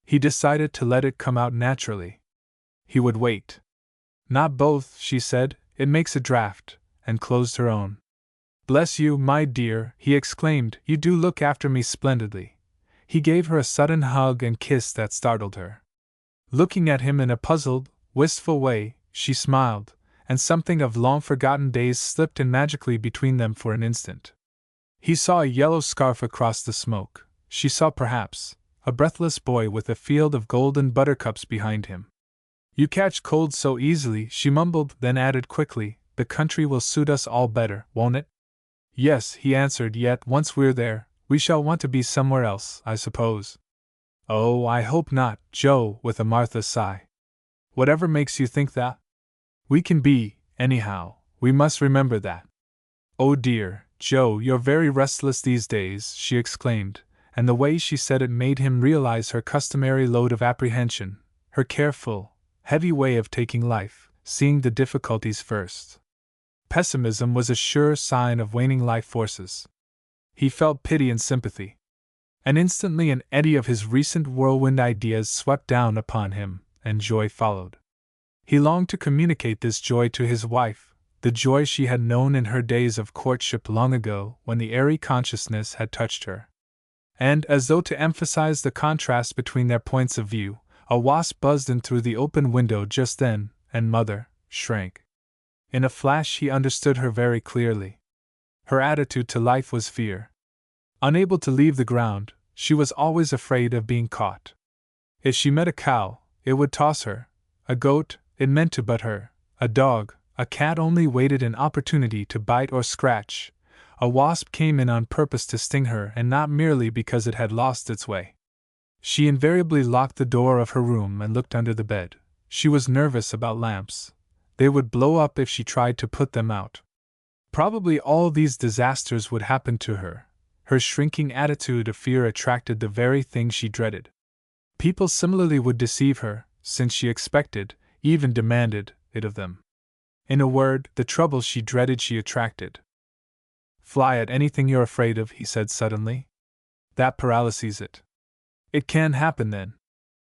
He decided to let it come out naturally. He would wait. "Not both," she said, "it makes a draught," and closed her own. "Bless you, my dear," he exclaimed, "you do look after me splendidly." He gave her a sudden hug and kiss that startled her. Looking at him in a puzzled, wistful way, she smiled, and something of long-forgotten days slipped in magically between them for an instant. He saw a yellow scarf across the smoke. She saw, perhaps, a breathless boy with a field of golden buttercups behind him. "You catch cold so easily," she mumbled, then added quickly, "the country will suit us all better, won't it?" "Yes," he answered, "yet once we're there, we shall want to be somewhere else, I suppose." "Oh, I hope not," Joe, with a Martha sigh. "Whatever makes you think that?" "We can be, anyhow, we must remember that." "Oh dear, Joe, you're very restless these days," she exclaimed, and the way she said it made him realize her customary load of apprehension, her careful, heavy way of taking life, seeing the difficulties first. Pessimism was a sure sign of waning life forces. He felt pity and sympathy. And instantly an eddy of his recent whirlwind ideas swept down upon him, and joy followed. He longed to communicate this joy to his wife, the joy she had known in her days of courtship long ago, when the airy consciousness had touched her. And, as though to emphasize the contrast between their points of view, a wasp buzzed in through the open window just then, and Mother shrank. In a flash he understood her very clearly. Her attitude to life was fear. Unable to leave the ground, she was always afraid of being caught. If she met a cow, it would toss her; a goat, it meant to butt her; a dog, a cat only waited an opportunity to bite or scratch; a wasp came in on purpose to sting her, and not merely because it had lost its way. She invariably locked the door of her room and looked under the bed. She was nervous about lamps. They would blow up if she tried to put them out. Probably all these disasters would happen to her. Her shrinking attitude of fear attracted the very thing she dreaded. People similarly would deceive her, since she expected, even demanded, it of them. In a word, the trouble she dreaded she attracted. "Fly at anything you're afraid of," he said suddenly. "That paralyses it. It can happen then.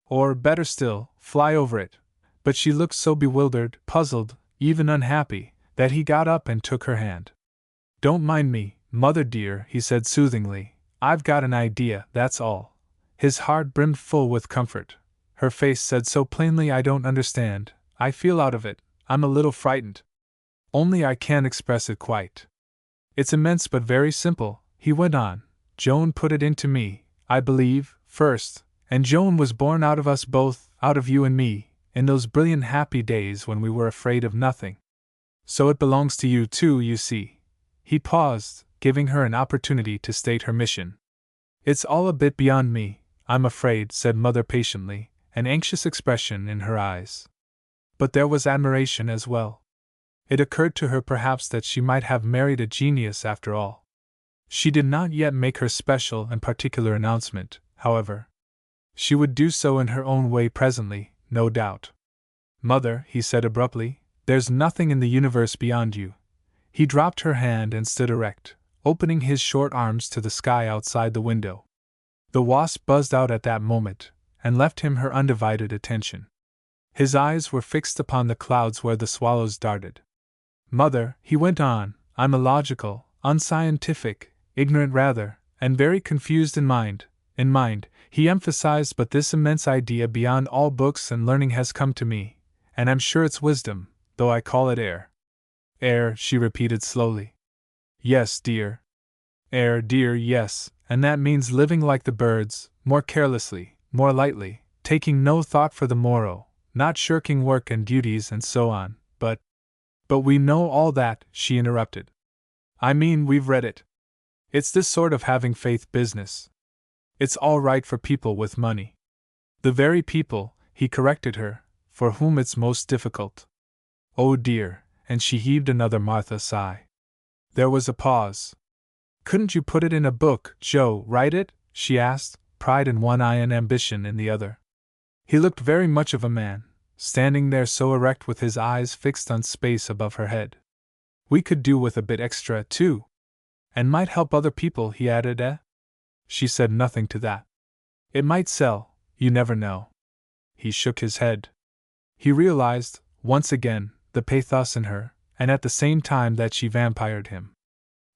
Or, better still, fly over it." But she looked so bewildered, puzzled, even unhappy, that he got up and took her hand. "Don't mind me, Mother dear," he said soothingly. "I've got an idea, that's all." His heart brimmed full with comfort. Her face said so plainly, "I don't understand, I feel out of it, I'm a little frightened. Only I can't express it quite." "It's immense but very simple," he went on. "Joan put it into me, I believe, first, and Joan was born out of us both, out of you and me, in those brilliant happy days when we were afraid of nothing. So it belongs to you too, you see." He paused, giving her an opportunity to state her mission. "It's all a bit beyond me, I'm afraid," said Mother patiently, an anxious expression in her eyes. But there was admiration as well. It occurred to her perhaps that she might have married a genius after all. She did not yet make her special and particular announcement, however. She would do so in her own way presently, no doubt. "Mother," he said abruptly, "there's nothing in the universe beyond you." He dropped her hand and stood erect, opening his short arms to the sky outside the window. The wasp buzzed out at that moment, and left him her undivided attention. His eyes were fixed upon the clouds where the swallows darted. "Mother," he went on, "I'm illogical, unscientific, ignorant rather, and very confused in mind, he emphasized, but this immense idea beyond all books and learning has come to me, and I'm sure it's wisdom, though I call it air." "Air," she repeated slowly. Yes, dear. Dear, yes, and that means living like the birds, more carelessly, more lightly, taking no thought for the morrow, not shirking work and duties and so on, But we know all that, she interrupted. I mean, we've read it. It's this sort of having faith business. It's all right for people with money. The very people, he corrected her, for whom it's most difficult. Oh dear, and she heaved another Martha sigh. There was a pause. Couldn't you put it in a book, Joe, write it? She asked, pride in one eye and ambition in the other. He looked very much of a man, standing there so erect with his eyes fixed on space above her head. We could do with a bit extra, too. And might help other people, he added, eh? She said nothing to that. It might sell, you never know. He shook his head. He realized, once again, the pathos in her, and at the same time that she vampired him.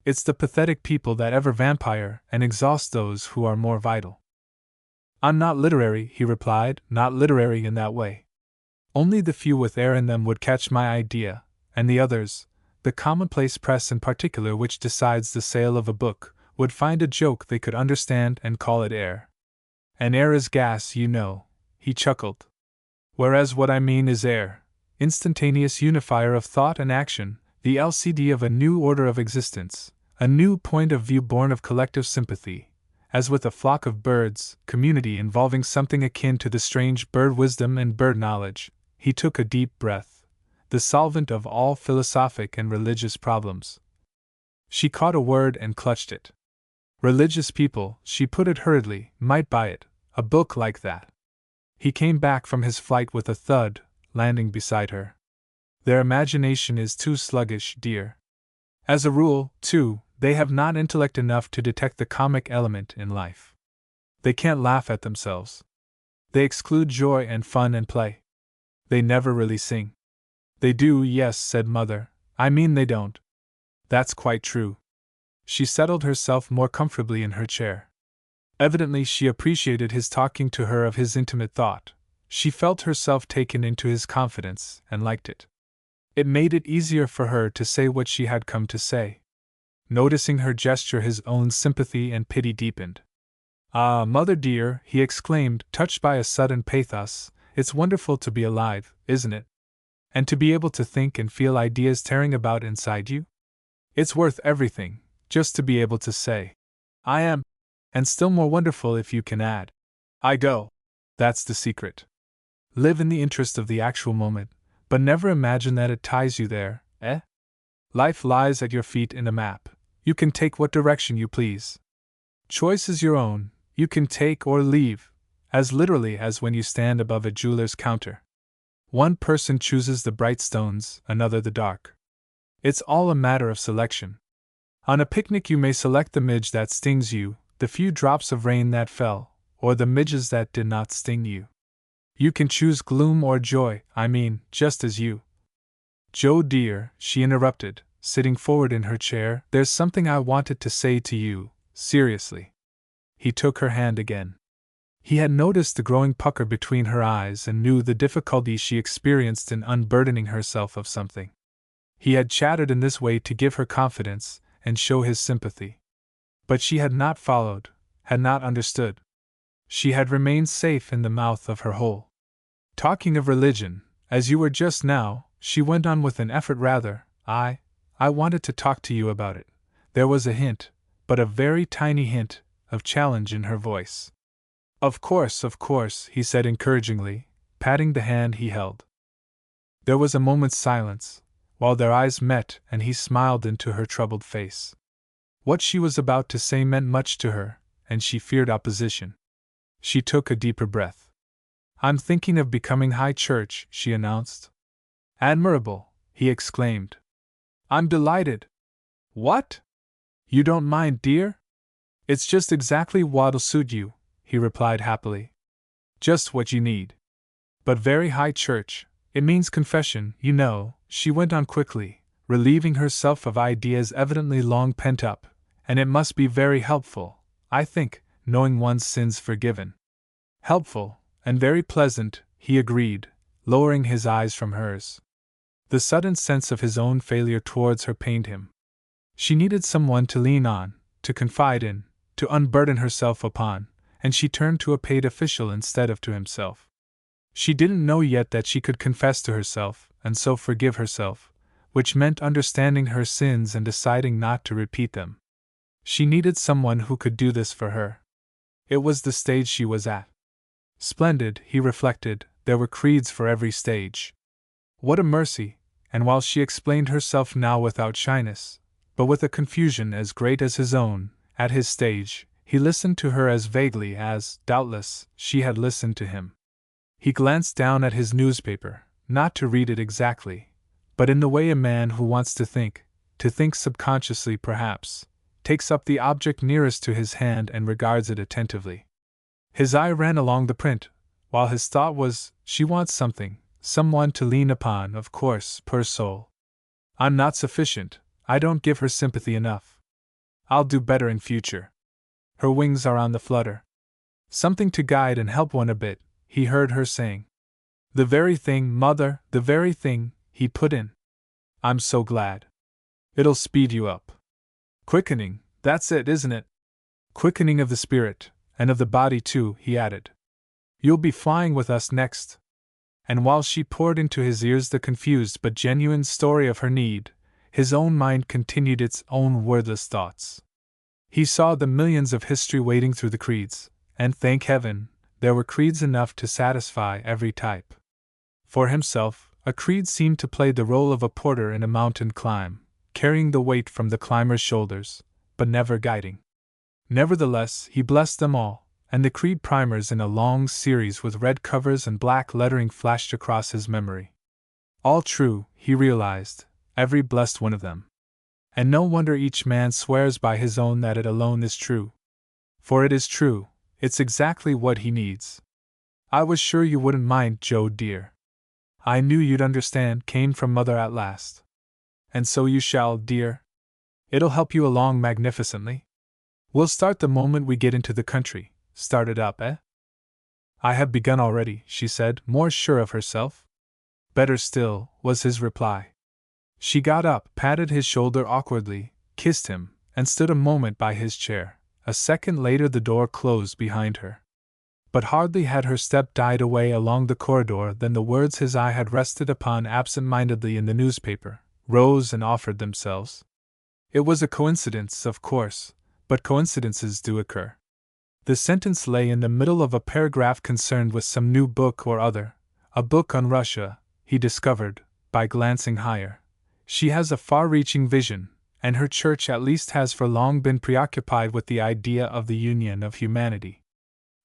It's the pathetic people that ever vampire and exhaust those who are more vital. I'm not literary, he replied, not literary in that way. Only the few with air in them would catch my idea, and the others, the commonplace press in particular which decides the sale of a book, would find a joke they could understand and call it air. And air is gas, you know, he chuckled. Whereas what I mean is air, instantaneous unifier of thought and action, the LCD of a new order of existence, a new point of view born of collective sympathy, as with a flock of birds, community involving something akin to the strange bird wisdom and bird knowledge. He took a deep breath, the solvent of all philosophic and religious problems. She caught a word and clutched it. Religious people, she put it hurriedly, might buy it, a book like that. He came back from his flight with a thud, landing beside her. Their imagination is too sluggish, dear. As a rule, too, they have not intellect enough to detect the comic element in life. They can't laugh at themselves. They exclude joy and fun and play. They never really sing. They do, yes, said Mother. I mean they don't. That's quite true. She settled herself more comfortably in her chair. Evidently she appreciated his talking to her of his intimate thought. She felt herself taken into his confidence, and liked it. It made it easier for her to say what she had come to say. Noticing her gesture, his own sympathy and pity deepened. Ah, Mother dear, he exclaimed, touched by a sudden pathos, it's wonderful to be alive, isn't it? And to be able to think and feel ideas tearing about inside you? It's worth everything, just to be able to say, I am, and still more wonderful if you can add, I go. That's the secret. Live in the interest of the actual moment, but never imagine that it ties you there, eh? Life lies at your feet in a map. You can take what direction you please. Choice is your own, you can take or leave, as literally as when you stand above a jeweler's counter. One person chooses the bright stones, another the dark. It's all a matter of selection. On a picnic you may select the midge that stings you, the few drops of rain that fell, or the midges that did not sting you. You can choose gloom or joy, I mean, just as you. Joe dear, she interrupted, sitting forward in her chair, there's something I wanted to say to you, seriously. He took her hand again. He had noticed the growing pucker between her eyes and knew the difficulty she experienced in unburdening herself of something. He had chattered in this way to give her confidence and show his sympathy. But she had not followed, had not understood. She had remained safe in the mouth of her hole. Talking of religion, as you were just now, she went on with an effort rather, I wanted to talk to you about it. There was a hint, but a very tiny hint, of challenge in her voice. Of course, he said encouragingly, patting the hand he held. There was a moment's silence, while their eyes met and he smiled into her troubled face. What she was about to say meant much to her, and she feared opposition. She took a deeper breath. I'm thinking of becoming High Church, she announced. Admirable, he exclaimed. I'm delighted. What? You don't mind, dear? It's just exactly what'll suit you, he replied happily. Just what you need. But very High Church, it means confession, you know, she went on quickly, relieving herself of ideas evidently long pent up, and it must be very helpful, I think, knowing one's sins forgiven. Helpful, and very pleasant, he agreed, lowering his eyes from hers. The sudden sense of his own failure towards her pained him. She needed someone to lean on, to confide in, to unburden herself upon, and she turned to a paid official instead of to himself. She didn't know yet that she could confess to herself, and so forgive herself, which meant understanding her sins and deciding not to repeat them. She needed someone who could do this for her. It was the stage she was at. Splendid, he reflected, there were creeds for every stage. What a mercy, and while she explained herself now without shyness, but with a confusion as great as his own, at his stage, he listened to her as vaguely as, doubtless, she had listened to him. He glanced down at his newspaper, not to read it exactly, but in the way a man who wants to think subconsciously perhaps, takes up the object nearest to his hand and regards it attentively. His eye ran along the print, while his thought was, she wants something, someone to lean upon, of course, poor soul. I'm not sufficient, I don't give her sympathy enough. I'll do better in future. Her wings are on the flutter. Something to guide and help one a bit, he heard her saying. The very thing, mother, the very thing, he put in. I'm so glad. It'll speed you up. Quickening, that's it, isn't it? Quickening of the spirit, and of the body too, he added. You'll be flying with us next. And while she poured into his ears the confused but genuine story of her need, his own mind continued its own wordless thoughts. He saw the millions of history wading through the creeds, and thank heaven, there were creeds enough to satisfy every type. For himself, a creed seemed to play the role of a porter in a mountain climb, carrying the weight from the climber's shoulders, but never guiding. Nevertheless, he blessed them all, and the creed primers in a long series with red covers and black lettering flashed across his memory. All true, he realized, every blessed one of them. And no wonder each man swears by his own that it alone is true. For it is true, it's exactly what he needs. I was sure you wouldn't mind, Joe dear. I knew you'd understand, came from Mother at last. And so you shall, dear. It'll help you along magnificently. We'll start the moment we get into the country. Start it up, eh? I have begun already, she said, more sure of herself. Better still, was his reply. She got up, patted his shoulder awkwardly, kissed him, and stood a moment by his chair. A second later the door closed behind her. But hardly had her step died away along the corridor than the words his eye had rested upon absent-mindedly in the newspaper rose and offered themselves. It was a coincidence, of course, but coincidences do occur. The sentence lay in the middle of a paragraph concerned with some new book or other, a book on Russia, he discovered, by glancing higher. She has a far-reaching vision, and her church at least has for long been preoccupied with the idea of the union of humanity.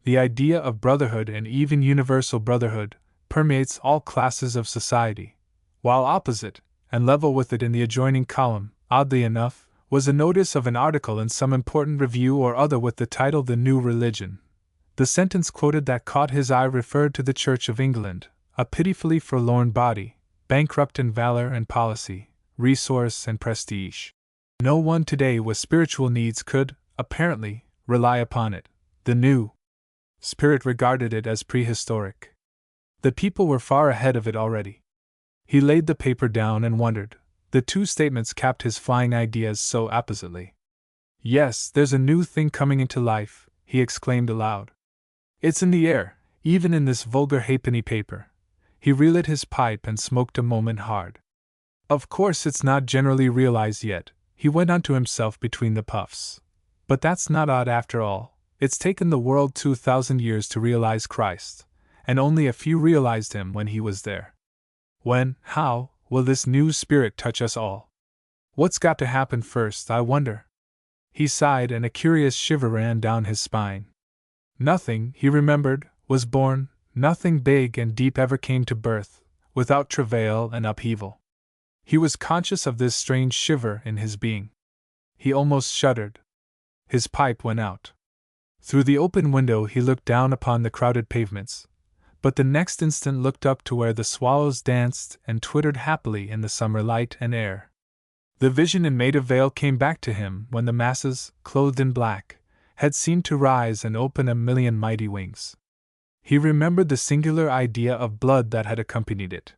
The idea of brotherhood and even universal brotherhood permeates all classes of society, while opposite, and level with it in the adjoining column, oddly enough, was a notice of an article in some important review or other with the title The New Religion. The sentence quoted that caught his eye referred to the Church of England, a pitifully forlorn body, bankrupt in valor and policy, resource and prestige. No one today with spiritual needs could, apparently, rely upon it. The new spirit regarded it as prehistoric. The people were far ahead of it already. He laid the paper down and wondered. The two statements capped his flying ideas so appositely. Yes, there's a new thing coming into life, he exclaimed aloud. It's in the air, even in this vulgar halfpenny paper. He relit his pipe and smoked a moment hard. Of course it's not generally realized yet, he went on to himself between the puffs. But that's not odd after all. It's taken the world 2,000 years to realize Christ, and only a few realized him when he was there. When, how, will this new spirit touch us all? What's got to happen first, I wonder? He sighed and a curious shiver ran down his spine. Nothing, he remembered, was born, nothing big and deep ever came to birth, without travail and upheaval. He was conscious of this strange shiver in his being. He almost shuddered. His pipe went out. Through the open window he looked down upon the crowded pavements, but the next instant looked up to where the swallows danced and twittered happily in the summer light and air. The vision in Maida Vale came back to him when the masses, clothed in black, had seemed to rise and open a million mighty wings. He remembered the singular idea of blood that had accompanied it.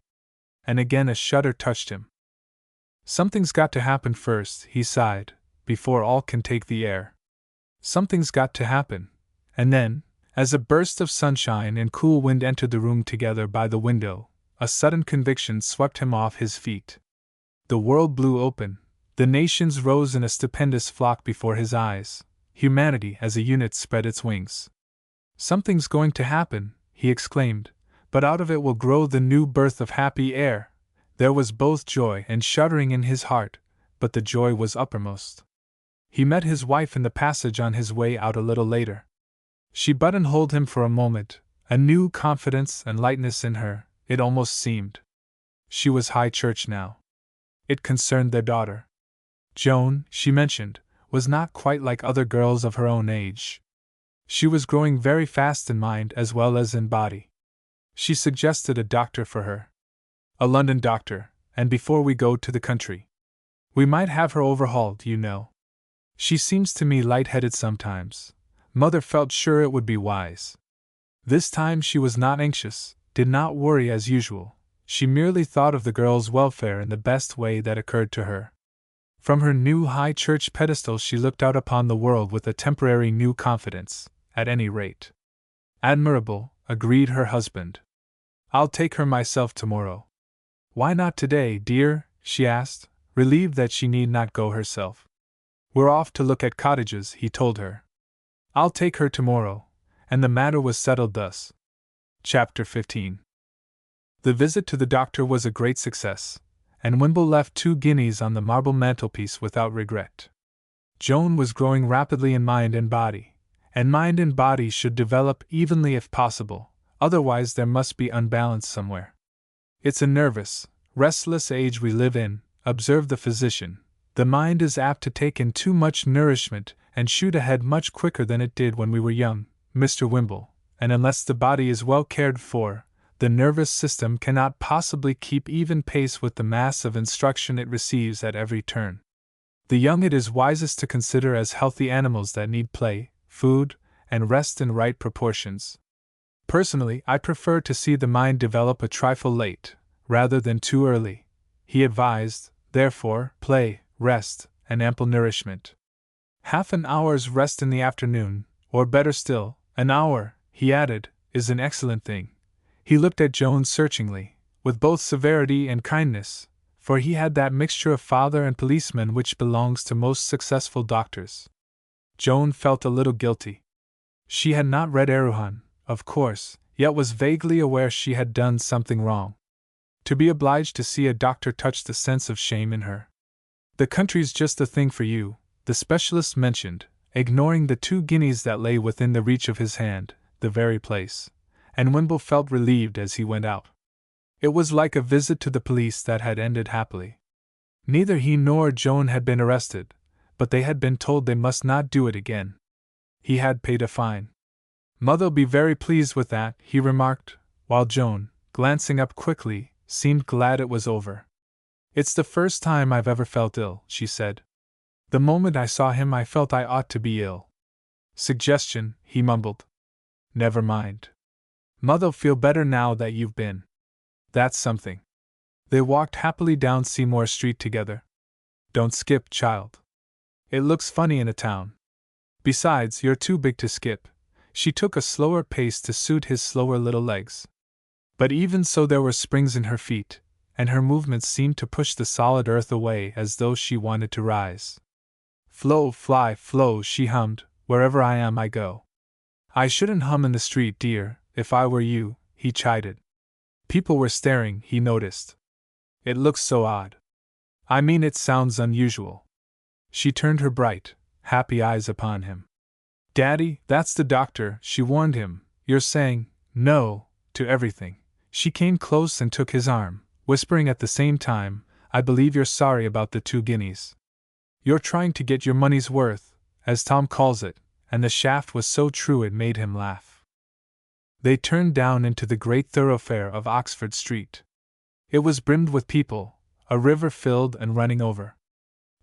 And again a shudder touched him. Something's got to happen first, he sighed, before all can take the air. Something's got to happen. And then, as a burst of sunshine and cool wind entered the room together by the window, a sudden conviction swept him off his feet. The world blew open, the nations rose in a stupendous flock before his eyes, humanity as a unit spread its wings. Something's going to happen, he exclaimed, but out of it will grow the new birth of happy air. There was both joy and shuddering in his heart, but the joy was uppermost. He met his wife in the passage on his way out a little later. She buttonholed him for a moment, a new confidence and lightness in her, it almost seemed. She was high church now. It concerned their daughter. Joan, she mentioned, was not quite like other girls of her own age. She was growing very fast in mind as well as in body. She suggested a doctor for her. A London doctor, and before we go to the country. We might have her overhauled, you know. She seems to me light-headed sometimes. Mother felt sure it would be wise. This time she was not anxious, did not worry as usual. She merely thought of the girl's welfare in the best way that occurred to her. From her new high church pedestal she looked out upon the world with a temporary new confidence, at any rate. Admirable, agreed her husband. I'll take her myself tomorrow. Why not today, dear? She asked, relieved that she need not go herself. We're off to look at cottages, he told her. I'll take her tomorrow, and the matter was settled thus. Chapter 15. The visit to the doctor was a great success, and Wimble left 2 guineas on the marble mantelpiece without regret. Joan was growing rapidly in mind and body should develop evenly if possible, otherwise there must be unbalance somewhere. It's a nervous, restless age we live in, observed the physician. The mind is apt to take in too much nourishment and shoot ahead much quicker than it did when we were young, Mr. Wimble, and unless the body is well cared for, the nervous system cannot possibly keep even pace with the mass of instruction it receives at every turn. The young it is wisest to consider as healthy animals that need play, food, and rest in right proportions. Personally, I prefer to see the mind develop a trifle late, rather than too early. He advised, therefore, play, rest, and ample nourishment. Half an hour's rest in the afternoon, or better still, an hour, he added, is an excellent thing. He looked at Joan searchingly, with both severity and kindness, for he had that mixture of father and policeman which belongs to most successful doctors. Joan felt a little guilty. She had not read Erewhon, of course, yet was vaguely aware she had done something wrong. To be obliged to see a doctor touched the sense of shame in her. The country's just the thing for you, the specialist mentioned, ignoring the 2 guineas that lay within the reach of his hand, the very place, and Wimble felt relieved as he went out. It was like a visit to the police that had ended happily. Neither he nor Joan had been arrested, but they had been told they must not do it again. He had paid a fine. Mother'll be very pleased with that, he remarked, while Joan, glancing up quickly, seemed glad it was over. It's the first time I've ever felt ill, she said. The moment I saw him I felt I ought to be ill. Suggestion, he mumbled. Never mind. Mother'll feel better now that you've been. That's something. They walked happily down Seymour Street together. Don't skip, child. It looks funny in a town. Besides, you're too big to skip. She took a slower pace to suit his slower little legs. But even so there were springs in her feet, and her movements seemed to push the solid earth away as though she wanted to rise. Flow, fly, flow, she hummed, wherever I am I go. I shouldn't hum in the street, dear, if I were you, he chided. People were staring, he noticed. It looks so odd. I mean, it sounds unusual. She turned her bright, happy eyes upon him. Daddy, that's the doctor, she warned him. You're saying, no, to everything. She came close and took his arm, whispering at the same time, I believe you're sorry about the 2 guineas. You're trying to get your money's worth, as Tom calls it, and the shaft was so true it made him laugh. They turned down into the great thoroughfare of Oxford Street. It was brimmed with people, a river filled and running over.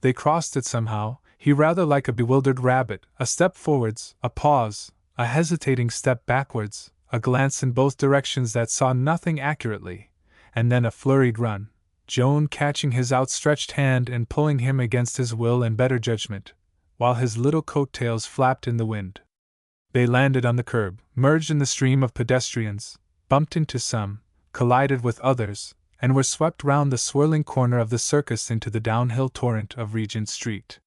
They crossed it somehow, he rather like a bewildered rabbit, a step forwards, a pause, a hesitating step backwards, a glance in both directions that saw nothing accurately, and then a flurried run, Joan catching his outstretched hand and pulling him against his will and better judgment, while his little coat-tails flapped in the wind. They landed on the curb, merged in the stream of pedestrians, bumped into some, collided with others, and were swept round the swirling corner of the circus into the downhill torrent of Regent Street.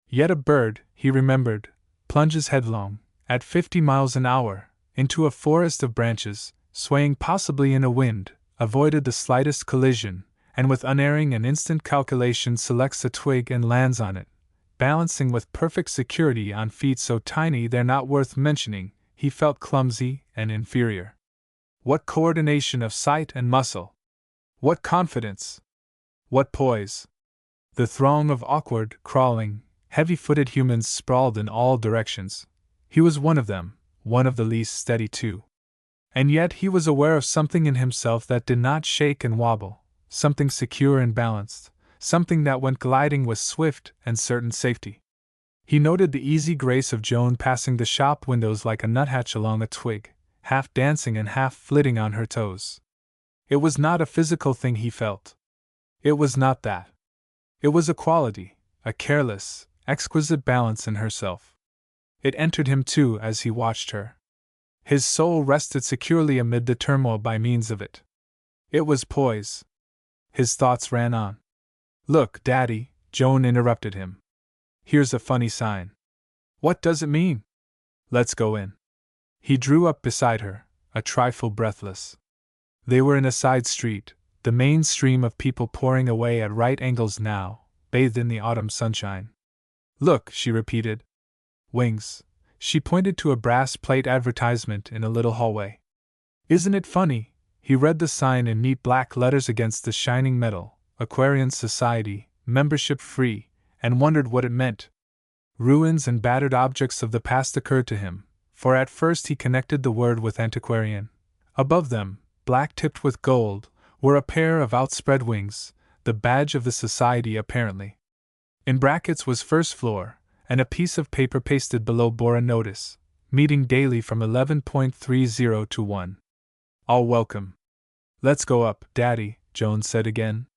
Yet a bird, he remembered, plunges headlong, at 50 miles an hour, into a forest of branches, swaying possibly in a wind, avoided the slightest collision, and with unerring and instant calculation selects a twig and lands on it, balancing with perfect security on feet so tiny they're not worth mentioning. He felt clumsy and inferior. What coordination of sight and muscle! What confidence! What poise! The throng of awkward, crawling, heavy-footed humans sprawled in all directions. He was one of them, one of the least steady too. And yet he was aware of something in himself that did not shake and wobble, something secure and balanced, something that went gliding with swift and certain safety. He noted the easy grace of Joan passing the shop windows like a nuthatch along a twig, half dancing and half flitting on her toes. It was not a physical thing he felt. It was not that. It was a quality, a careless, exquisite balance in herself. It entered him too as he watched her. His soul rested securely amid the turmoil by means of it. It was poise. His thoughts ran on. "Look, Daddy," Joan interrupted him. "Here's a funny sign." "What does it mean?" "Let's go in." He drew up beside her, a trifle breathless. They were in a side street, the main stream of people pouring away at right angles now, bathed in the autumn sunshine. "Look," she repeated. "Wings." She pointed to a brass plate advertisement in a little hallway. "Isn't it funny?" He read the sign in neat black letters against the shining metal, Aquarian Society, membership free, and wondered what it meant. Ruins and battered objects of the past occurred to him, for at first he connected the word with antiquarian. Above them, black tipped with gold, were a pair of outspread wings, the badge of the society apparently. In brackets was first floor, and a piece of paper pasted below bore a notice, meeting daily from 11:30 to 1. All welcome. "Let's go up, Daddy," Joan said again.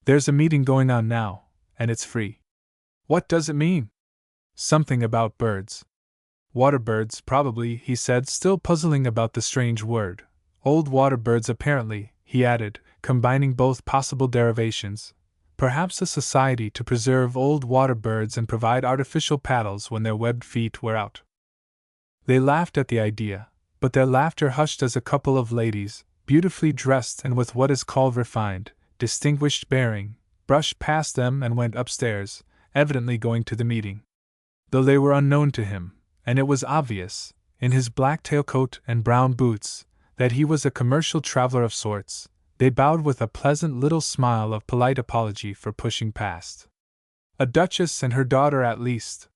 "There's a meeting going on now, and it's free." "What does it mean?" "Something about birds." "Water birds, probably," he said, still puzzling about the strange word. "Old water birds, apparently," he added, combining both possible derivations. "Perhaps a society to preserve old water birds and provide artificial paddles when their webbed feet wear out." They laughed at the idea, but their laughter hushed as a couple of ladies, beautifully dressed and with what is called refined, distinguished bearing, brushed past them and went upstairs, evidently going to the meeting. Though they were unknown to him, and it was obvious, in his black tailcoat and brown boots, that he was a commercial traveler of sorts, they bowed with a pleasant little smile of polite apology for pushing past. A duchess and her daughter at least.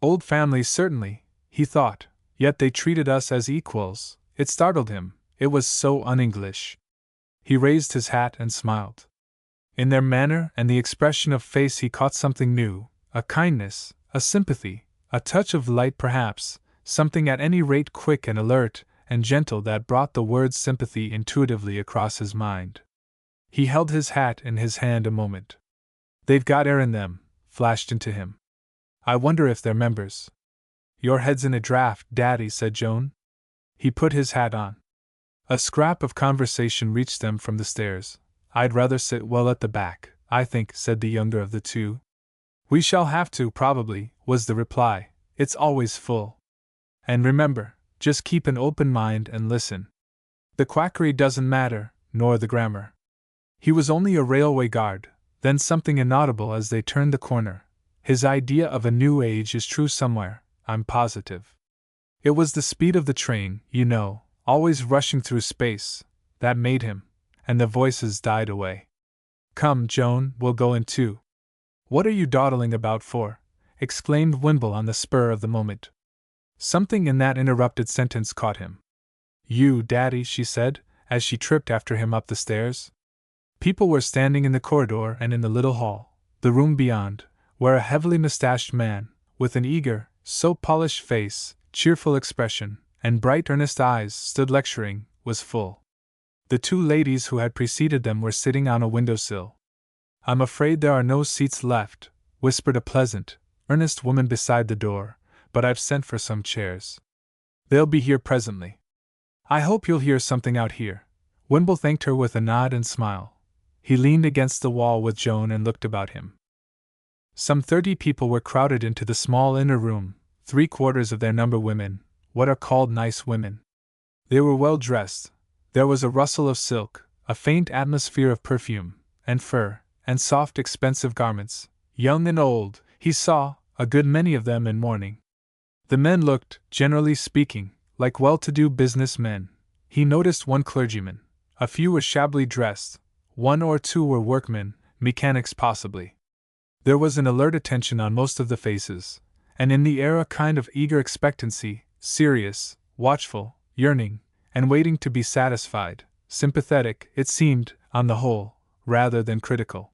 Old family certainly, he thought, yet they treated us as equals. It startled him, it was so un-English. He raised his hat and smiled. In their manner and the expression of face he caught something new, a kindness, a sympathy, a touch of light perhaps, something at any rate quick and alert and gentle that brought the word sympathy intuitively across his mind. He held his hat in his hand a moment. "They've got air in them," flashed into him. "I wonder if they're members." "Your head's in a draft, Daddy," said Joan. He put his hat on. A scrap of conversation reached them from the stairs. "I'd rather sit well at the back, I think," said the younger of the two. "We shall have to, probably," was the reply. "It's always full. And remember, just keep an open mind and listen. The quackery doesn't matter, nor the grammar." He was only a railway guard, then something inaudible as they turned the corner. "His idea of a new age is true somewhere, I'm positive. It was the speed of the train, you know, always rushing through space, that made him," and the voices died away. "Come, Joan, we'll go in too." "What are you dawdling about for?" exclaimed Wimble on the spur of the moment. Something in that interrupted sentence caught him. "You, Daddy," she said, as she tripped after him up the stairs. People were standing in the corridor and in the little hall, the room beyond, where a heavily mustached man, with an eager, soap-polished face, cheerful expression, and bright earnest eyes, stood lecturing, was full. The two ladies who had preceded them were sitting on a windowsill. "I'm afraid there are no seats left," whispered a pleasant, earnest woman beside the door, "but I've sent for some chairs. They'll be here presently." "I hope you'll hear something out here." Wimble thanked her with a nod and smile. He leaned against the wall with Joan and looked about him. Some 30 people were crowded into the small inner room, 3/4 of their number women, what are called nice women. They were well dressed. There was a rustle of silk, a faint atmosphere of perfume, and fur, and soft expensive garments, young and old. He saw a good many of them in mourning. The men looked, generally speaking, like well-to-do business men. He noticed one clergyman. A few were shabbily dressed. 1 or 2 were workmen, mechanics possibly. There was an alert attention on most of the faces, and in the air a kind of eager expectancy, serious, watchful, yearning, and waiting to be satisfied, sympathetic, it seemed, on the whole, rather than critical.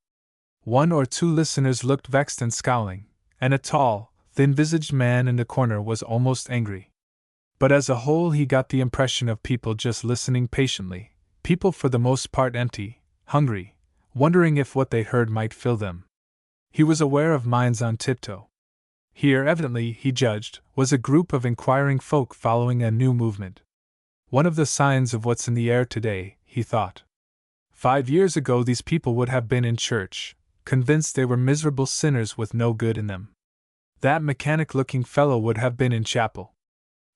1 or 2 listeners looked vexed and scowling, and a tall, thin-visaged man in the corner was almost angry. But as a whole he got the impression of people just listening patiently, people for the most part empty, hungry, wondering if what they heard might fill them. He was aware of minds on tiptoe. Here, evidently, he judged, was a group of inquiring folk following a new movement. One of the signs of what's in the air today, he thought. 5 years ago these people would have been in church, convinced they were miserable sinners with no good in them. That mechanic-looking fellow would have been in chapel.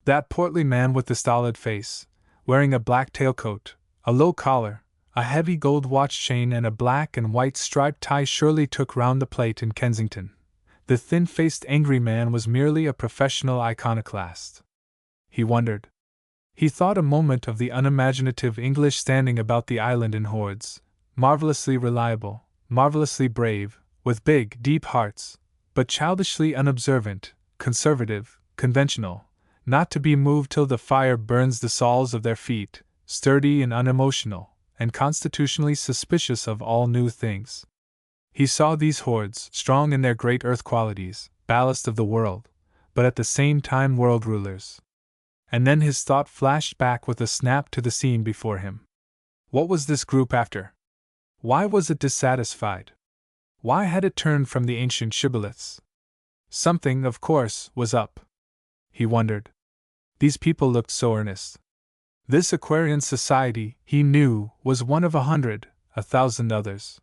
That portly man with the stolid face, wearing a black tailcoat, a low collar, a heavy gold watch chain and a black and white striped tie surely took round the plate in Kensington. The thin-faced angry man was merely a professional iconoclast. He wondered. He thought a moment of the unimaginative English standing about the island in hordes, marvelously reliable, marvelously brave, with big, deep hearts, but childishly unobservant, conservative, conventional, not to be moved till the fire burns the soles of their feet, sturdy and unemotional, and constitutionally suspicious of all new things. He saw these hordes, strong in their great earth qualities, ballast of the world, but at the same time world rulers. And then his thought flashed back with a snap to the scene before him. What was this group after? Why was it dissatisfied? Why had it turned from the ancient shibboleths? Something, of course, was up. He wondered. These people looked so earnest. This Aquarian society, he knew, was one of 100, 1,000 others.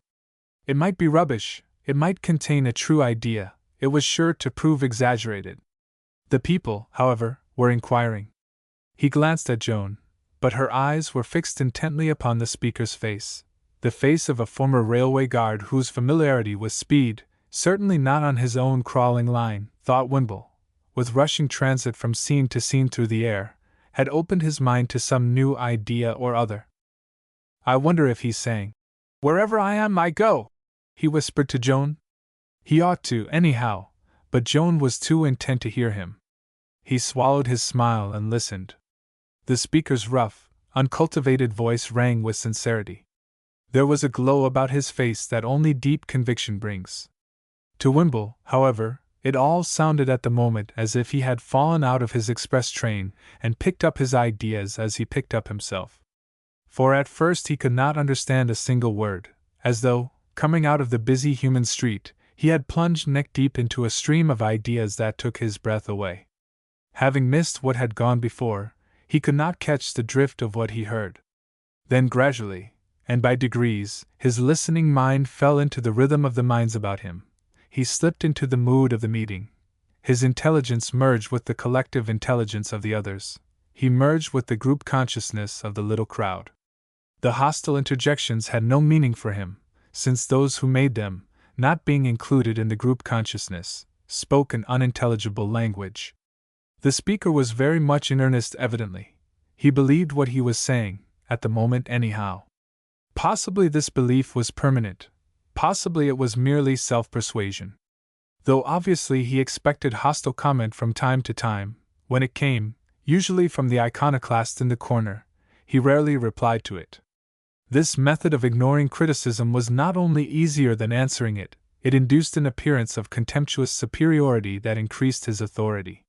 It might be rubbish, it might contain a true idea, it was sure to prove exaggerated. The people, however, were inquiring. He glanced at Joan, but her eyes were fixed intently upon the speaker's face, the face of a former railway guard whose familiarity with speed, certainly not on his own crawling line, thought Wimble, with rushing transit from scene to scene through the air, had opened his mind to some new idea or other. "I wonder if he's saying, 'Wherever I am, I go,'" he whispered to Joan. He ought to, anyhow, but Joan was too intent to hear him. He swallowed his smile and listened. The speaker's rough, uncultivated voice rang with sincerity. There was a glow about his face that only deep conviction brings. To Wimble, however, it all sounded at the moment as if he had fallen out of his express train and picked up his ideas as he picked up himself. For at first he could not understand a single word, as though, coming out of the busy human street, he had plunged neck-deep into a stream of ideas that took his breath away. Having missed what had gone before, he could not catch the drift of what he heard. Then gradually, and by degrees, his listening mind fell into the rhythm of the minds about him. He slipped into the mood of the meeting. His intelligence merged with the collective intelligence of the others. He merged with the group consciousness of the little crowd. The hostile interjections had no meaning for him, since those who made them, not being included in the group consciousness, spoke an unintelligible language. The speaker was very much in earnest evidently. He believed what he was saying, at the moment anyhow. Possibly this belief was permanent. Possibly it was merely self-persuasion. Though obviously he expected hostile comment from time to time, when it came, usually from the iconoclast in the corner, he rarely replied to it. This method of ignoring criticism was not only easier than answering it, it induced an appearance of contemptuous superiority that increased his authority.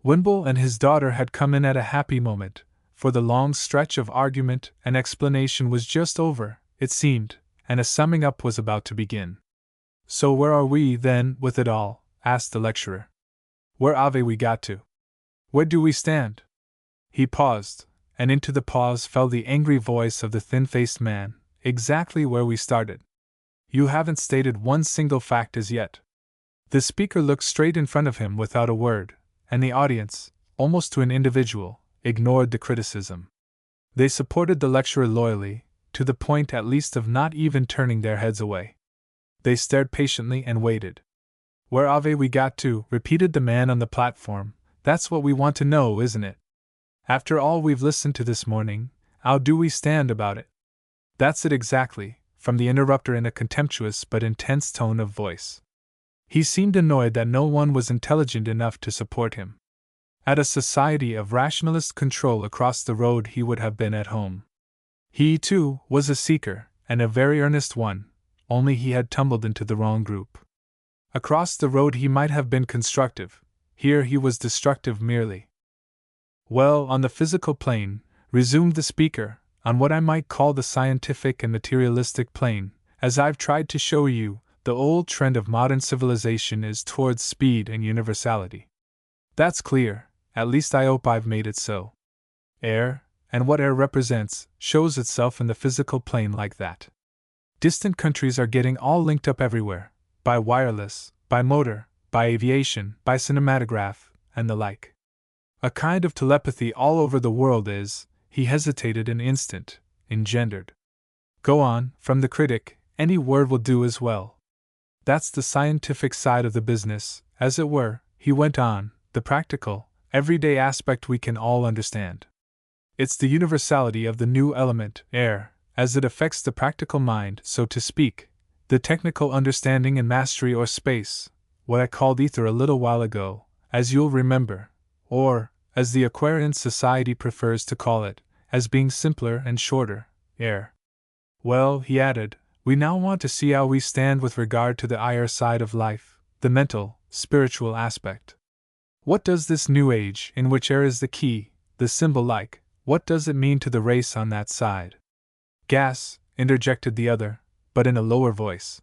Wimble and his daughter had come in at a happy moment, for the long stretch of argument and explanation was just over, it seemed, and a summing up was about to begin. "So where are we, then, with it all?" asked the lecturer. "Where have we got to? Where do we stand?" He paused, and into the pause fell the angry voice of the thin-faced man. "Exactly where we started. You haven't stated one single fact as yet." The speaker looked straight in front of him without a word, and the audience, almost to an individual, ignored the criticism. They supported the lecturer loyally, to the point at least of not even turning their heads away. They stared patiently and waited. "Where have we got to?" repeated the man on the platform. "That's what we want to know, isn't it? After all we've listened to this morning, how do we stand about it?" "That's it exactly," from the interrupter in a contemptuous but intense tone of voice. He seemed annoyed that no one was intelligent enough to support him. At a society of rationalist control across the road he would have been at home. He, too, was a seeker, and a very earnest one, only he had tumbled into the wrong group. Across the road he might have been constructive, here he was destructive merely. "Well, on the physical plane," resumed the speaker, "on what I might call the scientific and materialistic plane, as I've tried to show you, the old trend of modern civilization is towards speed and universality. That's clear, at least I hope I've made it so. Air, and what air represents, shows itself in the physical plane like that. Distant countries are getting all linked up everywhere, by wireless, by motor, by aviation, by cinematograph, and the like. A kind of telepathy all over the world is," he hesitated an instant, "engendered." "Go on, from the critic, any word will do as well." "That's the scientific side of the business, as it were," he went on, "the practical, everyday aspect we can all understand. It's the universality of the new element, air, as it affects the practical mind, so to speak, the technical understanding and mastery, or space, what I called ether a little while ago, as you'll remember, or, as the Aquarian Society prefers to call it, as being simpler and shorter, air. Well," he added, "we now want to see how we stand with regard to the higher side of life, the mental, spiritual aspect. What does this new age, in which air is the key, the symbol like, what does it mean to the race on that side?" "Gas," interjected the other, but in a lower voice.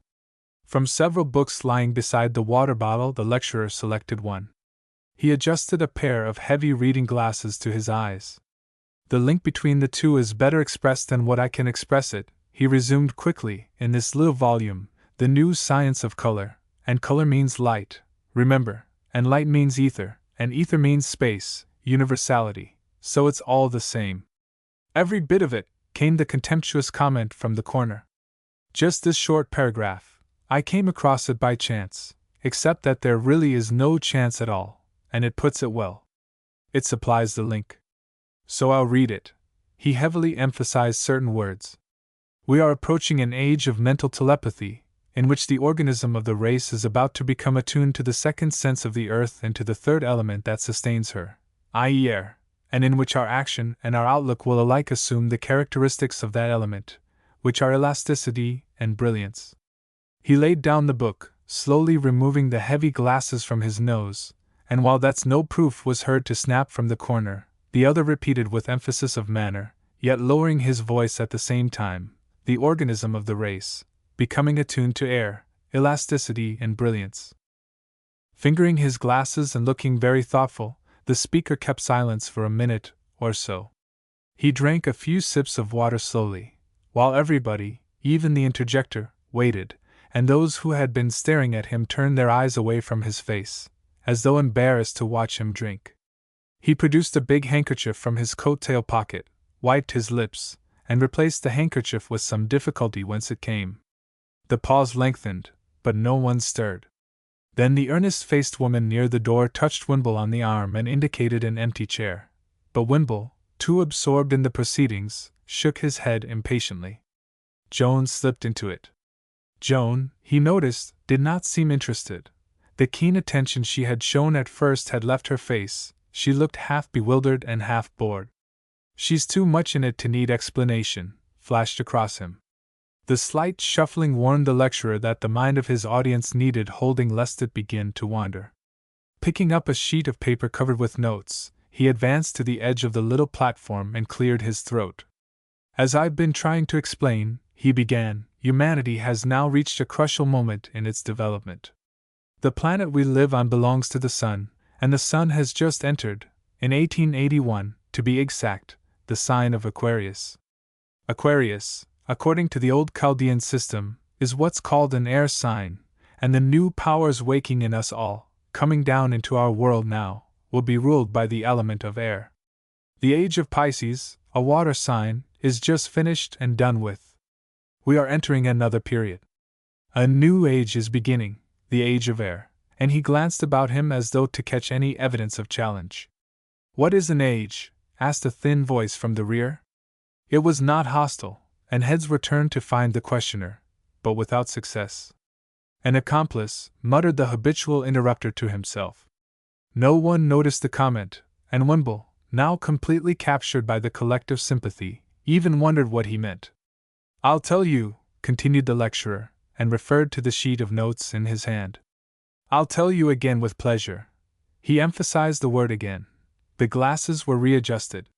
From several books lying beside the water bottle the lecturer selected one. He adjusted a pair of heavy reading glasses to his eyes. "The link between the two is better expressed than what I can express it," he resumed quickly, "in this little volume, The New Science of Color, and color means light, remember, and light means ether, and ether means space, universality, so it's all the same." "Every bit of it," came the contemptuous comment from the corner. "Just this short paragraph. I came across it by chance, except that there really is no chance at all, and it puts it well. It supplies the link. So I'll read it." He heavily emphasized certain words. "We are approaching an age of mental telepathy, in which the organism of the race is about to become attuned to the second sense of the earth and to the third element that sustains her, i.e., air, and in which our action and our outlook will alike assume the characteristics of that element, which are elasticity and brilliance." He laid down the book, slowly removing the heavy glasses from his nose, and while "That's no proof" was heard to snap from the corner, the other repeated with emphasis of manner, yet lowering his voice at the same time, "The organism of the race, becoming attuned to air, elasticity, and brilliance." Fingering his glasses and looking very thoughtful, the speaker kept silence for a minute or so. He drank a few sips of water slowly, while everybody, even the interjector, waited, and those who had been staring at him turned their eyes away from his face, as though embarrassed to watch him drink. He produced a big handkerchief from his coat-tail pocket, wiped his lips, and replaced the handkerchief with some difficulty whence it came. The pause lengthened, but no one stirred. Then the earnest-faced woman near the door touched Wimble on the arm and indicated an empty chair. But Wimble, too absorbed in the proceedings, shook his head impatiently. Joan slipped into it. Joan, he noticed, did not seem interested. The keen attention she had shown at first had left her face. She looked half bewildered and half bored. "She's too much in it to need explanation," flashed across him. The slight shuffling warned the lecturer that the mind of his audience needed holding lest it begin to wander. Picking up a sheet of paper covered with notes, he advanced to the edge of the little platform and cleared his throat. As I've been trying to explain, he began, humanity has now reached a crucial moment in its development. The planet we live on belongs to the Sun, and the Sun has just entered, in 1881, to be exact, the sign of Aquarius. Aquarius, according to the old Chaldean system, is what's called an air sign, and the new powers waking in us all, coming down into our world now, will be ruled by the element of air. The age of Pisces, a water sign, is just finished and done with. We are entering another period. A new age is beginning, the age of air, and he glanced about him as though to catch any evidence of challenge. What is an age? Asked a thin voice from the rear. It was not hostile, and heads were turned to find the questioner, but without success. An accomplice, muttered the habitual interrupter to himself. No one noticed the comment, and Wimble, now completely captured by the collective sympathy, even wondered what he meant. I'll tell you, continued the lecturer, and referred to the sheet of notes in his hand. I'll tell you again with pleasure. He emphasized the word again. The glasses were readjusted.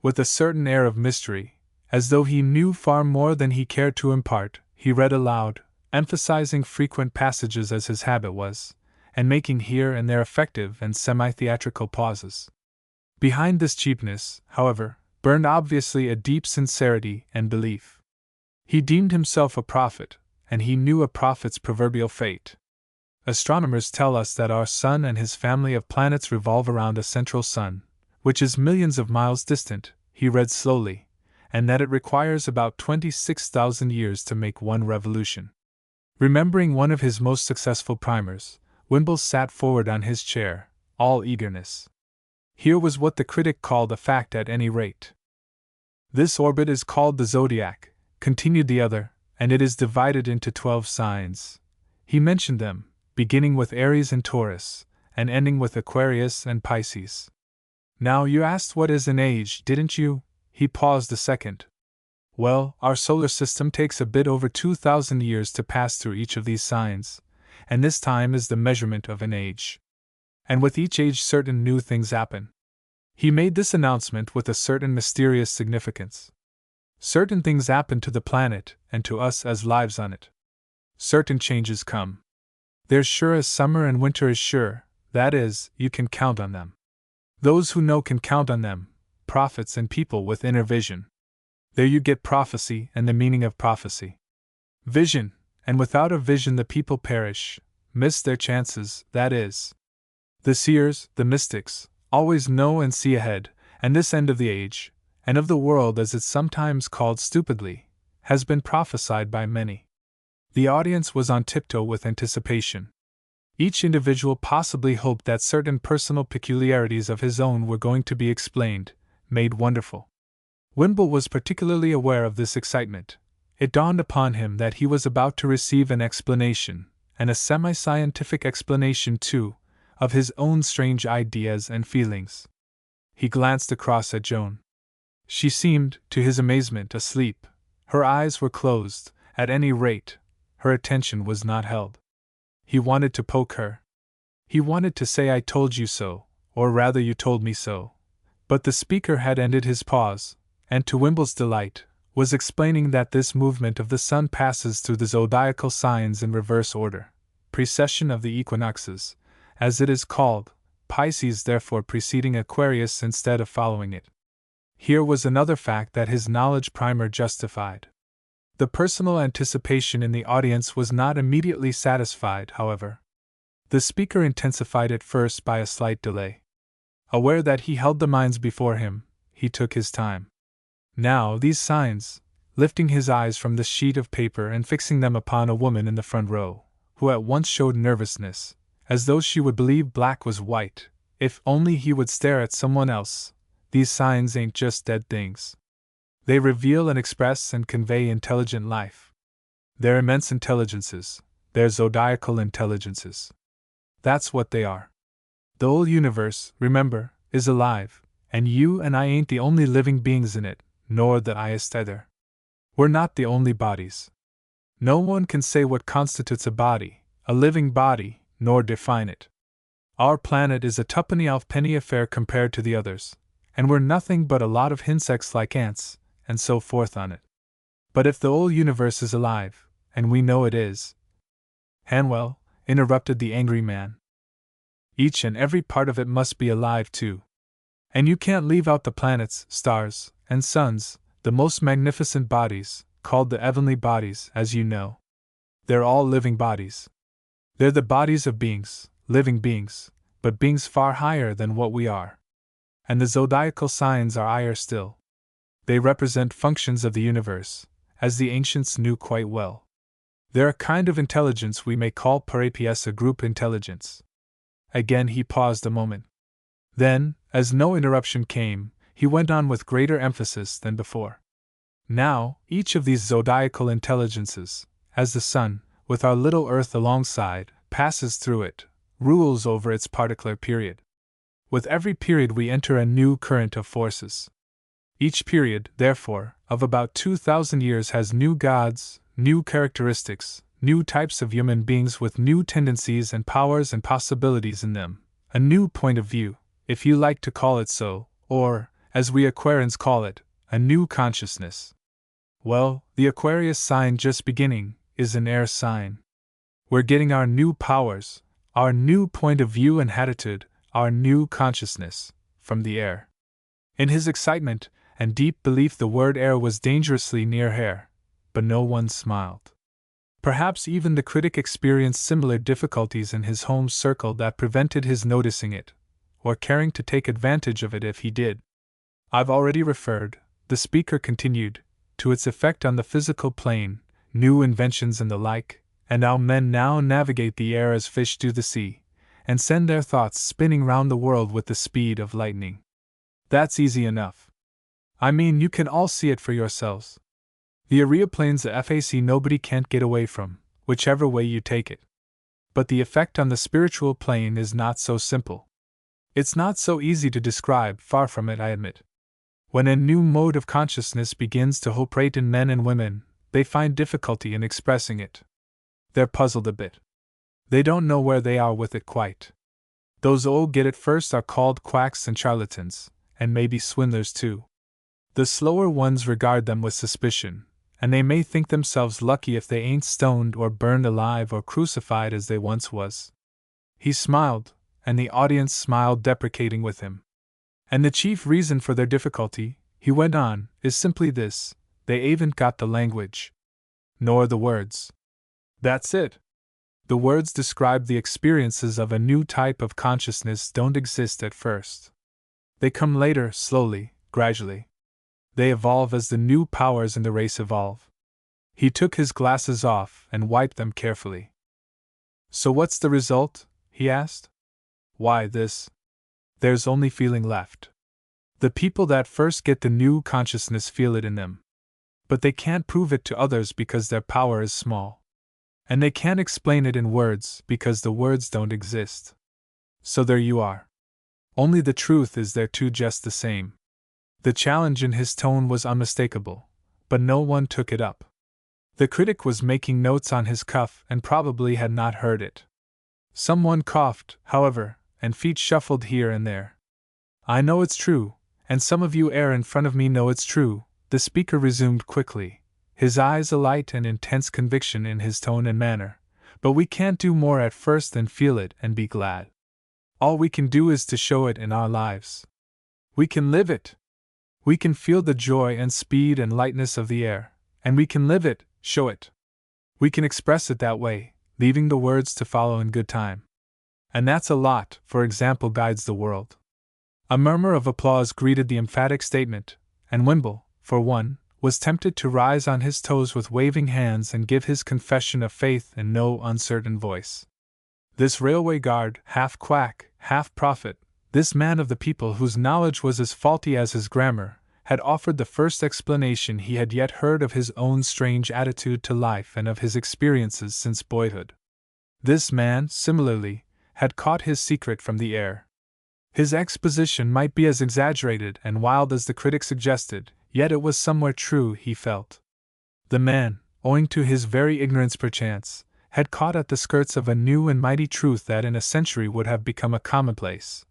With a certain air of mystery, as though he knew far more than he cared to impart, he read aloud, emphasizing frequent passages as his habit was, and making here and there effective and semi-theatrical pauses. Behind this cheapness, however, burned obviously a deep sincerity and belief. He deemed himself a prophet, and he knew a prophet's proverbial fate. Astronomers tell us that our sun and his family of planets revolve around a central sun, which is millions of miles distant, he read slowly, and that it requires about 26,000 years to make one revolution. Remembering one of his most successful primers, Wimble sat forward on his chair, all eagerness. Here was what the critic called a fact at any rate. This orbit is called the zodiac, continued the other, and it is divided into 12 signs. He mentioned them, beginning with Aries and Taurus, and ending with Aquarius and Pisces. Now you asked what is an age, didn't you? He paused a second. Well, our solar system takes a bit over 2,000 years to pass through each of these signs, and this time is the measurement of an age. And with each age certain new things happen. He made this announcement with a certain mysterious significance. Certain things happen to the planet and to us as lives on it. Certain changes come. They're sure as summer and winter is sure, that is, you can count on them. Those who know can count on them, prophets and people with inner vision. There you get prophecy and the meaning of prophecy. Vision, and without a vision the people perish, miss their chances, that is. The seers, the mystics, always know and see ahead, and this end of the age, and of the world as it's sometimes called stupidly, has been prophesied by many. The audience was on tiptoe with anticipation. Each individual possibly hoped that certain personal peculiarities of his own were going to be explained, made wonderful. Wimble was particularly aware of this excitement. It dawned upon him that he was about to receive an explanation, and a semi-scientific explanation too, of his own strange ideas and feelings. He glanced across at Joan. She seemed, to his amazement, asleep. Her eyes were closed, at any rate, her attention was not held. He wanted to poke her. He wanted to say I told you so, or rather you told me so. But the speaker had ended his pause, and to Wimble's delight, was explaining that this movement of the sun passes through the zodiacal signs in reverse order, precession of the equinoxes, as it is called, Pisces therefore preceding Aquarius instead of following it. Here was another fact that his knowledge primer justified. The personal anticipation in the audience was not immediately satisfied, however. The speaker intensified it first by a slight delay. Aware that he held the minds before him, he took his time. Now these signs, lifting his eyes from the sheet of paper and fixing them upon a woman in the front row, who at once showed nervousness, as though she would believe black was white, if only he would stare at someone else. These signs ain't just dead things. They reveal and express and convey intelligent life. They're immense intelligences, they're zodiacal intelligences. That's what they are. The whole universe, remember, is alive, and you and I ain't the only living beings in it, nor the highest either. We're not the only bodies. No one can say what constitutes a body, a living body, nor define it. Our planet is a tuppenny halfpenny affair compared to the others, and we're nothing but a lot of insects like ants, and so forth on it. But if the whole universe is alive, and we know it is— Hanwell, interrupted the angry man. Each and every part of it must be alive too. And you can't leave out the planets, stars, and suns, the most magnificent bodies, called the heavenly bodies, as you know. They're all living bodies. They're the bodies of beings, living beings, but beings far higher than what we are. And the zodiacal signs are higher still. They represent functions of the universe, as the ancients knew quite well. They're a kind of intelligence we may call perhaps a group intelligence. Again he paused a moment. Then, as no interruption came, he went on with greater emphasis than before. Now, each of these zodiacal intelligences, as the sun, with our little earth alongside, passes through it, rules over its particular period. With every period we enter a new current of forces. Each period, therefore, of about 2,000 years has new gods, new characteristics, new types of human beings with new tendencies and powers and possibilities in them, a new point of view, if you like to call it so, or, as we Aquarians call it, a new consciousness. Well, the Aquarius sign just beginning is an air sign. We're getting our new powers, our new point of view and attitude, our new consciousness, from the air. In his excitement and deep belief the word air was dangerously near hair, but no one smiled. Perhaps even the critic experienced similar difficulties in his home circle that prevented his noticing it, or caring to take advantage of it if he did. I've already referred, the speaker continued, to its effect on the physical plane, new inventions and the like, and how men now navigate the air as fish do the sea, and send their thoughts spinning round the world with the speed of lightning. That's easy enough. I mean, you can all see it for yourselves. The aeroplane's a FAC nobody can't get away from, whichever way you take it. But the effect on the spiritual plane is not so simple. It's not so easy to describe, far from it, I admit. When a new mode of consciousness begins to operate in men and women, they find difficulty in expressing it. They're puzzled a bit. They don't know where they are with it quite. Those who get it first are called quacks and charlatans, and maybe swindlers too. The slower ones regard them with suspicion, and they may think themselves lucky if they ain't stoned or burned alive or crucified as they once was. He smiled, and the audience smiled deprecating with him. And the chief reason for their difficulty, he went on, is simply this: they ain't got the language. Nor the words. That's it. The words describe the experiences of a new type of consciousness don't exist at first. They come later, slowly, gradually. They evolve as the new powers in the race evolve. He took his glasses off and wiped them carefully. So what's the result? He asked. Why, this. There's only feeling left. The people that first get the new consciousness feel it in them. But they can't prove it to others because their power is small. And they can't explain it in words because the words don't exist. So there you are. Only the truth is there too, just the same. The challenge in his tone was unmistakable, but no one took it up. The critic was making notes on his cuff and probably had not heard it. Someone coughed, however, and feet shuffled here and there. I know it's true, and some of you in front of me know it's true, the speaker resumed quickly, his eyes alight and intense conviction in his tone and manner, but we can't do more at first than feel it and be glad. All we can do is to show it in our lives. We can live it. We can feel the joy and speed and lightness of the air, and we can live it, show it. We can express it that way, leaving the words to follow in good time. And that's a lot, for example, guides the world. A murmur of applause greeted the emphatic statement, and Wimble, for one, was tempted to rise on his toes with waving hands and give his confession of faith in no uncertain voice. This railway guard, half quack, half prophet, this man of the people whose knowledge was as faulty as his grammar, had offered the first explanation he had yet heard of his own strange attitude to life and of his experiences since boyhood. This man, similarly, had caught his secret from the air. His exposition might be as exaggerated and wild as the critic suggested, yet it was somewhere true, he felt. The man, owing to his very ignorance perchance, had caught at the skirts of a new and mighty truth that in a century would have become a commonplace,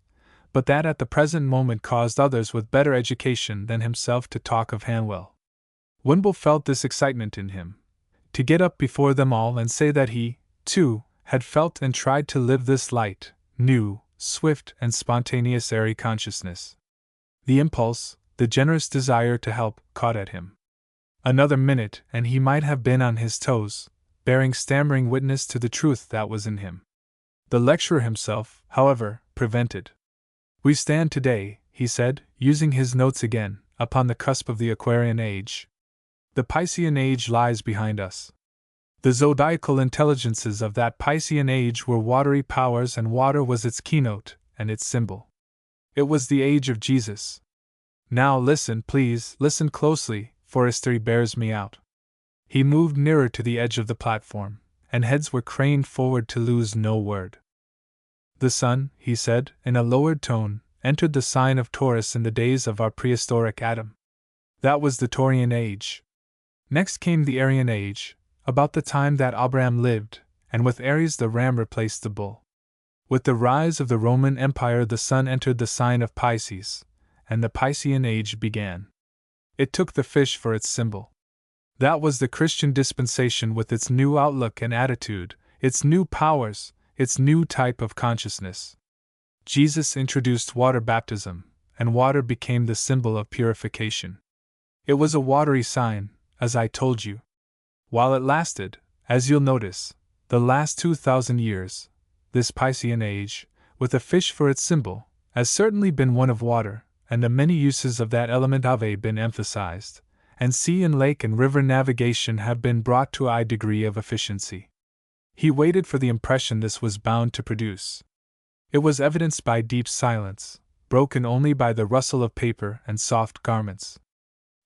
but that at the present moment caused others with better education than himself to talk of Hanwell. Wimble felt this excitement in him, to get up before them all and say that he, too, had felt and tried to live this light, new, swift, and spontaneous airy consciousness. The impulse, the generous desire to help, caught at him. Another minute, and he might have been on his toes, bearing stammering witness to the truth that was in him. The lecturer himself, however, prevented. "We stand today," he said, using his notes again, "upon the cusp of the Aquarian age. The Piscean age lies behind us. The zodiacal intelligences of that Piscean age were watery powers, and water was its keynote and its symbol. It was the age of Jesus. Now listen, please, listen closely, for history bears me out." He moved nearer to the edge of the platform, and heads were craned forward to lose no word. "The sun," he said, in a lowered tone, "entered the sign of Taurus in the days of our prehistoric Adam. That was the Taurian age. Next came the Aryan age, about the time that Abraham lived, and with Aries the ram replaced the bull. With the rise of the Roman Empire the sun entered the sign of Pisces, and the Piscean age began. It took the fish for its symbol. That was the Christian dispensation with its new outlook and attitude, its new powers, its new type of consciousness. Jesus introduced water baptism, and water became the symbol of purification. It was a watery sign, as I told you. While it lasted, as you'll notice, the last 2,000 years, this Piscean age, with a fish for its symbol, has certainly been one of water, and the many uses of that element have been emphasized, and sea and lake and river navigation have been brought to a high degree of efficiency. He waited for the impression this was bound to produce. It was evidenced by deep silence, broken only by the rustle of paper and soft garments.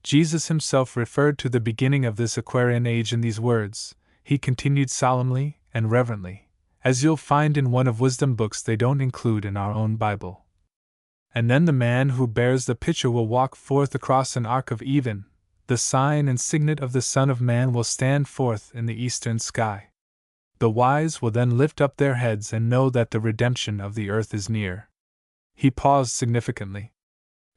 Jesus himself referred to the beginning of this Aquarian age in these words. He continued solemnly and reverently, as you'll find in one of wisdom books they don't include in our own Bible. "And then the man who bears the pitcher will walk forth across an arc of even. The sign and signet of the Son of Man will stand forth in the eastern sky. The wise will then lift up their heads and know that the redemption of the earth is near." He paused significantly.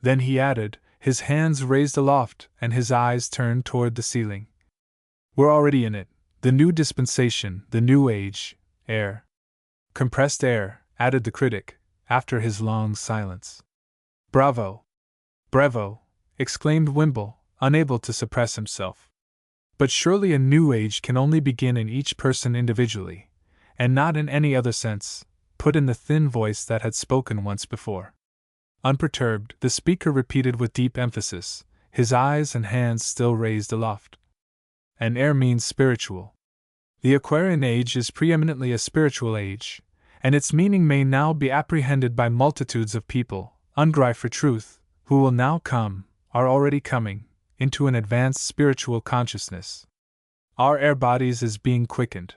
Then he added, his hands raised aloft and his eyes turned toward the ceiling. "We're already in it, the new dispensation, the new age, air." "Compressed air," added the critic, after his long silence. "Bravo! Bravo!" exclaimed Wimble, unable to suppress himself. "But surely a new age can only begin in each person individually, and not in any other sense," put in the thin voice that had spoken once before. Unperturbed, the speaker repeated with deep emphasis, his eyes and hands still raised aloft. "And air means spiritual. The Aquarian age is preeminently a spiritual age, and its meaning may now be apprehended by multitudes of people, hungry for truth, who will now come, are already coming, into an advanced spiritual consciousness. Our air bodies is being quickened."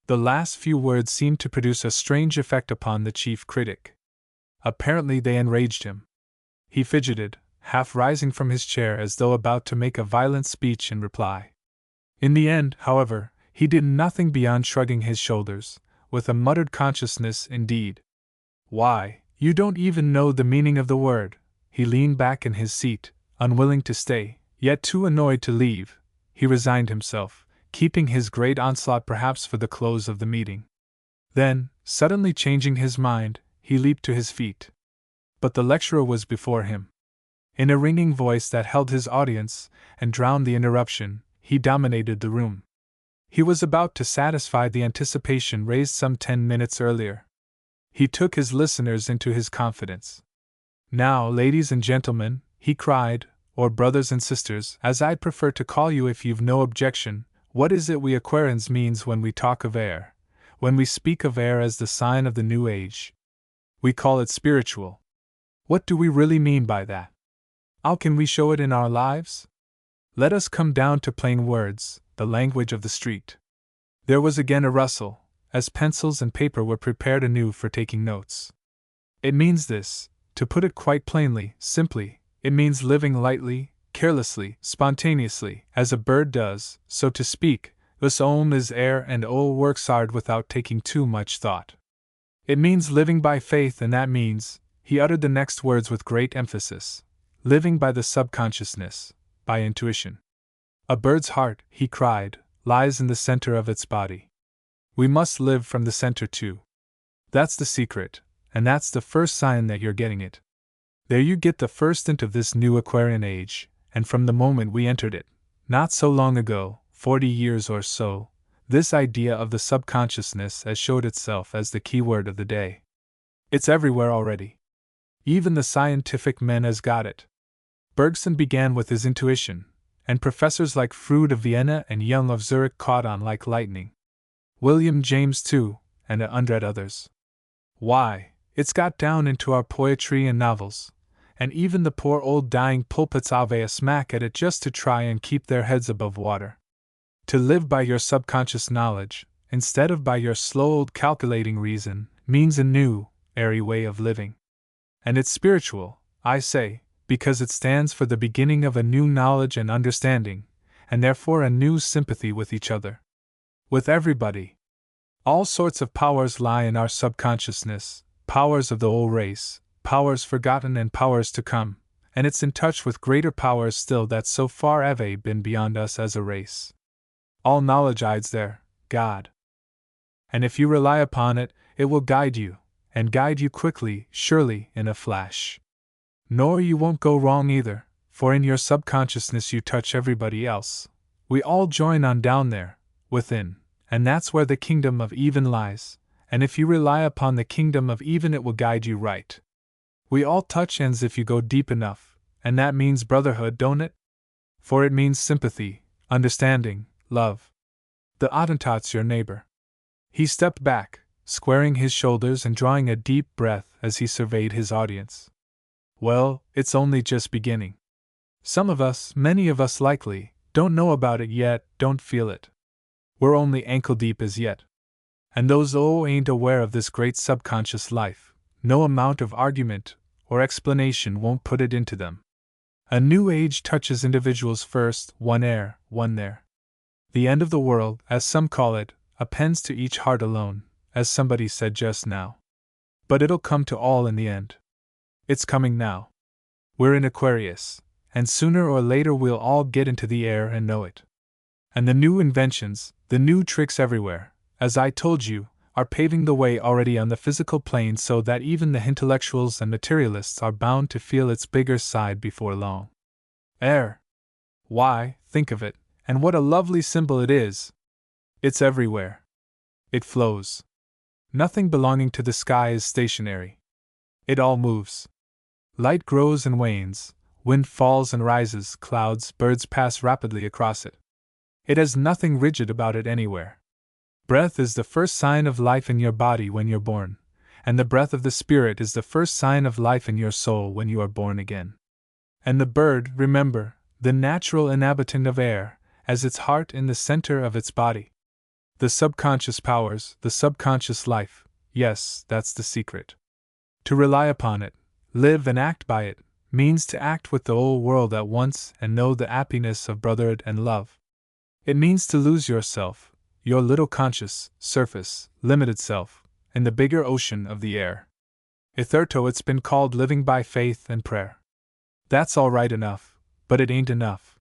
The last few words seemed to produce a strange effect upon the chief critic. Apparently they enraged him. He fidgeted, half rising from his chair as though about to make a violent speech in reply. In the end, however, he did nothing beyond shrugging his shoulders, with a muttered consciousness indeed. "Why, you don't even know the meaning of the word." He leaned back in his seat, unwilling to stay, yet too annoyed to leave. He resigned himself, keeping his great onslaught perhaps for the close of the meeting. Then, suddenly changing his mind, he leaped to his feet. But the lecturer was before him. In a ringing voice that held his audience and drowned the interruption, he dominated the room. He was about to satisfy the anticipation raised some 10 minutes earlier. He took his listeners into his confidence. "Now, ladies and gentlemen," he cried, "or brothers and sisters, as I'd prefer to call you if you've no objection, what is it we Aquarians means when we talk of air, when we speak of air as the sign of the new age? We call it spiritual. What do we really mean by that? How can we show it in our lives? Let us come down to plain words, the language of the street." There was again a rustle, as pencils and paper were prepared anew for taking notes. "It means this, to put it quite plainly, simply, it means living lightly, carelessly, spontaneously, as a bird does, so to speak, This Om is air, and O works hard without taking too much thought. It means living by faith, and that means, he uttered the next words with great emphasis, living by the subconsciousness, by intuition. A bird's heart, he cried, lies in the center of its body. We must live from the center too. That's the secret, and that's the first sign that you're getting it. There you get the first hint of this new Aquarian age, and from the moment we entered it, not so long ago, 40 years or so, this idea of the subconsciousness has showed itself as the key word of the day. It's everywhere already. Even the scientific men has got it. Bergson began with his intuition, and professors like Freud of Vienna and Jung of Zurich caught on like lightning. William James too, and 100 others. Why, it's got down into our poetry and novels, and even the poor old dying pulpits have a smack at it just to try and keep their heads above water. To live by your subconscious knowledge, instead of by your slow old calculating reason, means a new, airy way of living. And it's spiritual, I say, because it stands for the beginning of a new knowledge and understanding, and therefore a new sympathy with each other. With everybody. All sorts of powers lie in our subconsciousness, powers of the old race, powers forgotten and powers to come, and it's in touch with greater powers still that so far have been beyond us as a race. All knowledge hides there, God. And if you rely upon it, it will guide you, and guide you quickly, surely, in a flash. Nor you won't go wrong either, for in your subconsciousness you touch everybody else. We all join on down there, within, and that's where the kingdom of even lies, and if you rely upon the kingdom of even it will guide you right. We all touch ends if you go deep enough, and that means brotherhood, don't it? For it means sympathy, understanding, love. The Attentant's your neighbor. He stepped back, squaring his shoulders and drawing a deep breath as he surveyed his audience. Well, it's only just beginning. Some of us, many of us likely, don't know about it yet, don't feel it. We're only ankle deep as yet. And those ain't aware of this great subconscious life, no amount of argument or explanation won't put it into them. A new age touches individuals first, one here, one there. The end of the world, as some call it, appends to each heart alone, as somebody said just now. But it'll come to all in the end. It's coming now. We're in Aquarius, and sooner or later we'll all get into the air and know it. And the new inventions, the new tricks everywhere, as I told you, are paving the way already on the physical plane so that even the intellectuals and materialists are bound to feel its bigger side before long. Air. Why, think of it, and what a lovely symbol it is. It's everywhere. It flows. Nothing belonging to the sky is stationary. It all moves. Light grows and wanes, wind falls and rises, clouds, birds pass rapidly across it. It has nothing rigid about it anywhere. Breath is the first sign of life in your body when you're born, and the breath of the Spirit is the first sign of life in your soul when you are born again. And the bird, remember, the natural inhabitant of air, as its heart in the center of its body. The subconscious powers, the subconscious life, yes, that's the secret. To rely upon it, live and act by it, means to act with the whole world at once and know the happiness of brotherhood and love. It means to lose yourself, your little conscious, surface, limited self, in the bigger ocean of the air. Hitherto it's been called living by faith and prayer. That's all right enough, but it ain't enough.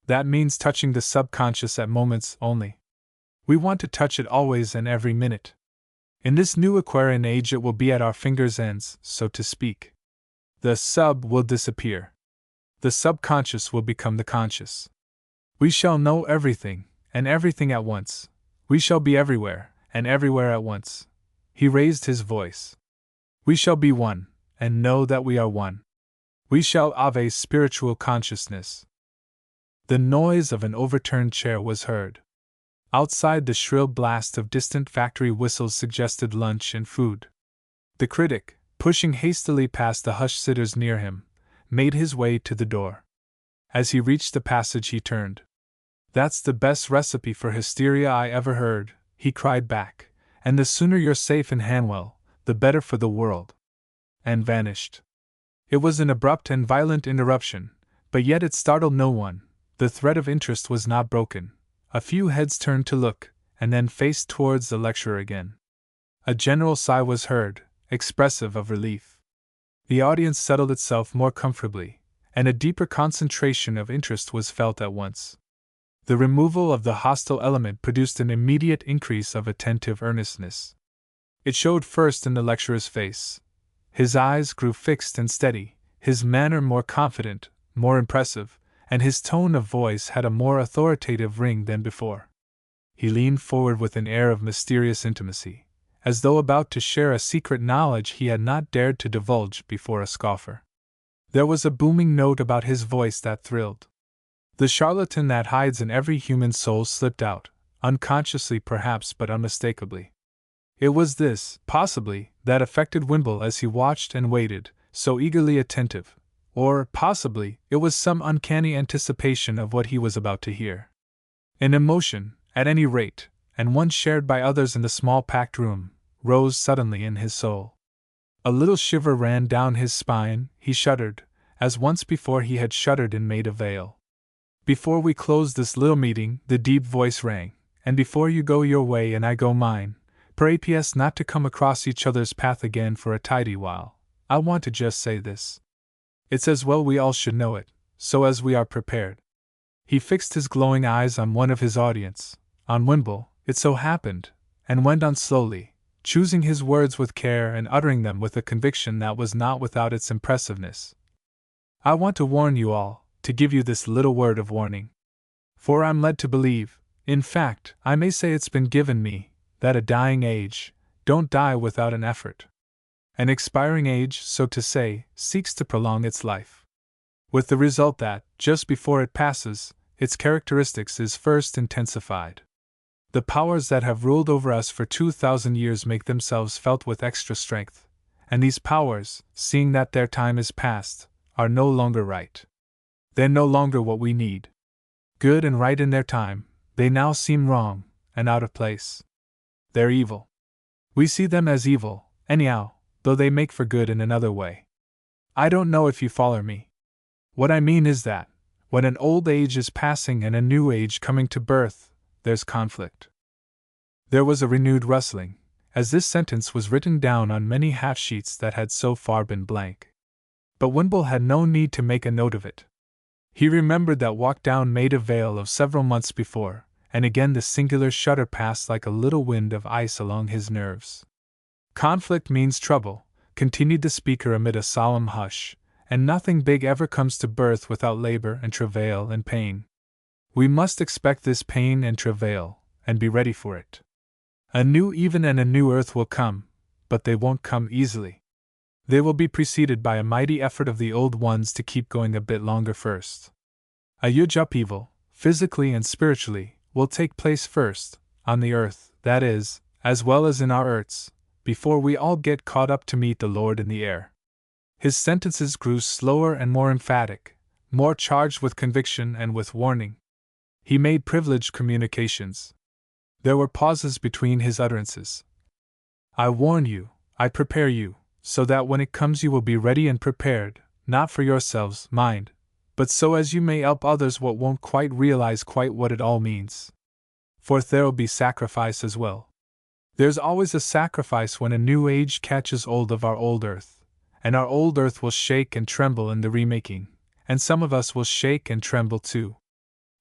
That means touching the subconscious at moments only. We want to touch it always and every minute. In this new Aquarian age it will be at our fingers' ends, so to speak. The sub will disappear. The subconscious will become the conscious. We shall know everything, and everything at once. We shall be everywhere, and everywhere at once. He raised his voice. We shall be one, and know that we are one. We shall have a spiritual consciousness. The noise of an overturned chair was heard. Outside, the shrill blast of distant factory whistles suggested lunch and food. The critic, pushing hastily past the hushed sitters near him, made his way to the door. As he reached the passage, he turned. "That's the best recipe for hysteria I ever heard," he cried back, "and the sooner you're safe in Hanwell, the better for the world." And vanished. It was an abrupt and violent interruption, but yet it startled no one. The thread of interest was not broken. A few heads turned to look, and then faced towards the lecturer again. A general sigh was heard, expressive of relief. The audience settled itself more comfortably, and a deeper concentration of interest was felt at once. The removal of the hostile element produced an immediate increase of attentive earnestness. It showed first in the lecturer's face. His eyes grew fixed and steady, his manner more confident, more impressive, and his tone of voice had a more authoritative ring than before. He leaned forward with an air of mysterious intimacy, as though about to share a secret knowledge he had not dared to divulge before a scoffer. There was a booming note about his voice that thrilled. The charlatan that hides in every human soul slipped out, unconsciously perhaps but unmistakably. It was this, possibly, that affected Wimble as he watched and waited, so eagerly attentive, or, possibly, it was some uncanny anticipation of what he was about to hear. An emotion, at any rate, and one shared by others in the small packed room, rose suddenly in his soul. A little shiver ran down his spine, he shuddered, as once before he had shuddered in Maida Vale. Before we close this little meeting, the deep voice rang, and before you go your way and I go mine, pray PS not to come across each other's path again for a tidy while, I want to just say this. It's as well we all should know it, so as we are prepared. He fixed his glowing eyes on one of his audience, on Wimble, it so happened, and went on slowly, choosing his words with care and uttering them with a conviction that was not without its impressiveness. I want to warn you all, to give you this little word of warning. For I'm led to believe, in fact, I may say it's been given me, that a dying age don't die without an effort. An expiring age, so to say, seeks to prolong its life. With the result that, just before it passes, its characteristics is first intensified. The powers that have ruled over us for 2,000 years make themselves felt with extra strength, and these powers, seeing that their time is past, are no longer right. They're no longer what we need. Good and right in their time, they now seem wrong, and out of place. They're evil. We see them as evil, anyhow, though they make for good in another way. I don't know if you follow me. What I mean is that, when an old age is passing and a new age coming to birth, there's conflict. There was a renewed rustling, as this sentence was written down on many half-sheets that had so far been blank. But Wimble had no need to make a note of it. He remembered that walk down Maida Vale of several months before, and again the singular shudder passed like a little wind of ice along his nerves. Conflict means trouble, continued the speaker amid a solemn hush, and nothing big ever comes to birth without labor and travail and pain. We must expect this pain and travail, and be ready for it. A new even and a new earth will come, but they won't come easily. They will be preceded by a mighty effort of the old ones to keep going a bit longer first. A huge upheaval, physically and spiritually, will take place first, on the earth, that is, as well as in our earths, before we all get caught up to meet the Lord in the air. His sentences grew slower and more emphatic, more charged with conviction and with warning. He made privileged communications. There were pauses between his utterances. I warn you, I prepare you, so that when it comes you will be ready and prepared, not for yourselves, mind, but so as you may help others what won't quite realize quite what it all means. For there'll be sacrifice as well. There's always a sacrifice when a new age catches hold of our old earth, and our old earth will shake and tremble in the remaking, and some of us will shake and tremble too.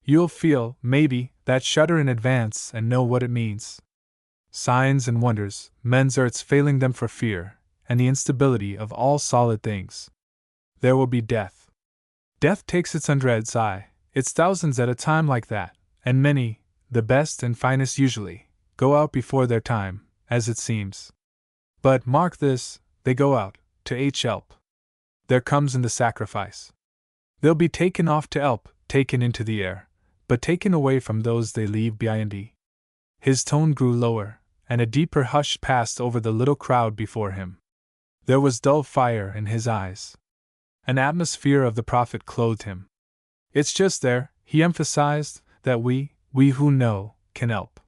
You'll feel, maybe, that shudder in advance and know what it means. Signs and wonders, men's earths failing them for fear, and the instability of all solid things. There will be death. Death takes its hundreds, its thousands at a time like that, and many, the best and finest usually, go out before their time, as it seems. But, mark this, they go out, to help. There comes in the sacrifice. They'll be taken off to help, taken into the air, but taken away from those they leave behind. His tone grew lower, and a deeper hush passed over the little crowd before him. There was dull fire in his eyes. An atmosphere of the prophet clothed him. It's just there, he emphasized, that we who know, can help.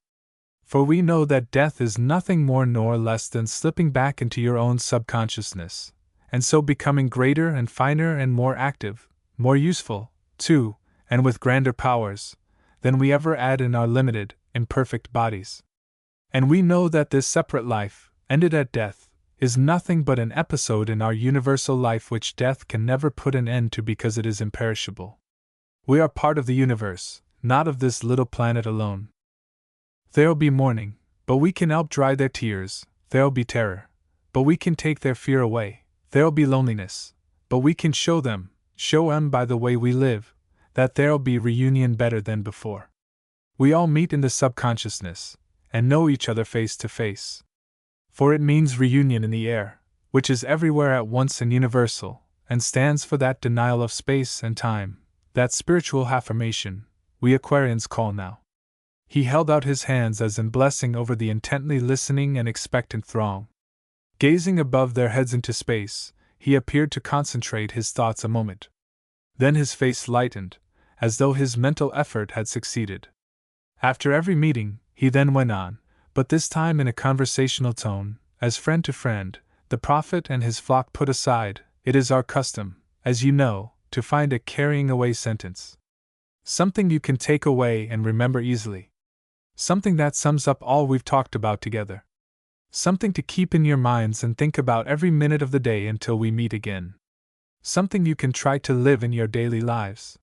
For we know that death is nothing more nor less than slipping back into your own subconsciousness, and so becoming greater and finer and more active, more useful, too, and with grander powers, than we ever add in our limited, imperfect bodies. And we know that this separate life, ended at death, is nothing but an episode in our universal life which death can never put an end to because it is imperishable. We are part of the universe, not of this little planet alone. There'll be mourning, but we can help dry their tears. There'll be terror, but we can take their fear away. There'll be loneliness, but we can show them by the way we live, that there'll be reunion better than before. We all meet in the subconsciousness, and know each other face to face. For it means reunion in the air, which is everywhere at once and universal, and stands for that denial of space and time, that spiritual affirmation we Aquarians call now. He held out his hands as in blessing over the intently listening and expectant throng. Gazing above their heads into space, he appeared to concentrate his thoughts a moment. Then his face lightened, as though his mental effort had succeeded. After every meeting, he then went on, but this time in a conversational tone, as friend to friend, the prophet and his flock put aside, it is our custom, as you know, to find a carrying away sentence. Something you can take away and remember easily. Something that sums up all we've talked about together. Something to keep in your minds and think about every minute of the day until we meet again. Something you can try to live in your daily lives.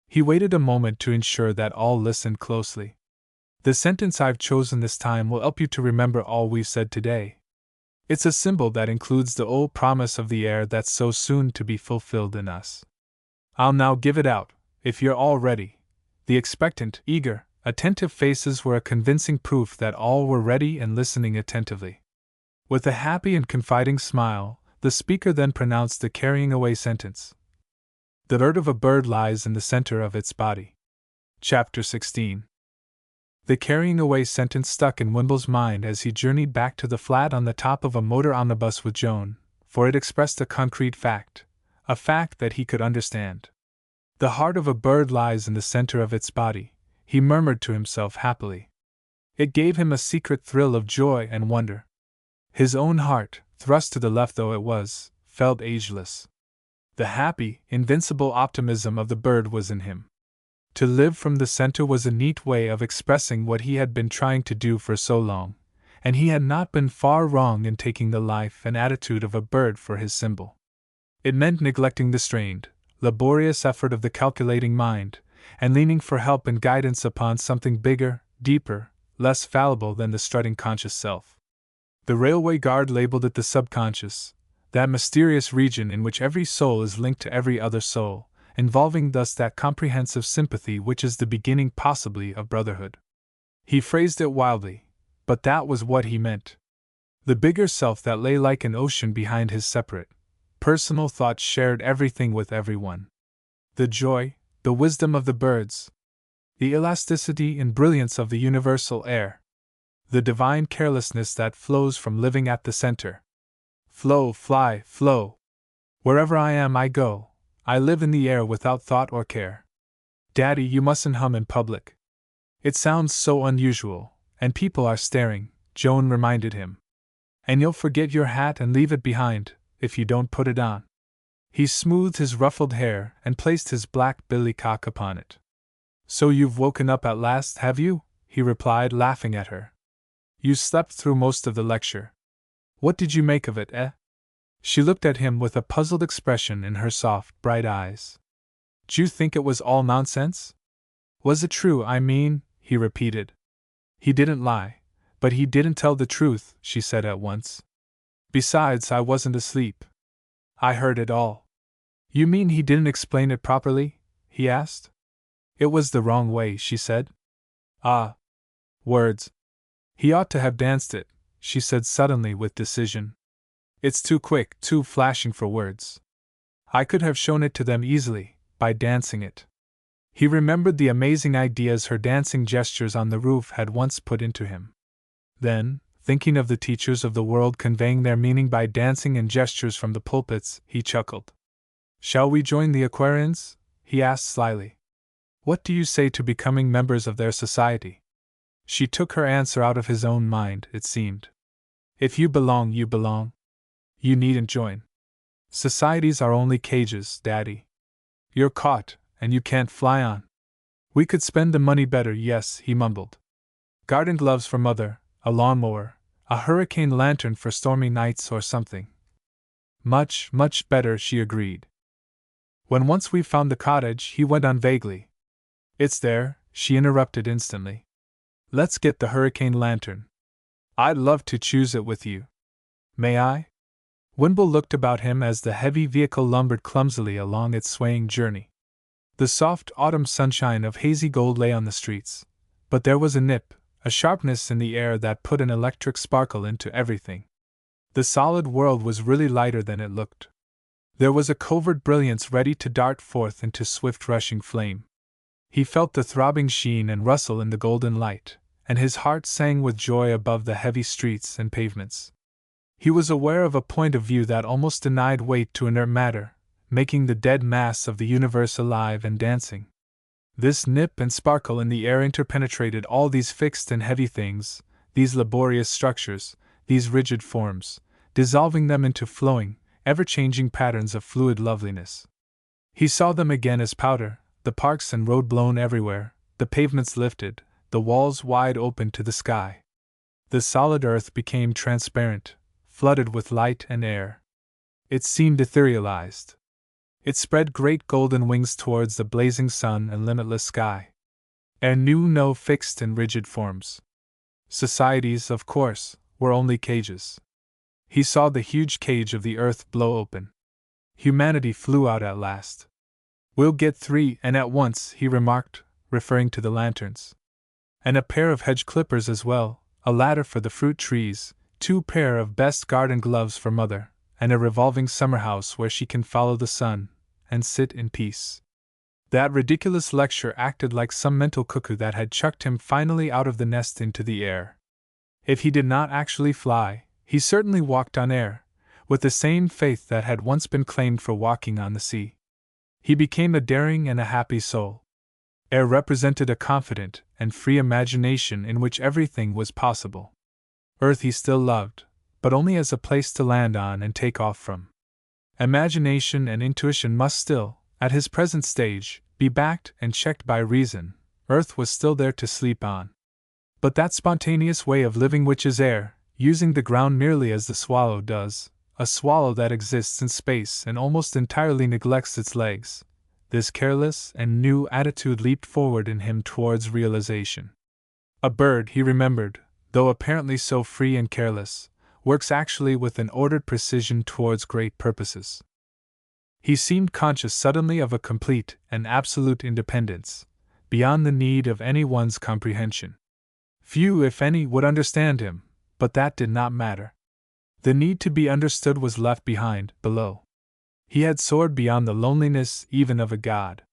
He waited a moment to ensure that all listened closely. The sentence I've chosen this time will help you to remember all we've said today. It's a symbol that includes the old promise of the air that's so soon to be fulfilled in us. I'll now give it out, if you're all ready. The expectant, eager, attentive faces were a convincing proof that all were ready and listening attentively. With a happy and confiding smile, the speaker then pronounced the carrying away sentence. The heart of a bird lies in the center of its body. Chapter 16. The carrying away sentence stuck in Wimble's mind as he journeyed back to the flat on the top of a motor omnibus with Joan, for it expressed a concrete fact, a fact that he could understand. The heart of a bird lies in the center of its body, he murmured to himself happily. It gave him a secret thrill of joy and wonder. His own heart, thrust to the left though it was, felt ageless. The happy, invincible optimism of the bird was in him. To live from the center was a neat way of expressing what he had been trying to do for so long, and he had not been far wrong in taking the life and attitude of a bird for his symbol. It meant neglecting the strained, laborious effort of the calculating mind, and leaning for help and guidance upon something bigger, deeper, less fallible than the strutting conscious self. The railway guard labeled it the subconscious, that mysterious region in which every soul is linked to every other soul, involving thus that comprehensive sympathy which is the beginning possibly of brotherhood. He phrased it wildly, but that was what he meant. The bigger self that lay like an ocean behind his separate, personal thoughts shared everything with everyone. The joy, the wisdom of the birds, the elasticity and brilliance of the universal air, the divine carelessness that flows from living at the center. Flow, fly, flow. Wherever I am, I go. I live in the air without thought or care. Daddy, you mustn't hum in public. It sounds so unusual, and people are staring, Joan reminded him. And you'll forget your hat and leave it behind, if you don't put it on. He smoothed his ruffled hair and placed his black billycock upon it. So you've woken up at last, have you? He replied, laughing at her. You slept through most of the lecture. What did you make of it, eh? She looked at him with a puzzled expression in her soft, bright eyes. D'you think it was all nonsense? Was it true, I mean? He repeated. He didn't lie, but he didn't tell the truth, she said at once. Besides, I wasn't asleep. I heard it all. You mean he didn't explain it properly? He asked. It was the wrong way, she said. Ah. Words. He ought to have danced it, she said suddenly with decision. It's too quick, too flashing for words. I could have shown it to them easily, by dancing it. He remembered the amazing ideas her dancing gestures on the roof had once put into him. Then, thinking of the teachers of the world conveying their meaning by dancing and gestures from the pulpits, he chuckled. Shall we join the Aquarians? He asked slyly. What do you say to becoming members of their society? She took her answer out of his own mind, it seemed. If you belong, you belong. You needn't join. Societies are only cages, Daddy. You're caught, and you can't fly on. We could spend the money better, yes, he mumbled. Garden gloves for Mother, a lawnmower, a hurricane lantern for stormy nights or something. Much, much better, she agreed. When once we've found the cottage, he went on vaguely. It's there, she interrupted instantly. Let's get the hurricane lantern. I'd love to choose it with you. May I? Wimble looked about him as the heavy vehicle lumbered clumsily along its swaying journey. The soft autumn sunshine of hazy gold lay on the streets, but there was a nip, a sharpness in the air that put an electric sparkle into everything. The solid world was really lighter than it looked. There was a covert brilliance ready to dart forth into swift rushing flame. He felt the throbbing sheen and rustle in the golden light, and his heart sang with joy above the heavy streets and pavements. He was aware of a point of view that almost denied weight to inert matter, making the dead mass of the universe alive and dancing. This nip and sparkle in the air interpenetrated all these fixed and heavy things, these laborious structures, these rigid forms, dissolving them into flowing, ever-changing patterns of fluid loveliness. He saw them again as powder, the parks and road blown everywhere, the pavements lifted, the walls wide open to the sky. The solid earth became transparent, flooded with light and air. It seemed etherealized. It spread great golden wings towards the blazing sun and limitless sky. Air knew no fixed and rigid forms. Societies, of course, were only cages. He saw the huge cage of the earth blow open. Humanity flew out at last. We'll get 3, and at once, he remarked, referring to the lanterns. And a pair of hedge clippers as well, a ladder for the fruit trees, 2 pair of best garden gloves for Mother, and a revolving summer house where she can follow the sun, and sit in peace. That ridiculous lecture acted like some mental cuckoo that had chucked him finally out of the nest into the air. If he did not actually fly, he certainly walked on air, with the same faith that had once been claimed for walking on the sea. He became a daring and a happy soul. Air represented a confident and free imagination in which everything was possible. Earth he still loved, but only as a place to land on and take off from. Imagination and intuition must still, at his present stage, be backed and checked by reason. Earth was still there to sleep on. But that spontaneous way of living which is air, using the ground merely as the swallow does, a swallow that exists in space and almost entirely neglects its legs, this careless and new attitude leaped forward in him towards realization. A bird, he remembered, though apparently so free and careless, works actually with an ordered precision towards great purposes. He seemed conscious suddenly of a complete and absolute independence, beyond the need of anyone's comprehension. Few, if any, would understand him, but that did not matter. The need to be understood was left behind, below. He had soared beyond the loneliness even of a god.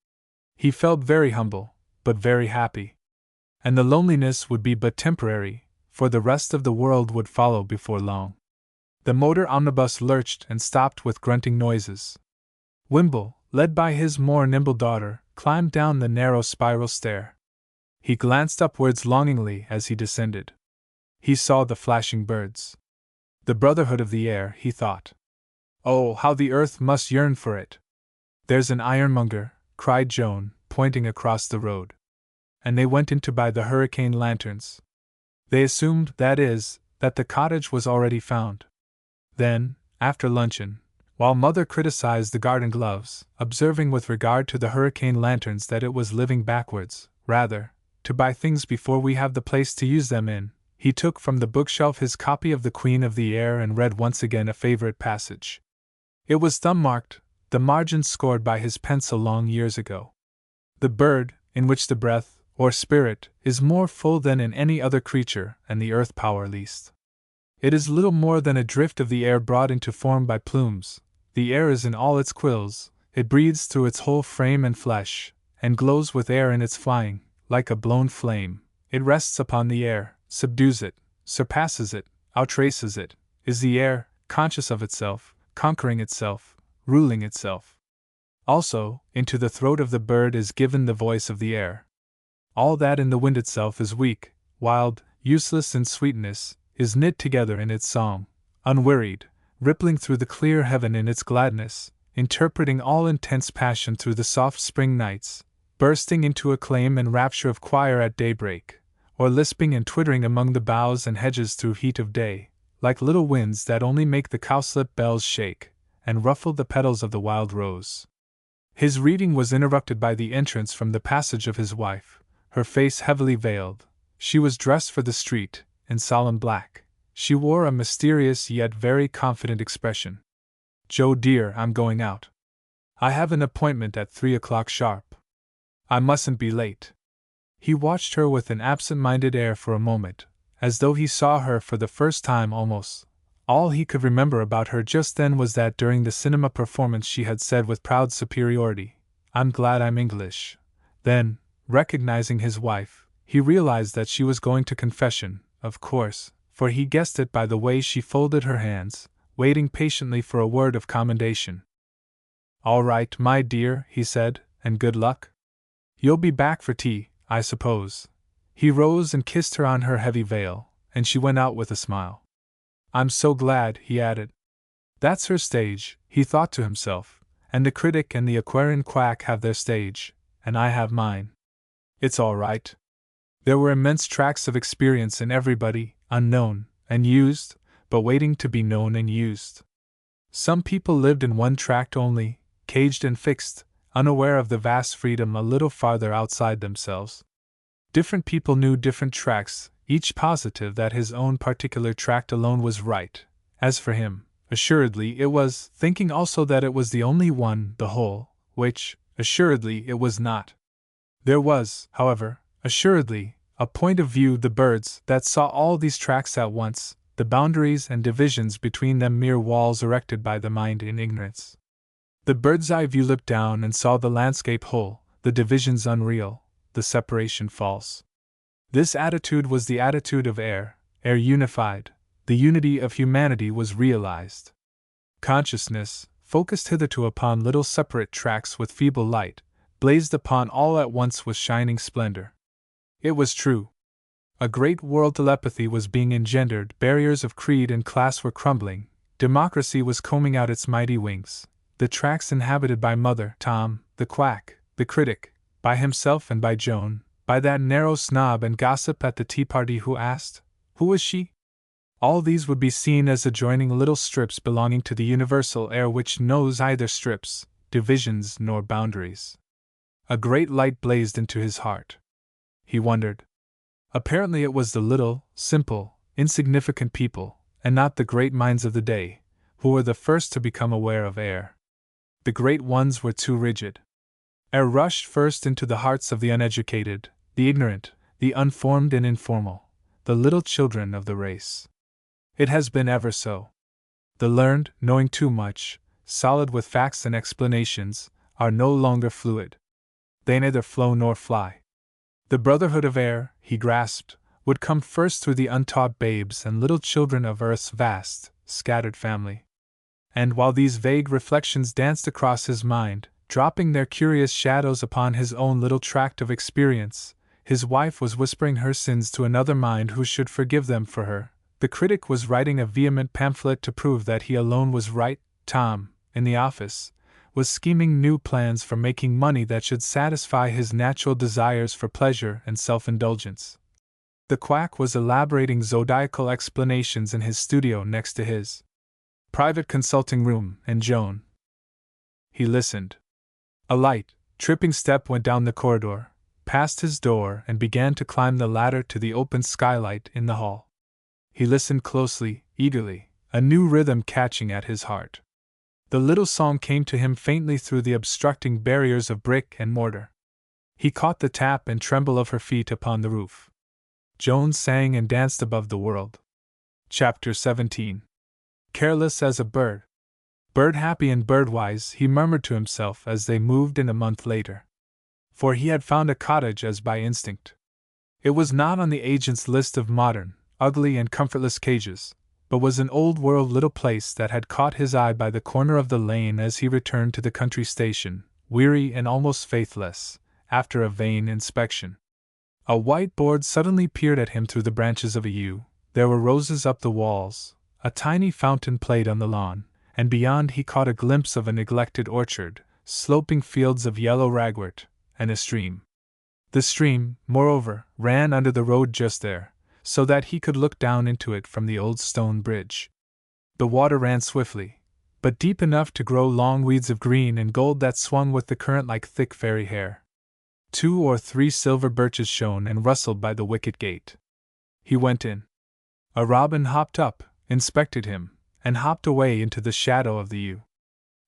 He felt very humble, but very happy. And the loneliness would be but temporary, for the rest of the world would follow before long. The motor omnibus lurched and stopped with grunting noises. Wimble, led by his more nimble daughter, climbed down the narrow spiral stair. He glanced upwards longingly as he descended. He saw the flashing birds. The brotherhood of the air, he thought. Oh, how the earth must yearn for it! There's an ironmonger, cried Joan, pointing across the road. And they went in to buy the hurricane lanterns. They assumed, that is, that the cottage was already found. Then, after luncheon, while Mother criticized the garden gloves, observing with regard to the hurricane lanterns that it was living backwards, rather, to buy things before we have the place to use them in, he took from the bookshelf his copy of The Queen of the Air and read once again a favorite passage. It was thumb-marked, the margins scored by his pencil long years ago. The bird, in which the breath, or spirit, is more full than in any other creature, and the earth power least. It is little more than a drift of the air brought into form by plumes. The air is in all its quills, it breathes through its whole frame and flesh, and glows with air in its flying, like a blown flame. It rests upon the air, subdues it, surpasses it, outraces it, is the air, conscious of itself, conquering itself, ruling itself. Also, into the throat of the bird is given the voice of the air. All that in the wind itself is weak, wild, useless in sweetness, is knit together in its song, unwearied, rippling through the clear heaven in its gladness, interpreting all intense passion through the soft spring nights, bursting into acclaim and rapture of choir at daybreak, or lisping and twittering among the boughs and hedges through heat of day, like little winds that only make the cowslip bells shake, and ruffle the petals of the wild rose. His reading was interrupted by the entrance from the passage of his wife, her face heavily veiled. She was dressed for the street, in solemn black. She wore a mysterious yet very confident expression. "Joe dear, I'm going out. I have an appointment at 3 o'clock sharp. I mustn't be late." He watched her with an absent-minded air for a moment, as though he saw her for the first time almost. All he could remember about her just then was that during the cinema performance she had said with proud superiority, "I'm glad I'm English." Then, recognizing his wife, he realized that she was going to confession, of course, for he guessed it by the way she folded her hands, waiting patiently for a word of commendation. "All right, my dear," he said, "and good luck. You'll be back for tea, I suppose." He rose and kissed her on her heavy veil, and she went out with a smile. "I'm so glad," he added. "That's her stage," he thought to himself, "and the critic and the Aquarian quack have their stage, and I have mine. It's all right." There were immense tracts of experience in everybody, unknown and used, but waiting to be known and used. Some people lived in one tract only, caged and fixed, unaware of the vast freedom a little farther outside themselves. Different people knew different tracts, each positive that his own particular tract alone was right. As for him, assuredly it was, thinking also that it was the only one, the whole, which, assuredly, it was not. There was, however, assuredly, a point of view, the birds, that saw all these tracts at once, the boundaries and divisions between them mere walls erected by the mind in ignorance. The bird's eye view looked down and saw the landscape whole, the divisions unreal, the separation false. This attitude was the attitude of air unified, the unity of humanity was realized. Consciousness, focused hitherto upon little separate tracts with feeble light, blazed upon all at once with shining splendor. It was true. A great world telepathy was being engendered, barriers of creed and class were crumbling, democracy was combing out its mighty wings. The tracts inhabited by Mother, Tom, the quack, the critic, by himself and by Joan, by that narrow snob and gossip at the tea party who asked, "Who is she?" All these would be seen as adjoining little strips belonging to the universal air which knows either strips, divisions, nor boundaries. A great light blazed into his heart. He wondered. Apparently it was the little, simple, insignificant people, and not the great minds of the day, who were the first to become aware of air. The great ones were too rigid. Air rushed first into the hearts of the uneducated, the ignorant, the unformed and informal, the little children of the race. It has been ever so. The learned, knowing too much, solid with facts and explanations, are no longer fluid. They neither flow nor fly. The brotherhood of air, he grasped, would come first through the untaught babes and little children of Earth's vast, scattered family. And while these vague reflections danced across his mind, dropping their curious shadows upon his own little tract of experience, his wife was whispering her sins to another mind who should forgive them for her. The critic was writing a vehement pamphlet to prove that he alone was right. Tom, in the office, was scheming new plans for making money that should satisfy his natural desires for pleasure and self-indulgence. The quack was elaborating zodiacal explanations in his studio next to his private consulting room, and Joan. He listened. A light, tripping step went down the corridor, past his door, and began to climb the ladder to the open skylight in the hall. He listened closely, eagerly, a new rhythm catching at his heart. The little song came to him faintly through the obstructing barriers of brick and mortar. He caught the tap and tremble of her feet upon the roof. Joan sang and danced above the world. Chapter 17. Careless as a bird. Bird happy and bird wise, he murmured to himself as they moved in a month later. For he had found a cottage as by instinct. It was not on the agent's list of modern, ugly and comfortless cages, but was an old-world little place that had caught his eye by the corner of the lane as he returned to the country station, weary and almost faithless, after a vain inspection. A white board suddenly peered at him through the branches of a yew. There were roses up the walls, a tiny fountain played on the lawn, and beyond he caught a glimpse of a neglected orchard, sloping fields of yellow ragwort, and a stream. The stream, moreover, ran under the road just there, so that he could look down into it from the old stone bridge. The water ran swiftly, but deep enough to grow long weeds of green and gold that swung with the current like thick fairy hair. 2 or 3 silver birches shone and rustled by the wicket gate. He went in. A robin hopped up, inspected him, and hopped away into the shadow of the yew.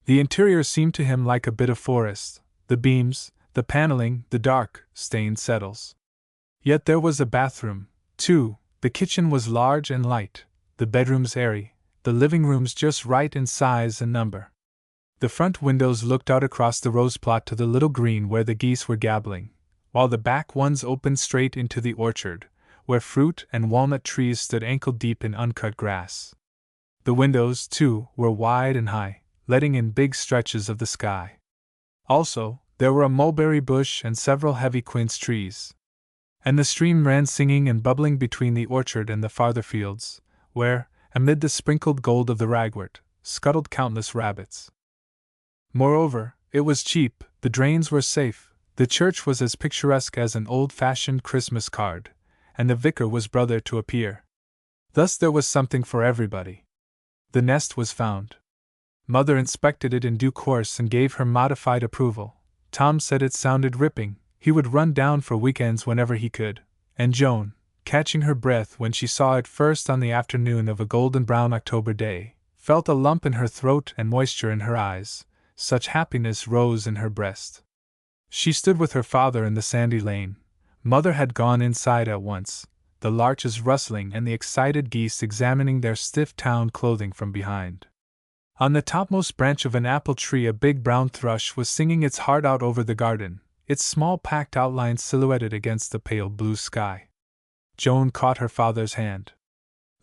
The interior seemed to him like a bit of forest, the beams, the paneling, the dark, stained settles. Yet there was a bathroom, too. The kitchen was large and light, the bedrooms airy, the living rooms just right in size and number. The front windows looked out across the rose plot to the little green where the geese were gabbling, while the back ones opened straight into the orchard, where fruit and walnut trees stood ankle-deep in uncut grass. The windows, too, were wide and high, letting in big stretches of the sky. Also, there were a mulberry bush and several heavy quince trees. And the stream ran singing and bubbling between the orchard and the farther fields, where, amid the sprinkled gold of the ragwort, scuttled countless rabbits. Moreover, it was cheap, the drains were safe, the church was as picturesque as an old-fashioned Christmas card, and the vicar was brother to a peer. Thus there was something for everybody. The nest was found. Mother inspected it in due course and gave her modified approval. Tom said it sounded ripping, he would run down for weekends whenever he could, and Joan, catching her breath when she saw it first on the afternoon of a golden-brown October day, felt a lump in her throat and moisture in her eyes. Such happiness rose in her breast. She stood with her father in the sandy lane. Mother had gone inside at once, the larches rustling and the excited geese examining their stiff town clothing from behind. On the topmost branch of an apple tree a big brown thrush was singing its heart out over the garden, its small packed outlines silhouetted against the pale blue sky. Joan caught her father's hand.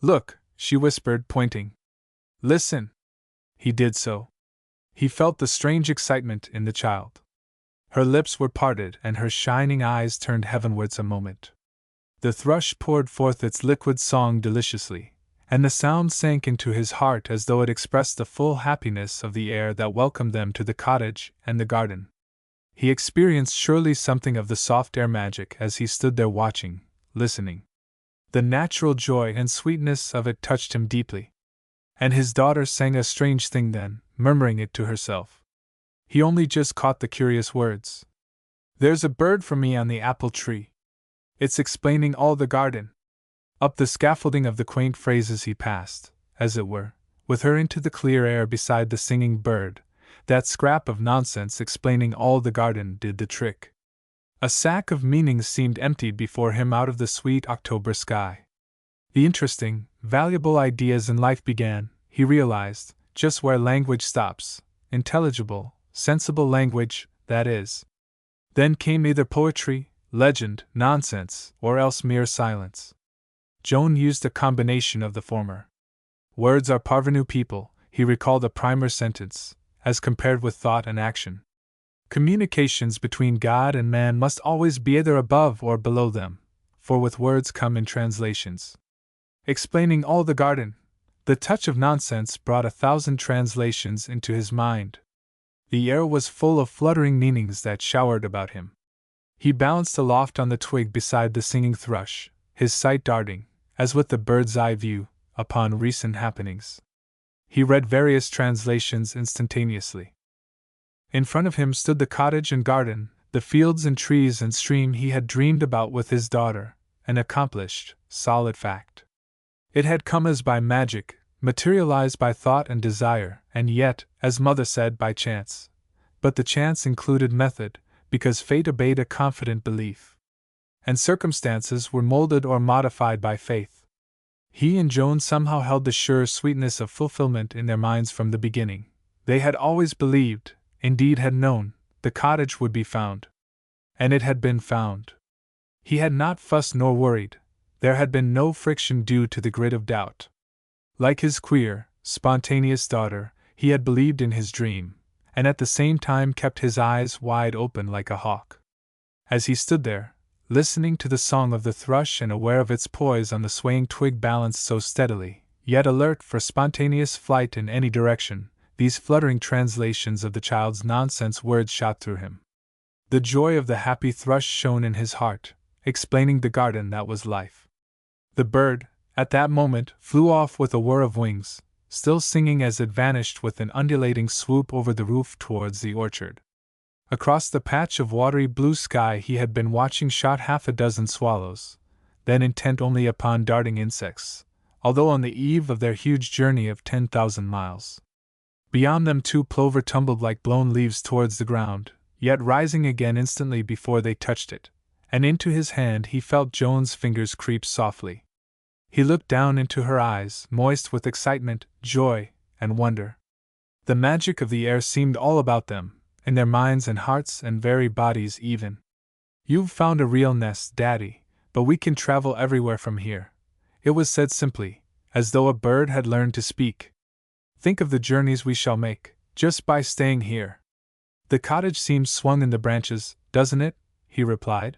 "Look," she whispered, pointing. "Listen." He did so. He felt the strange excitement in the child. Her lips were parted and her shining eyes turned heavenwards a moment. The thrush poured forth its liquid song deliciously, and the sound sank into his heart as though it expressed the full happiness of the air that welcomed them to the cottage and the garden. He experienced surely something of the soft air magic as he stood there watching, listening. The natural joy and sweetness of it touched him deeply. And his daughter sang a strange thing then, murmuring it to herself. He only just caught the curious words. "There's a bird for me on the apple tree. It's explaining all the garden." Up the scaffolding of the quaint phrases he passed, as it were, with her into the clear air beside the singing bird. That scrap of nonsense explaining all the garden did the trick. A sack of meanings seemed emptied before him out of the sweet October sky. The interesting, valuable ideas in life began, he realized, just where language stops, intelligible, sensible language, that is. Then came either poetry, legend, nonsense, or else mere silence. Joan used a combination of the former. Words are parvenu people, he recalled a primer sentence, as compared with thought and action. Communications between God and man must always be either above or below them, for with words come in translations. Explaining all the garden, the touch of nonsense brought 1,000 translations into his mind. The air was full of fluttering meanings that showered about him. He balanced aloft on the twig beside the singing thrush, his sight darting, as with the bird's eye view, upon recent happenings. He read various translations instantaneously. In front of him stood the cottage and garden, the fields and trees and stream he had dreamed about with his daughter, an accomplished, solid fact. It had come as by magic, materialized by thought and desire, and yet, as Mother said, by chance. But the chance included method, because fate obeyed a confident belief. And circumstances were molded or modified by faith. He and Joan somehow held the sure sweetness of fulfillment in their minds from the beginning. They had always believed, indeed had known, the cottage would be found. And it had been found. He had not fussed nor worried. There had been no friction due to the grit of doubt. Like his queer, spontaneous daughter, he had believed in his dream, and at the same time kept his eyes wide open like a hawk. As he stood there, listening to the song of the thrush and aware of its poise on the swaying twig balanced so steadily, yet alert for spontaneous flight in any direction, these fluttering translations of the child's nonsense words shot through him. The joy of the happy thrush shone in his heart, explaining the garden that was life. The bird, at that moment, flew off with a whir of wings, still singing as it vanished with an undulating swoop over the roof towards the orchard. Across the patch of watery blue sky he had been watching shot half a dozen swallows, then intent only upon darting insects, although on the eve of their huge journey of 10,000 miles. Beyond them 2 plover tumbled like blown leaves towards the ground, yet rising again instantly before they touched it, and into his hand he felt Joan's fingers creep softly. He looked down into her eyes, moist with excitement, joy, and wonder. The magic of the air seemed all about them, in their minds and hearts and very bodies even. "You've found a real nest, Daddy, but we can travel everywhere from here," it was said simply, as though a bird had learned to speak. "Think of the journeys we shall make, just by staying here." "The cottage seems swung in the branches, doesn't it?" he replied.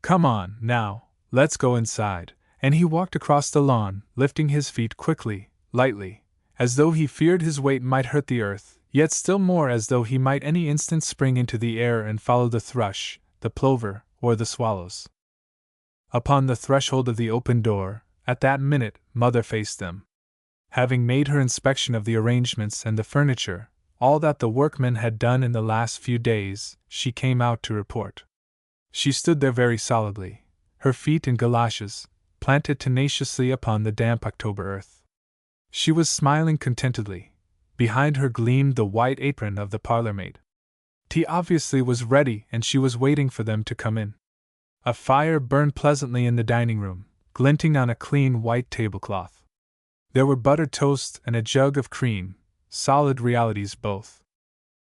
"Come on, now, let's go inside," and he walked across the lawn, lifting his feet quickly, lightly, as though he feared his weight might hurt the earth, yet still more as though he might any instant spring into the air and follow the thrush, the plover, or the swallows. Upon the threshold of the open door, at that minute, Mother faced them. Having made her inspection of the arrangements and the furniture, all that the workmen had done in the last few days, she came out to report. She stood there very solidly, her feet in galoshes, planted tenaciously upon the damp October earth. She was smiling contentedly. Behind her gleamed the white apron of the parlour-maid. Tea obviously was ready and she was waiting for them to come in. A fire burned pleasantly in the dining room, glinting on a clean white tablecloth. There were buttered toast and a jug of cream, solid realities both.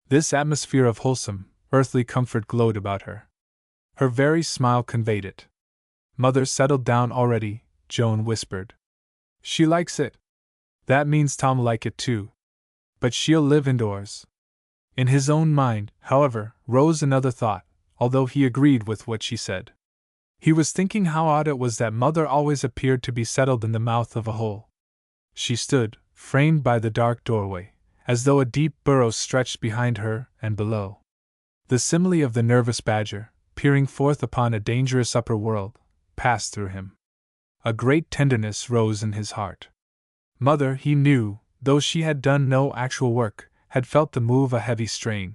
This atmosphere of wholesome, earthly comfort glowed about her. Her very smile conveyed it. "Mother's settled down already," Joan whispered. "She likes it. That means Tom'll like it too. But she'll live indoors." In his own mind, however, rose another thought, although he agreed with what she said. He was thinking how odd it was that Mother always appeared to be settled in the mouth of a hole. She stood, framed by the dark doorway, as though a deep burrow stretched behind her and below. The simile of the nervous badger, peering forth upon a dangerous upper world, passed through him. A great tenderness rose in his heart. Mother, he knew, though she had done no actual work, had felt the move a heavy strain.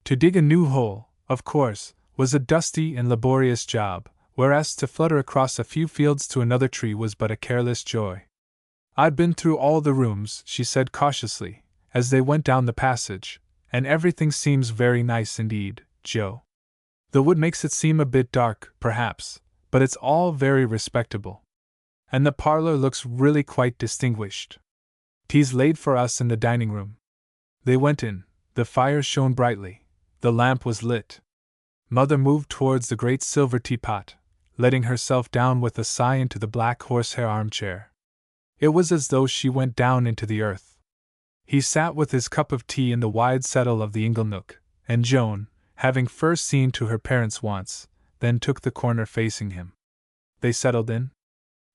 To dig a new hole, of course, was a dusty and laborious job, whereas to flutter across a few fields to another tree was but a careless joy. "I've been through all the rooms," she said cautiously, as they went down the passage, "and everything seems very nice indeed, Joe. The wood makes it seem a bit dark, perhaps, but it's all very respectable. And the parlor looks really quite distinguished. Tea's laid for us in the dining room." They went in. The fire shone brightly. The lamp was lit. Mother moved towards the great silver teapot, letting herself down with a sigh into the black horsehair armchair. It was as though she went down into the earth. He sat with his cup of tea in the wide settle of the inglenook, and Joan, having first seen to her parents' wants, then took the corner facing him. They settled in.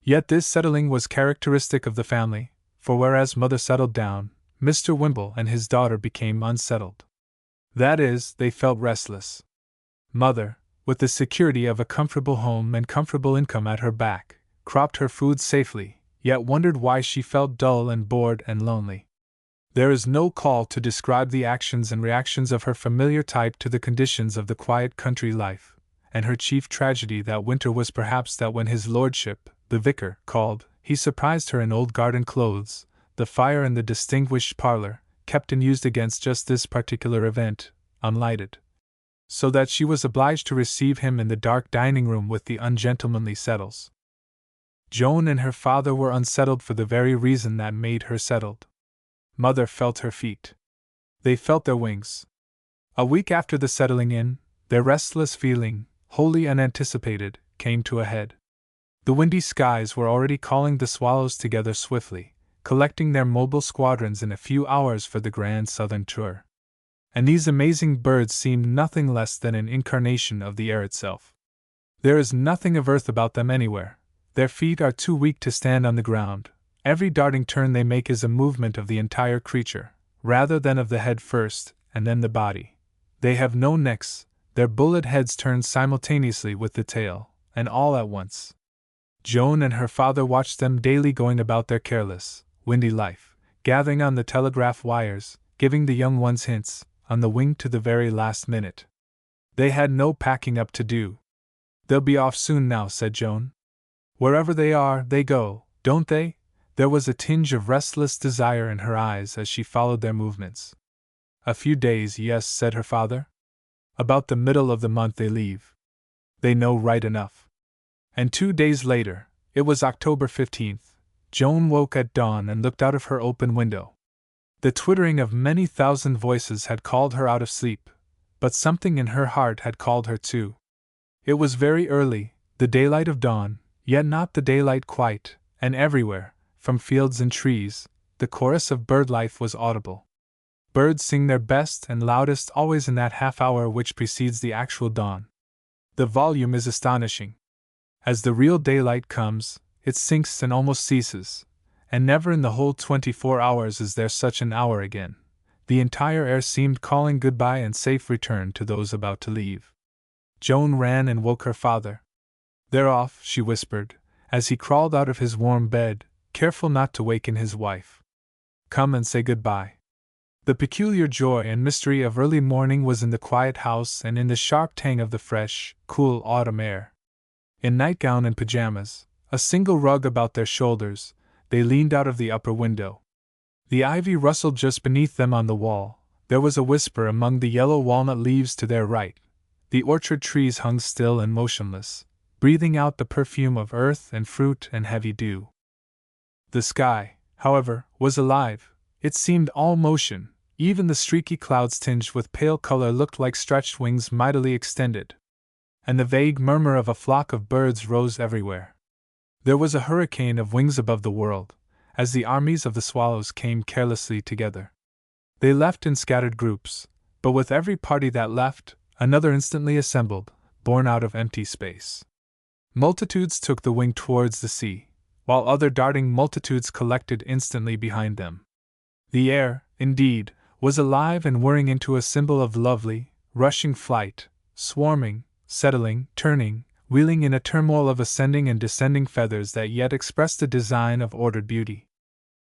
Yet this settling was characteristic of the family, for whereas Mother settled down, Mr. Wimble and his daughter became unsettled. That is, they felt restless. Mother, with the security of a comfortable home and comfortable income at her back, cropped her food safely, yet wondered why she felt dull and bored and lonely. There is no call to describe the actions and reactions of her familiar type to the conditions of the quiet country life, and her chief tragedy that winter was perhaps that when his lordship, the vicar, called, he surprised her in old garden clothes, the fire in the distinguished parlor, kept and used against just this particular event, unlighted, so that she was obliged to receive him in the dark dining room with the ungentlemanly settles. Joan and her father were unsettled for the very reason that made her settled. Mother felt her feet. They felt their wings. A week after the settling in, their restless feeling, wholly unanticipated, came to a head. The windy skies were already calling the swallows together swiftly, collecting their mobile squadrons in a few hours for the grand southern tour. And these amazing birds seemed nothing less than an incarnation of the air itself. There is nothing of earth about them anywhere. Their feet are too weak to stand on the ground. Every darting turn they make is a movement of the entire creature, rather than of the head first, and then the body. They have no necks, their bullet heads turned simultaneously with the tail, and all at once. Joan and her father watched them daily going about their careless, windy life, gathering on the telegraph wires, giving the young ones hints, on the wing to the very last minute. They had no packing up to do. "They'll be off soon now," said Joan. "Wherever they are, they go, don't they?" There was a tinge of restless desire in her eyes as she followed their movements. "A few days, yes," said her father. "About the middle of the month they leave. They know right enough." And 2 days later, it was October 15th, Joan woke at dawn and looked out of her open window. The twittering of many thousand voices had called her out of sleep, but something in her heart had called her too. It was very early, the daylight of dawn, yet not the daylight quite, and everywhere, from fields and trees, the chorus of bird life was audible. Birds sing their best and loudest always in that half hour which precedes the actual dawn. The volume is astonishing. As the real daylight comes, it sinks and almost ceases, and never in the whole 24 hours is there such an hour again. The entire air seemed calling goodbye and safe return to those about to leave. Joan ran and woke her father. "They're off," she whispered, as he crawled out of his warm bed, careful not to waken his wife. "Come and say goodbye." The peculiar joy and mystery of early morning was in the quiet house and in the sharp tang of the fresh, cool autumn air. In nightgown and pajamas, a single rug about their shoulders, they leaned out of the upper window. The ivy rustled just beneath them on the wall, there was a whisper among the yellow walnut leaves to their right. The orchard trees hung still and motionless, breathing out the perfume of earth and fruit and heavy dew. The sky, however, was alive, it seemed all motion, even the streaky clouds tinged with pale color looked like stretched wings mightily extended. And the vague murmur of a flock of birds rose everywhere. There was a hurricane of wings above the world, as the armies of the swallows came carelessly together. They left in scattered groups, but with every party that left, another instantly assembled, born out of empty space. Multitudes took the wing towards the sea, while other darting multitudes collected instantly behind them. The air, indeed, was alive and whirring into a symbol of lovely, rushing flight, swarming, settling, turning, wheeling in a turmoil of ascending and descending feathers that yet expressed a design of ordered beauty.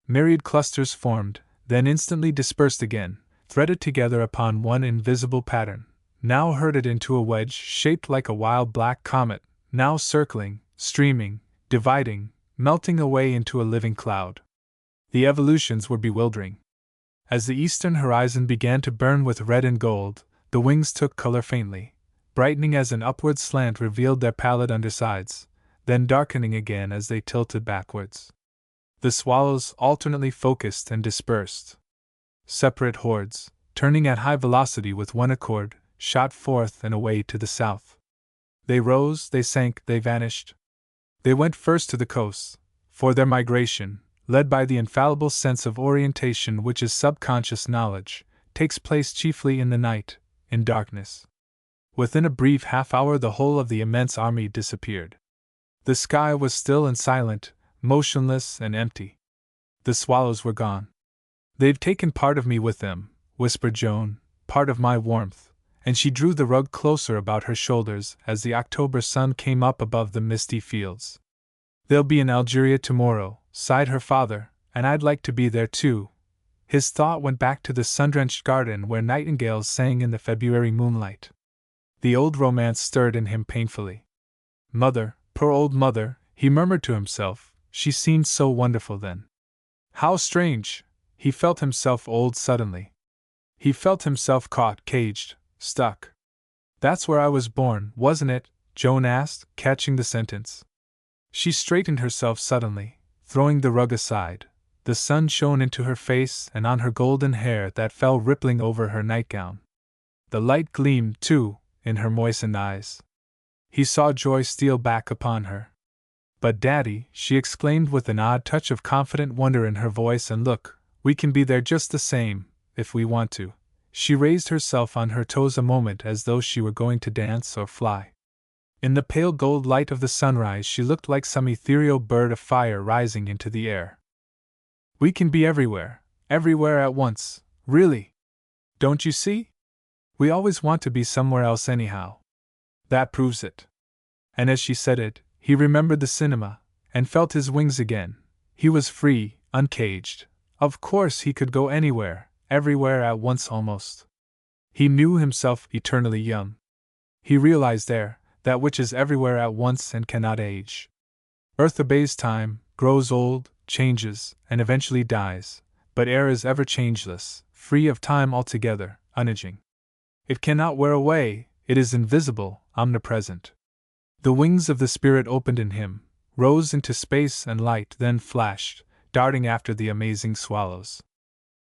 Myriad clusters formed, then instantly dispersed again, threaded together upon one invisible pattern, now herded into a wedge shaped like a wild black comet, now circling, streaming, dividing, melting away into a living cloud. The evolutions were bewildering. As the eastern horizon began to burn with red and gold, the wings took color faintly, brightening as an upward slant revealed their pallid undersides, then darkening again as they tilted backwards. The swallows alternately focused and dispersed. Separate hordes, turning at high velocity with one accord, shot forth and away to the south. They rose, they sank, they vanished. They went first to the coasts, for their migration, led by the infallible sense of orientation which is subconscious knowledge, takes place chiefly in the night, in darkness. Within a brief half-hour the whole of the immense army disappeared. The sky was still and silent, motionless and empty. The swallows were gone. "They've taken part of me with them," whispered Joan, "part of my warmth," and she drew the rug closer about her shoulders as the October sun came up above the misty fields. "They'll be in Algeria tomorrow," sighed her father, "and I'd like to be there too." His thought went back to the sun-drenched garden where nightingales sang in the February moonlight. The old romance stirred in him painfully. "Mother, poor old mother," he murmured to himself, "she seemed so wonderful then. How strange!" He felt himself old suddenly. He felt himself caught, caged, stuck. "That's where I was born, wasn't it?" Joan asked, catching the sentence. She straightened herself suddenly, throwing the rug aside. The sun shone into her face and on her golden hair that fell rippling over her nightgown. The light gleamed, too, in her moistened eyes. He saw joy steal back upon her. "But Daddy," she exclaimed with an odd touch of confident wonder in her voice and look, "we can be there just the same, if we want to." She raised herself on her toes a moment as though she were going to dance or fly. In the pale gold light of the sunrise she looked like some ethereal bird of fire rising into the air. "We can be everywhere, everywhere at once, really. Don't you see?" We always want to be somewhere else anyhow. That proves it. And as she said it, he remembered the cinema, and felt his wings again. He was free, uncaged. Of course he could go anywhere, everywhere at once almost. He knew himself eternally young. He realized there, that which is everywhere at once and cannot age. Earth obeys time, grows old, changes, and eventually dies, but air is ever changeless, free of time altogether, unaging. It cannot wear away, it is invisible, omnipresent. The wings of the spirit opened in him, rose into space and light, then flashed, darting after the amazing swallows.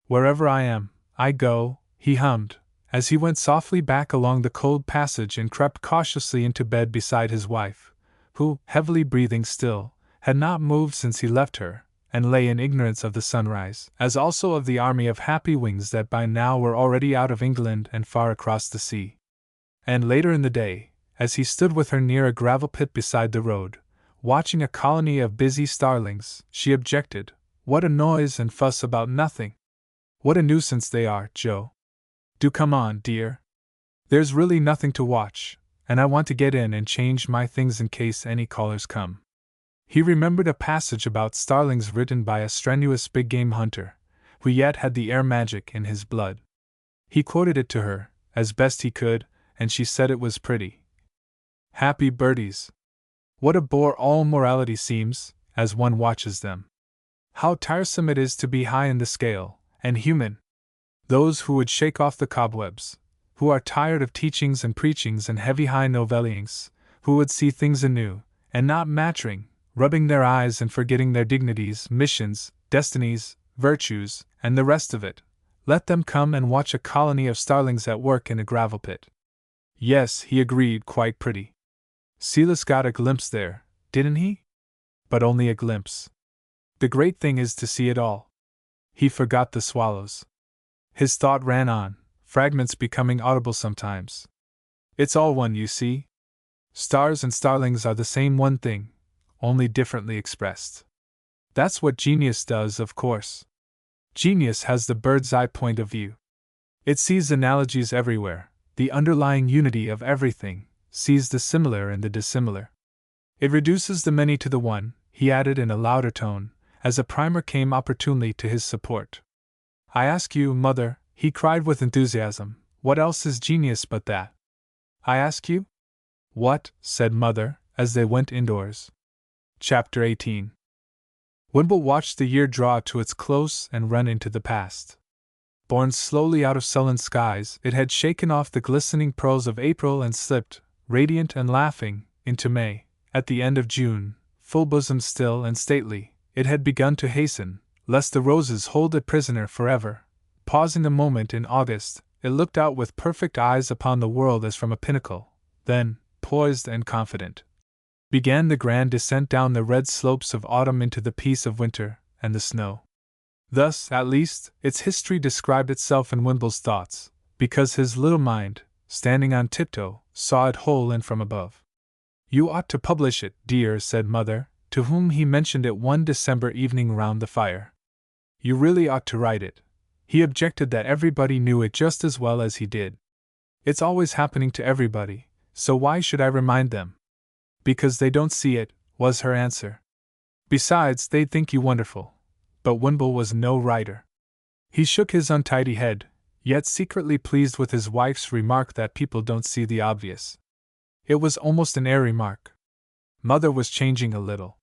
Wherever I am, I go, he hummed, as he went softly back along the cold passage and crept cautiously into bed beside his wife, who, heavily breathing still, had not moved since he left her, and lay in ignorance of the sunrise, as also of the army of happy wings that by now were already out of England and far across the sea. And later in the day, as he stood with her near a gravel pit beside the road, watching a colony of busy starlings, she objected, "What a noise and fuss about nothing! What a nuisance they are, Joe! Do come on, dear. There's really nothing to watch, and I want to get in and change my things in case any callers come." He remembered a passage about starlings written by a strenuous big game hunter, who yet had the air magic in his blood. He quoted it to her, as best he could, and she said it was pretty. Happy birdies! What a bore all morality seems, as one watches them. How tiresome it is to be high in the scale, and human! Those who would shake off the cobwebs, who are tired of teachings and preachings and heavy high novellyings, who would see things anew, and not mattering, rubbing their eyes and forgetting their dignities, missions, destinies, virtues, and the rest of it, let them come and watch a colony of starlings at work in a gravel pit. Yes, he agreed, quite pretty. Silas got a glimpse there, didn't he? But only a glimpse. The great thing is to see it all. He forgot the swallows. His thought ran on, fragments becoming audible sometimes. It's all one, you see. Stars and starlings are the same one thing, only differently expressed. That's what genius does, of course. Genius has the bird's-eye point of view. It sees analogies everywhere, the underlying unity of everything, sees the similar in the dissimilar. It reduces the many to the one, he added in a louder tone, as a primer came opportunely to his support. I ask you, Mother, he cried with enthusiasm, what else is genius but that? I ask you? What? Said Mother, as they went indoors. Chapter 18. Wimble watched the year draw to its close and run into the past. Born slowly out of sullen skies, it had shaken off the glistening pearls of April and slipped, radiant and laughing, into May. At the end of June, full-bosomed still and stately, it had begun to hasten, lest the roses hold it prisoner forever. Pausing a moment in August, it looked out with perfect eyes upon the world as from a pinnacle. Then, poised and confident, began the grand descent down the red slopes of autumn into the peace of winter and the snow. Thus, at least, its history described itself in Wimble's thoughts, because his little mind, standing on tiptoe, saw it whole and from above. You ought to publish it, dear, said Mother, to whom he mentioned it one December evening round the fire. You really ought to write it. He objected that everybody knew it just as well as he did. It's always happening to everybody, so why should I remind them? Because they don't see it, was her answer. Besides, they'd think you wonderful. But Wimble was no writer. He shook his untidy head, yet secretly pleased with his wife's remark that people don't see the obvious. It was almost an air remark. Mother was changing a little.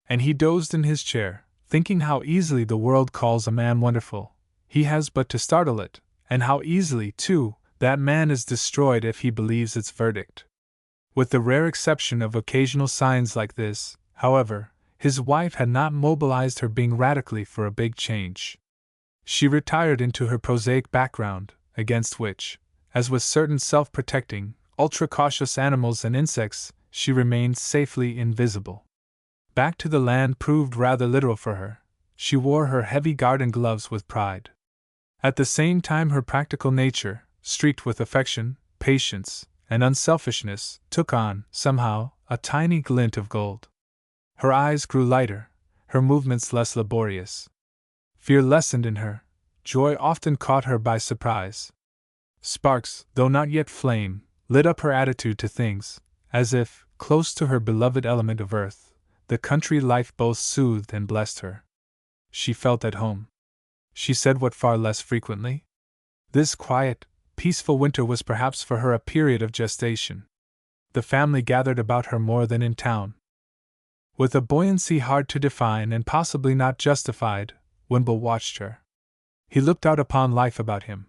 And he dozed in his chair, thinking how easily the world calls a man wonderful. He has but to startle it, and how easily, too, that man is destroyed if he believes its verdict. With the rare exception of occasional signs like this, however, his wife had not mobilized her being radically for a big change. She retired into her prosaic background, against which, as with certain self-protecting, ultra-cautious animals and insects, she remained safely invisible. Back to the land proved rather literal for her. She wore her heavy garden gloves with pride. At the same time her practical nature, streaked with affection, patience, and unselfishness, took on, somehow, a tiny glint of gold. Her eyes grew lighter, her movements less laborious. Fear lessened in her, joy often caught her by surprise. Sparks, though not yet flame, lit up her attitude to things, as if, close to her beloved element of earth, the country life both soothed and blessed her. She felt at home. She said what far less frequently? This quiet, peaceful winter was perhaps for her a period of gestation. The family gathered about her more than in town. With a buoyancy hard to define and possibly not justified, Wimble watched her. He looked out upon life about him.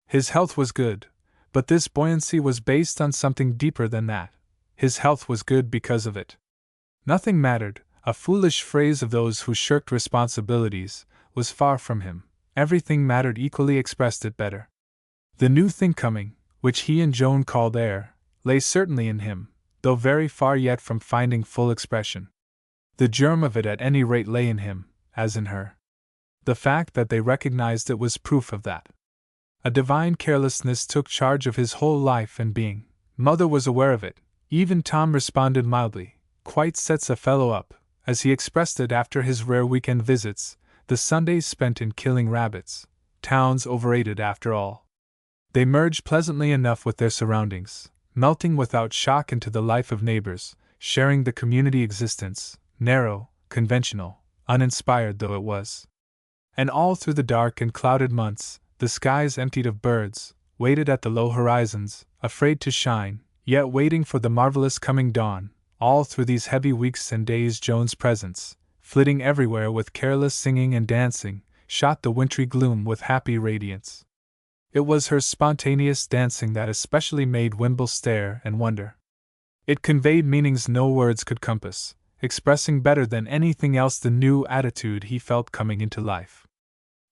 His health was good, but this buoyancy was based on something deeper than that. His health was good because of it. Nothing mattered, a foolish phrase of those who shirked responsibilities, was far from him. Everything mattered equally expressed it better. The new thing coming, which he and Joan called air, lay certainly in him, though very far yet from finding full expression. The germ of it at any rate lay in him, as in her. The fact that they recognized it was proof of that. A divine carelessness took charge of his whole life and being. Mother was aware of it. Even Tom responded mildly. Quite sets a fellow up, as he expressed it after his rare weekend visits, the Sundays spent in killing rabbits. Towns overrated after all. They merged pleasantly enough with their surroundings, melting without shock into the life of neighbors, sharing the community existence, narrow, conventional, uninspired though it was. And all through the dark and clouded months, the skies emptied of birds, waited at the low horizons, afraid to shine, yet waiting for the marvelous coming dawn. All through these heavy weeks and days Joan's presence, flitting everywhere with careless singing and dancing, shot the wintry gloom with happy radiance. It was her spontaneous dancing that especially made Wimble stare and wonder. It conveyed meanings no words could compass, expressing better than anything else the new attitude he felt coming into life.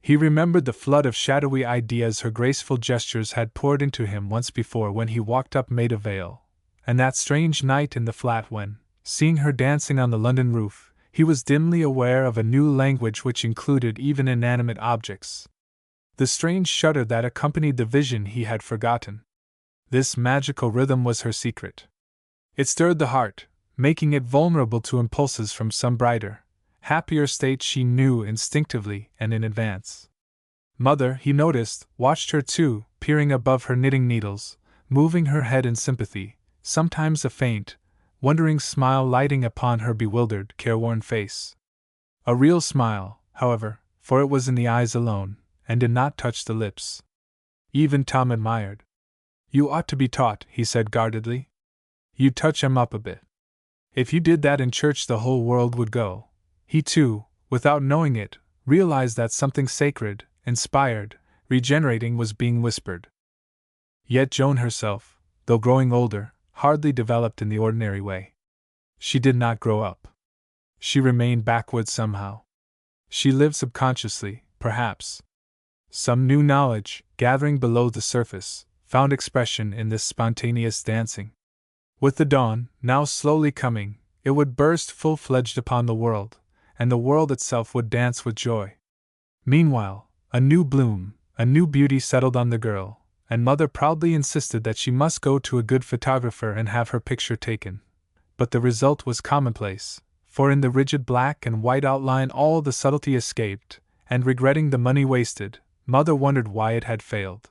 He remembered the flood of shadowy ideas her graceful gestures had poured into him once before when he walked up Maida Vale, and that strange night in the flat when, seeing her dancing on the London roof, he was dimly aware of a new language which included even inanimate objects. The strange shudder that accompanied the vision he had forgotten. This magical rhythm was her secret. It stirred the heart, making it vulnerable to impulses from some brighter, happier state she knew instinctively and in advance. Mother, he noticed, watched her too, peering above her knitting needles, moving her head in sympathy, sometimes a faint, wondering smile lighting upon her bewildered, careworn face. A real smile, however, for it was in the eyes alone, and did not touch the lips. Even Tom admired. You ought to be taught, he said guardedly. You touch 'em up a bit. If you did that in church the whole world would go. He too, without knowing it, realized that something sacred, inspired, regenerating was being whispered. Yet Joan herself, though growing older, hardly developed in the ordinary way. She did not grow up. She remained backward somehow. She lived subconsciously, perhaps. Some new knowledge, gathering below the surface, found expression in this spontaneous dancing. With the dawn, now slowly coming, it would burst full-fledged upon the world, and the world itself would dance with joy. Meanwhile, a new bloom, a new beauty settled on the girl, and Mother proudly insisted that she must go to a good photographer and have her picture taken. But the result was commonplace, for in the rigid black and white outline all the subtlety escaped, and regretting the money wasted, Mother wondered why it had failed.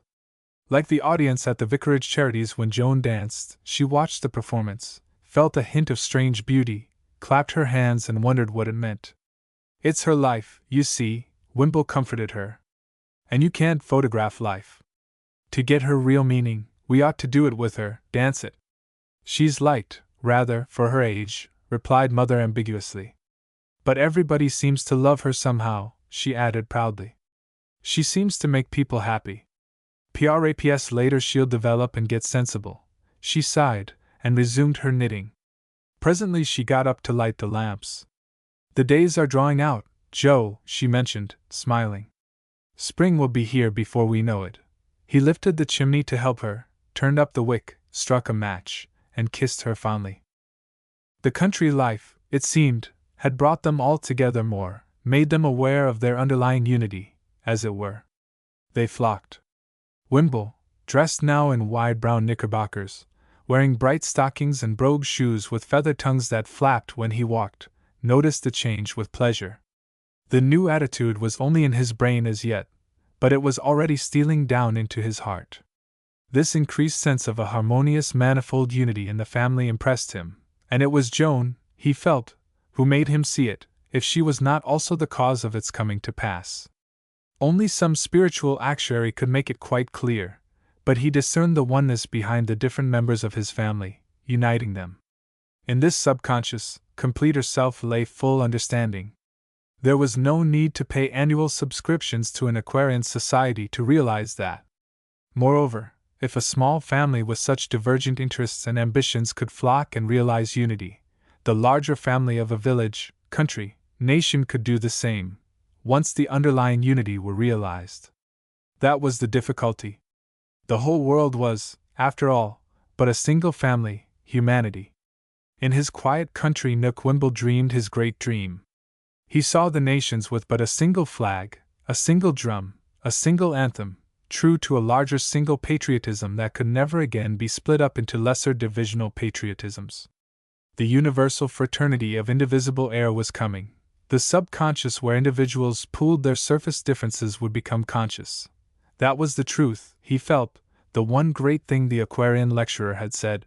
Like the audience at the vicarage charities when Joan danced, she watched the performance, felt a hint of strange beauty, clapped her hands and wondered what it meant. It's her life, you see, Wimble comforted her. And you can't photograph life. To get her real meaning, we ought to do it with her, dance it. She's light, rather, for her age, replied Mother ambiguously. But everybody seems to love her somehow, she added proudly. She seems to make people happy. Perhaps later she'll develop and get sensible. She sighed, and resumed her knitting. Presently she got up to light the lamps. The days are drawing out, Joe, she mentioned, smiling. Spring will be here before we know it. He lifted the chimney to help her, turned up the wick, struck a match, and kissed her fondly. The country life, it seemed, had brought them all together more, made them aware of their underlying unity, as it were. They flocked. Wimble, dressed now in wide brown knickerbockers, wearing bright stockings and brogue shoes with feather tongues that flapped when he walked, noticed the change with pleasure. The new attitude was only in his brain as yet, but it was already stealing down into his heart. This increased sense of a harmonious manifold unity in the family impressed him, and it was Joan, he felt, who made him see it, if she was not also the cause of its coming to pass. Only some spiritual actuary could make it quite clear, but he discerned the oneness behind the different members of his family, uniting them. In this subconscious, completer self lay full understanding. There was no need to pay annual subscriptions to an Aquarian society to realize that. Moreover, if a small family with such divergent interests and ambitions could flock and realize unity, the larger family of a village, country, nation could do the same, once the underlying unity were realized. That was the difficulty. The whole world was, after all, but a single family, humanity. In his quiet country nook Wimble dreamed his great dream. He saw the nations with but a single flag, a single drum, a single anthem, true to a larger single patriotism that could never again be split up into lesser divisional patriotisms. The universal fraternity of indivisible air was coming, the subconscious where individuals pooled their surface differences would become conscious. That was the truth, he felt, the one great thing the Aquarian lecturer had said.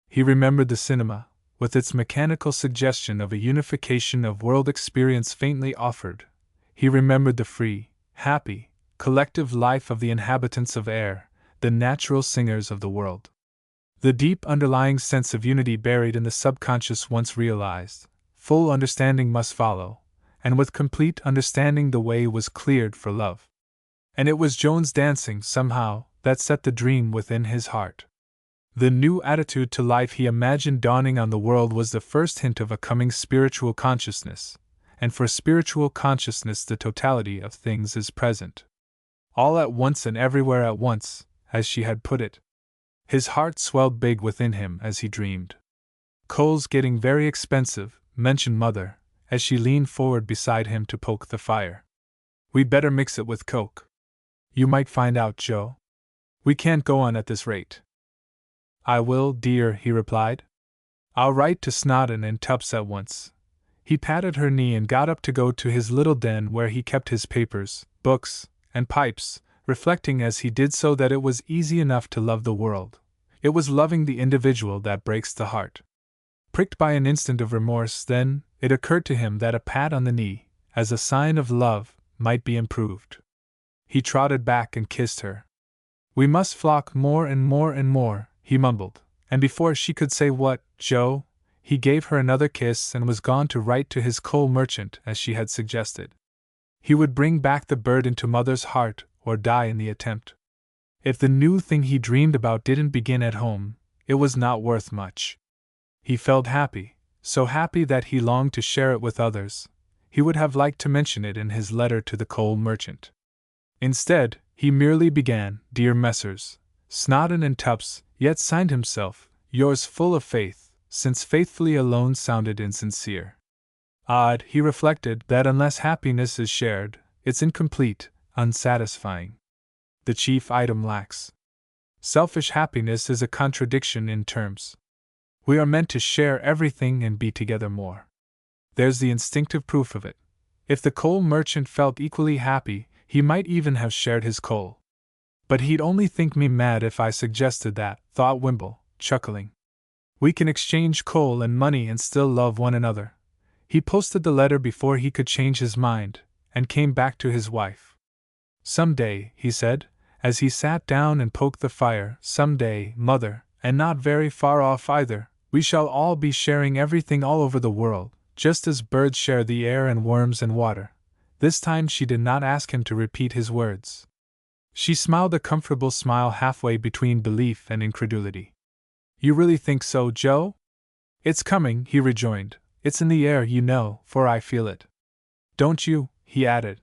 He remembered the cinema, with its mechanical suggestion of a unification of world experience faintly offered. He remembered the free, happy, collective life of the inhabitants of air, the natural singers of the world. The deep underlying sense of unity buried in the subconscious once realized, full understanding must follow, and with complete understanding the way was cleared for love. And it was Joan's dancing, somehow, that set the dream within his heart. The new attitude to life he imagined dawning on the world was the first hint of a coming spiritual consciousness, and for spiritual consciousness the totality of things is present. All at once and everywhere at once, as she had put it. His heart swelled big within him as he dreamed. Coal's getting very expensive, mentioned Mother, as she leaned forward beside him to poke the fire. We'd better mix it with coke. You might find out, Joe. We can't go on at this rate. I will, dear, he replied. I'll write to Snodden and Tubbs at once. He patted her knee and got up to go to his little den where he kept his papers, books, and pipes, reflecting as he did so that it was easy enough to love the world. It was loving the individual that breaks the heart. Pricked by an instant of remorse, then, it occurred to him that a pat on the knee, as a sign of love, might be improved. He trotted back and kissed her. We must flock more and more and more, he mumbled, and before she could say what, Joe, he gave her another kiss and was gone to write to his coal merchant as she had suggested. He would bring back the bird into Mother's heart, or die in the attempt. If the new thing he dreamed about didn't begin at home, it was not worth much. He felt happy, so happy that he longed to share it with others. He would have liked to mention it in his letter to the coal merchant. Instead, he merely began, Dear Messrs. Snodden and Tubbs, yet signed himself, Yours full of faith, since faithfully alone sounded insincere. Odd, he reflected, that unless happiness is shared, it's incomplete, unsatisfying. The chief item lacks. Selfish happiness is a contradiction in terms. We are meant to share everything and be together more. There's the instinctive proof of it. If the coal merchant felt equally happy, he might even have shared his coal. But he'd only think me mad if I suggested that, thought Wimble, chuckling. We can exchange coal and money and still love one another. He posted the letter before he could change his mind, and came back to his wife. Some day, he said, as he sat down and poked the fire, some day, Mother, and not very far off either, we shall all be sharing everything all over the world, just as birds share the air and worms and water. This time she did not ask him to repeat his words. She smiled a comfortable smile halfway between belief and incredulity. You really think so, Joe? It's coming, he rejoined. It's in the air, you know, for I feel it. Don't you? He added.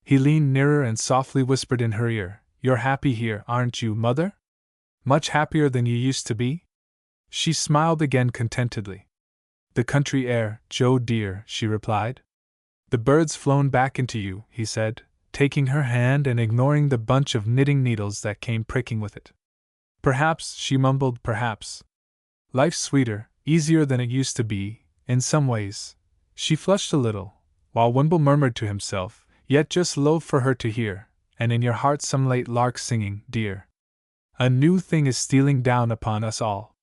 He leaned nearer and softly whispered in her ear, You're happy here, aren't you, Mother? Much happier than you used to be? She smiled again contentedly. The country air, Joe dear, she replied. The bird's flown back into you, he said, taking her hand and ignoring the bunch of knitting needles that came pricking with it. Perhaps, she mumbled, perhaps. Life's sweeter, easier than it used to be, in some ways. She flushed a little, while Wimble murmured to himself, Yet just low for her to hear, and in your heart some late lark singing, dear. A new thing is stealing down upon us all.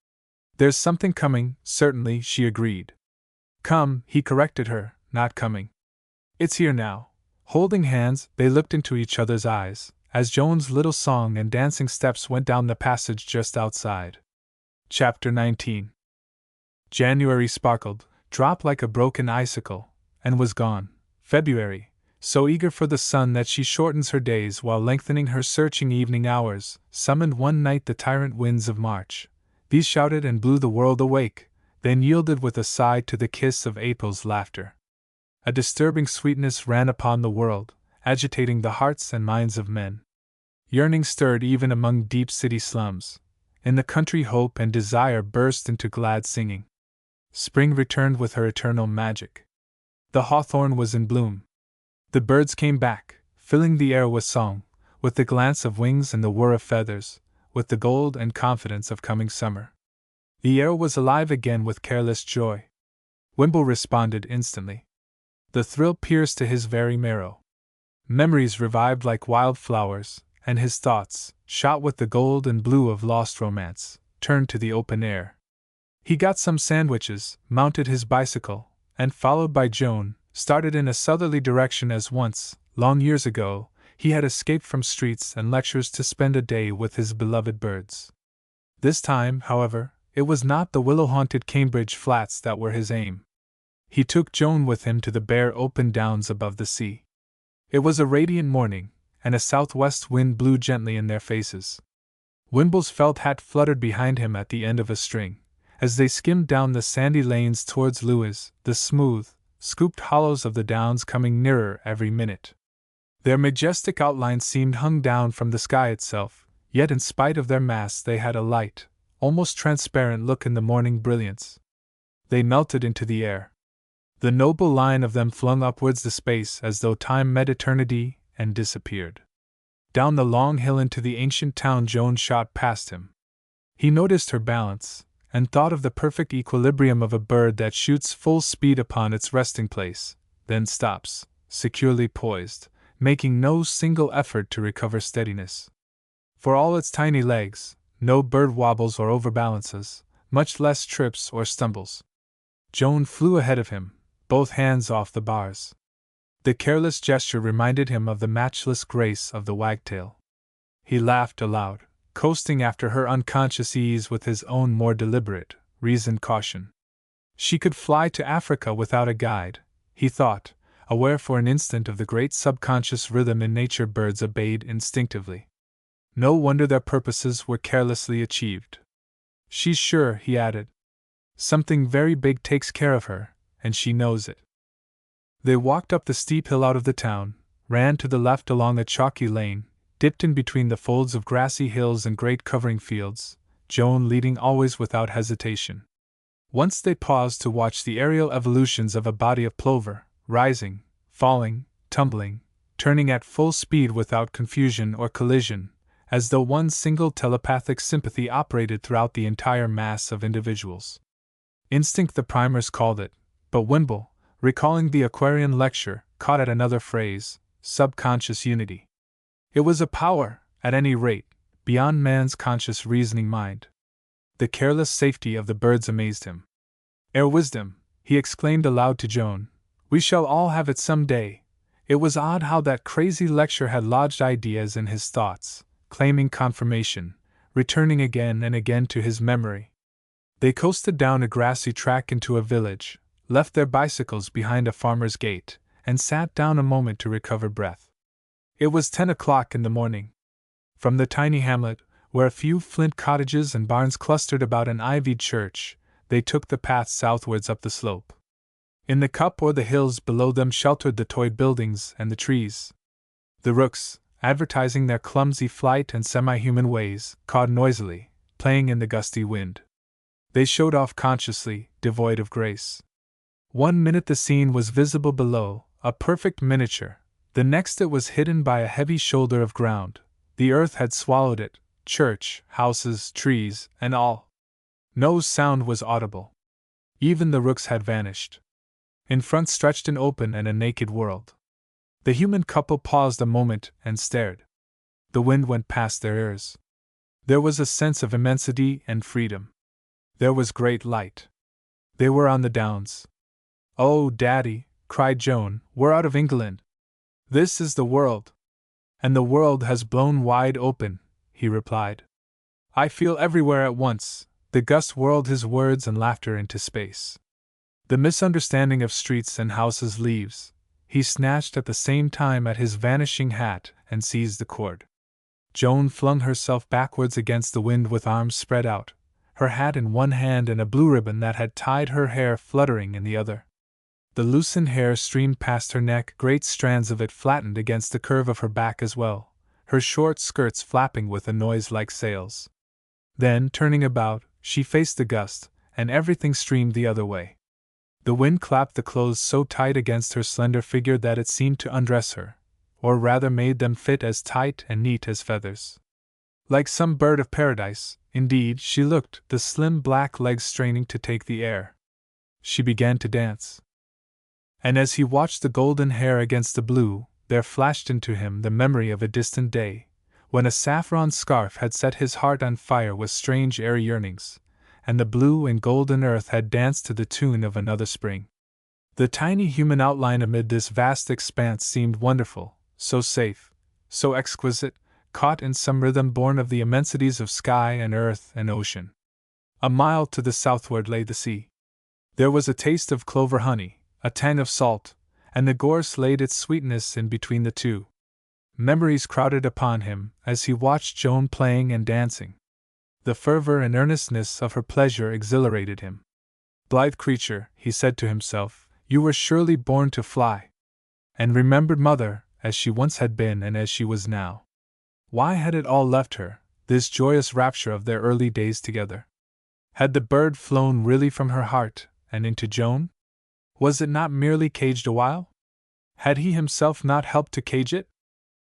There's something coming, certainly, she agreed. Come, he corrected her, not coming. It's here now. Holding hands, they looked into each other's eyes, as Joan's little song and dancing steps went down the passage just outside. Chapter 19. January sparkled, dropped like a broken icicle, and was gone. February, so eager for the sun that she shortens her days while lengthening her searching evening hours, summoned one night the tyrant winds of March. These shouted and blew the world awake, then yielded with a sigh to the kiss of April's laughter. A disturbing sweetness ran upon the world, agitating the hearts and minds of men. Yearning stirred even among deep city slums. In the country hope and desire burst into glad singing. Spring returned with her eternal magic. The hawthorn was in bloom. The birds came back, filling the air with song, with the glance of wings and the whir of feathers, with the gold and confidence of coming summer. The air was alive again with careless joy. Wimble responded instantly. The thrill pierced to his very marrow. Memories revived like wild flowers, and his thoughts, shot with the gold and blue of lost romance, turned to the open air. He got some sandwiches, mounted his bicycle, and, followed by Joan, started in a southerly direction as once, long years ago, he had escaped from streets and lectures to spend a day with his beloved birds. This time, however, it was not the willow-haunted Cambridge flats that were his aim. He took Joan with him to the bare open downs above the sea. It was a radiant morning, and a southwest wind blew gently in their faces. Wimble's felt hat fluttered behind him at the end of a string, as they skimmed down the sandy lanes towards Lewes, the smooth, scooped hollows of the downs coming nearer every minute. Their majestic outlines seemed hung down from the sky itself, yet in spite of their mass they had a light, almost transparent look in the morning brilliance. They melted into the air. The noble line of them flung upwards the space as though time met eternity, and disappeared. Down the long hill into the ancient town Joan shot past him. He noticed her balance, and thought of the perfect equilibrium of a bird that shoots full speed upon its resting place, then stops, securely poised, making no single effort to recover steadiness. For all its tiny legs, no bird wobbles or overbalances, much less trips or stumbles. Joan flew ahead of him, both hands off the bars. The careless gesture reminded him of the matchless grace of the wagtail. He laughed aloud, coasting after her unconscious ease with his own more deliberate, reasoned caution. She could fly to Africa without a guide, he thought, aware for an instant of the great subconscious rhythm in nature birds obeyed instinctively. No wonder their purposes were carelessly achieved. She's sure, he added. Something very big takes care of her, and she knows it. They walked up the steep hill out of the town, ran to the left along a chalky lane, dipped in between the folds of grassy hills and great covering fields, Joan leading always without hesitation. Once they paused to watch the aerial evolutions of a body of plover, rising, falling, tumbling, turning at full speed without confusion or collision, as though one single telepathic sympathy operated throughout the entire mass of individuals. Instinct the primers called it, but Wimble, recalling the Aquarian lecture, caught at another phrase, subconscious unity. It was a power, at any rate, beyond man's conscious reasoning mind. The careless safety of the birds amazed him. "Air wisdom," he exclaimed aloud to Joan. "We shall all have it some day." It was odd how that crazy lecture had lodged ideas in his thoughts, claiming confirmation, returning again and again to his memory. They coasted down a grassy track into a village, left their bicycles behind a farmer's gate, and sat down a moment to recover breath. It was 10 o'clock in the morning. From the tiny hamlet, where a few flint cottages and barns clustered about an ivied church, they took the path southwards up the slope. In the cup or the hills below them sheltered the toy buildings and the trees. The rooks, advertising their clumsy flight and semi-human ways, cawed noisily, playing in the gusty wind. They showed off consciously, devoid of grace. 1 minute the scene was visible below, a perfect miniature, the next it was hidden by a heavy shoulder of ground. The earth had swallowed it, church, houses, trees, and all. No sound was audible. Even the rooks had vanished. In front stretched an open and a naked world. The human couple paused a moment and stared. The wind went past their ears. There was a sense of immensity and freedom. There was great light. They were on the downs. "Oh, Daddy," cried Joan, "we're out of England. This is the world." "And the world has blown wide open," he replied. "I feel everywhere at once." The gust whirled his words and laughter into space. The misunderstanding of streets and houses leaves. He snatched at the same time at his vanishing hat and seized the cord. Joan flung herself backwards against the wind with arms spread out, her hat in one hand and a blue ribbon that had tied her hair fluttering in the other. The loosened hair streamed past her neck, great strands of it flattened against the curve of her back as well, her short skirts flapping with a noise like sails. Then, turning about, she faced the gust, and everything streamed the other way. The wind clapped the clothes so tight against her slender figure that it seemed to undress her, or rather made them fit as tight and neat as feathers. Like some bird of paradise, indeed, she looked, the slim black legs straining to take the air. She began to dance. And as he watched the golden hair against the blue, there flashed into him the memory of a distant day, when a saffron scarf had set his heart on fire with strange airy yearnings, and the blue and golden earth had danced to the tune of another spring. The tiny human outline amid this vast expanse seemed wonderful, so safe, so exquisite, caught in some rhythm born of the immensities of sky and earth and ocean. A mile to the southward lay the sea. There was a taste of clover honey, a tang of salt, and the gorse laid its sweetness in between the two. Memories crowded upon him as he watched Joan playing and dancing. The fervor and earnestness of her pleasure exhilarated him. "Blithe creature," he said to himself, "you were surely born to fly." And remembered Mother, as she once had been and as she was now. Why had it all left her, this joyous rapture of their early days together? Had the bird flown really from her heart, and into Joan? Was it not merely caged awhile? Had he himself not helped to cage it?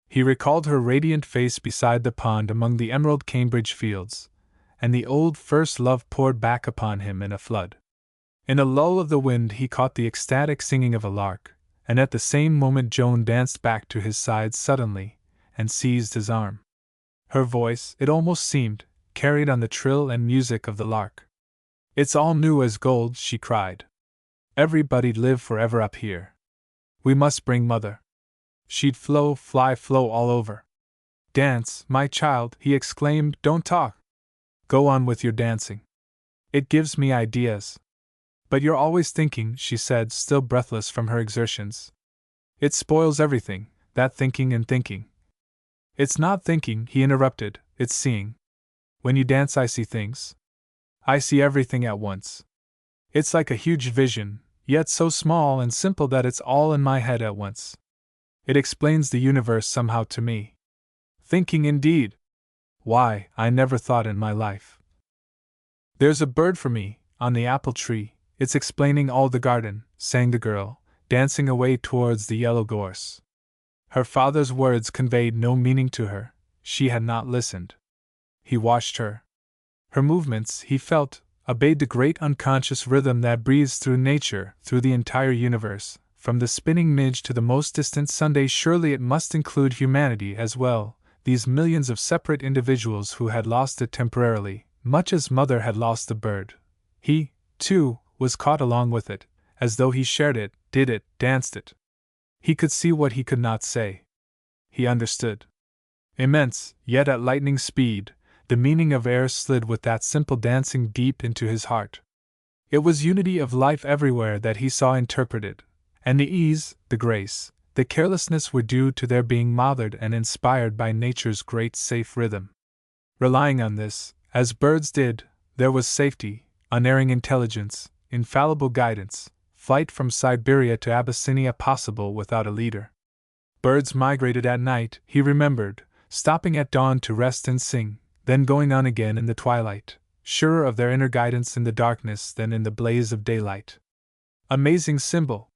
He recalled her radiant face beside the pond among the emerald Cambridge fields, and the old first love poured back upon him in a flood. In a lull of the wind he caught the ecstatic singing of a lark, and at the same moment Joan danced back to his side suddenly, and seized his arm. Her voice, it almost seemed, carried on the trill and music of the lark. "It's all new as gold," she cried. "Everybody'd live forever up here. We must bring Mother. She'd fly all over." "Dance, my child," he exclaimed, "don't talk. Go on with your dancing. It gives me ideas." "But you're always thinking," she said, still breathless from her exertions. "It spoils everything, that thinking and thinking." "It's not thinking," he interrupted, "it's seeing. When you dance I see things. I see everything at once. It's like a huge vision, yet so small and simple that it's all in my head at once. It explains the universe somehow to me." "Thinking indeed! Why, I never thought in my life." "There's a bird for me, on the apple tree, it's explaining all the garden," sang the girl, dancing away towards the yellow gorse. Her father's words conveyed no meaning to her, she had not listened. He watched her. Her movements, he felt, obeyed the great unconscious rhythm that breathes through nature, through the entire universe, from the spinning midge to the most distant Sunday. Surely it must include humanity as well, these millions of separate individuals who had lost it temporarily, much as Mother had lost the bird. He, too, was caught along with it, as though he shared it, did it, danced it. He could see what he could not say. He understood. Immense, yet at lightning speed, the meaning of air slid with that simple dancing deep into his heart. It was unity of life everywhere that he saw interpreted, and the ease, the grace, the carelessness were due to their being mothered and inspired by nature's great safe rhythm. Relying on this, as birds did, there was safety, unerring intelligence, infallible guidance, flight from Siberia to Abyssinia possible without a leader. Birds migrated at night, he remembered, stopping at dawn to rest and sing, then going on again in the twilight, surer of their inner guidance in the darkness than in the blaze of daylight. Amazing symbol!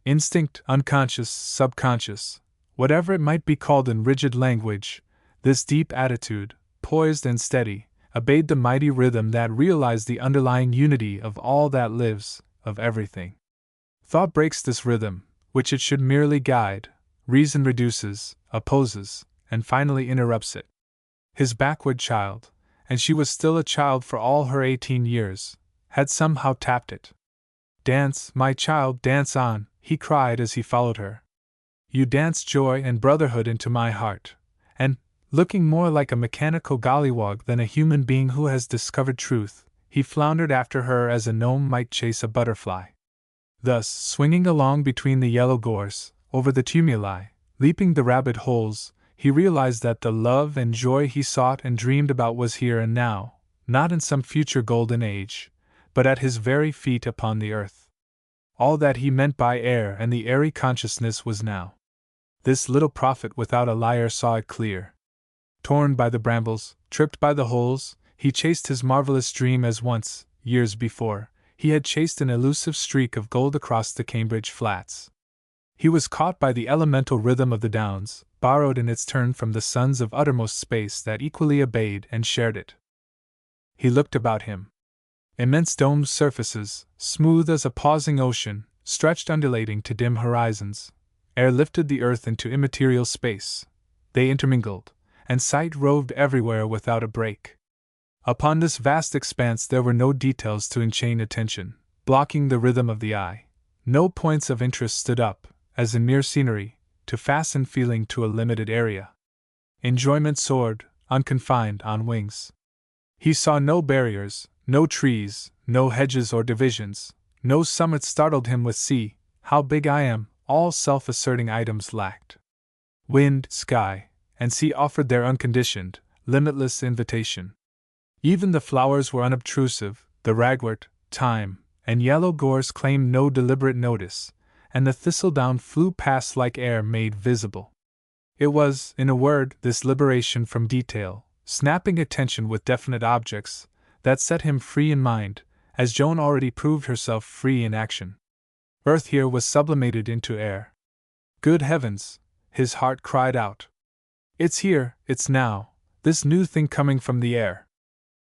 Instinct, unconscious, subconscious, whatever it might be called in rigid language, this deep attitude, poised and steady, obeyed the mighty rhythm that realized the underlying unity of all that lives, of everything. Thought breaks this rhythm, which it should merely guide, reason reduces, opposes, and finally interrupts it. His backward child, and she was still a child for all her 18 years, had somehow tapped it. "Dance, my child, dance on," he cried as he followed her. "You dance joy and brotherhood into my heart," and, looking more like a mechanical gollywog than a human being who has discovered truth, he floundered after her as a gnome might chase a butterfly. Thus, swinging along between the yellow gorse, over the tumuli, leaping the rabbit holes, he realized that the love and joy he sought and dreamed about was here and now, not in some future golden age, but at his very feet upon the earth. All that he meant by air and the airy consciousness was now. This little prophet without a lyre saw it clear. Torn by the brambles, tripped by the holes, he chased his marvelous dream as once, years before, he had chased an elusive streak of gold across the Cambridge flats. He was caught by the elemental rhythm of the downs, borrowed in its turn from the suns of uttermost space that equally obeyed and shared it. He looked about him. Immense domed surfaces, smooth as a pausing ocean, stretched undulating to dim horizons. Air lifted the earth into immaterial space. They intermingled, and sight roved everywhere without a break. Upon this vast expanse there were no details to enchain attention, blocking the rhythm of the eye. No points of interest stood up, as in mere scenery, to fasten feeling to a limited area. Enjoyment soared, unconfined, on wings. He saw no barriers, no trees, no hedges or divisions, no summit startled him with "See, how big I am," all self-asserting items lacked. Wind, sky, and sea offered their unconditioned, limitless invitation. Even the flowers were unobtrusive, the ragwort, thyme, and yellow gorse claimed no deliberate notice, and the thistledown flew past like air made visible. It was, in a word, this liberation from detail, snapping attention with definite objects, that set him free in mind, as Joan already proved herself free in action. Earth here was sublimated into air. Good heavens, his heart cried out. It's here, it's now, this new thing coming from the air.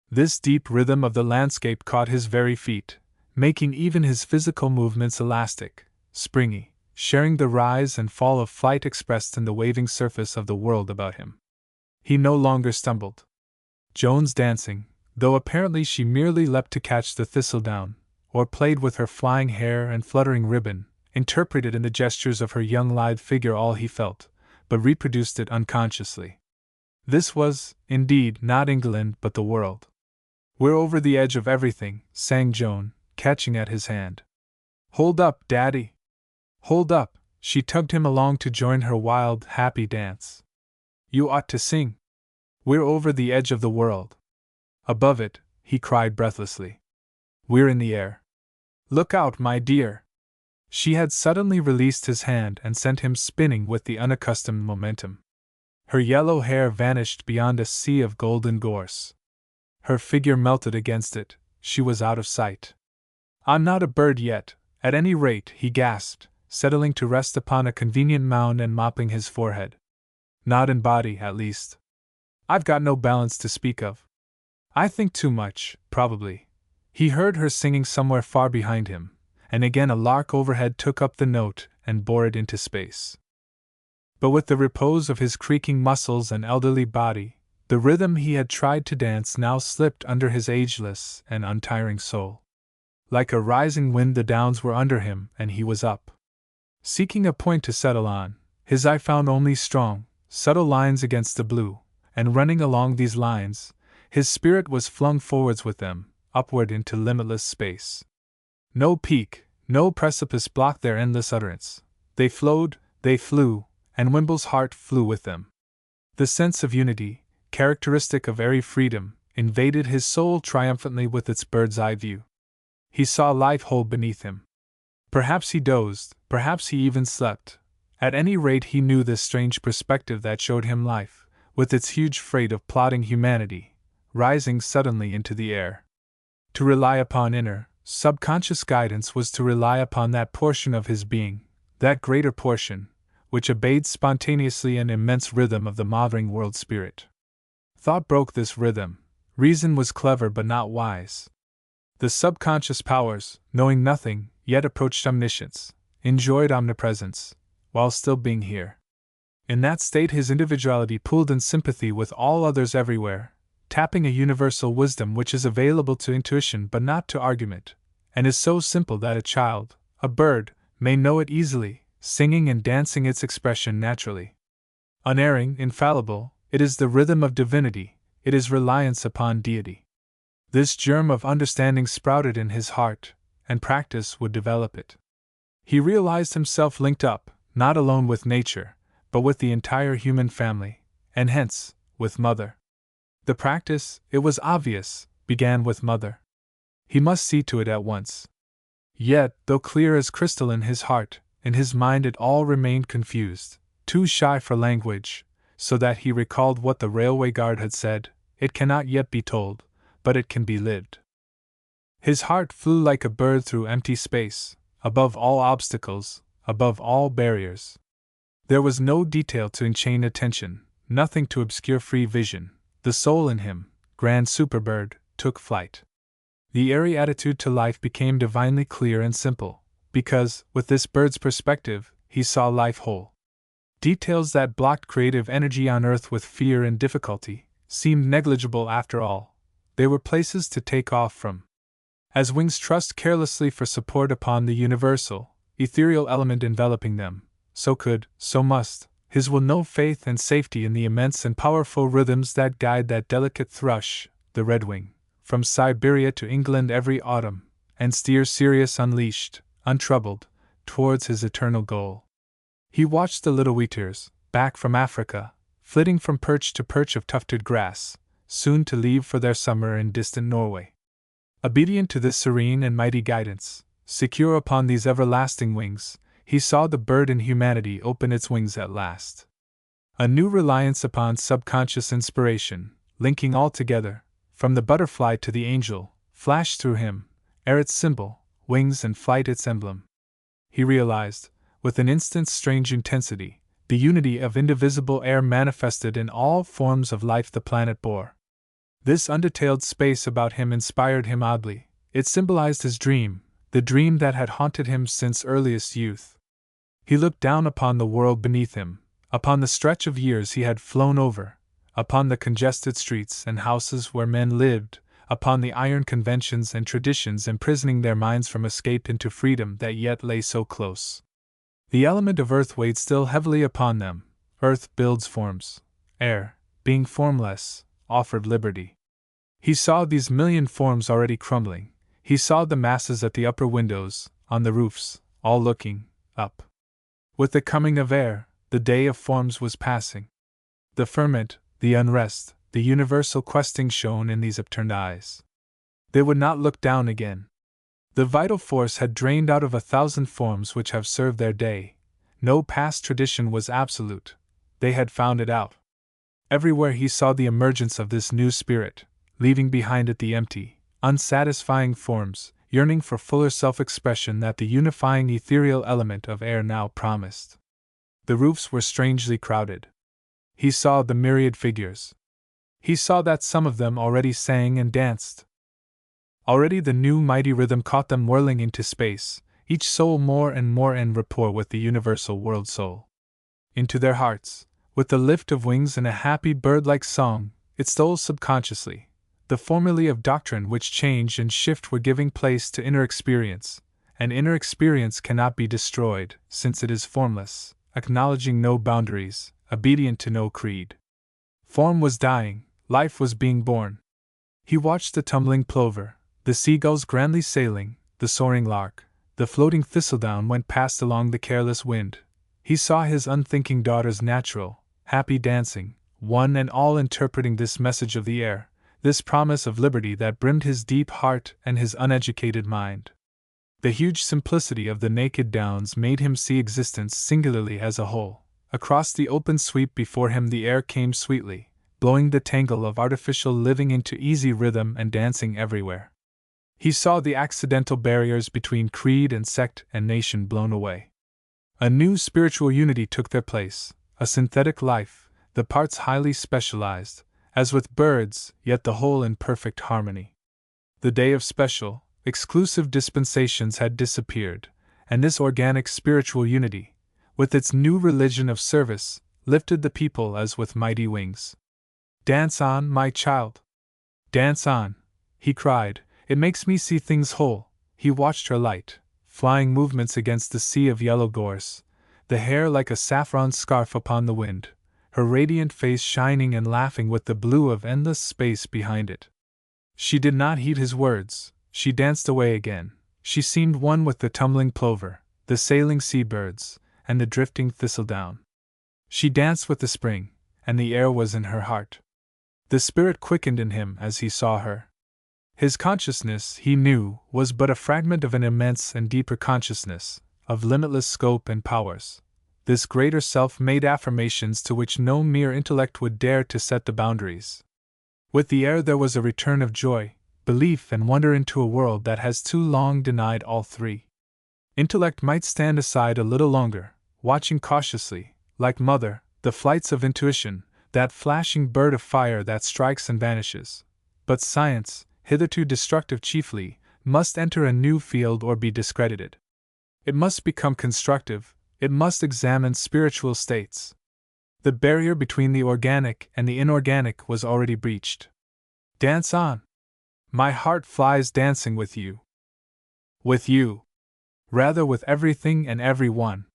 This deep rhythm of the landscape caught his very feet, making even his physical movements elastic, springy, sharing the rise and fall of flight expressed in the waving surface of the world about him. He no longer stumbled. Joan's dancing, though apparently she merely leapt to catch the thistledown, or played with her flying hair and fluttering ribbon, interpreted in the gestures of her young lithe figure all he felt, but reproduced it unconsciously. This was, indeed, not England but the world. "We're over the edge of everything," sang Joan, catching at his hand. "Hold up, Daddy! Hold up!" She tugged him along to join her wild, happy dance. "You ought to sing. We're over the edge of the world. Above it," he cried breathlessly. "We're in the air. Look out, my dear!" She had suddenly released his hand and sent him spinning with the unaccustomed momentum. Her yellow hair vanished beyond a sea of golden gorse. Her figure melted against it, she was out of sight. "I'm not a bird yet, at any rate," he gasped, settling to rest upon a convenient mound and mopping his forehead. "Not in body, at least. I've got no balance to speak of. I think too much, probably." He heard her singing somewhere far behind him, and again a lark overhead took up the note and bore it into space. But with the repose of his creaking muscles and elderly body, the rhythm he had tried to dance now slipped under his ageless and untiring soul. Like a rising wind the downs were under him and he was up. Seeking a point to settle on, his eye found only strong, subtle lines against the blue, and running along these lines, his spirit was flung forwards with them, upward into limitless space. No peak, no precipice blocked their endless utterance. They flowed, they flew, and Wimble's heart flew with them. The sense of unity, characteristic of airy freedom, invaded his soul triumphantly with its bird's-eye view. He saw life whole beneath him. Perhaps he dozed, perhaps he even slept. At any rate he knew this strange perspective that showed him life, with its huge freight of plodding humanity, rising suddenly into the air. To rely upon inner, subconscious guidance was to rely upon that portion of his being, that greater portion, which obeyed spontaneously an immense rhythm of the mothering world spirit. Thought broke this rhythm. Reason was clever but not wise. The subconscious powers, knowing nothing, yet approached omniscience, enjoyed omnipresence, while still being here. In that state his individuality pooled in sympathy with all others everywhere, tapping a universal wisdom which is available to intuition but not to argument, and is so simple that a child, a bird, may know it easily, singing and dancing its expression naturally. Unerring, infallible, it is the rhythm of divinity, it is reliance upon deity. This germ of understanding sprouted in his heart, and practice would develop it. He realized himself linked up, not alone with nature, but with the entire human family, and hence, with Mother. The practice, it was obvious, began with Mother. He must see to it at once. Yet, though clear as crystal in his heart, in his mind it all remained confused, too shy for language, so that he recalled what the railway guard had said: "It cannot yet be told, but it can be lived." His heart flew like a bird through empty space, above all obstacles, above all barriers. There was no detail to enchain attention, nothing to obscure free vision. The soul in him, grand superbird, took flight. The airy attitude to life became divinely clear and simple, because, with this bird's perspective, he saw life whole. Details that blocked creative energy on earth with fear and difficulty seemed negligible after all. They were places to take off from. As wings trust carelessly for support upon the universal, ethereal element enveloping them, so could, so must, his will know faith and safety in the immense and powerful rhythms that guide that delicate thrush, the redwing, from Siberia to England every autumn, and steer Sirius unleashed, untroubled, towards his eternal goal. He watched the little wheatears, back from Africa, flitting from perch to perch of tufted grass, soon to leave for their summer in distant Norway. Obedient to this serene and mighty guidance, secure upon these everlasting wings, he saw the bird in humanity open its wings at last. A new reliance upon subconscious inspiration, linking all together, from the butterfly to the angel, flashed through him, air its symbol, wings and flight its emblem. He realized, with an instant's strange intensity, the unity of indivisible air manifested in all forms of life the planet bore. This undetailed space about him inspired him oddly. It symbolized his dream, the dream that had haunted him since earliest youth. He looked down upon the world beneath him, upon the stretch of years he had flown over, upon the congested streets and houses where men lived, upon the iron conventions and traditions imprisoning their minds from escape into freedom that yet lay so close. The element of earth weighed still heavily upon them. Earth builds forms. Air, being formless, offered liberty. He saw these million forms already crumbling. He saw the masses at the upper windows, on the roofs, all looking up. With the coming of air, the day of forms was passing. The ferment, the unrest, the universal questing shone in these upturned eyes. They would not look down again. The vital force had drained out of 1,000 forms which have served their day. No past tradition was absolute. They had found it out. Everywhere he saw the emergence of this new spirit, leaving behind it the empty, unsatisfying forms, yearning for fuller self-expression that the unifying ethereal element of air now promised. The roofs were strangely crowded. He saw the myriad figures. He saw that some of them already sang and danced. Already the new mighty rhythm caught them whirling into space, each soul more and more en rapport with the universal world soul. Into their hearts, with the lift of wings and a happy bird-like song, it stole subconsciously. The formulae of doctrine which change and shift were giving place to inner experience, and inner experience cannot be destroyed, since it is formless, acknowledging no boundaries, obedient to no creed. Form was dying, life was being born. He watched the tumbling plover, the seagulls grandly sailing, the soaring lark, the floating thistledown went past along the careless wind. He saw his unthinking daughters natural, happy dancing, one and all interpreting this message of the air, this promise of liberty that brimmed his deep heart and his uneducated mind. The huge simplicity of the naked downs made him see existence singularly as a whole. Across the open sweep before him the air came sweetly, blowing the tangle of artificial living into easy rhythm and dancing everywhere. He saw the accidental barriers between creed and sect and nation blown away. A new spiritual unity took their place, a synthetic life, the parts highly specialized, as with birds, yet the whole in perfect harmony. The day of special, exclusive dispensations had disappeared, and this organic spiritual unity, with its new religion of service, lifted the people as with mighty wings. Dance on, my child! "Dance on," he cried, "it makes me see things whole." He watched her light, flying movements against the sea of yellow gorse, the hair like a saffron scarf upon the wind, her radiant face shining and laughing with the blue of endless space behind it. She did not heed his words, she danced away again. She seemed one with the tumbling plover, the sailing sea-birds, and the drifting thistledown. She danced with the spring, and the air was in her heart. The spirit quickened in him as he saw her. His consciousness, he knew, was but a fragment of an immense and deeper consciousness, of limitless scope and powers. This greater self made affirmations to which no mere intellect would dare to set the boundaries. With the air there was a return of joy, belief, and wonder into a world that has too long denied all three. Intellect might stand aside a little longer, watching cautiously, like mother, the flights of intuition, that flashing bird of fire that strikes and vanishes. But science, hitherto destructive chiefly, must enter a new field or be discredited. It must become constructive, it must examine spiritual states. The barrier between the organic and the inorganic was already breached. Dance on. My heart flies dancing with you. With you. Rather with everything and everyone.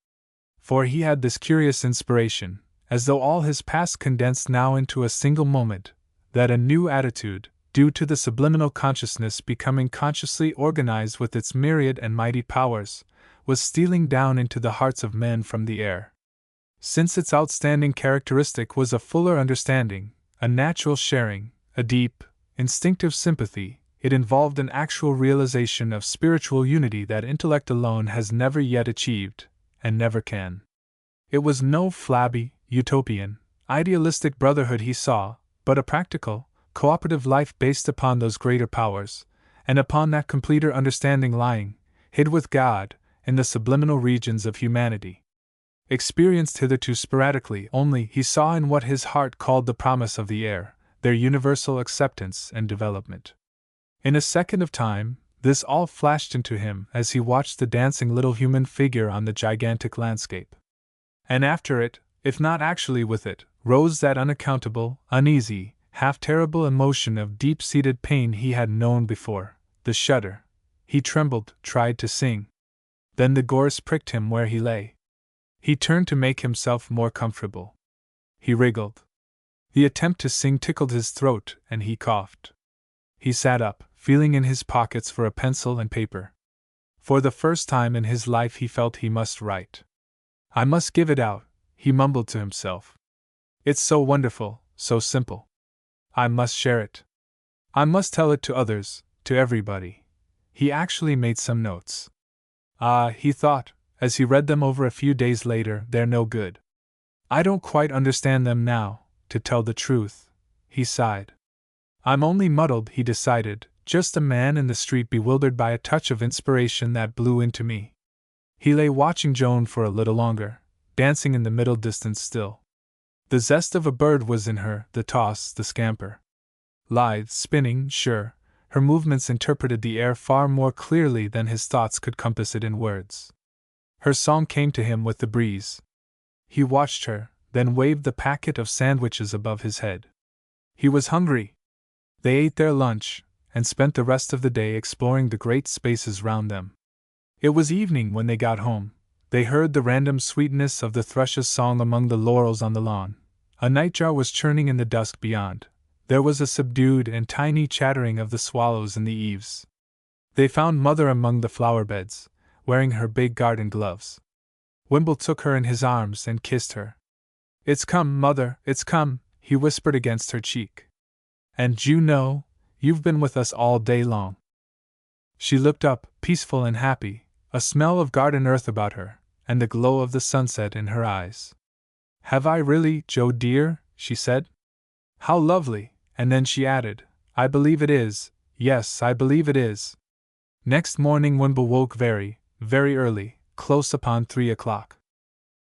For he had this curious inspiration, as though all his past condensed now into a single moment, that a new attitude, due to the subliminal consciousness becoming consciously organized with its myriad and mighty powers, was stealing down into the hearts of men from the air. Since its outstanding characteristic was a fuller understanding, a natural sharing, a deep, instinctive sympathy, it involved an actual realization of spiritual unity that intellect alone has never yet achieved, and never can. It was no flabby, utopian, idealistic brotherhood he saw, but a practical, cooperative life based upon those greater powers, and upon that completer understanding lying, hid with God, in the subliminal regions of humanity. Experienced hitherto sporadically only, he saw in what his heart called the promise of the air, their universal acceptance and development. In a second of time, this all flashed into him as he watched the dancing little human figure on the gigantic landscape. And after it, if not actually with it, rose that unaccountable, uneasy, half-terrible emotion of deep-seated pain he had known before, the shudder. He trembled, tried to sing. Then the gorse pricked him where he lay. He turned to make himself more comfortable. He wriggled. The attempt to sing tickled his throat, and he coughed. He sat up, feeling in his pockets for a pencil and paper. For the first time in his life he felt he must write. "I must give it out," he mumbled to himself. "It's so wonderful, so simple. I must share it. I must tell it to others, to everybody." He actually made some notes. "Ah," he thought, as he read them over a few days later, "they're no good. I don't quite understand them now, to tell the truth." He sighed. "I'm only muddled," he decided, "just a man in the street bewildered by a touch of inspiration that blew into me." He lay watching Joan for a little longer, dancing in the middle distance still. The zest of a bird was in her, the toss, the scamper. Lithe, spinning, sure, her movements interpreted the air far more clearly than his thoughts could compass it in words. Her song came to him with the breeze. He watched her, then waved the packet of sandwiches above his head. He was hungry. They ate their lunch, and spent the rest of the day exploring the great spaces round them. It was evening when they got home. They heard the random sweetness of the thrush's song among the laurels on the lawn. A nightjar was churning in the dusk beyond. There was a subdued and tiny chattering of the swallows in the eaves. They found Mother among the flower beds, wearing her big garden gloves. Wimble took her in his arms and kissed her. "It's come, Mother, it's come," he whispered against her cheek. "And you know, you've been with us all day long." She looked up, peaceful and happy, a smell of garden earth about her, and the glow of the sunset in her eyes. "Have I really, Joe dear?" she said. "How lovely!" And then she added, "I believe it is, yes, I believe it is." Next morning Wimble woke very, very early, close upon 3 o'clock.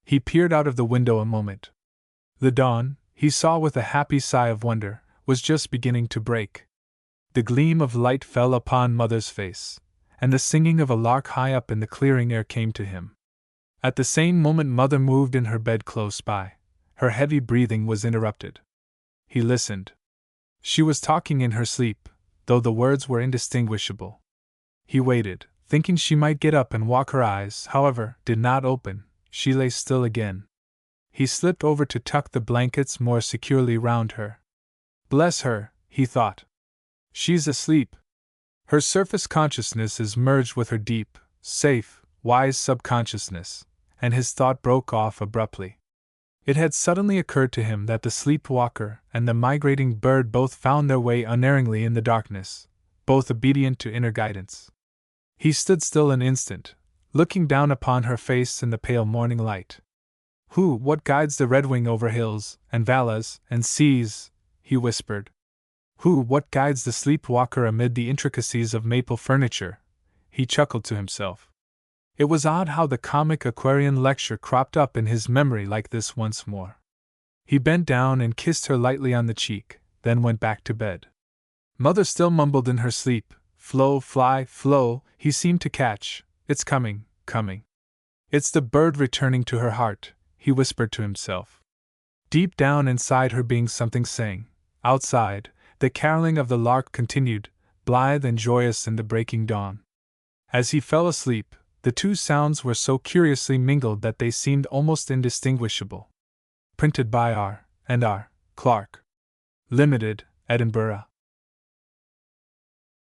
He peered out of the window a moment. The dawn, he saw with a happy sigh of wonder, was just beginning to break. The gleam of light fell upon Mother's face, and the singing of a lark high up in the clearing air came to him. At the same moment Mother moved in her bed close by. Her heavy breathing was interrupted. He listened. She was talking in her sleep, though the words were indistinguishable. He waited, thinking she might get up and walk. Her eyes, however, did not open. She lay still again. He slipped over to tuck the blankets more securely round her. Bless her, he thought. She's asleep. Her surface consciousness is merged with her deep, safe, wise subconsciousness, and his thought broke off abruptly. It had suddenly occurred to him that the sleepwalker and the migrating bird both found their way unerringly in the darkness, both obedient to inner guidance. He stood still an instant, looking down upon her face in the pale morning light. What guides the redwing over hills, and valleys, and seas? He whispered. What guides the sleepwalker amid the intricacies of maple furniture? He chuckled to himself. It was odd how the comic Aquarian lecture cropped up in his memory like this once more. He bent down and kissed her lightly on the cheek, then went back to bed. Mother still mumbled in her sleep, "Flow, fly, flow," he seemed to catch. "It's coming, coming. It's the bird returning to her heart," he whispered to himself. Deep down inside her being something sang. Outside, the caroling of the lark continued, blithe and joyous in the breaking dawn. As he fell asleep, the two sounds were so curiously mingled that they seemed almost indistinguishable. Printed by R. and R. Clark. Limited, Edinburgh.